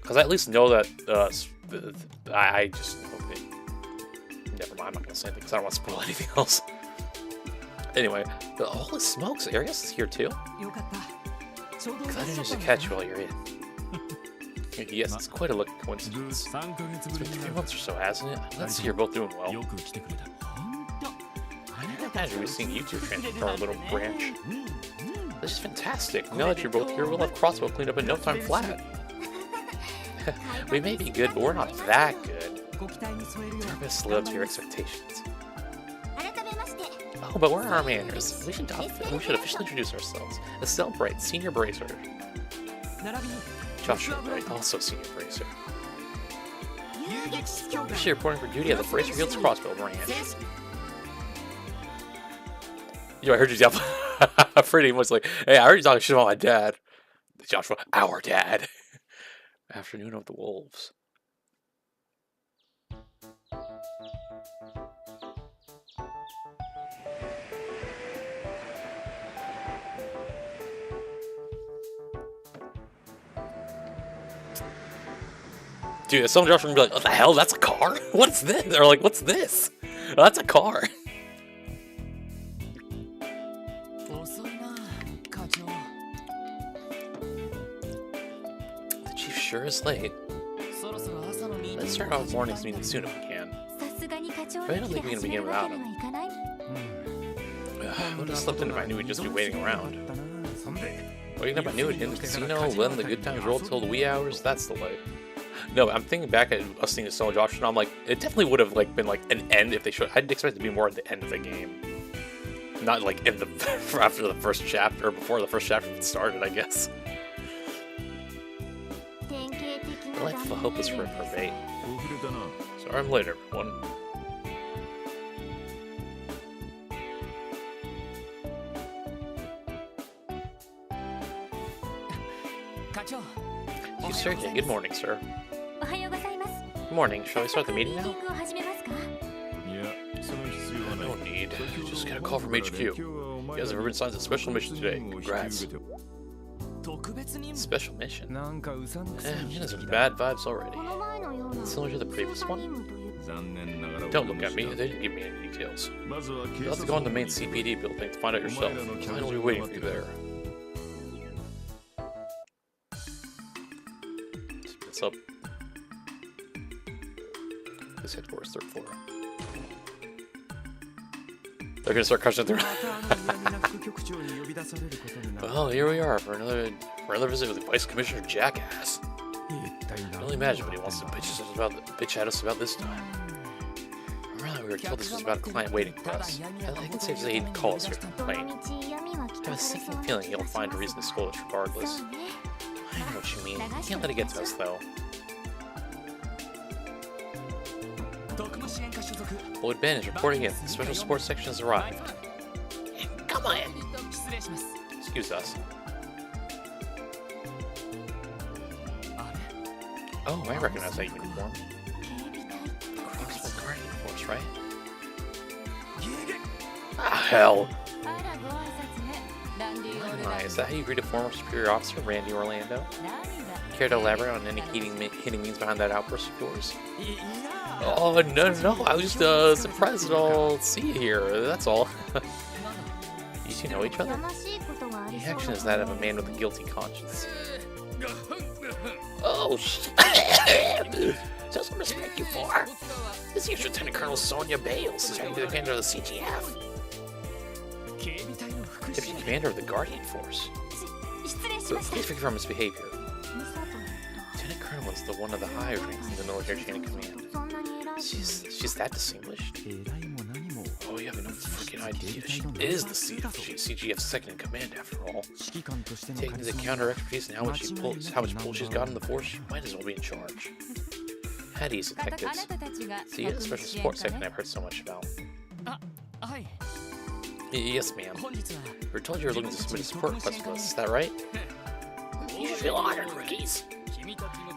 Because I at least know that, I just, okay. Never mind, I'm not going to say anything, because I don't want to spoil anything else. Anyway, holy smokes, Arias is here too? Glad to catch you while you're in. Yes, it's quite a lucky coincidence. It's been 3 months or so, hasn't it? I'm glad to see you're both doing well. I can't imagine we've seen you two transfer our little branch. This is fantastic. Now that you're both here, we'll have Crossbow cleaned up in no time flat. We may be good, but we're not that good. Do our best to live up to your expectations. Oh, but where are our manners? We should officially introduce ourselves. Estelle Bright, Senior Bracer. Joshua Bright, also Senior Bracer. Officially reporting for duty at the Bracer Guild's Crossbow branch. Yo, I heard you yell. Pretty much like, hey, I heard you talking shit about my dad. Joshua, our dad. Afternoon of the Wolves. Dude, if someone drops from be like, what the hell, that's a car? What's this? They're like, what's this? Oh, that's a car. The chief sure is late. Let's start our morning's meeting soon if we can. But I don't think we can begin without him. I would have slipped into my new and just be waiting around. Waking up, I knew it in the casino, letting the good times roll till the wee hours, that's the way. No, I'm thinking back at us seeing Solo Josh, and I'm like, it definitely would have like been like an end if they showed. I'd expect it to be more at the end of the game, not like in the after the first chapter or before the first chapter started, I guess. The life of a hopeless reprobate. Sorry I'm late, everyone. You sir, yeah, good morning, sir. Good morning. Shall we start the meeting now? No need. Just got a call from HQ. You guys have been assigned a special mission today. Congrats. Special mission. Man, there's some bad vibes already. Similar to the previous one. Don't look at me, they didn't give me any details. You'll have to go in the main CPD building to find out yourself. Mine will be waiting for you there. What's up? This headquarters, 3rd floor. They're gonna start crushing through. Well, here we are for another visit with the Vice Commissioner Jackass. I can only imagine what he wants to bitch at us about this time. Remember that we were told this was about a client waiting for us. I think it's safe to say he didn't call us here to complain. I have a sinking feeling he'll find a reason to scold us regardless. I know what you mean. You can't let it get to us, though. Lloyd Ben is reporting in. The special sports section has arrived. Come on! Excuse us. Oh, I recognize that uniform. Crossbow Guardian Force, right? Ah, hell! My, is that how you greet a former superior officer, Randy Orlando? Care to elaborate on any hitting means behind that outburst of yours? Oh, no, I was just surprised at all see you here, that's all. You two know each other? The action is that of a man with a guilty conscience. Oh, shit. Just some respect you for. This here's Lieutenant Colonel Sonia Bales, is the commander of the CGF. Deputy Commander of the Guardian Force. Please forgive her misbehavior. Lieutenant Colonel is one of the higher ranks in the military chain of command. She's that distinguished? Oh, you have no freaking idea. She is the CGF's second in command, after all. Taking into account her expertise and how much pull she's got in the force, she might as well be in charge. Hades detectives. So you're the special support section I've heard so much about. Yes, ma'am. We were told you were looking to submit a support request to us, is that right? You should feel honored, rookies.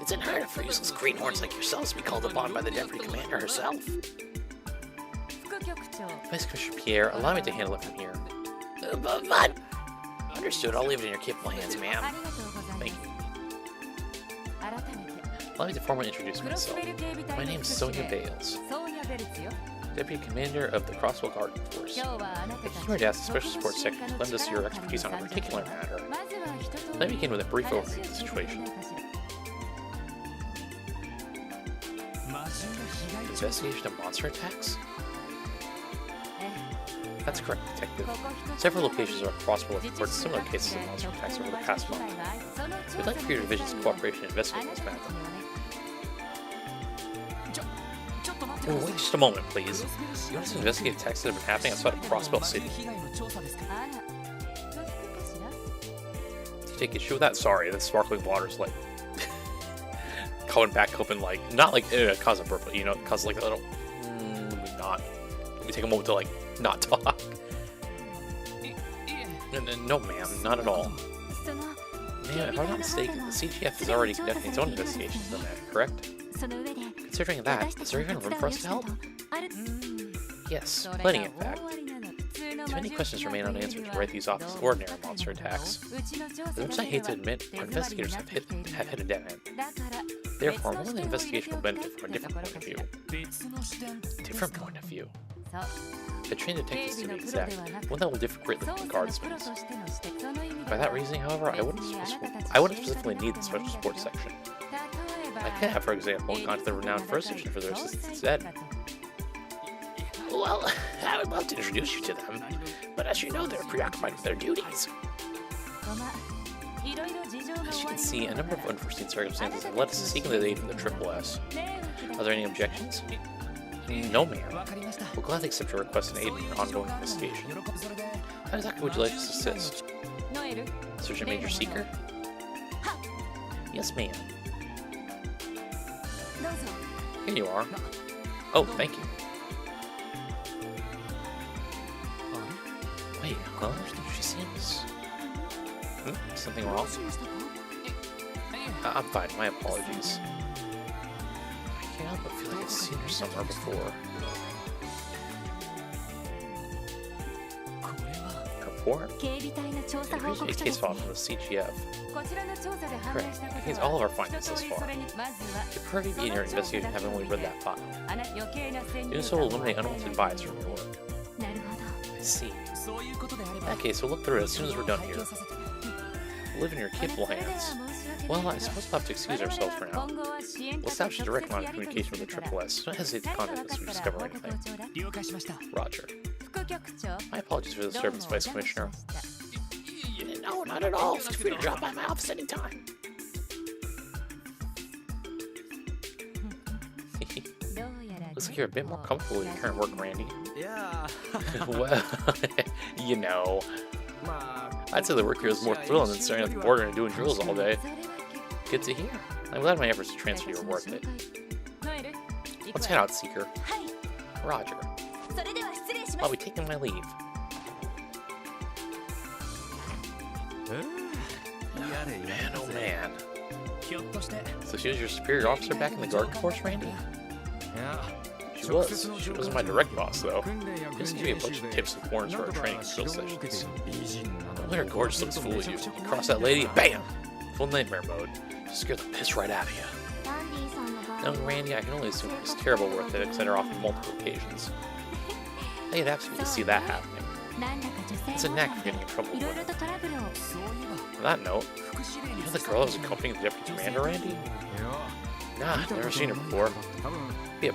It's unheard of for useless greenhorns like yourselves to be called upon by the Deputy Commander herself. Vice Commissioner Pierre, allow me to handle it from here. But... Understood, I'll leave it in your capable hands, ma'am. Thank you. Allow me to formally introduce myself. My name is Sonia Bales, Deputy Commander of the Crossbow Guardian Force. I came here to ask the Special Support Section to lend us your expertise on a particular matter. Let me begin with a brief overview of the situation. Investigation of monster attacks? That's correct, Detective. Several locations across the world reported similar cases of monster attacks over the past month. We'd like for your division's cooperation in investigating this matter. Oh, wait just a moment, please. You want us to investigate attacks that have been happening outside of Crossbell City? Do you take issue with that? Sorry, the sparkling water's like... coming back open, like... Not like cause a burp, but you know, cause like a little... not. Let me take a moment to like... not talk. No, ma'am, not at all. Ma'am, if I'm not mistaken, the CGF is already conducting its own investigations on that, correct? Considering that, is there even room for us to help? Yes, plenty in fact. Too many questions remain unanswered to write these off as ordinary monster attacks. As much as I hate to admit, our investigators have hit a dead end. Therefore, more than the investigation will benefit from a different point of view. Different point of view. The trained detectives, to be exact, one that will differ greatly from the guardsmen's. By that reasoning, however, I wouldn't specifically need the special support section. I could have, for example, gone to the renowned first section for their assistance instead. Well, I would love to introduce you to them, but as you know, they're preoccupied with their duties. As you can see, a number of unforeseen circumstances have led us to seeking the aid of the Triple S. Are there any objections? No, ma'am. We'll gladly accept your request and aid in your ongoing investigation. How exactly would you like us to assist? Sergeant Major Seeker? Yes, ma'am. Here you are. Oh, thank you. Wait, huh? She seems... something wrong? I'm fine, my apologies. I can't help but feel like I've seen her somewhere before. Her report? It originated a case file from the CGF. Correct. It contains all of our findings thus far. The priority in your investigation having only read that file. Doing so will eliminate unwanted bias from your work. I see. In that case, we'll look through it as soon as we're done here. We'll live in your capable hands. Well, I suppose we'll have to excuse ourselves for now. We'll establish a direct line of communication with the Triple S. Don't hesitate to contact us if you discover anything. Roger. My apologies for the disturbance, Vice Commissioner. No, not at all. Feel free to drop by my office anytime. Looks like you're a bit more comfortable with your current work, Randy. Yeah. Well, you know. I'd say the work here is more thrilling than staring at the border and doing drills all day. Good to hear. I'm glad my efforts to transfer you are worth it. Let's head out, Seeker. Roger. I'll be taking my leave. Man, oh man. So she was your superior officer back in the Garden Force, Randy? She was. She wasn't my direct boss, though. She just gave me a bunch of tips and pointers for our training and drill sessions. Don't let her gorgeous looks fool you. You cross that lady, bam! Full nightmare mode. Just scared the piss right out of you. Knowing Randy, I can only assume it was terrible work that it sent her off on multiple occasions. I could absolutely see that happening. It's a knack for getting in trouble with women. On that note, you know the girl that was accompanying the deputy commander, Randy? Nah, never seen her before. It'd be a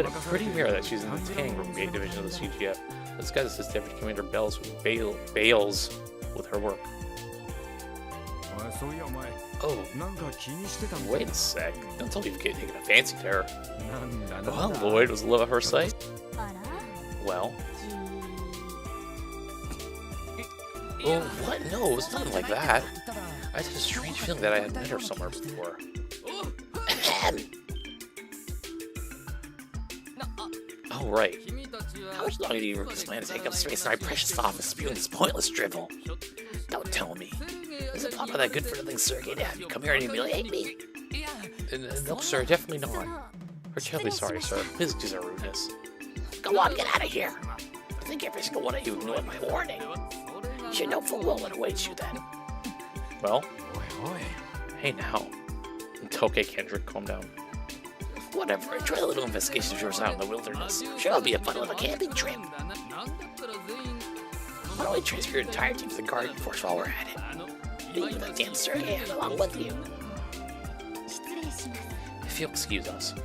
pretty rare that she's in the tanning room division of the CGF. This guy says Deputy Commander bails with her work. Oh, wait a sec. Don't tell me you've taken a fancy to her. Well, Lloyd was love at first sight. Well. Oh, what? No, it was nothing like that. I had a strange feeling that I had met her somewhere before. Oh, right. How much longer do you plan to take up space in my precious office spewing this pointless drivel? Don't tell me. Is it plot by that good-for-nothing Sergei to have you come here and humiliate me? No, sir, definitely not. We're terribly sorry, sir. Please excuse our rudeness. Go on, get out of here. I think every single one of you ignored my warning. You should know full well what awaits you then. Well, hey now. Okay, Kendrick, calm down. Whatever, enjoy the little investigation of yours out in the wilderness. Sure, it'll be a fun little camping trip. Why don't we transfer your entire team to the Garden Force while we're at it? Leave that damn Sergei along with you. If you'll excuse us.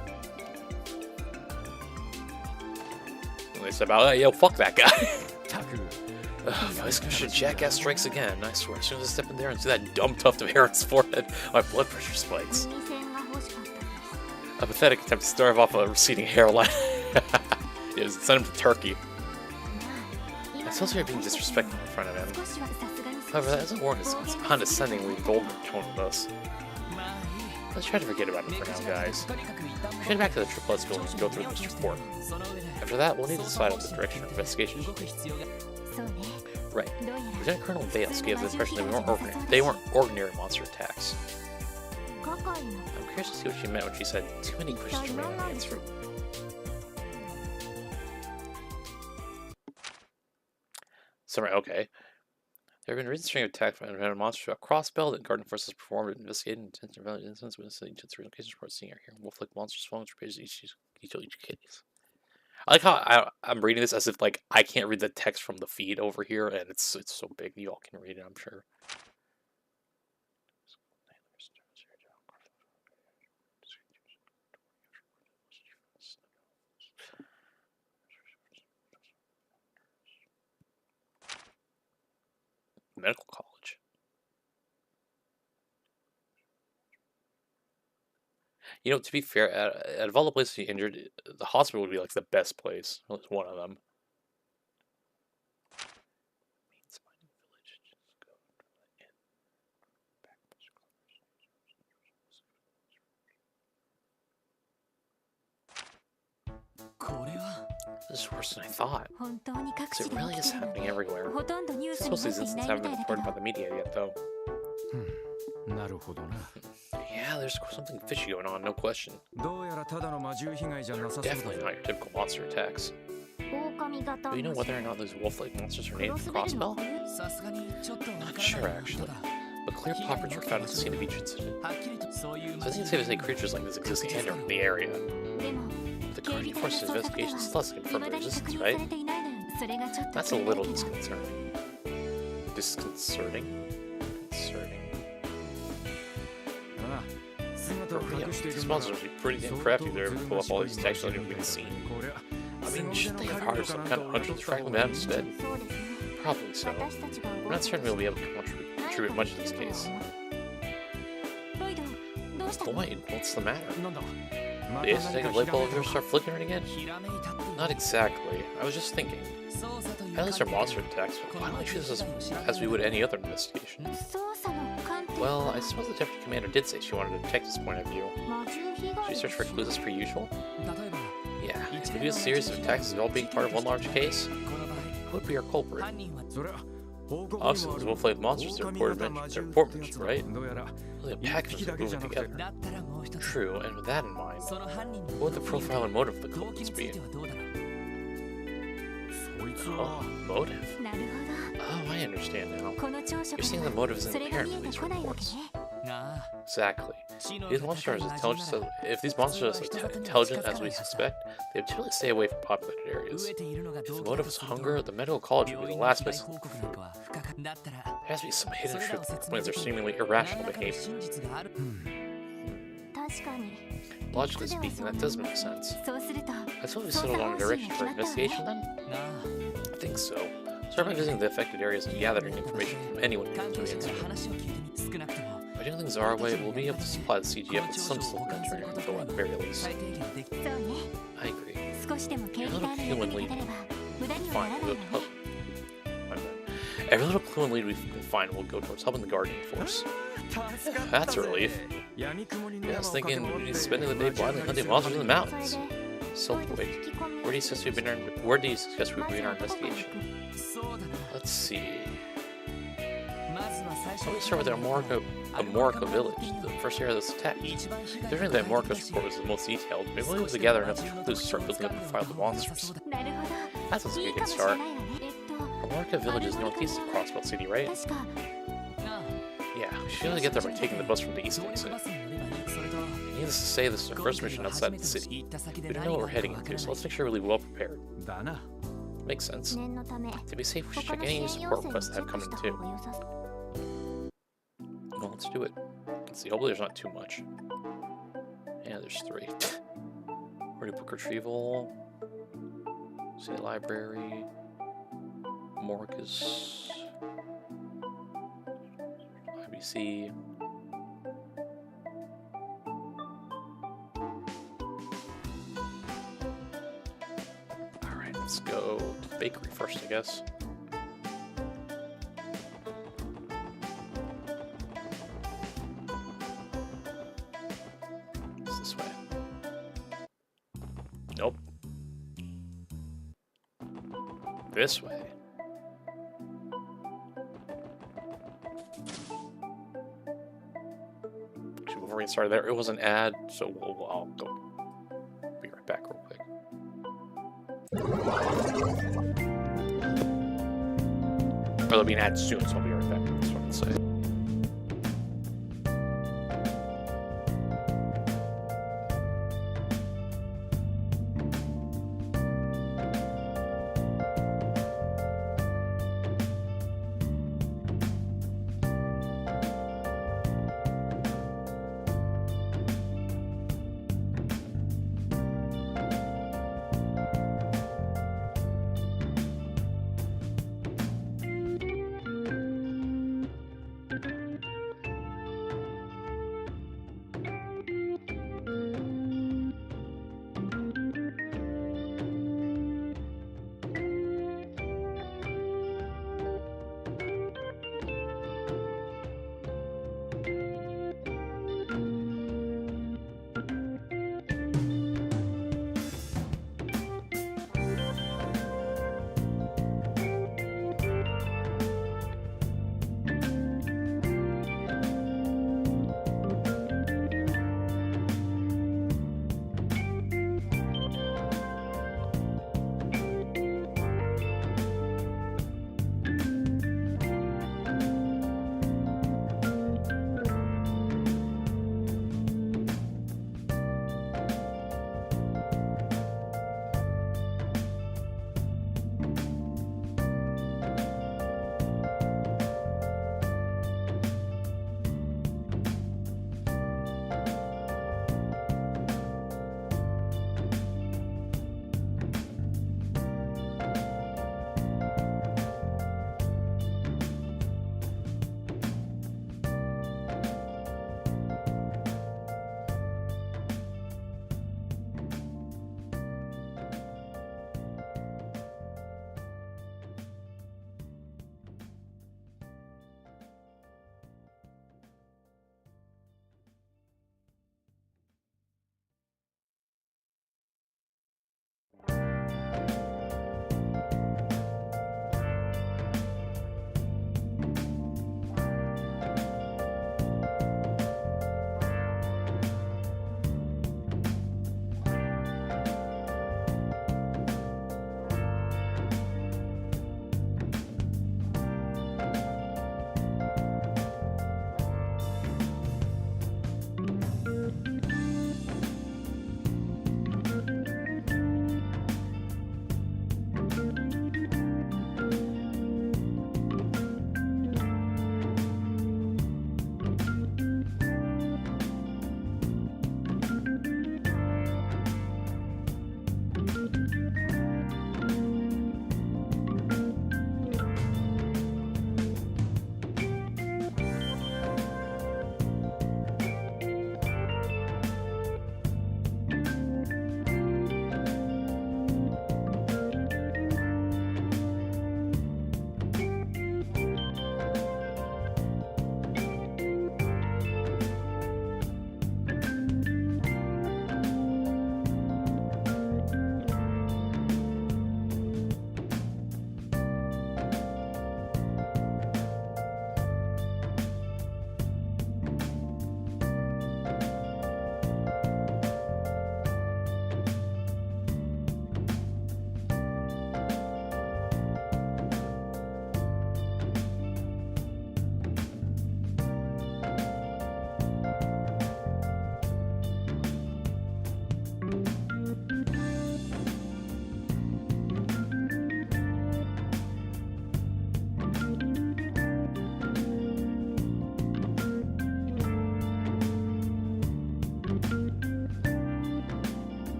They said about that, yo, fuck that guy. Vice Commissioner Jackass strikes again. I swear, as soon as I step in there and see that dumb tuft of hair on his forehead, my blood pressure spikes. A pathetic attempt to starve off a receding hairline. It was sent him to Turkey. I suppose we are being disrespectful in front of him. However, that doesn't warrant his condescendingly vulgar tone with us. Let's try to forget about him for now, guys. We'll head back to the Triple S building and go through this report. After that, we'll need to decide on the direction of investigation should be. Right. Lieutenant Colonel Bales gave the impression that they weren't ordinary monster attacks. I'm curious to see what she meant when she said, too many questions remain unanswered. So, right, okay. There have been a recent string of attacks by random monsters throughout Crossbell that Garden Force has performed investigating intensive violent incidents witnessing each of the original cases reports seeing or hearing wolf-like monsters falling through pages each case. I like how I'm reading this as if like I can't read the text from the feed over here, and it's so big you all can read it, I'm sure. Medical college. You know, to be fair, out of all the places you injured, the hospital would be like the best place. At least one of them. This is worse than I thought. So it really is happening everywhere. I suppose these incidents haven't been reported by the media yet, though. Yeah, there's something fishy going on, no question. They're definitely not your typical monster attacks. Do you know whether or not those wolf-like monsters are named Crossbell? Not sure, actually. But clear paw prints were found at the scene of each incident. So I think it's safe to say creatures like this exist in the area. The Guardian Force's investigation still has to confirm their existence, right? That's a little disconcerting. Disconcerting? These monsters would be pretty damn crafty if they ever pull up all these texts that we can see. I mean, shouldn't they have hired some kind of hunter to track them down instead? Probably so. We're not certain we'll be able to contribute much to this case. Lloyd, what's the matter? The aesthetic light bulb here start flickering again? Not exactly. I was just thinking. At least our monster attacks, but why don't we treat this as we would any other investigation? Well, I suppose the deputy commander did say she wanted a detective's point of view. Should we search for clues as per usual? Yeah, if we do a series of attacks as all being part of one large case, who would be our culprit? Obviously, those wolf-like monsters, they're important, right? Only a pack of them moving together. True, and with that in mind, what would the profile and motive of the culprits be? Oh, motive? Oh, I understand now. You're saying the motive isn't apparent from these reports. Exactly. If these monsters are intelligent as we suspect, they would typically stay away from populated areas. If the motive is hunger, the medical college would be the last place to look for food. There has to be some hidden truth that explains their seemingly irrational behavior. Logically speaking, that does make sense. I suppose we settled on a direction for investigation then? I think so. Start by visiting the affected areas and gathering information from anyone who comes to the incident. By doing things our way, we'll be able to supply the CGF with some supplementary info at the very least. I agree. Every little clue and lead we can find will go towards helping the Guardian Force. That's a relief. Yeah, I was thinking we'd be spending the day blindly hunting monsters in the mountains. So wait, where do you suggest we begin our investigation? Let's see. So we start with Amorica village, the first area that's attacked. Considering that Amorica's report was the most detailed, maybe we'll be able to gather enough clues to start building up a profile of the monsters. That's a good start. Amorica village is northeast of Crossbell City, right? Yeah, we should be able to get there by taking the bus from the east exit. Needless to say, this is our first mission outside of the city. We don't know what we're heading into, so let's make sure we're really well prepared. Makes sense. To be safe, we should check any new support requests that have come in too. Well, let's do it. Let's see, hopefully there's not too much. Yeah, there's 3. Where do book retrieval? Say library. Morcus. IBC. Alright, let's go to the bakery first, I guess. It's this way. Nope. This way. Actually, before we get started there, it was an ad, so I'll go. Be right back real quick. Or there'll be an ad soon, so I'll be right back. That's what I'd say.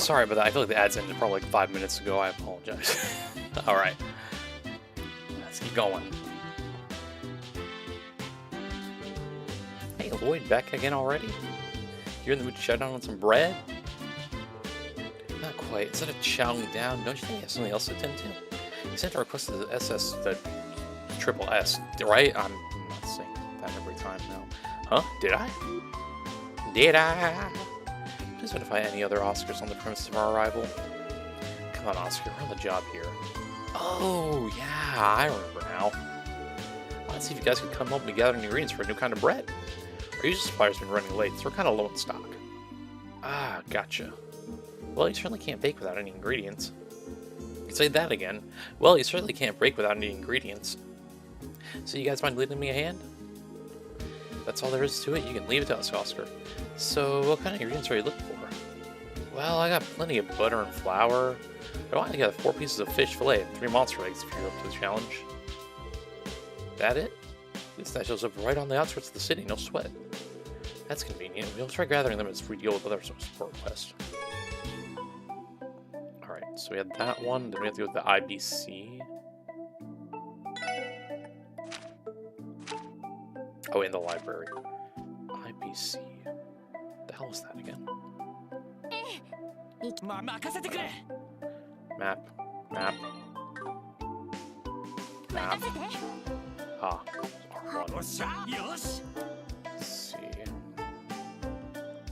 Sorry about that. I feel like the ads ended probably like 5 minutes ago. I apologize. Alright. Let's keep going. Hey, Lloyd, back again already? You're in the mood to chow down on some bread? Not quite. Instead of chowing down, don't you think you have something else to attend to? You sent a request to the SS, the triple S, right? I'm not saying that every time now. Huh? Did I? Did I? Please notify any other Oscars on the premises of our arrival. Come on, Oscar, we're on the job here. Oh, yeah, I remember now. Let's see if you guys could come help me gather ingredients for a new kind of bread. Our usual supplier's been running late, so we're kind of low in stock. Ah, gotcha. Well, you certainly can't bake without any ingredients. You can say that again. Well, you certainly can't bake without any ingredients. So you guys mind leading me a hand? That's all there is to it. You can leave it to us, Oscar. So, what kind of ingredients are you looking for? Well, I got plenty of butter and flour. I want to get 4 pieces of fish fillet and 3 monster eggs if you're up to the challenge. That it? At least that shows up right on the outskirts of the city, no sweat. That's convenient. We'll try gathering them as we deal with other support requests. Alright, so we had that one, then we have to go with the IBC. Oh, in the library. IBC. The hell was that again? Map. Map. Map. Ah. R1. Let's see.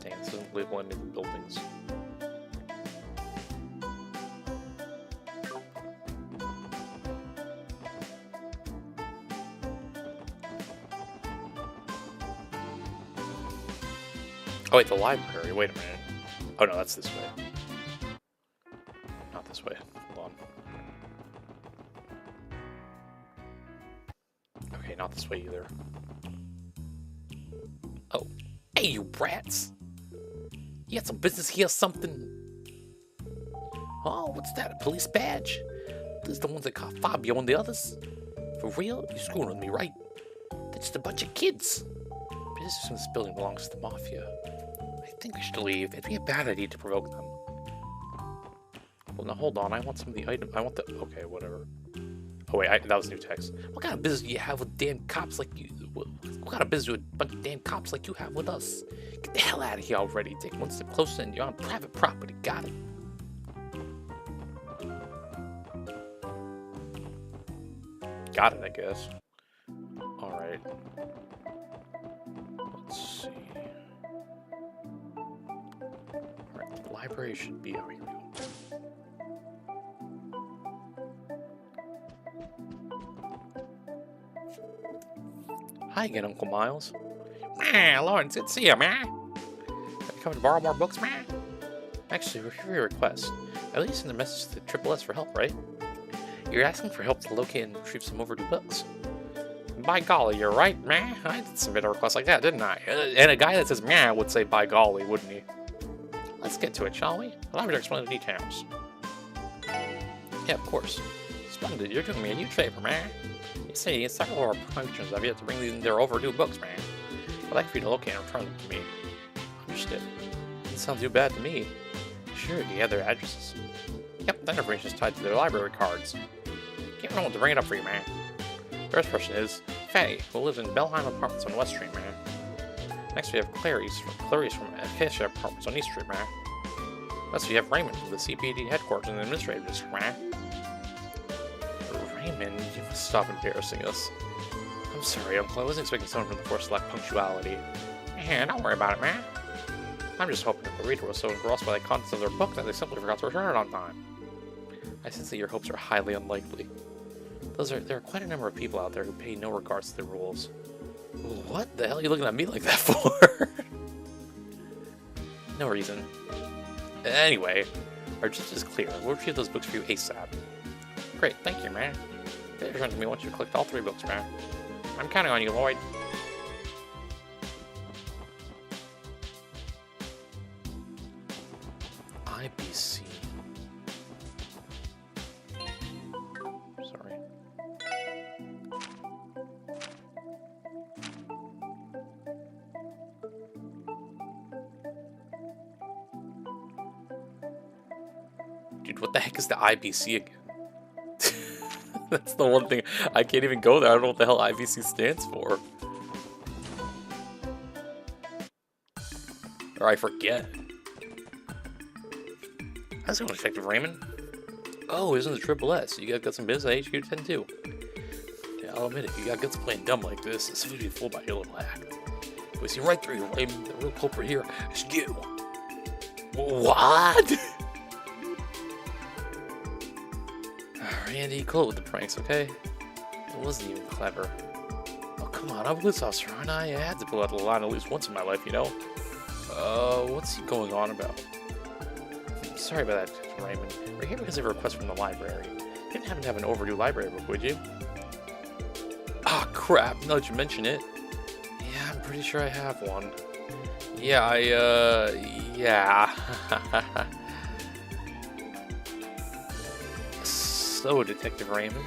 Dang, this doesn't label any of the buildings. Oh wait, the library. Wait a minute. Oh no, that's this way. Not this way. Hold on. Okay, not this way either. Oh. Hey, you brats! You got some business here or something? Oh, what's that? A police badge? These are the ones that caught Fabio and the others? For real? You're screwing with me, right? They're just a bunch of kids. Business in this building belongs to the Mafia. I think we should leave. It'd be a bad idea to provoke them. Well, now hold on. I want some of the item. I want the... Okay, whatever. Oh, wait. That was new text. What kind of business do you have with damn cops like you... What kind of business do a bunch of damn cops like you have with us? Get the hell out of here already. Take one step closer and you're on private property. Got it? Got it, I guess. Alright. Let's see. Alright, the library should be... Oh, here we go. Hi again, Uncle Miles. Man, Lawrence, good to see you, man. Have you come to borrow more books, man? Actually, we're here for your request. At least send a message to the Triple S for help, right? You're asking for help to locate and retrieve some overdue books. By golly, you're right, man. I did submit a request like that, didn't I? And a guy that says man would say by golly, wouldn't he? Let's get to it, shall we? Allow me to explain the details. Yeah, of course. Splendid, you're doing me a huge favor, man. You see, several of our patrons have yet to bring their overdue books, man. I'd like for you to locate and return them to me. Understood. Doesn't sound too bad to me. Sure, do you have their addresses? Yep, that information is tied to their library cards. Can't know what to bring it up for you, man. First person is Faye, who lives in Bellheim Apartments on West Street, man. Next we have Clarice from Acacia Apartments on East Street, man. Next we have Raymond from the CPD headquarters and administrative district, man. Raymond, you must stop embarrassing us. I'm sorry, Uncle. I wasn't expecting someone from the force to lack punctuality. Man, don't worry about it, man. I'm just hoping that the reader was so engrossed by the contents of their book that they simply forgot to return it on time. I sense that your hopes are highly unlikely. There are quite a number of people out there who pay no regards to the rules. What the hell are you looking at me like that for? No reason. Anyway, our objective is clear. We'll retrieve those books for you ASAP. Great, thank you, man. They'll return to me once you collect all 3 books, man. I'm counting on you, Lloyd. IBC. Sorry. Dude, what the heck is the IBC again? That's the one thing. I can't even go there. I don't know what the hell IBC stands for. Or I forget. How's it going, Detective Raymond? Oh, isn't the Triple S? You guys got some business at HQ 10 too. Yeah, I'll admit it. You got guts playing dumb like this. It's easy to be fooled by your little act. We see right through you, Raymond. The real culprit here is you. What? Randy, cool with the pranks, okay? It wasn't even clever. Oh, come on, I'm a police officer, aren't I? I had to pull out the line at least once in my life, you know? What's he going on about? Sorry about that, Raymond. We're here because of a request from the library. You didn't happen to have an overdue library book, would you? Ah, crap, now that you mention it. Yeah, I'm pretty sure I have one. Yeah, yeah. So, Detective Raymond,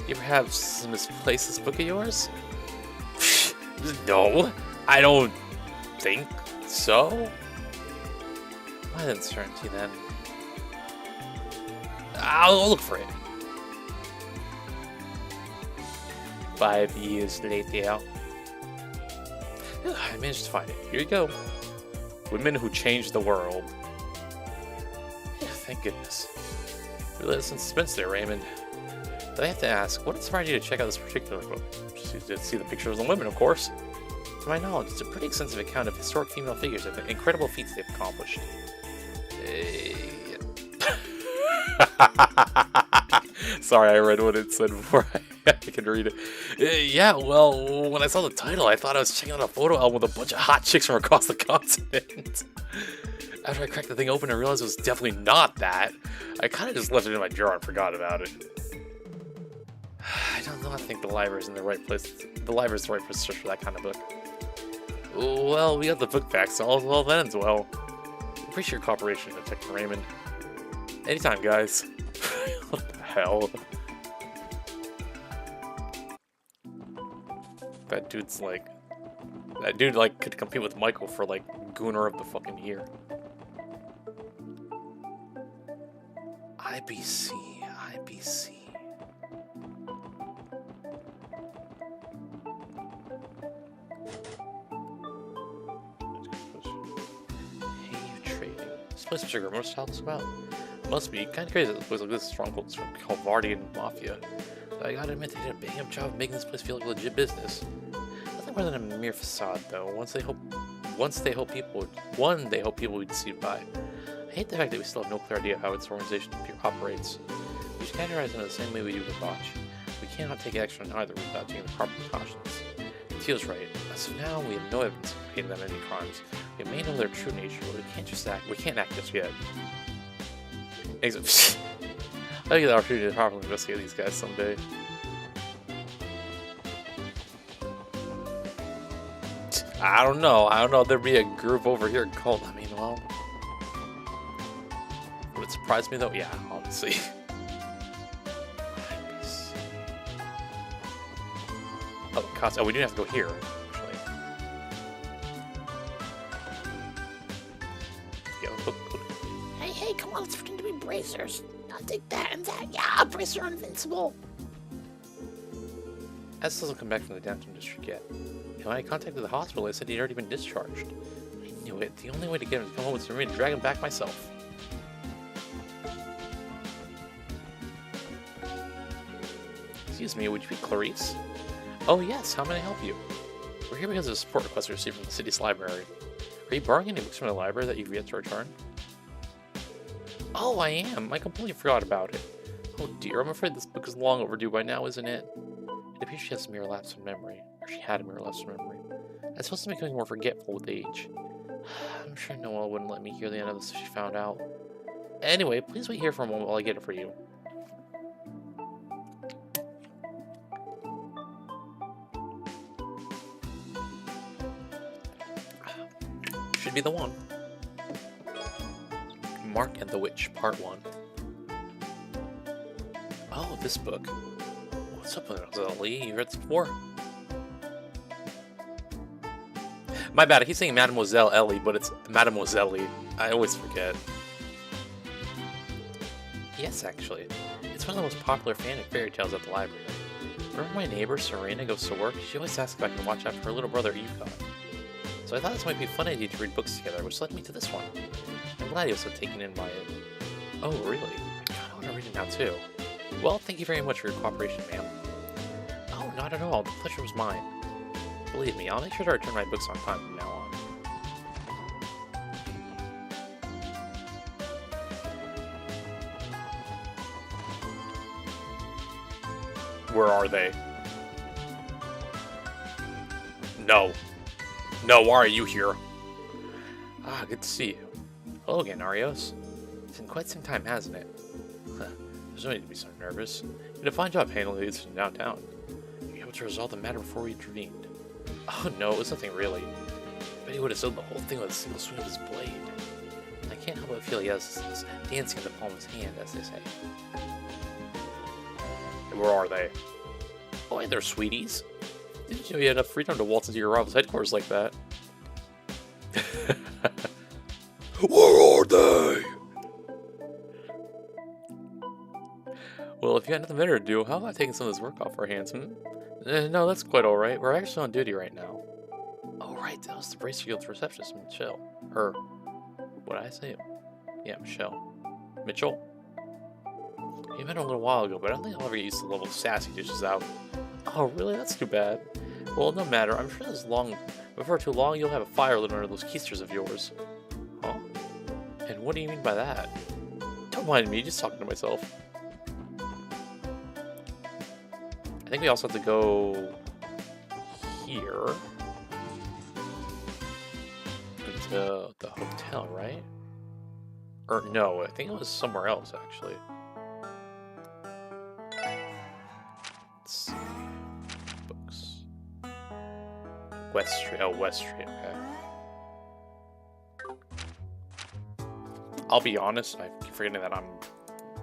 you ever have misplaced this book of yours? No, I don't think so. Why then, certainty then? I'll look for it. 5 years later. I managed to find it. Here you go. Women who changed the world. Yeah, thank goodness. We let us in suspense there, Raymond. But I have to ask, what inspired you to check out this particular book? Just to see the pictures of the women, of course. To my knowledge, it's a pretty extensive account of historic female figures and the incredible feats they've accomplished. Sorry, I read what it said before I could read it. Yeah, well, when I saw the title, I thought I was checking out a photo album with a bunch of hot chicks from across the continent. After I cracked the thing open, I realized it was definitely not that. I kind of just left it in my drawer and forgot about it. I don't know. I think the library's in the right place. The library's the right place to search for that kind of book. Well, we got the book back, so all that ends well. Appreciate your cooperation, Detective Raymond. Anytime, guys. What the hell? That dude like could compete with Michael for like Gooner of the fucking year. IBC. Hey, you trading. This place Mr. Grimmer was telling us about? Must be kind of crazy that this place like this strongholds from Calvardian Mafia. So I gotta admit, they did a bang up job of making this place feel like a legit business. Nothing more than a mere facade, though. One, they hope people would be deceived by. I hate the fact that we still have no clear idea of how its organization operates. We should categorize it in the same way we do with Botch. We cannot take action on either without taking the proper precautions. Teal's right. As of now, we have no evidence of them any crimes. We may know their true nature, but we can't act just yet. I get the opportunity to properly investigate these guys someday. I don't know. There'd be a group over here called. I mean, well, would it surprise me though? Yeah, obviously. Oh, cost. Oh, we didn't have to go here. Actually. Yeah. Hey, come on, let's pretend to be bracers. I'll take that and that. Yeah, bracer invincible. Ez doesn't come back from the downtown district yet. And when I contacted the hospital, they said he'd already been discharged. I knew it. The only way to get him to come home was for me to drag him back myself. Excuse me, would you be Clarice? Oh yes, how may I help you? We're here because of a support request we received from the city's library. Are you borrowing any books from the library that you've yet to return? Oh, I am. I completely forgot about it. Oh dear, I'm afraid this book is long overdue by now, isn't it? It appears she has a mere lapse of memory. Or she had a mere lapse of memory. It's supposed to be becoming more forgetful with age. I'm sure Noelle wouldn't let me hear the end of this if she found out. Anyway, please wait here for a moment while I get it for you. Should be the one. Mark and the Witch, Part 1. Oh, this book. What's up with it, Lee? You read this before? My bad, I keep saying Mademoiselle Ellie, but it's Mademoiselle. I always forget. Yes, actually. It's one of the most popular fan fairy tales at the library. Whenever my neighbor, Serena, goes to work, she always asks if I can watch after her little brother, Yukon. So I thought this might be a fun idea to read books together, which led me to this one. I'm glad he was so taken in by it. Oh, really? I kinda want to read it now, too. Well, thank you very much for your cooperation, ma'am. Oh, not at all. The pleasure was mine. Believe me, I'll make sure to return my books on time from now on. Where are they? No. No, why are you here? Ah, good to see you. Hello again, Arios. It's been quite some time, hasn't it? There's no need to be so nervous. You did a fine job handling the incident downtown. You were able to resolve the matter before we intervened. Oh no, it was nothing really. But he would have settled the whole thing with a single swing of his blade. I can't help but feel he has this dancing in the palm of his hand, as they say. Where are they? Oh, hey there, sweeties. Didn't you know you had enough freedom to waltz into your rival's headquarters like that? Where are they? Well, if you got nothing better to do, how about taking some of this work off our hands, no, that's quite alright. We're actually on duty right now. Oh, right, that was the Bracer Guild's receptionist, Michelle. What did I say? Yeah, Michelle. Mitchell? You met her a little while ago, but I don't think I'll ever get used to the level of sassy dishes out. Oh, really? That's too bad. Well, no matter. I'm sure before too long, you'll have a fire lit under those keisters of yours. Huh? And what do you mean by that? Don't mind me, just talking to myself. I think we also have to go here into the hotel, right? Or no, I think it was somewhere else, actually. Let's see. Books. West Street. Oh, West Street, okay. I'll be honest, I keep forgetting that I'm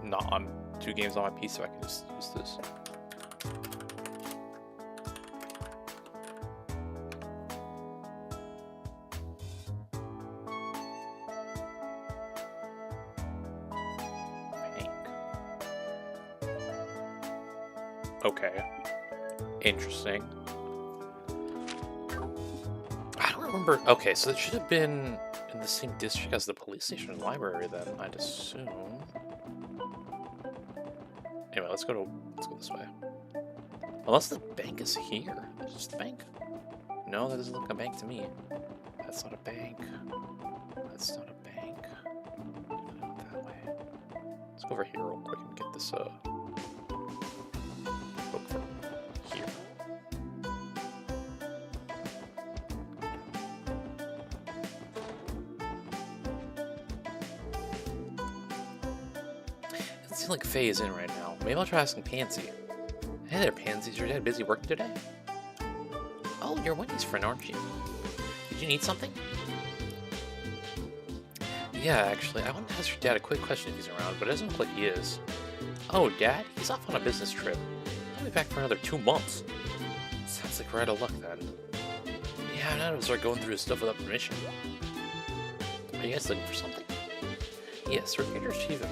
not on 2 games on my PC, so I can just use this. Okay. Interesting. I don't remember. Okay, so it should have been in the same district as the police station and library then, I'd assume. Anyway, let's go this way. Unless the bank is here. Is this the bank? No, that doesn't look like a bank to me. That's not a bank. That's not a bank. That way. Let's go over here real quick and get this book from here. It doesn't seem like Faye is in right now. Maybe I'll try asking Pansy. Hey there, Pansy. Is your dad busy working today? Oh, you're Wendy's friend, aren't you? Did you need something? Yeah, actually, I wanted to ask your dad a quick question if he's around, but it doesn't look like he is. Oh, Dad? He's off on a business trip. He'll be back for another 2 months. Sounds like we're out of luck then. Yeah, I'm not gonna start going through his stuff without permission. Are you guys looking for something? Yes, we're here to retrieve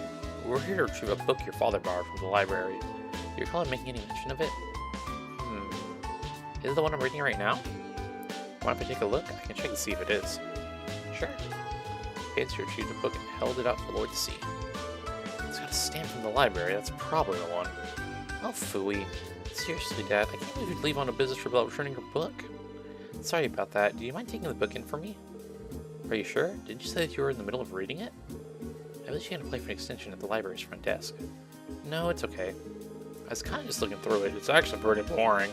a book your father borrowed from the library. Do you recall him making any mention of it? Is it the one I'm reading right now? Want to take a look? I can check to see if it is. Sure. Kids retrieved a book and held it out for the Lord to see. It's got a stamp from the library. That's probably the one. Oh, phooey. Seriously, Dad, I can't believe you'd leave on a business trip without returning your book. Sorry about that. Do you mind taking the book in for me? Are you sure? Did you say that you were in the middle of reading it? At least you can apply for an extension at the library's front desk. No, it's okay. I was kind of just looking through it. It's actually pretty boring.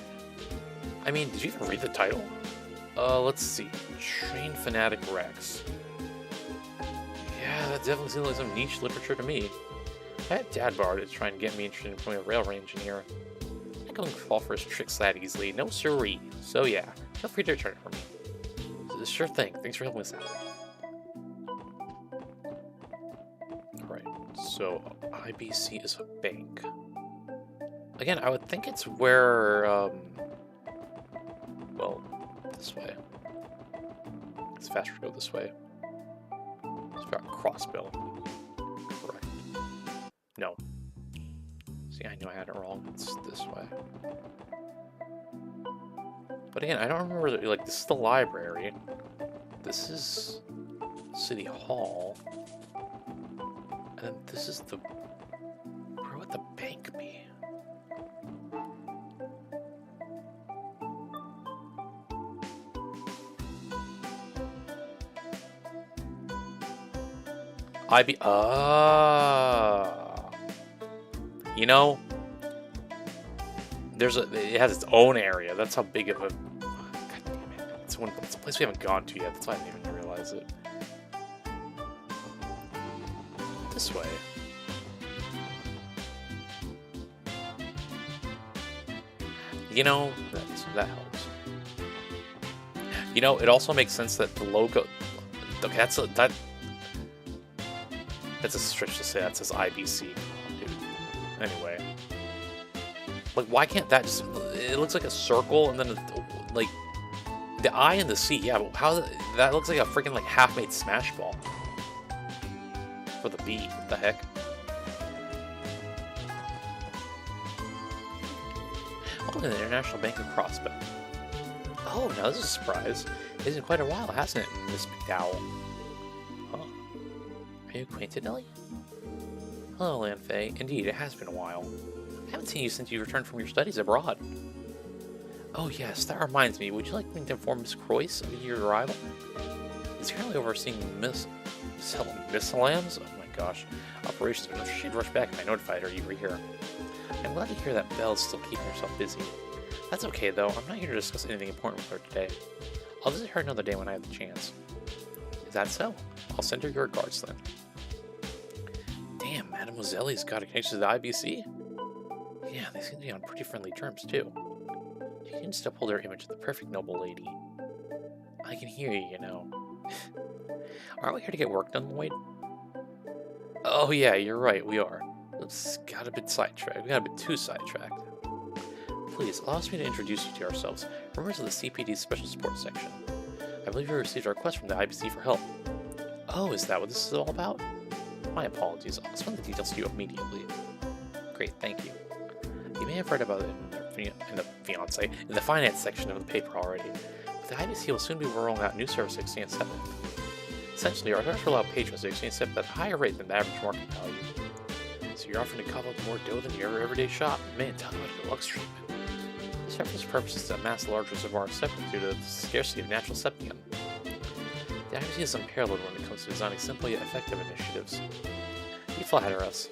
I mean, did you even read the title? Let's see. Train Fanatic Rex. Yeah, that definitely seems like some niche literature to me. I had Dad borrow it to try and get me interested in becoming a railway engineer. I'm not going to fall for his tricks that easily. No siree. So yeah, feel free to return it for me. Sure thing. Thanks for helping us out. Alright, so IBC is a bank. Again, I would think it's where, well, this way. It's faster to go this way. It's got crossbill. Correct. No. See, I knew I had it wrong. It's this way. But again, I don't remember that, like, this is the library. This is City Hall. And then this is the... Where would the bank be? You know, it has its own area. That's how big of a... God damn it. It's a place we haven't gone to yet. That's why I didn't even realize it. This way. You know, that helps. You know, it also makes sense that the logo... Okay, that's a stretch to say that says IBC. Dude. Anyway. Like, why can't that just... It looks like a circle, and then, like... The I and the C, yeah, but how... That looks like a freaking, like, half-made smash ball. For the B. What the heck? Welcome to the International Bank of Prospect. Oh, now this is a surprise. It's been quite a while, hasn't it, Miss McDowell? Huh. Are you acquainted, Ellie? Hello, Lanfei. Indeed, it has been a while. I haven't seen you since you returned from your studies abroad. Oh yes, that reminds me. Would you like me to inform Miss Croyce of your arrival? He's currently overseeing Miss Lamb's? Oh my gosh. Operations, but she'd rush back if I notified her you were here. I'm glad to hear that Belle's still keeping herself busy. That's okay though, I'm not here to discuss anything important with her today. I'll visit her another day when I have the chance. Is that so? I'll send her your regards then. Damn, Mademoiselle's got a connection to the IBC? Yeah, they seem to be on pretty friendly terms too. She can still hold her image of the perfect noble lady. I can hear you, you know. Aren't we here to get work done, Lloyd? Oh yeah, you're right, we are. Oops, got a bit sidetracked. We got a bit too sidetracked. Please, allow me to introduce you to ourselves, members of the CPD's Special Support Section. I believe we received a request from the IBC for help. Oh, is that what this is all about? My apologies, I'll explain the details to you immediately. Great, thank you. You may have read about it in the finance section of the paper already, but the IBC will soon be rolling out new service to exchange SEPA. Essentially, our service will allow patrons to exchange SEPA at a higher rate than the average market value. So you're offering to cough up more dough than your everyday shop? Man, talk about a deluxe treatment. The service's purpose is to amass large reservoirs of SEPA due to the scarcity of natural septium. The IBC is unparalleled when it comes to designing simple yet effective initiatives. You flatter us.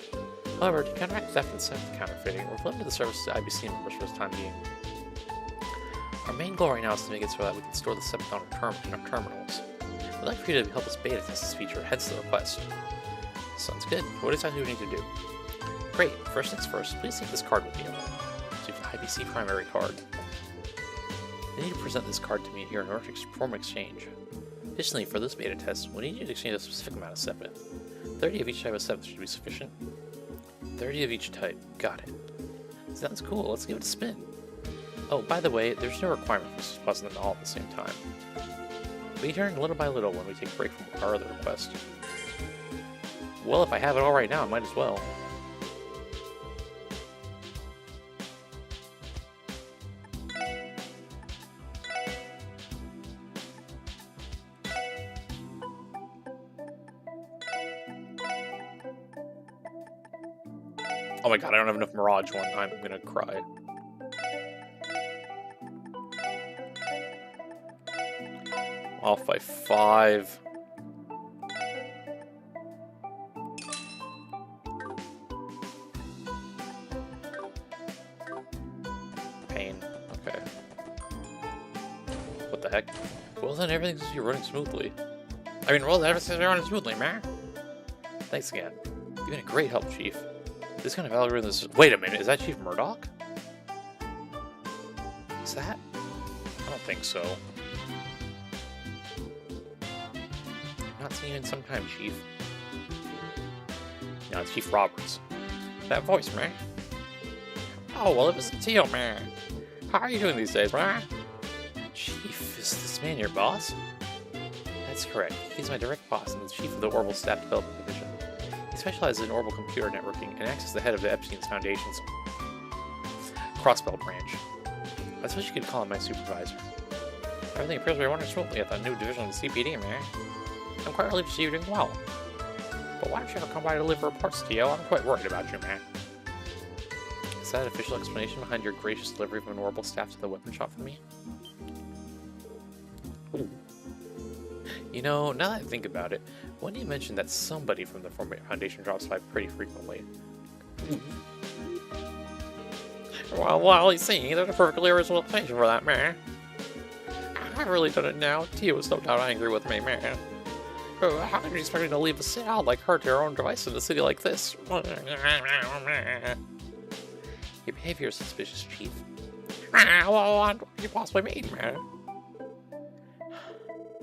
However, to counteract theft and SEPA counterfeiting, we're limited the service to IBC members for the time being. Our main goal right now is to make it so that we can store the SEPA in our terminals. We'd like for you to help us beta test this feature, hence the request. Sounds good. What exactly do we need to do? Great. First things first, please take this card with you. So you have an IBC primary card. You need to present this card to me here in order to perform an exchange. Additionally, for this beta test, we'll need you to exchange a specific amount of SEPA. 30 of each type of SEPA should be sufficient. 30 of each type. Got it. Sounds cool. Let's give it a spin. Oh, by the way, there's no requirement for depositing them all at the same time. We turn little by little when we take a break from our other request. Well, if I have it all right now, I might as well. Oh my god, I don't have enough Mirage one. I'm gonna cry. Off by 5. Pain. Okay. What the heck? Well then, everything seems to be running smoothly. Everything seems to be running smoothly, man. Thanks again. You've been a great help, Chief. This kind of algorithm is... Wait a minute, is that Chief Murdoch? Is that? I don't think so. Not seen you in some time, Chief. No, it's Chief Roberts. That voice, man. Oh, well, it was Teal, man. How are you doing these days, man? Chief, is this man your boss? That's correct. He's my direct boss and the Chief of the Orbital Staff Development Division. He's specializes in orbital computer networking and acts as the head of the Epstein's Foundation's Crossbelt branch. I suppose you could call him my supervisor. Everything appears to be running smoothly at the new division of the CPD, man. I'm quite relieved to see you doing well. But why don't you ever come by to deliver reports, Tio? I'm quite worried about you, man. Is that an official explanation behind your gracious delivery of an orbital staff to the weapon shop for me? Ooh. You know, now that I think about it, when you mentioned that somebody from the Foundation drops by pretty frequently. Well, you see, there's a perfectly reasonable explanation for that, man. I've really done it now. Tia was no doubt angry with me, man. How can you expect me to leave a cell like her to her own device in a city like this? Your behavior is suspicious, Chief. What do you possibly mean, man?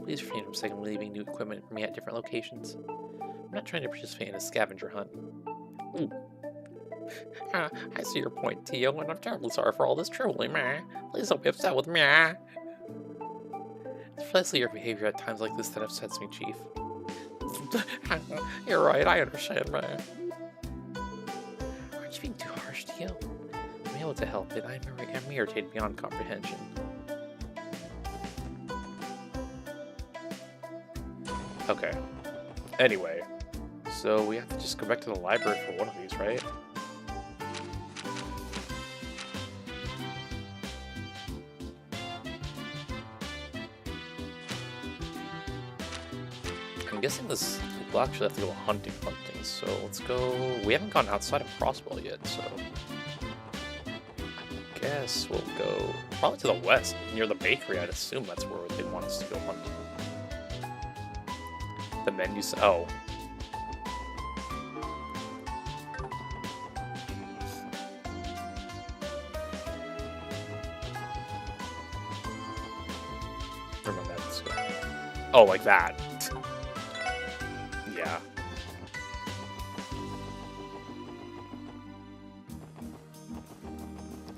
Please refrain from secondly leaving new equipment for me at different locations. I'm not trying to participate in a scavenger hunt. I see your point, Tio, and I'm terribly sorry for all this truly, man. Please don't be upset with me. It's precisely your behavior at times like this that upsets me, Chief. You're right, I understand, man. Aren't you being too harsh, Tio? I'm able to help it. I'm irritated beyond comprehension. Okay. Anyway, so we have to just go back to the library for one of these, right? I'm guessing this we'll actually have to go hunting, so let's go. We haven't gone outside of Crossbell yet, so I guess we'll go probably to the west, near the bakery. I'd assume that's where they want us to go hunting. The menu. Oh. Where my maps go? Oh, like that. Yeah.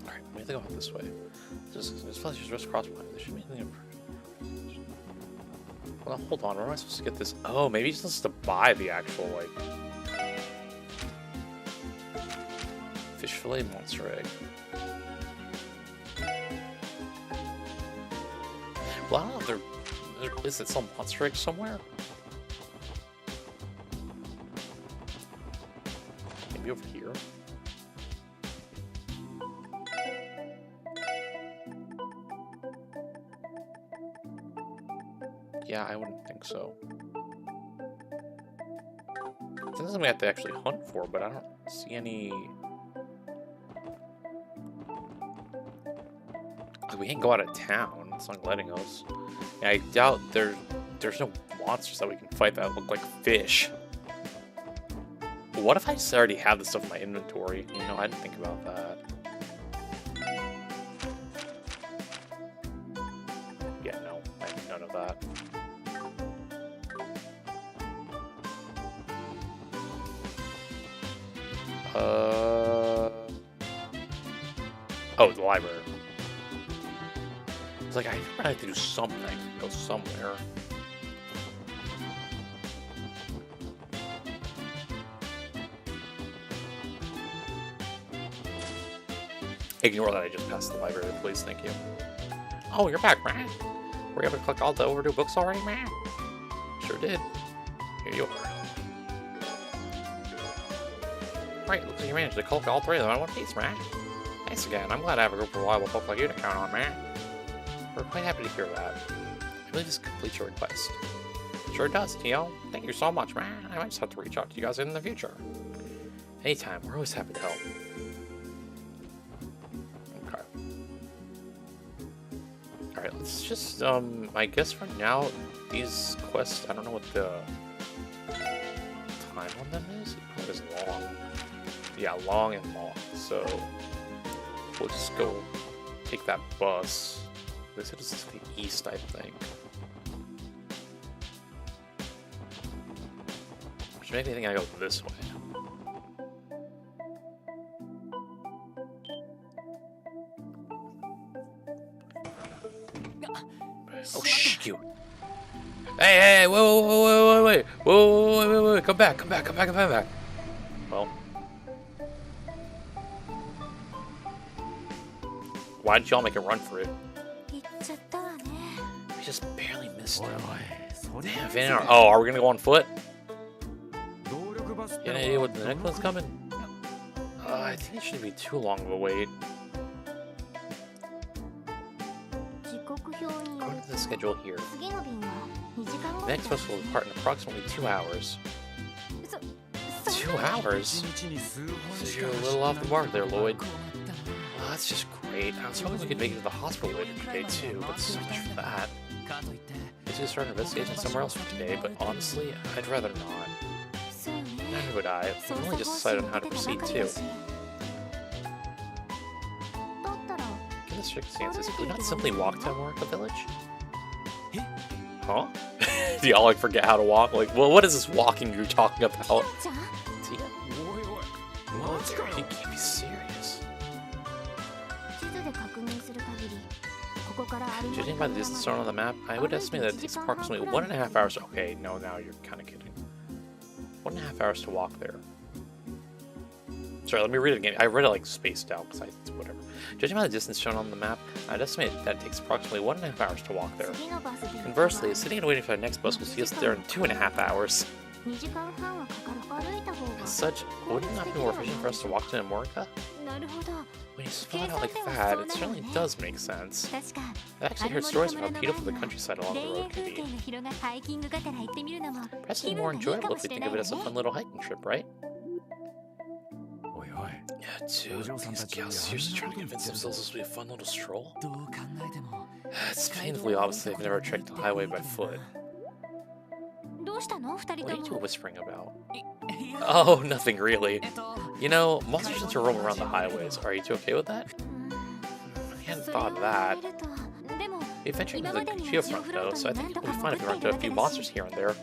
Alright, we have to go out this way. Just cross by. There should be anything improved. Well, hold on, where am I supposed to get this? Oh, maybe he's supposed to buy the actual, like, fish fillet monster egg. Well, I don't know if there's a place that sells monster eggs somewhere. Maybe over here. Yeah, I wouldn't think so. It's something we have to actually hunt for, but I don't see any. We can't go out of town. It's not letting us. Yeah, I doubt there's no monsters that we can fight that look like fish. But what if I just already have this stuff in my inventory? You know, I didn't think about that. Yeah, no, I have none of that. Oh, the library. It's like I have to do something. Go somewhere. Ignore that I just passed the library, please. Thank you. Oh, you're back, man. Were you able to collect all the overdue books already, man? Sure did. Here you are. Right, looks like you managed to collect all three of them in one piece, man. Thanks again. I'm glad I have a group of reliable folk like you to count on, man. We're quite happy to hear that. I believe this completes your request. Sure does, Tio. Thank you so much, man. I might just have to reach out to you guys in the future. Anytime, we're always happy to help. Okay. Alright, let's just, I guess for now, these quests, I don't know what the time on them is. It probably is long. Yeah, long and long. So, we'll just go take that bus. This is to the east, I think. Which makes me think I go this way. Oh, shoot. Hey, wait, come back. Well. Why did y'all make a run for it? We just barely missed it. Damn, Van. Oh, are we gonna go on foot? You got any idea when the next one's coming? I think it shouldn't be too long of a wait. According to the schedule here, the next bus will depart in approximately 2 hours. 2 hours? So you're a little off the mark there, Lloyd. Well, that's just great. I was hoping we could make it to the hospital later today too, but so much for that. I should start an investigation somewhere else for today, but honestly, I'd rather not. Neither would I. We've only just decided on how to proceed too. Given the circumstances, could we not simply walk to Amorica Village? Huh? Do y'all like forget how to walk? Like, well, what is this walking you're talking about? You can't be serious. Judging by the distance shown on the map, I would estimate that it takes approximately 1.5 hours. Okay, no, now you're kind of kidding. 1.5 hours to walk there. Sorry, let me read it again. I read it like spaced out because whatever. Judging by the distance shown on the map, I'd estimate that it takes approximately 1.5 hours to walk there. Conversely, sitting and waiting for the next bus will see us there in 2.5 hours. As such, wouldn't it not be more efficient for us to walk to Amorica? When you spell it out like that, it certainly does make sense. I've actually heard stories about how beautiful the countryside along the road can be. Perhaps it's more enjoyable if we think of it as a fun little hiking trip, right? Yeah, dude, these gals seriously trying to convince themselves this will be a fun little stroll? It's painfully obvious they've never trekked the highway by foot. What are you two whispering about? Oh, nothing really. You know, monsters tend to roam around the highways. Are you two okay with that? I hadn't thought of that. We ventured into the geofront though, so I think it would be fine if we run into a few monsters here and there.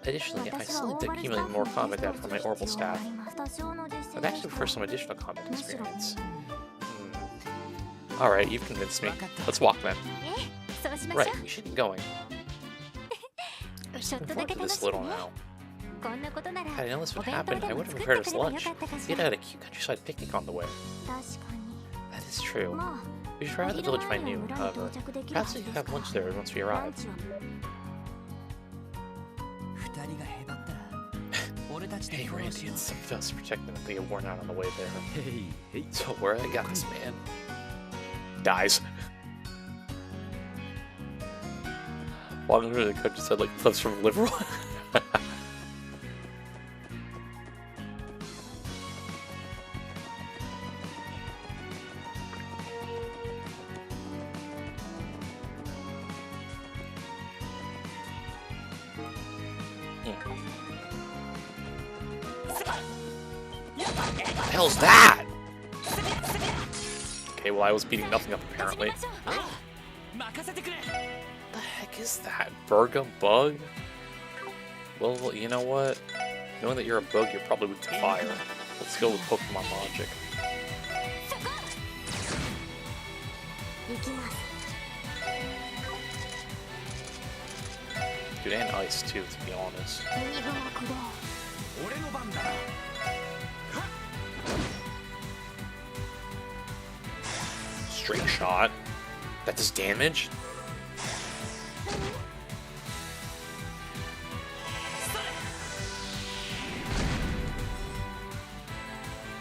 Additionally, I still need to accumulate more combat data for my orbital staff. I'd actually prefer some additional combat experience. Alright, you've convinced me. Let's walk then. Right, we should be going. I'm just looking forward to this little now. Had I known this would happen, I would have prepared us lunch. We had a cute countryside picnic on the way. That is true. We should arrive at the village by noon, however. Perhaps we could have lunch there once we arrive. Hey Randy, it's some of us protect them if they get worn out on the way there. Hey. Don't worry, I got this, man. Dies. Walking through the countryside like clips from Liverpool. What the hell's that? Okay, well I was beating nothing up apparently. What the heck is that? Burga bug? Well, you know what? Knowing that you're a bug, you're probably weak to fire. Let's go with Pokemon logic. Dude, and ice too, to be honest. Straight shot. That does damage?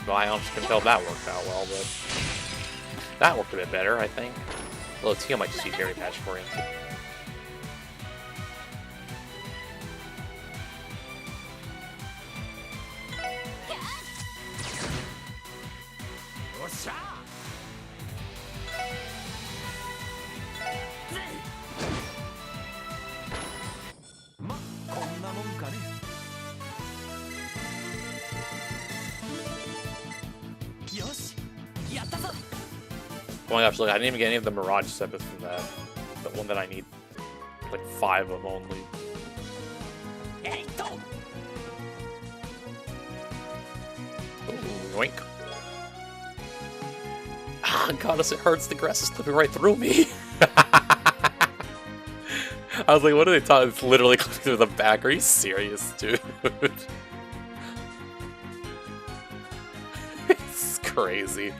Well, I almost couldn't tell if that worked out well, but that worked a bit better, I think. Well, Tia might just be very match oriented. Oh my gosh, look, I didn't even get any of the Mirage Sepith from that. The one that I need. Like 5 of them only. Ooh, yoink. Ah, goddess, it hurts. The grass is slipping right through me. I was like, what are they talking? It's literally coming through the back. Are you serious, dude? crazy.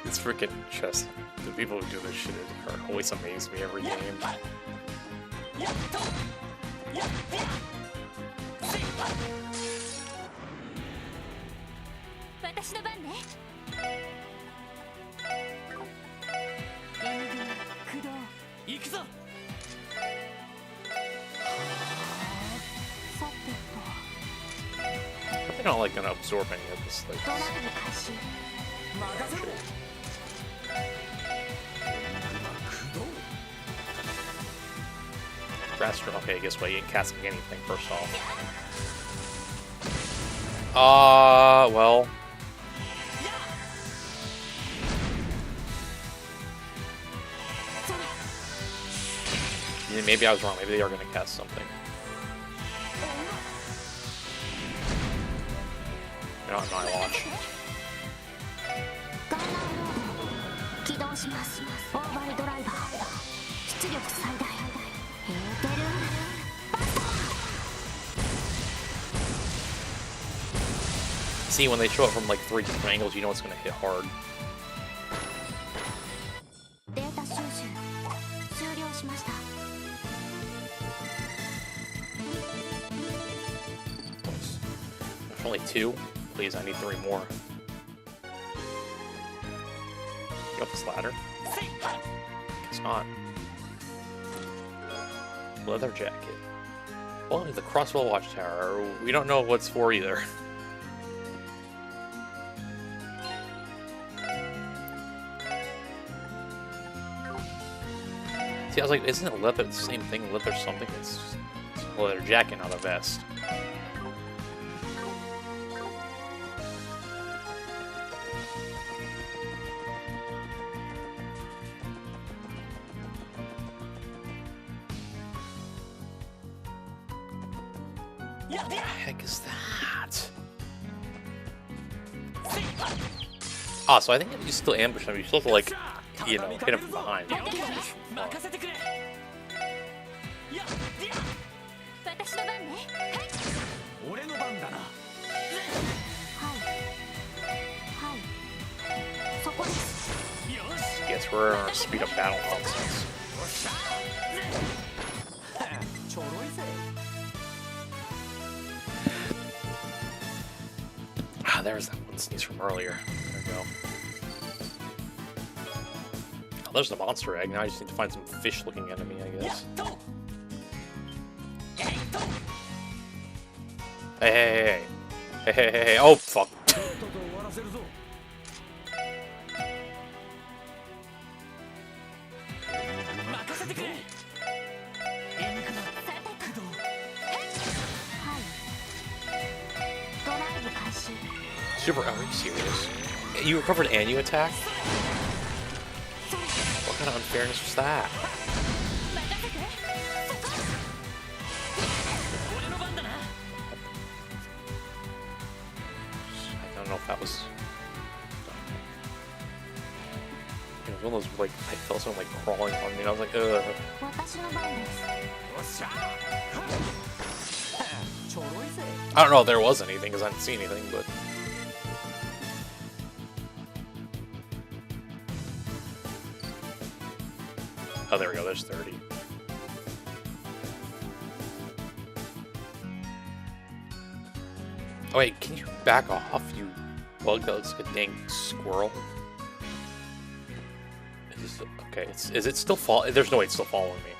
It's freaking just the people who do this shit are always amaze me every game. They're not like gonna absorb any of this like Raster, okay, guess what? You ain't casting anything first off. Well. Yeah, maybe I was wrong. Maybe they are gonna cast something. Not my watch. See, when they show it from like 3 different angles, you know it's gonna hit hard. There's only 2. Please, I need 3 more. You up this ladder? It's not. Leather jacket. Well, the Crossbow Watchtower. We don't know what's for either. See, I was like, isn't it leather the same thing? Leather something? It's a leather jacket, not a vest. What the heck is that? Ah, so I think if you still ambush them, you still have to, like, you know, hit him from behind. Yes, we're in our speed up battle nonsense. Ah, there's that one sneeze from earlier. There we go. Oh, there's the monster egg. Now I just need to find some fish-looking enemy, I guess. Hey. Hey. Oh, fuck. Super, are you serious? You recovered and you attacked? What kind of unfairness was that? I don't know if that was... It was one of those, like, I felt someone, like, crawling on me, and I was like, ugh. I don't know if there was anything, because I didn't see anything, but... Oh, there we go, there's 30. Oh wait, can you back off, you bug that looks like a dang squirrel? Okay, is it still there's no way it's still following me.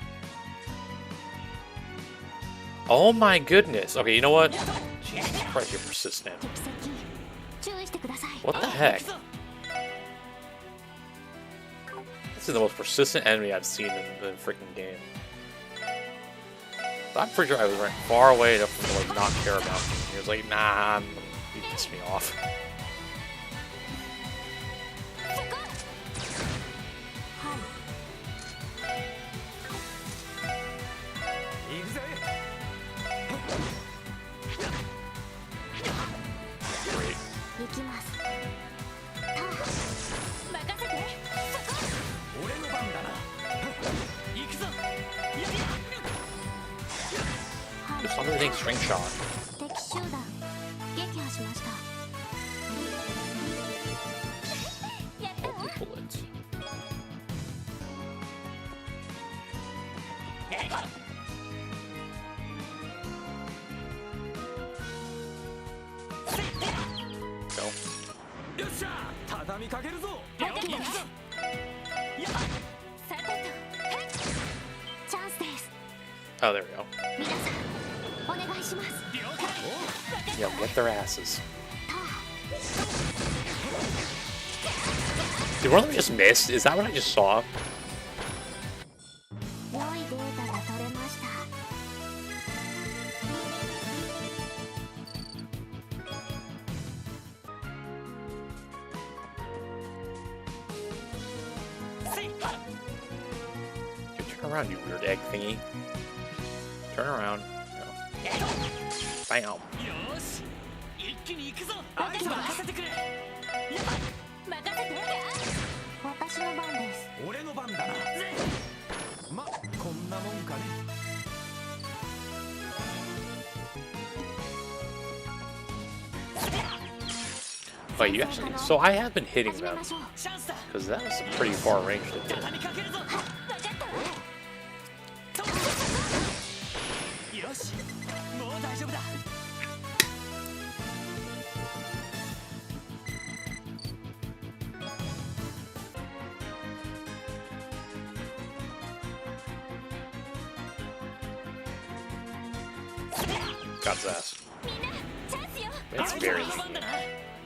Oh my goodness. Okay, you know what? Jesus Christ, you're persistent. What the heck? This is the most persistent enemy I've seen in the freaking game. But I'm pretty sure I was running far away enough for him to, like, not care about me. He was like, nah, he pissed me off. Great. There's something named String Shot. Go. Oh, there we go. Yeah, get their asses. Did one of them just miss? Is that what I just saw? Turn around, you weird egg thingy. Turn around. No. Bam. Wait, you actually... So I have been hitting them. Because that was a pretty far range to hit. Got his ass. It's very easy.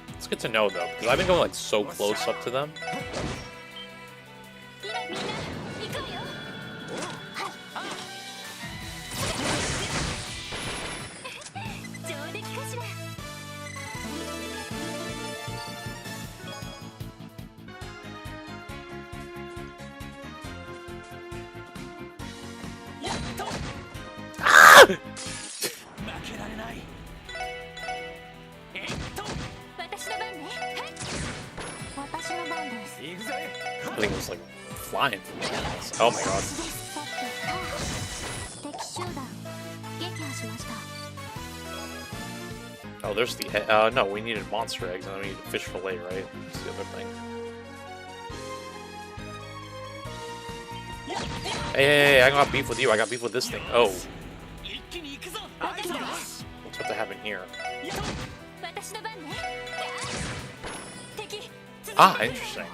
It's good to know though, because I've been going like so close up to them. I think it was like flying from the house. Oh my god. Oh, there's the no, we needed monster eggs and then we needed fish fillet, right? That's the other thing. Hey, I got beef with you. I got beef with this thing. Oh. What's about to happen here? Ah, interesting.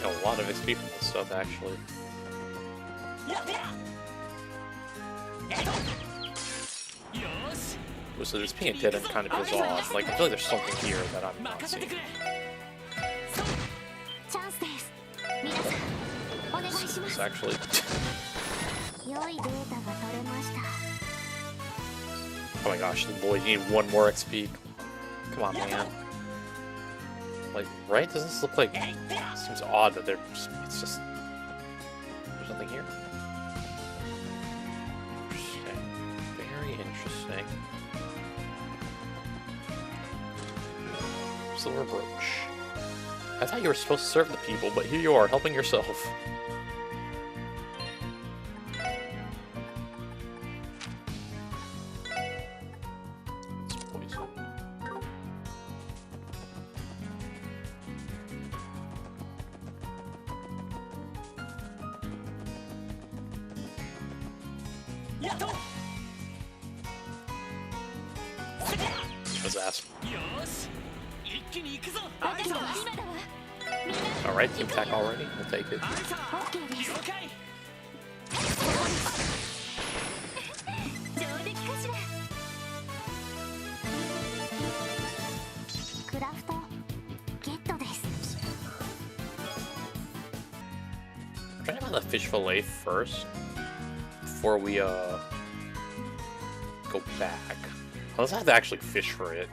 A lot of XP from this stuff, actually. So this being dead end kind of goes off. Like, I feel like there's something here that I'm not seeing. It's actually... Oh my gosh, boy, you need one more XP. Come on, man. Like, right? Doesn't this look like... It seems odd that they're just... It's just... There's nothing here. Interesting. Very interesting. Silver brooch. I thought you were supposed to serve the people, but here you are, helping yourself. It's poison. His ass. Alright, team attack already. We'll take it. Try to have the fish fillet first before we go back. Unless I have to actually fish for it.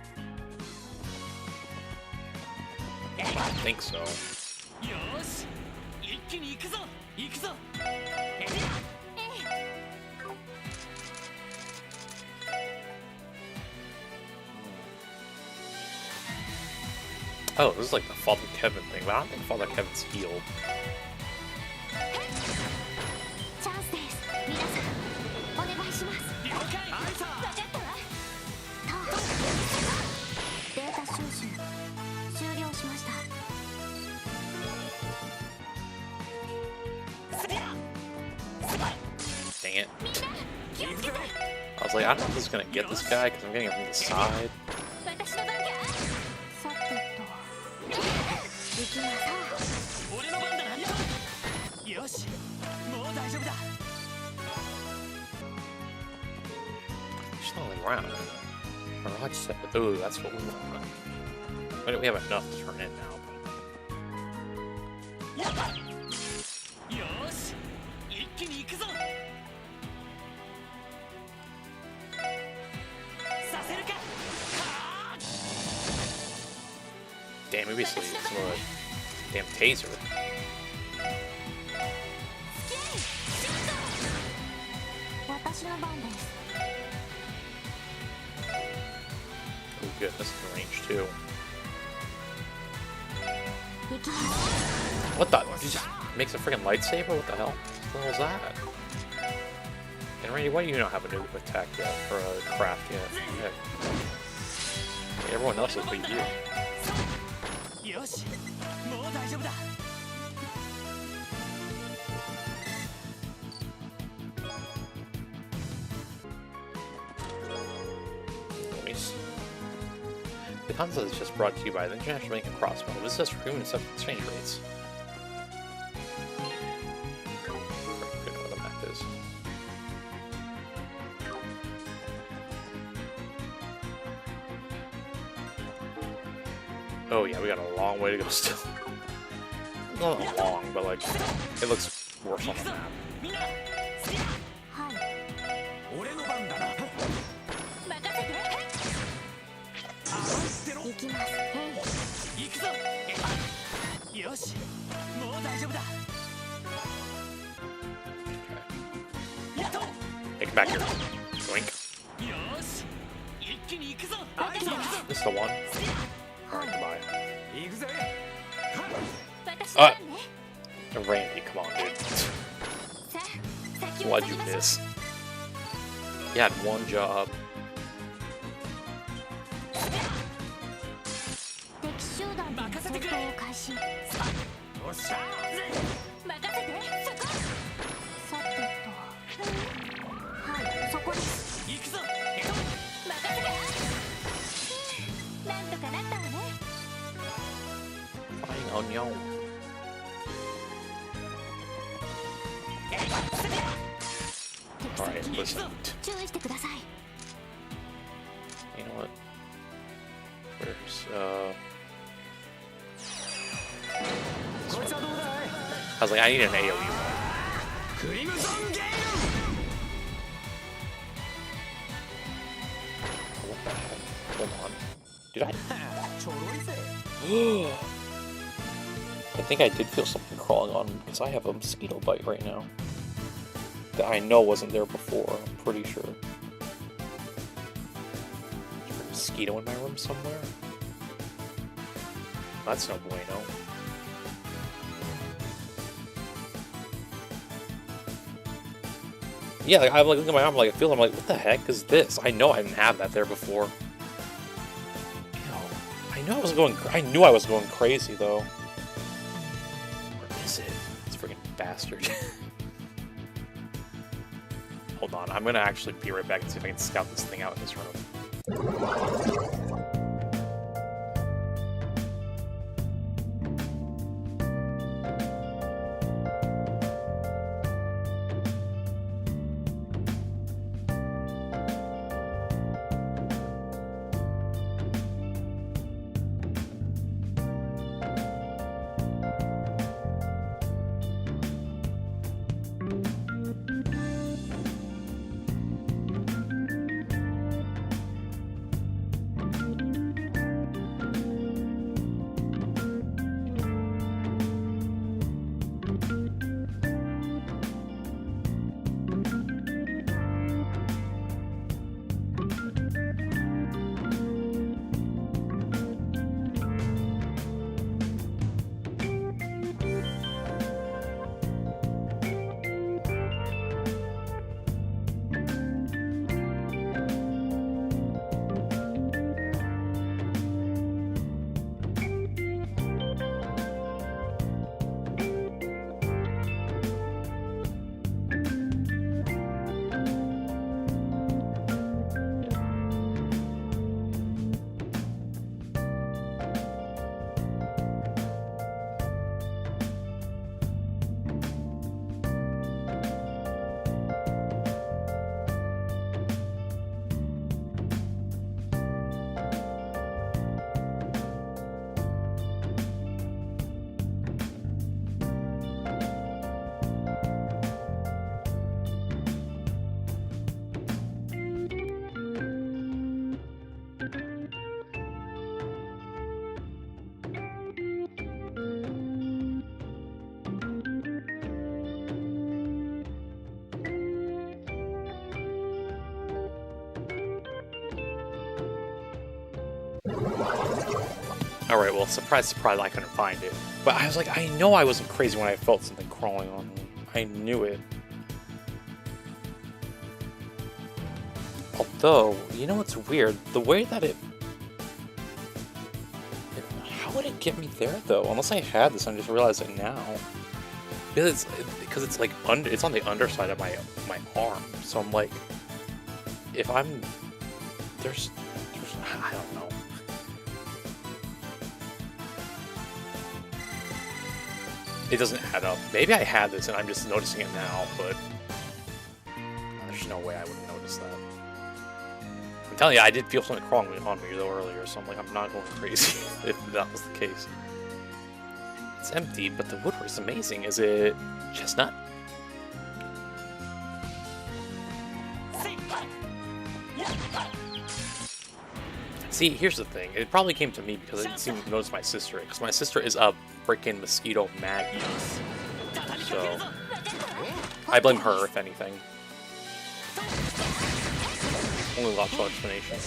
I think so. Oh, this is like the Father Kevin thing, but I don't think Father Kevin's healed. Dang it. I was like, I don't know if this is gonna get this guy because I'm getting it from the side. She's not like around. Or I just said, ooh, that's what we want. But we have enough to turn in now. Damn, maybe it's some damn taser. Oh, good. This is in range too. What the? He just makes a freaking lightsaber? What the hell? What the hell is that? And Randy, why do you not have a new attack yet? Or a craft yet? Heck. Everyone else is but you. Nice. The concept is just brought to you by the International Bank and Crossbow. This is for human exchange rates. Good know what the map is. Oh yeah, we got a long way to go still. Not long, but like, it looks worse on the map. Take it back here. Doink. This is the one. Alright, goodbye. Randy, come on, dude. Why'd you miss? You had one job. Flying onion. Alright, listen. You know what? Where's, I was like, I need an AoE one. What the heck? Hold on. Did I? I think I did feel something crawling on me because I have a mosquito bite right now. That I know wasn't there before, I'm pretty sure. Is there a mosquito in my room somewhere? That's no bueno. Yeah, like, I'm like looking at my arm, like I feel. I'm like, what the heck is this? I know I didn't have that there before. I knew I was going. I knew I was going crazy though. Where is it? This freaking bastard. Hold on, I'm gonna actually be right back and see if I can scout this thing out in this room. Alright, well, surprise, surprise, I couldn't find it. But I was like, I know I wasn't crazy when I felt something crawling on me. I knew it. Although, you know what's weird? The way that how would it get me there, though? Unless I had this, I'm just realizing now. Because it's like, it's on the underside of my arm. So I'm like, if I'm... There's I don't know. It doesn't add up. Maybe I had this and I'm just noticing it now, but there's no way I would notice that. I'm telling you, I did feel something crawling on me though earlier, so I'm like, I'm not going crazy if that was the case. It's empty, but the woodwork is amazing. Is it chestnut? See, here's the thing. It probably came to me because I didn't seem to notice my sister. Because my sister is a freaking mosquito magnet. So, I blame her, if anything. Only logical explanation.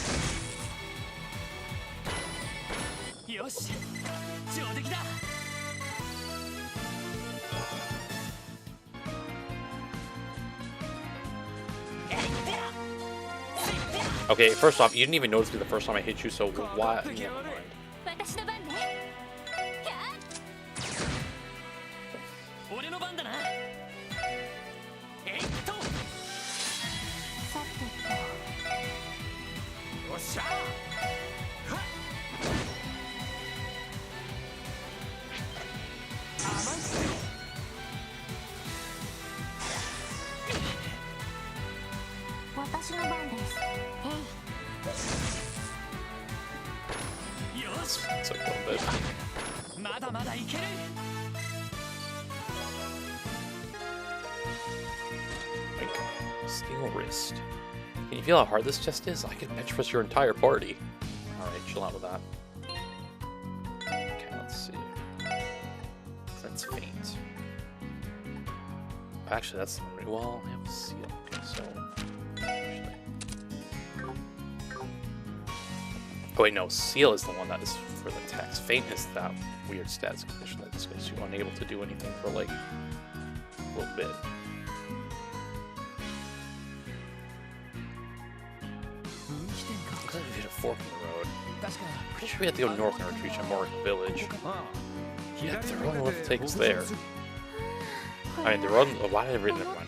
Okay, first off, you didn't even notice me the first time I hit you, so why? Never mind. It's like a little bit. Like, steel wrist. Can you feel how hard this chest is? I could bench press your entire party. Alright, chill out with that. Okay, let's see. That's faint. Actually, that's well, I have a seal. Okay, so. Oh wait, no, seal is the one that is for the text. Faint is that weird status condition that just makes you unable to do anything for like a little bit. Looks like we hit a fork in the road. Pretty sure we have to go north and reach Amorica Village. Yeah, the road will take us there. I mean, the road. Oh, why did I read that one?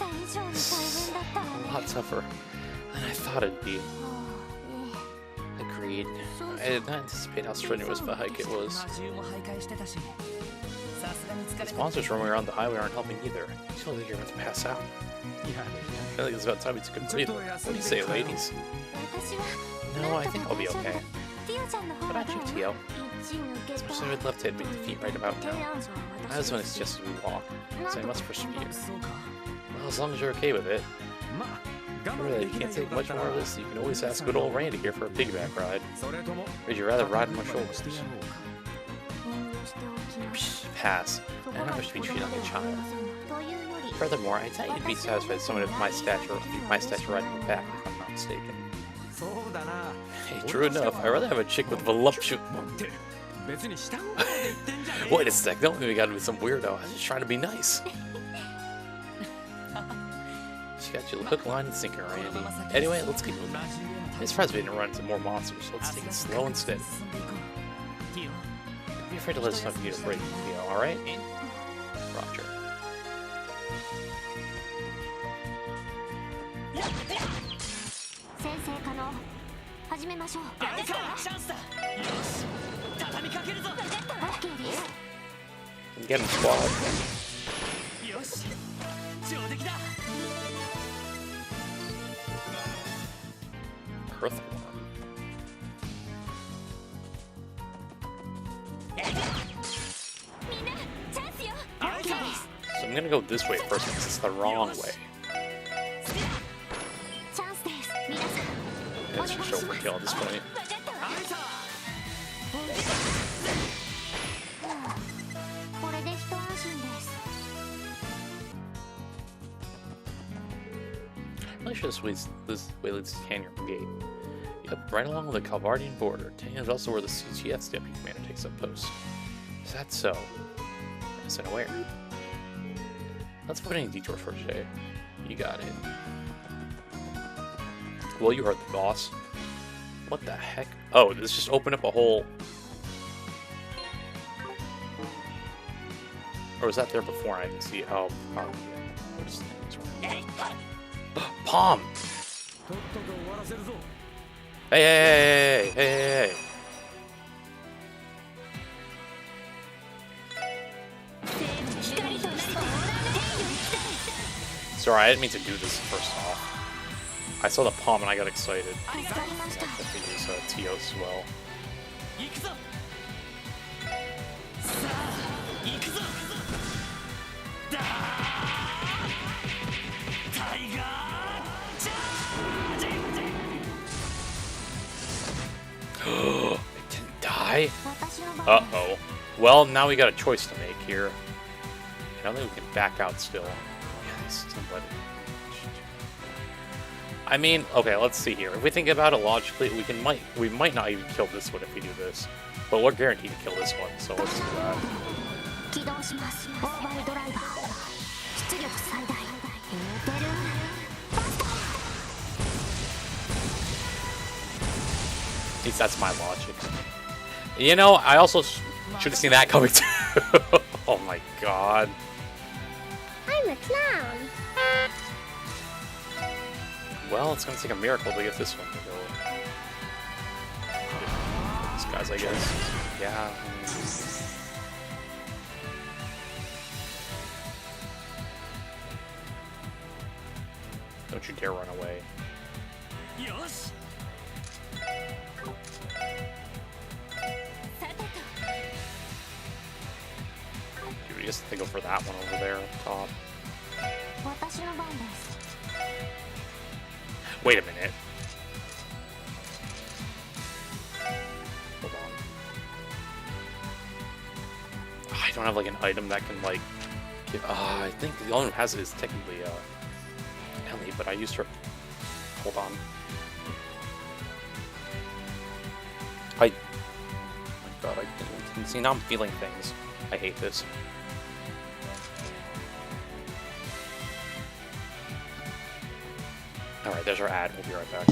It's a lot tougher than I thought it'd be. Agreed. I did not anticipate how strenuous of a hike it was. These monsters roaming around the highway aren't helping either. I feel like you're about to pass out. I feel like it's about time we took a breather. What do you say, ladies? No, I think I'll be okay. What about you, Tio? Especially with left hand being defeat right about now. I was one suggested we walk, so I must persevere. Well, as long as you're okay with it. Really, you can't take much more of this. You can always ask good old Randy here for a piggyback ride. Or would you rather ride on my shoulders? Psh, pass. I don't wish to be treated like a child. Furthermore, I thought you'd be satisfied with someone of my stature riding your back, if I'm not mistaken. Hey, true enough. I'd rather have a chick with voluptuous... Wait a sec, don't think we gotta be some weirdo. I was just trying to be nice. She got you hook, line, and sinker, Randy. Anyway, let's keep moving. I'm surprised we didn't run into more monsters, so let's take it slow and steady. Don't be afraid to let us know if you get a break, Theo, alright? Roger. Get him, squad. Earthworm. So I'm gonna go this way first because it's the wrong way. It's just overkill at this point. I'm really sure this way leads to Canyon Gate. Yep, right along the Calvardian border. Tanya is also where the CGF's deputy commander takes up post. Is that so? I was unaware. Let's put in a detour for today. You got it. Well, you heard the boss. What the heck? Oh, this just opened up a whole... Or was that there before? I didn't see how powerful things were. Palm! Hey, hey, hey, hey, hey, hey, Sorry, I didn't mean to do this first off. I saw the palm and I got excited. I think they use TO as well. It didn't die? Uh-oh. Well, now we got a choice to make here. I don't think we can back out still. Yeah, still let it. I mean, okay, let's see here. If we think about it logically, we might not even kill this one if we do this. But we're guaranteed to kill this one, so let's do that. At least that's my logic. You know, I also should have seen that coming too. Oh my god. I'm a clown. Well, it's gonna take a miracle to get this one to go. These guys, I guess. Yeah. Don't you dare run away. Yes. Dude, we just have to go for that one over there up top. Wait a minute. Hold on. I don't have like an item that can like give, I think the only one who has it is technically Ellie, but I used her. Hold on. Oh my god, I can see now I'm feeling things. I hate this. Alright, there's our ad. We'll be right back.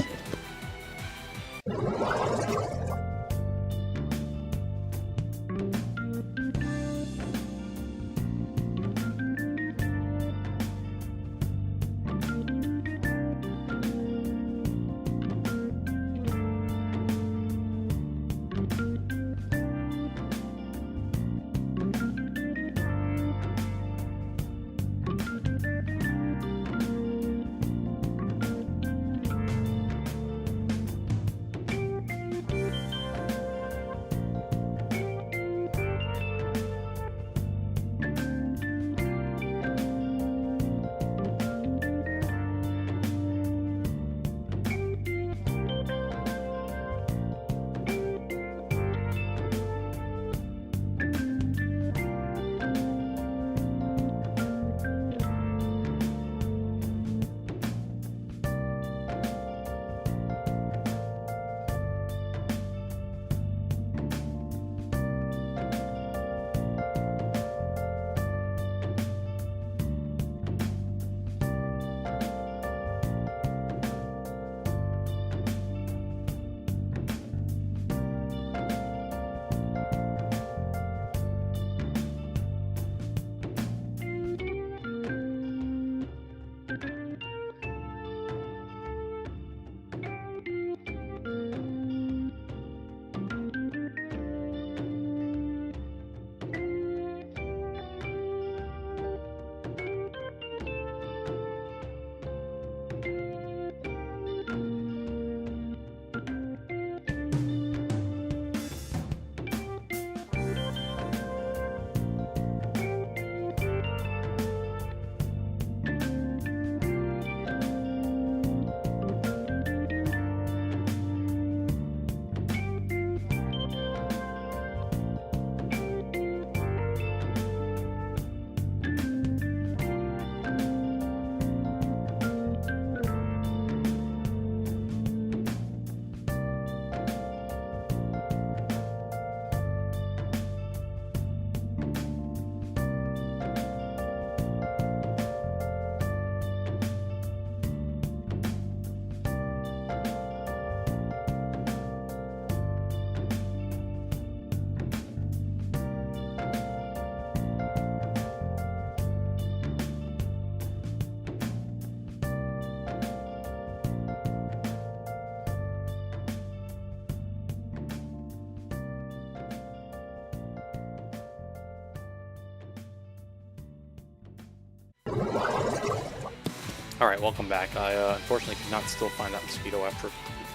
Alright, welcome back. I unfortunately could not still find that mosquito after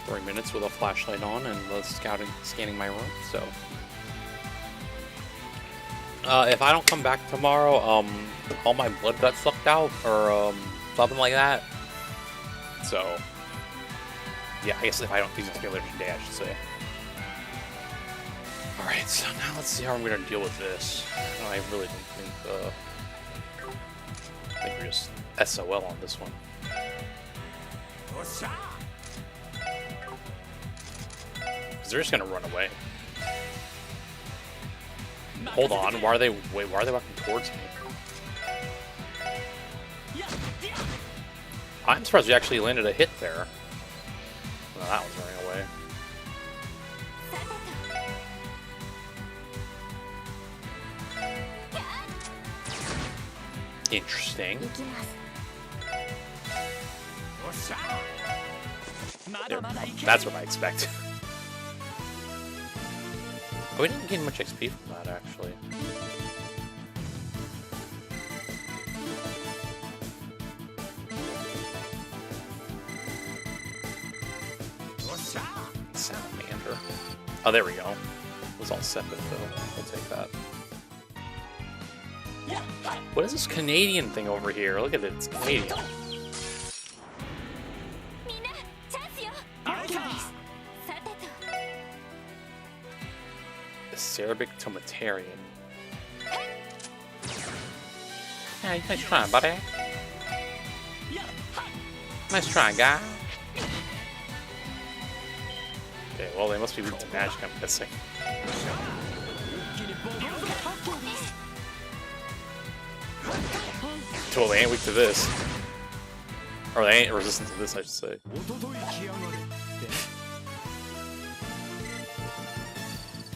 3 minutes with a flashlight on and was scanning my room, so... if I don't come back tomorrow, all my blood got sucked out, or, something like that. So... yeah, I guess if I don't do this later today, I should say. Alright, so now let's see how I'm gonna deal with this. I really don't think, I think we're just SOL on this one. Because they're just gonna run away. Hold on, why are they walking towards me? I'm surprised we actually landed a hit there. Well, that one's running away. Interesting. That's what I expect. Oh, we didn't gain much XP from that, actually. Salamander. Oh, there we go. It was all separate, though. We'll take that. What is this Canadian thing over here? Look at it, it's Canadian. Acerbic Tomatarian. Yeah, nice try, buddy. Nice try, guy. Okay, well, they must be weak to magic, I'm guessing. Well, they ain't weak to this. Or they ain't resistant to this, I should say.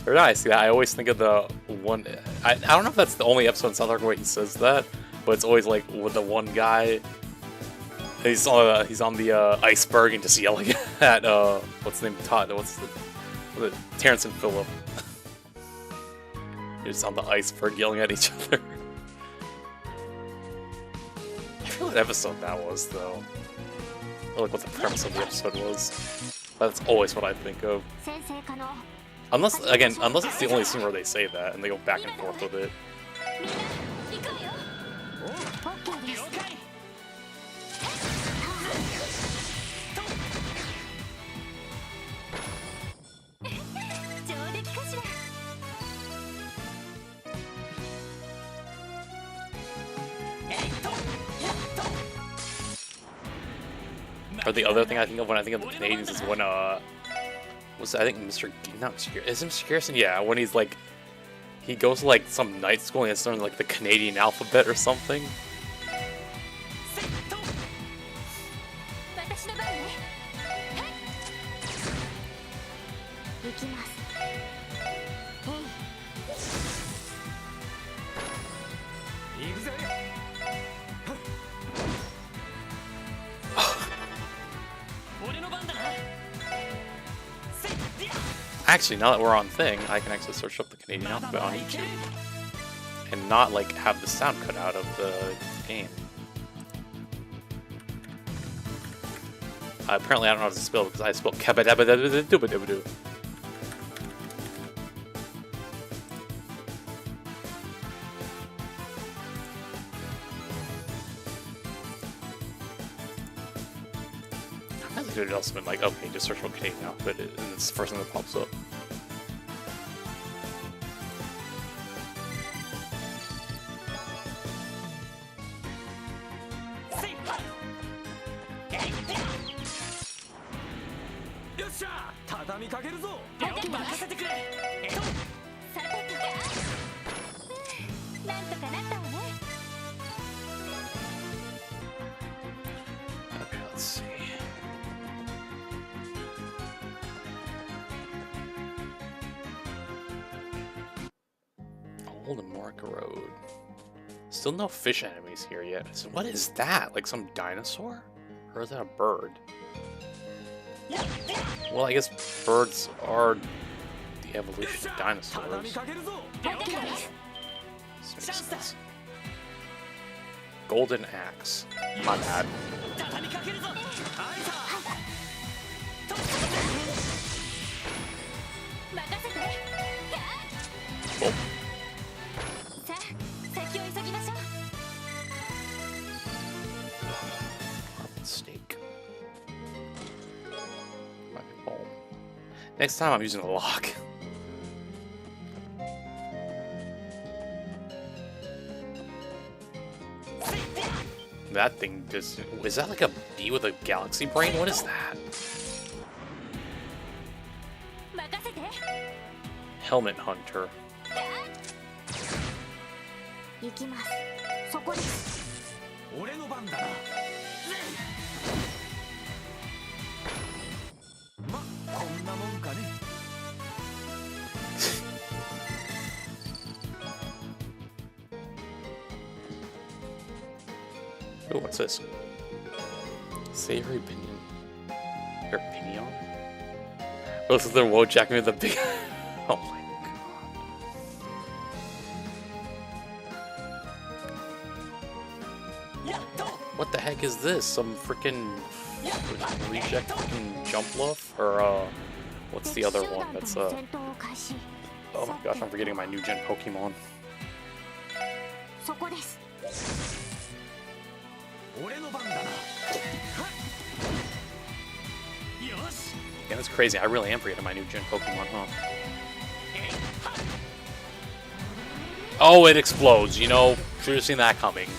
Every time I see that, I always think of the one... I don't know if that's the only episode in South Park where he says that, but it's always like with the one guy... He's on the iceberg and just yelling at, what's the name? Todd, what's the Terrence and Phillip. He's on the iceberg yelling at each other. I forget what episode that was, though. Or like what the premise of the episode was. That's always what I think of. Unless it's the only scene where they say that and they go back and forth with it. Or the other thing I think of when I think of the Canadians is when I think is it Mr. Garrison? Yeah, when he's like he goes to like some night school and it's learning like the Canadian alphabet or something. Actually, now that we're on thing, I can actually search up the Canadian alphabet on YouTube. And not, like, have the sound cut out of the game. Apparently I don't know how to spell because I spelled kabadabadabadabadabadoo. It would also been like, okay, just search for Canadian alphabet, and it's the first thing that pops up. Okay, let's see. Old America Road. Still no fish enemies here yet. So what is that? Like some dinosaur? Or is that a bird? Well, I guess birds are the evolution of dinosaurs. This makes sense. Golden axe. My bad. Oh. Steak. Next time I'm using a lock. That thing just... Is that like a bee with a galaxy brain? What is that? Helmet Hunter. Oh, what's this? Savory pinion. Or pinion? Oh, this is the Wojak with the big... Oh my god. What the heck is this? Some freaking reject freaking jump luff? Or, what's the other one? That's, oh my gosh, I'm forgetting my new gen Pokemon. Yeah, that's crazy. I really am forgetting my new gen Pokemon, huh? Oh, it explodes. You know, should have seen that coming.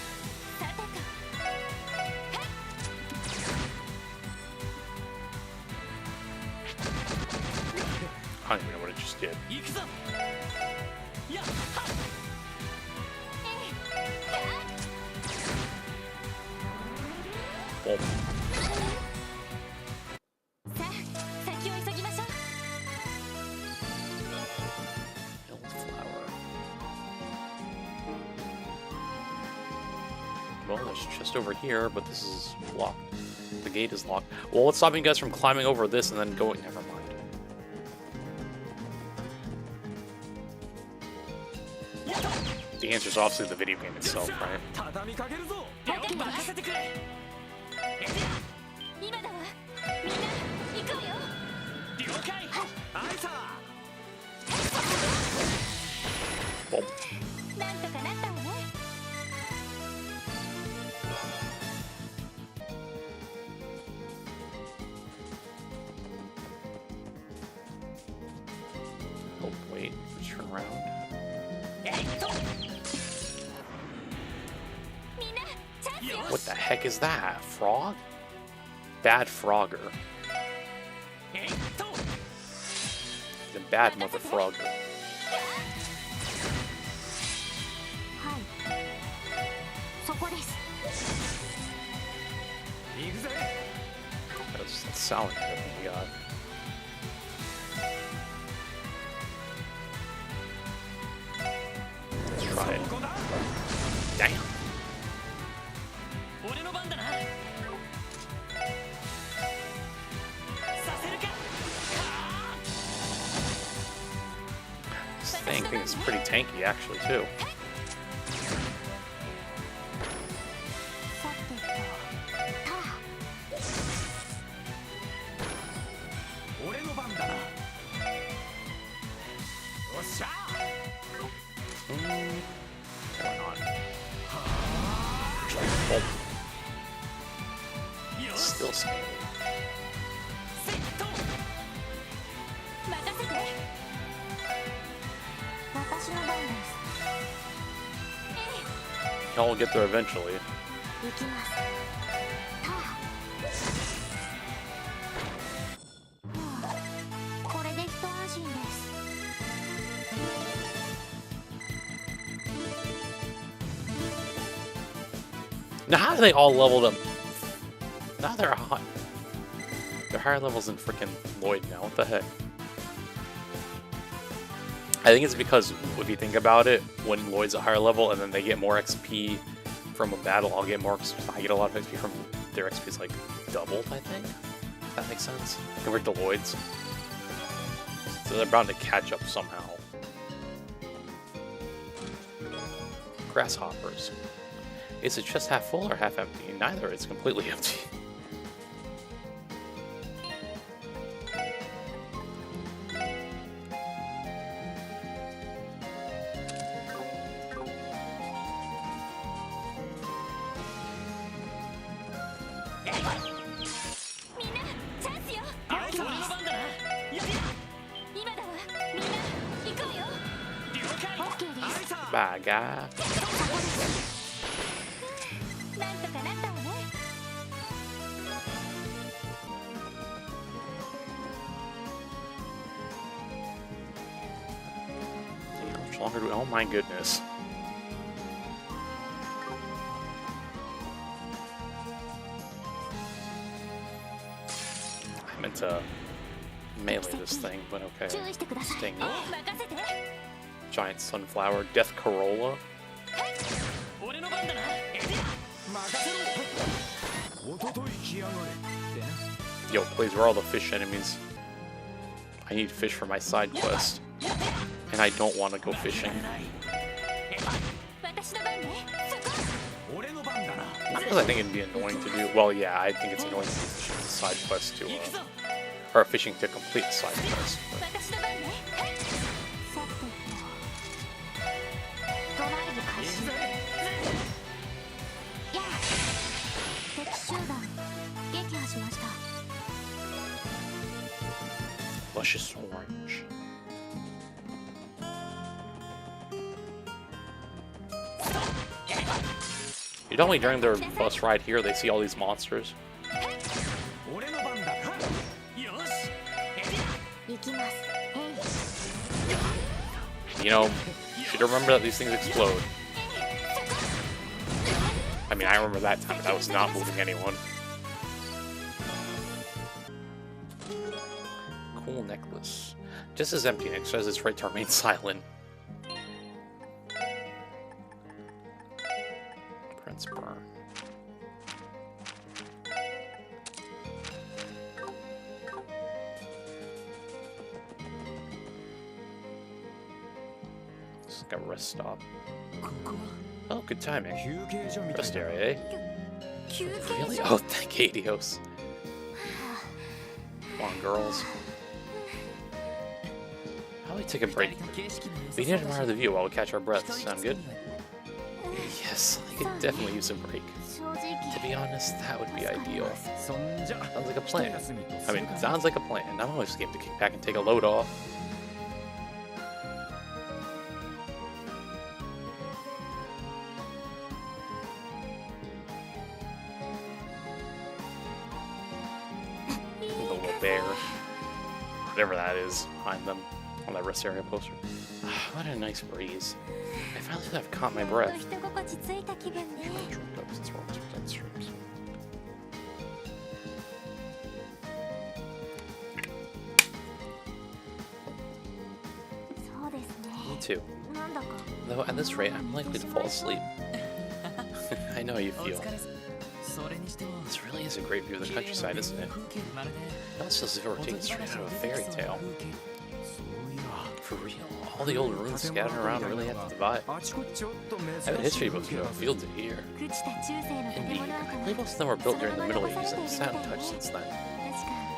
I don't even know what it just did. Boom. Well, there's just over here, but this is locked. The gate is locked. Well, what's stopping you guys from climbing over this and then going? Never mind. The answer is obviously the video game itself, right? Boom. Oh, wait. Let's turn around. What the heck is that? Frog? Bad Frogger. The bad mother Frogger. That's sound that we got. Let's try it. Damn. This thing is pretty tanky, actually, too. Why not? Oh. Still scared. Y'all will get there eventually. Now, how do they all level them? Now they're hot. They're higher levels than freaking Lloyd now. What the heck? I think it's because, if you think about it, when Lloyd's a higher level and then they get more XP from a battle, I'll get more. I get a lot of XP from their XP is like doubled, I think. If that makes sense. Compared to Lloyd's. So they're bound to catch up somehow. Is it just half full or half empty? Neither. It's completely empty. Bye, guy. How much longer do we? Oh my goodness. I meant to melee this thing, but okay. Sting. Giant sunflower, death corolla. Yo, please, where are all the fish enemies? I need fish for my side quest. And I don't want to go fishing. Not because I think it'd be annoying to do. Well, yeah, I think it's annoying to do fishing as a side quest to, or fishing to complete the side quest. But. Luscious orange. You tell me during their bus ride here they see all these monsters? You know, you should remember that these things explode. I mean, I remember that time, but I was not moving anyone. Cool necklace. Just as empty, and it says it's right to remain silent. Prince Burn. This is like a rest stop. Oh, good timing. Rest area, eh? Really? Oh, thank you, Adios. Come on, girls. How about we take a break? We need to admire the view while we catch our breaths. Sound good? Yes, I could definitely use a break. To be honest, that would be ideal. Sounds like a plan. I mean, it sounds like a plan. I'm always game to kick back and take a load off. The little bear. Whatever that is behind them on that rest area poster. What a nice breeze. I finally feel I've caught my breath. Me too. Though at this rate, I'm likely to fall asleep. I know how you feel. This really is a great view of the countryside, isn't it? It also feels as if it were taken straight out of a fairy tale. Oh, for real. All the old ruins scattered around really add to the vibe. I have a history books in fields in here. Indeed, I believe most of them were built during the Middle Ages and sat untouched since then.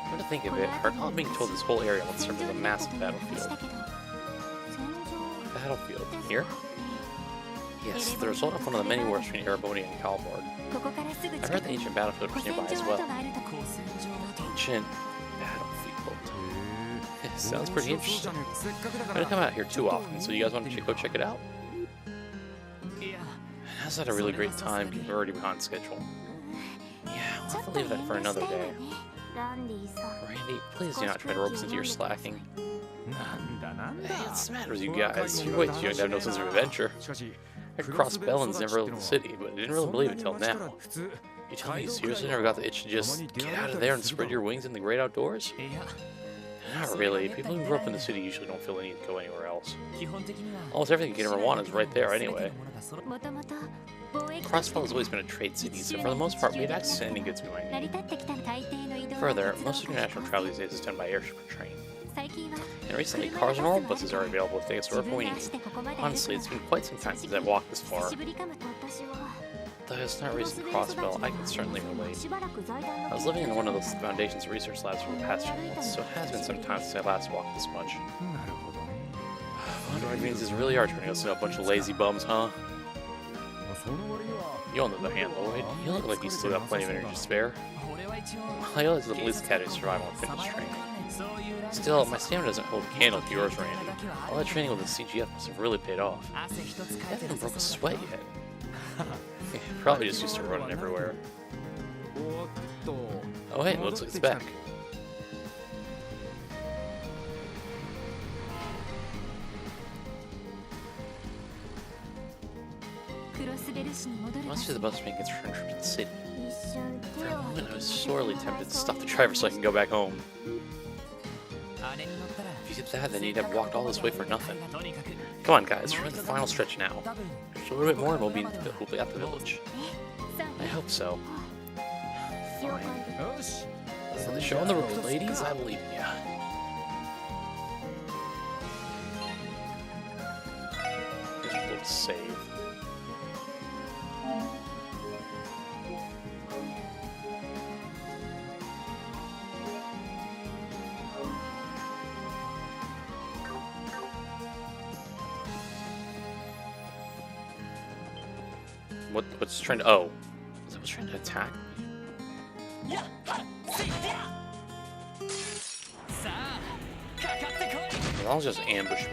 Come to think of it, I recall being told this whole area once served as a massive battlefield. Battlefield? Here? Yes, the result of one of the many wars between Ereboni and Kalborg. I heard the ancient battlefield was nearby as well. Ancient battlefield. Sounds pretty interesting. I don't come out here too often, so you guys want to go check it out? That's not a really great time because we're already behind schedule. Yeah, we'll have to leave that for another day. Randy, please do not try to rope us into your slacking. Hey, what's the matter with you guys? You're way too young to have no sense of adventure. I crossed Bellins never left the city, but I didn't really believe it till now. You tell me you seriously never got the itch to just get out of there and spread your wings in the great outdoors? Not really. People who grew up in the city usually don't feel the need to go anywhere else. Almost everything you can ever want is right there anyway. Crossfell has always been a trade city, so for the most part, we have access to any goods we might need. Further, most international travel these days is done by airship or train. And recently, cars and normal buses are available to take us wherever we need. Honestly, it's been quite some time since I've walked this far. Though it's not raising crossbow, I can certainly relate. I was living in one of those Foundation's research labs for the past few months, so it has been some time since I last walked this much. Android means is really are turning us into a bunch of lazy bums, huh? You on the other hand, Lloyd, you look like you still got plenty of energy to spare. I realize the police academy survival and fitness training. Still, my stamina doesn't hold a candle to yours, Randy. All that training with the CGF must have really paid off. I haven't even broke a sweat yet. Probably just used to running everywhere. Oh hey, looks like it's back. Must be the bus making its return trip to the city. For a moment, I was sorely tempted to stop the driver so I can go back home. If you did that, then you'd have walked all this way for nothing. Come on, guys, we're in the final stretch now. Just a little bit more and we'll be at the village. I hope so. Fine. So the show on the road, ladies, I believe in ya. Just a little save. What's trying to? Oh, is that what's trying to attack me? Well, I'll just ambush me.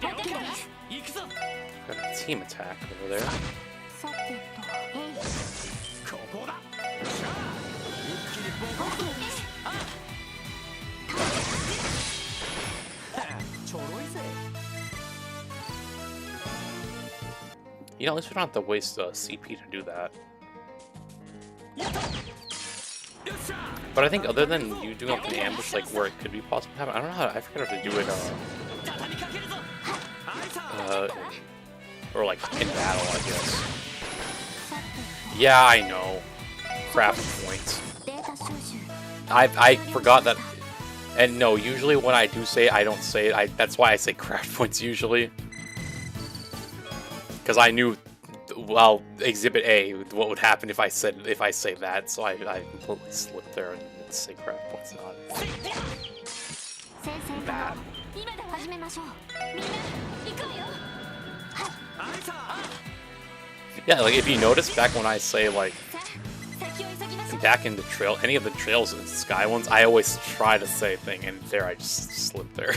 Good. Got a team attack over there. You know, at least we don't have to waste CP to do that. But I think other than you doing like an ambush, like where it could be possible to happen, I don't know how. I forget how to do it. Or like in battle, I guess. Yeah, I know. Craft points. I forgot that. And no, usually when I do say it, I don't say it. That's why I say craft points usually. Because I knew, well, Exhibit A, what would happen if I say that. So I completely slipped there and say craft points. Not bad. Yeah, like if you notice back when I say like back in the trail, any of the trails in the Sky ones, I always try to say thing, and there I just slipped there.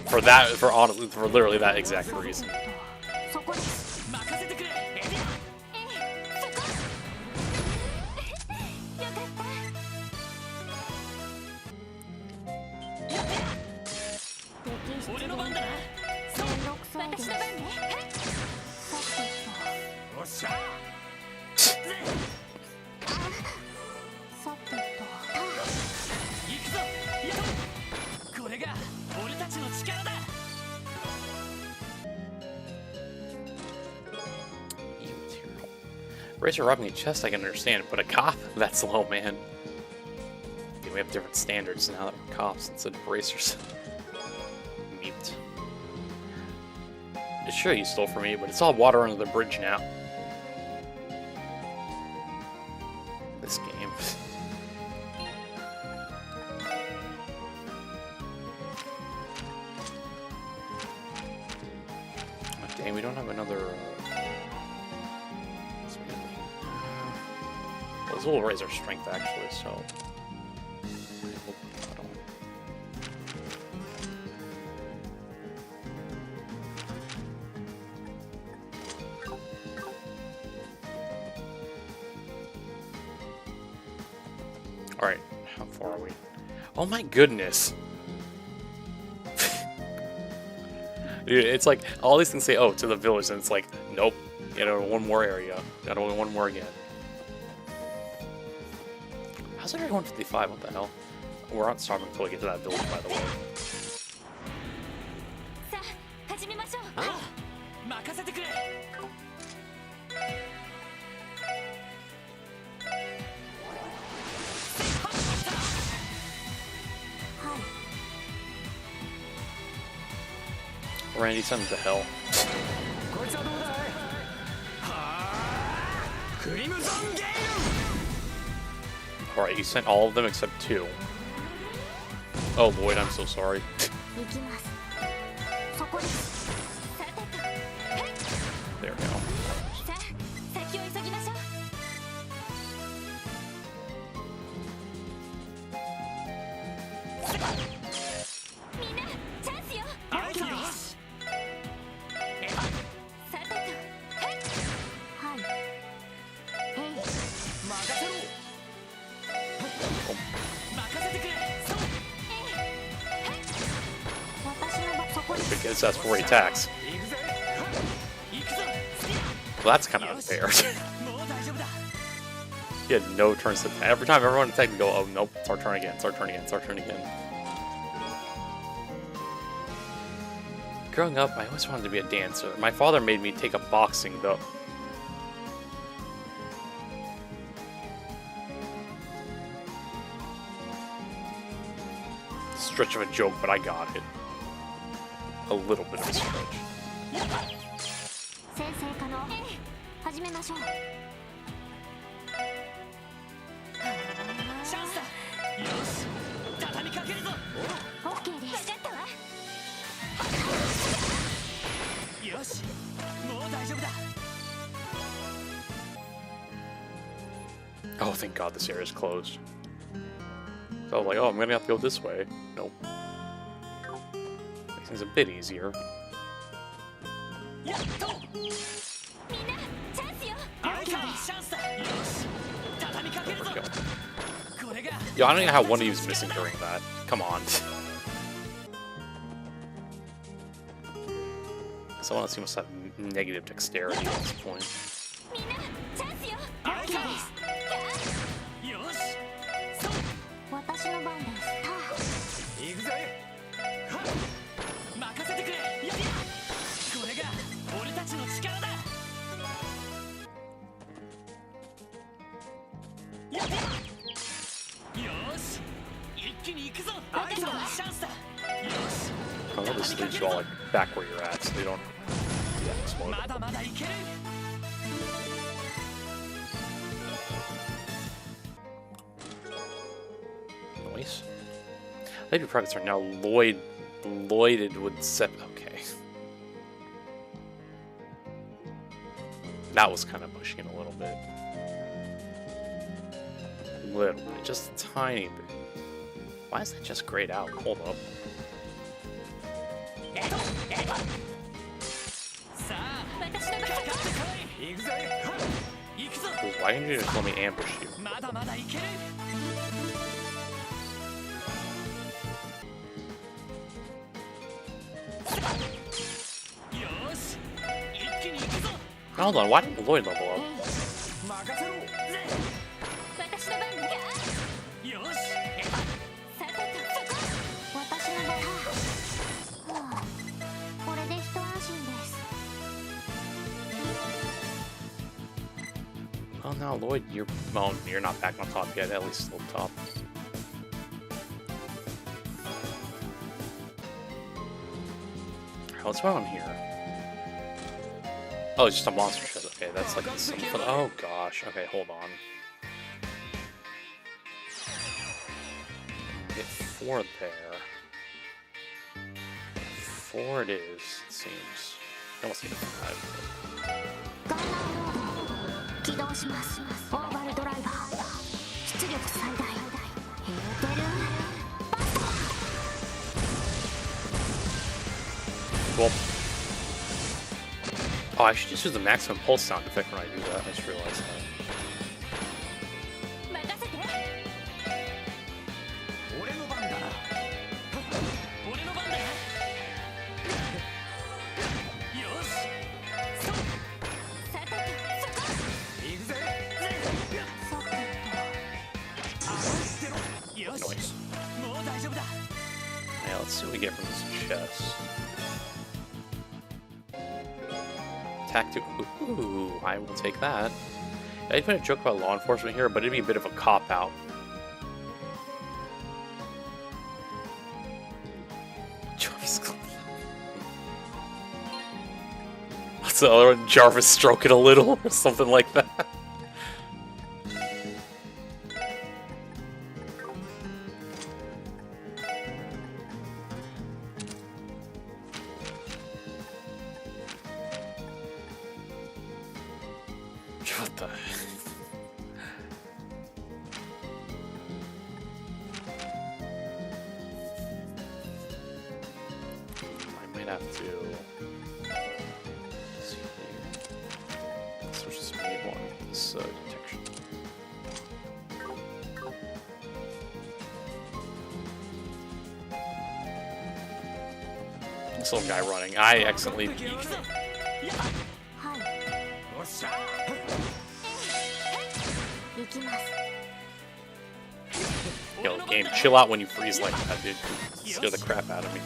For literally that exact reason. Bracer robbing a chest I can understand, but a cop? That's low, man. Yeah, we have different standards now that we're cops instead of bracers. Mute. Sure, you stole from me, but it's all water under the bridge now. This game. Oh, dang, we don't have another. Well, this will raise our strength actually, so. Alright, how far are we? Oh my goodness! Dude, it's like, all these things say, oh, to the village, and it's like, nope. You know, one more area. Gotta only one more again. How's it 155? What the hell? We're not stopping until we get to that village, by the way. Randy, send him to hell. Alright, he sent all of them except 2. Oh, Lloyd, I'm so sorry. There we go. Because that's 4 attacks. Well, that's kind of unfair. He had no turns to attack. Every time everyone attacked, he'd go, oh nope, it's our turn again, it's our turn again, it's our turn again. Growing up, I always wanted to be a dancer. My father made me take up boxing, though. Stretch of a joke, but I got it. A little bit of a stretch. Oh, thank God this area is closed. So I was like, oh, I'm gonna have to go this way. Nope. Makes things a bit easier. There we go. Yo, I don't even know how one of you is missing during that. Come on. Someone else must have negative dexterity at this point. I love this leads you all like back where you're at, so they don't explode. Nice. Lady Privates are now Lloyded with okay. That was kind of pushing it a little bit. Just a tiny bit. Why is that just grayed out? Hold up. Why didn't you just let me ambush you? Hold on, why didn't Lloyd level up? Oh no, Lloyd, you're not back on top yet, at least still top. Alright, what's going on here? Oh, it's just a monster chest. Okay, that's like something. Oh gosh. Okay, hold on. Get 4 there. 4 it is, it seems. I almost need a 5. Cool. Oh, I should just use the maximum pulse sound effect when I do that. I just realized that. choice. Yeah, let's see what we get from this chest. Attack to... Ooh, I will take that. I even a joke about law enforcement here, but it'd be a bit of a cop-out. Jarvis. What's the other one? Jarvis stroking a little, or something like that. What the? I might have to see here. Switch this main one with this detection. This little guy running. I accidentally peeked. Yo, game, chill out when you freeze like that, dude. Scare the crap out of me.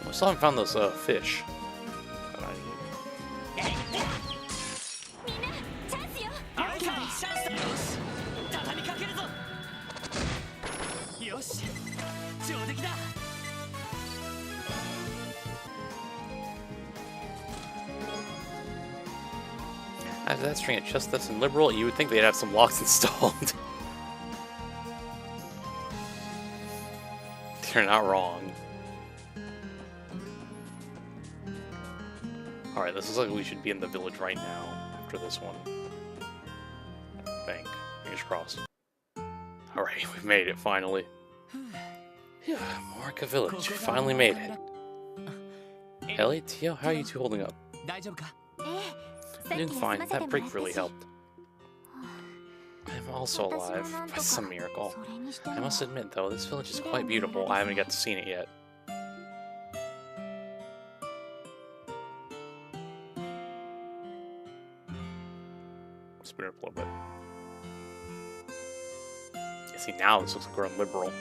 We still haven't found those fish that I need. After that string of chest thefts and liberal, you would think they'd have some locks installed. They're not wrong. Alright, this looks like we should be in the village right now after this one. I think. Fingers crossed. Alright, we've made it finally. Yeah, Morika Village. Finally made it. Ellie, Tio, how are you two holding up? I'm doing fine. That break really helped. I'm also alive, by some miracle. I must admit, though, this village is quite beautiful. I haven't got to see it yet. Spin it up a little bit. Yeah, see, now this looks like we're liberal.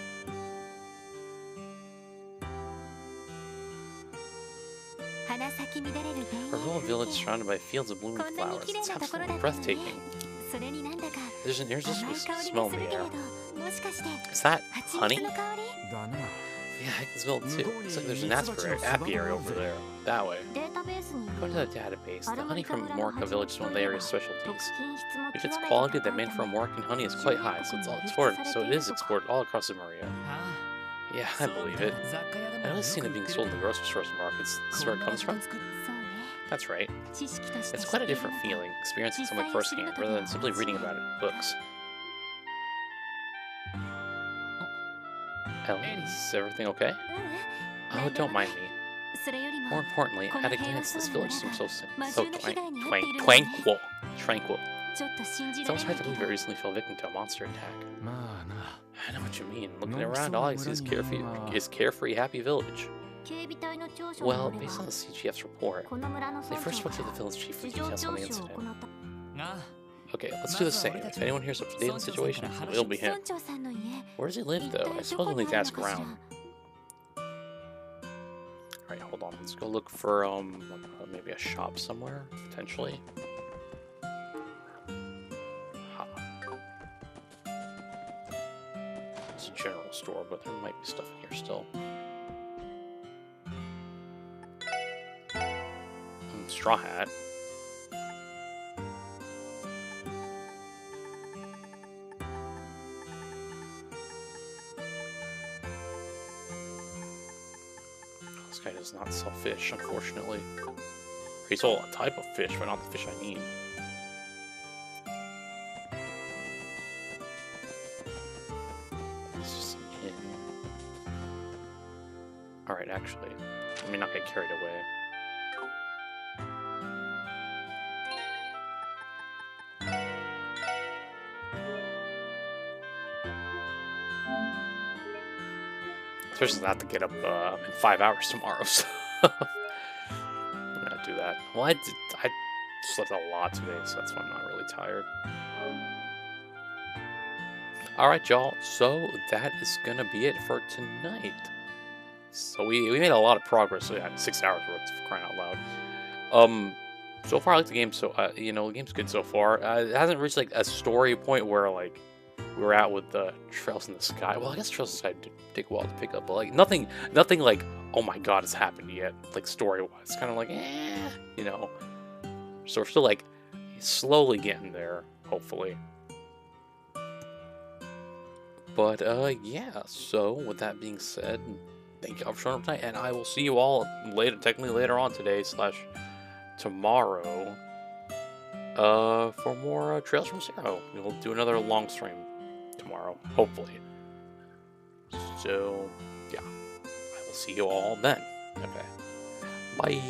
A rural village surrounded by fields of blooming flowers. It's absolutely breathtaking. There's just a smell in the air. Is that honey? Yeah, I can smell it too. Looks like there's an apiary over there. That way. According to the database, the honey from Morika Village is one of the area's specialties. If its quality that made from Moroccan honey is quite high, so it is exported all across Lemuria. Yeah, I believe it. I only seen it being sold in the grocery stores and markets. This is where it comes from? That's right. It's quite a different feeling, experiencing something firsthand, rather than simply reading about it in books. Ellie, is everything okay? Oh, don't mind me. More importantly, at a glance, this village seems so tranquil. It's almost hard to believe it recently fell victim to a monster attack. I know what you mean. Looking around, all I see is carefree, happy village. Well, based on the CGF's report, they first spoke to the village chief for details on the incident. Okay, let's do the same. If anyone hears up to date on the situation, it'll be him. Where does he live, though? I suppose we'll need to ask around. Alright, hold on. Let's go look for, maybe a shop somewhere, potentially. It's a general store, but there might be stuff in here still. Straw hat. This guy does not sell fish, unfortunately. He sold a type of fish, but not the fish I need. This is an inn. Alright, actually, let me not get carried away. Especially not to get up in 5 hours tomorrow, so I'm gonna do that. Well, I slept a lot today, so that's why I'm not really tired. Alright, y'all, so that is gonna be it for tonight. So we made a lot of progress. So yeah, 6 hours worth, for crying out loud. So far I like the game. So you know, the game's good so far. It hasn't reached like a story point where like we were at with the Trails in the Sky. Well, I guess Trails in the Sky did take a while to pick up, but like nothing like, oh my god, it's happened yet. Like story wise, kind of like you know. So we're still like slowly getting there, hopefully. But yeah. So with that being said, thank you all for showing up tonight, and I will see you all later, technically later on today / tomorrow, for more Trails from Zero. We'll do another long stream tomorrow, hopefully. So, yeah, I will see you all then. Okay, bye.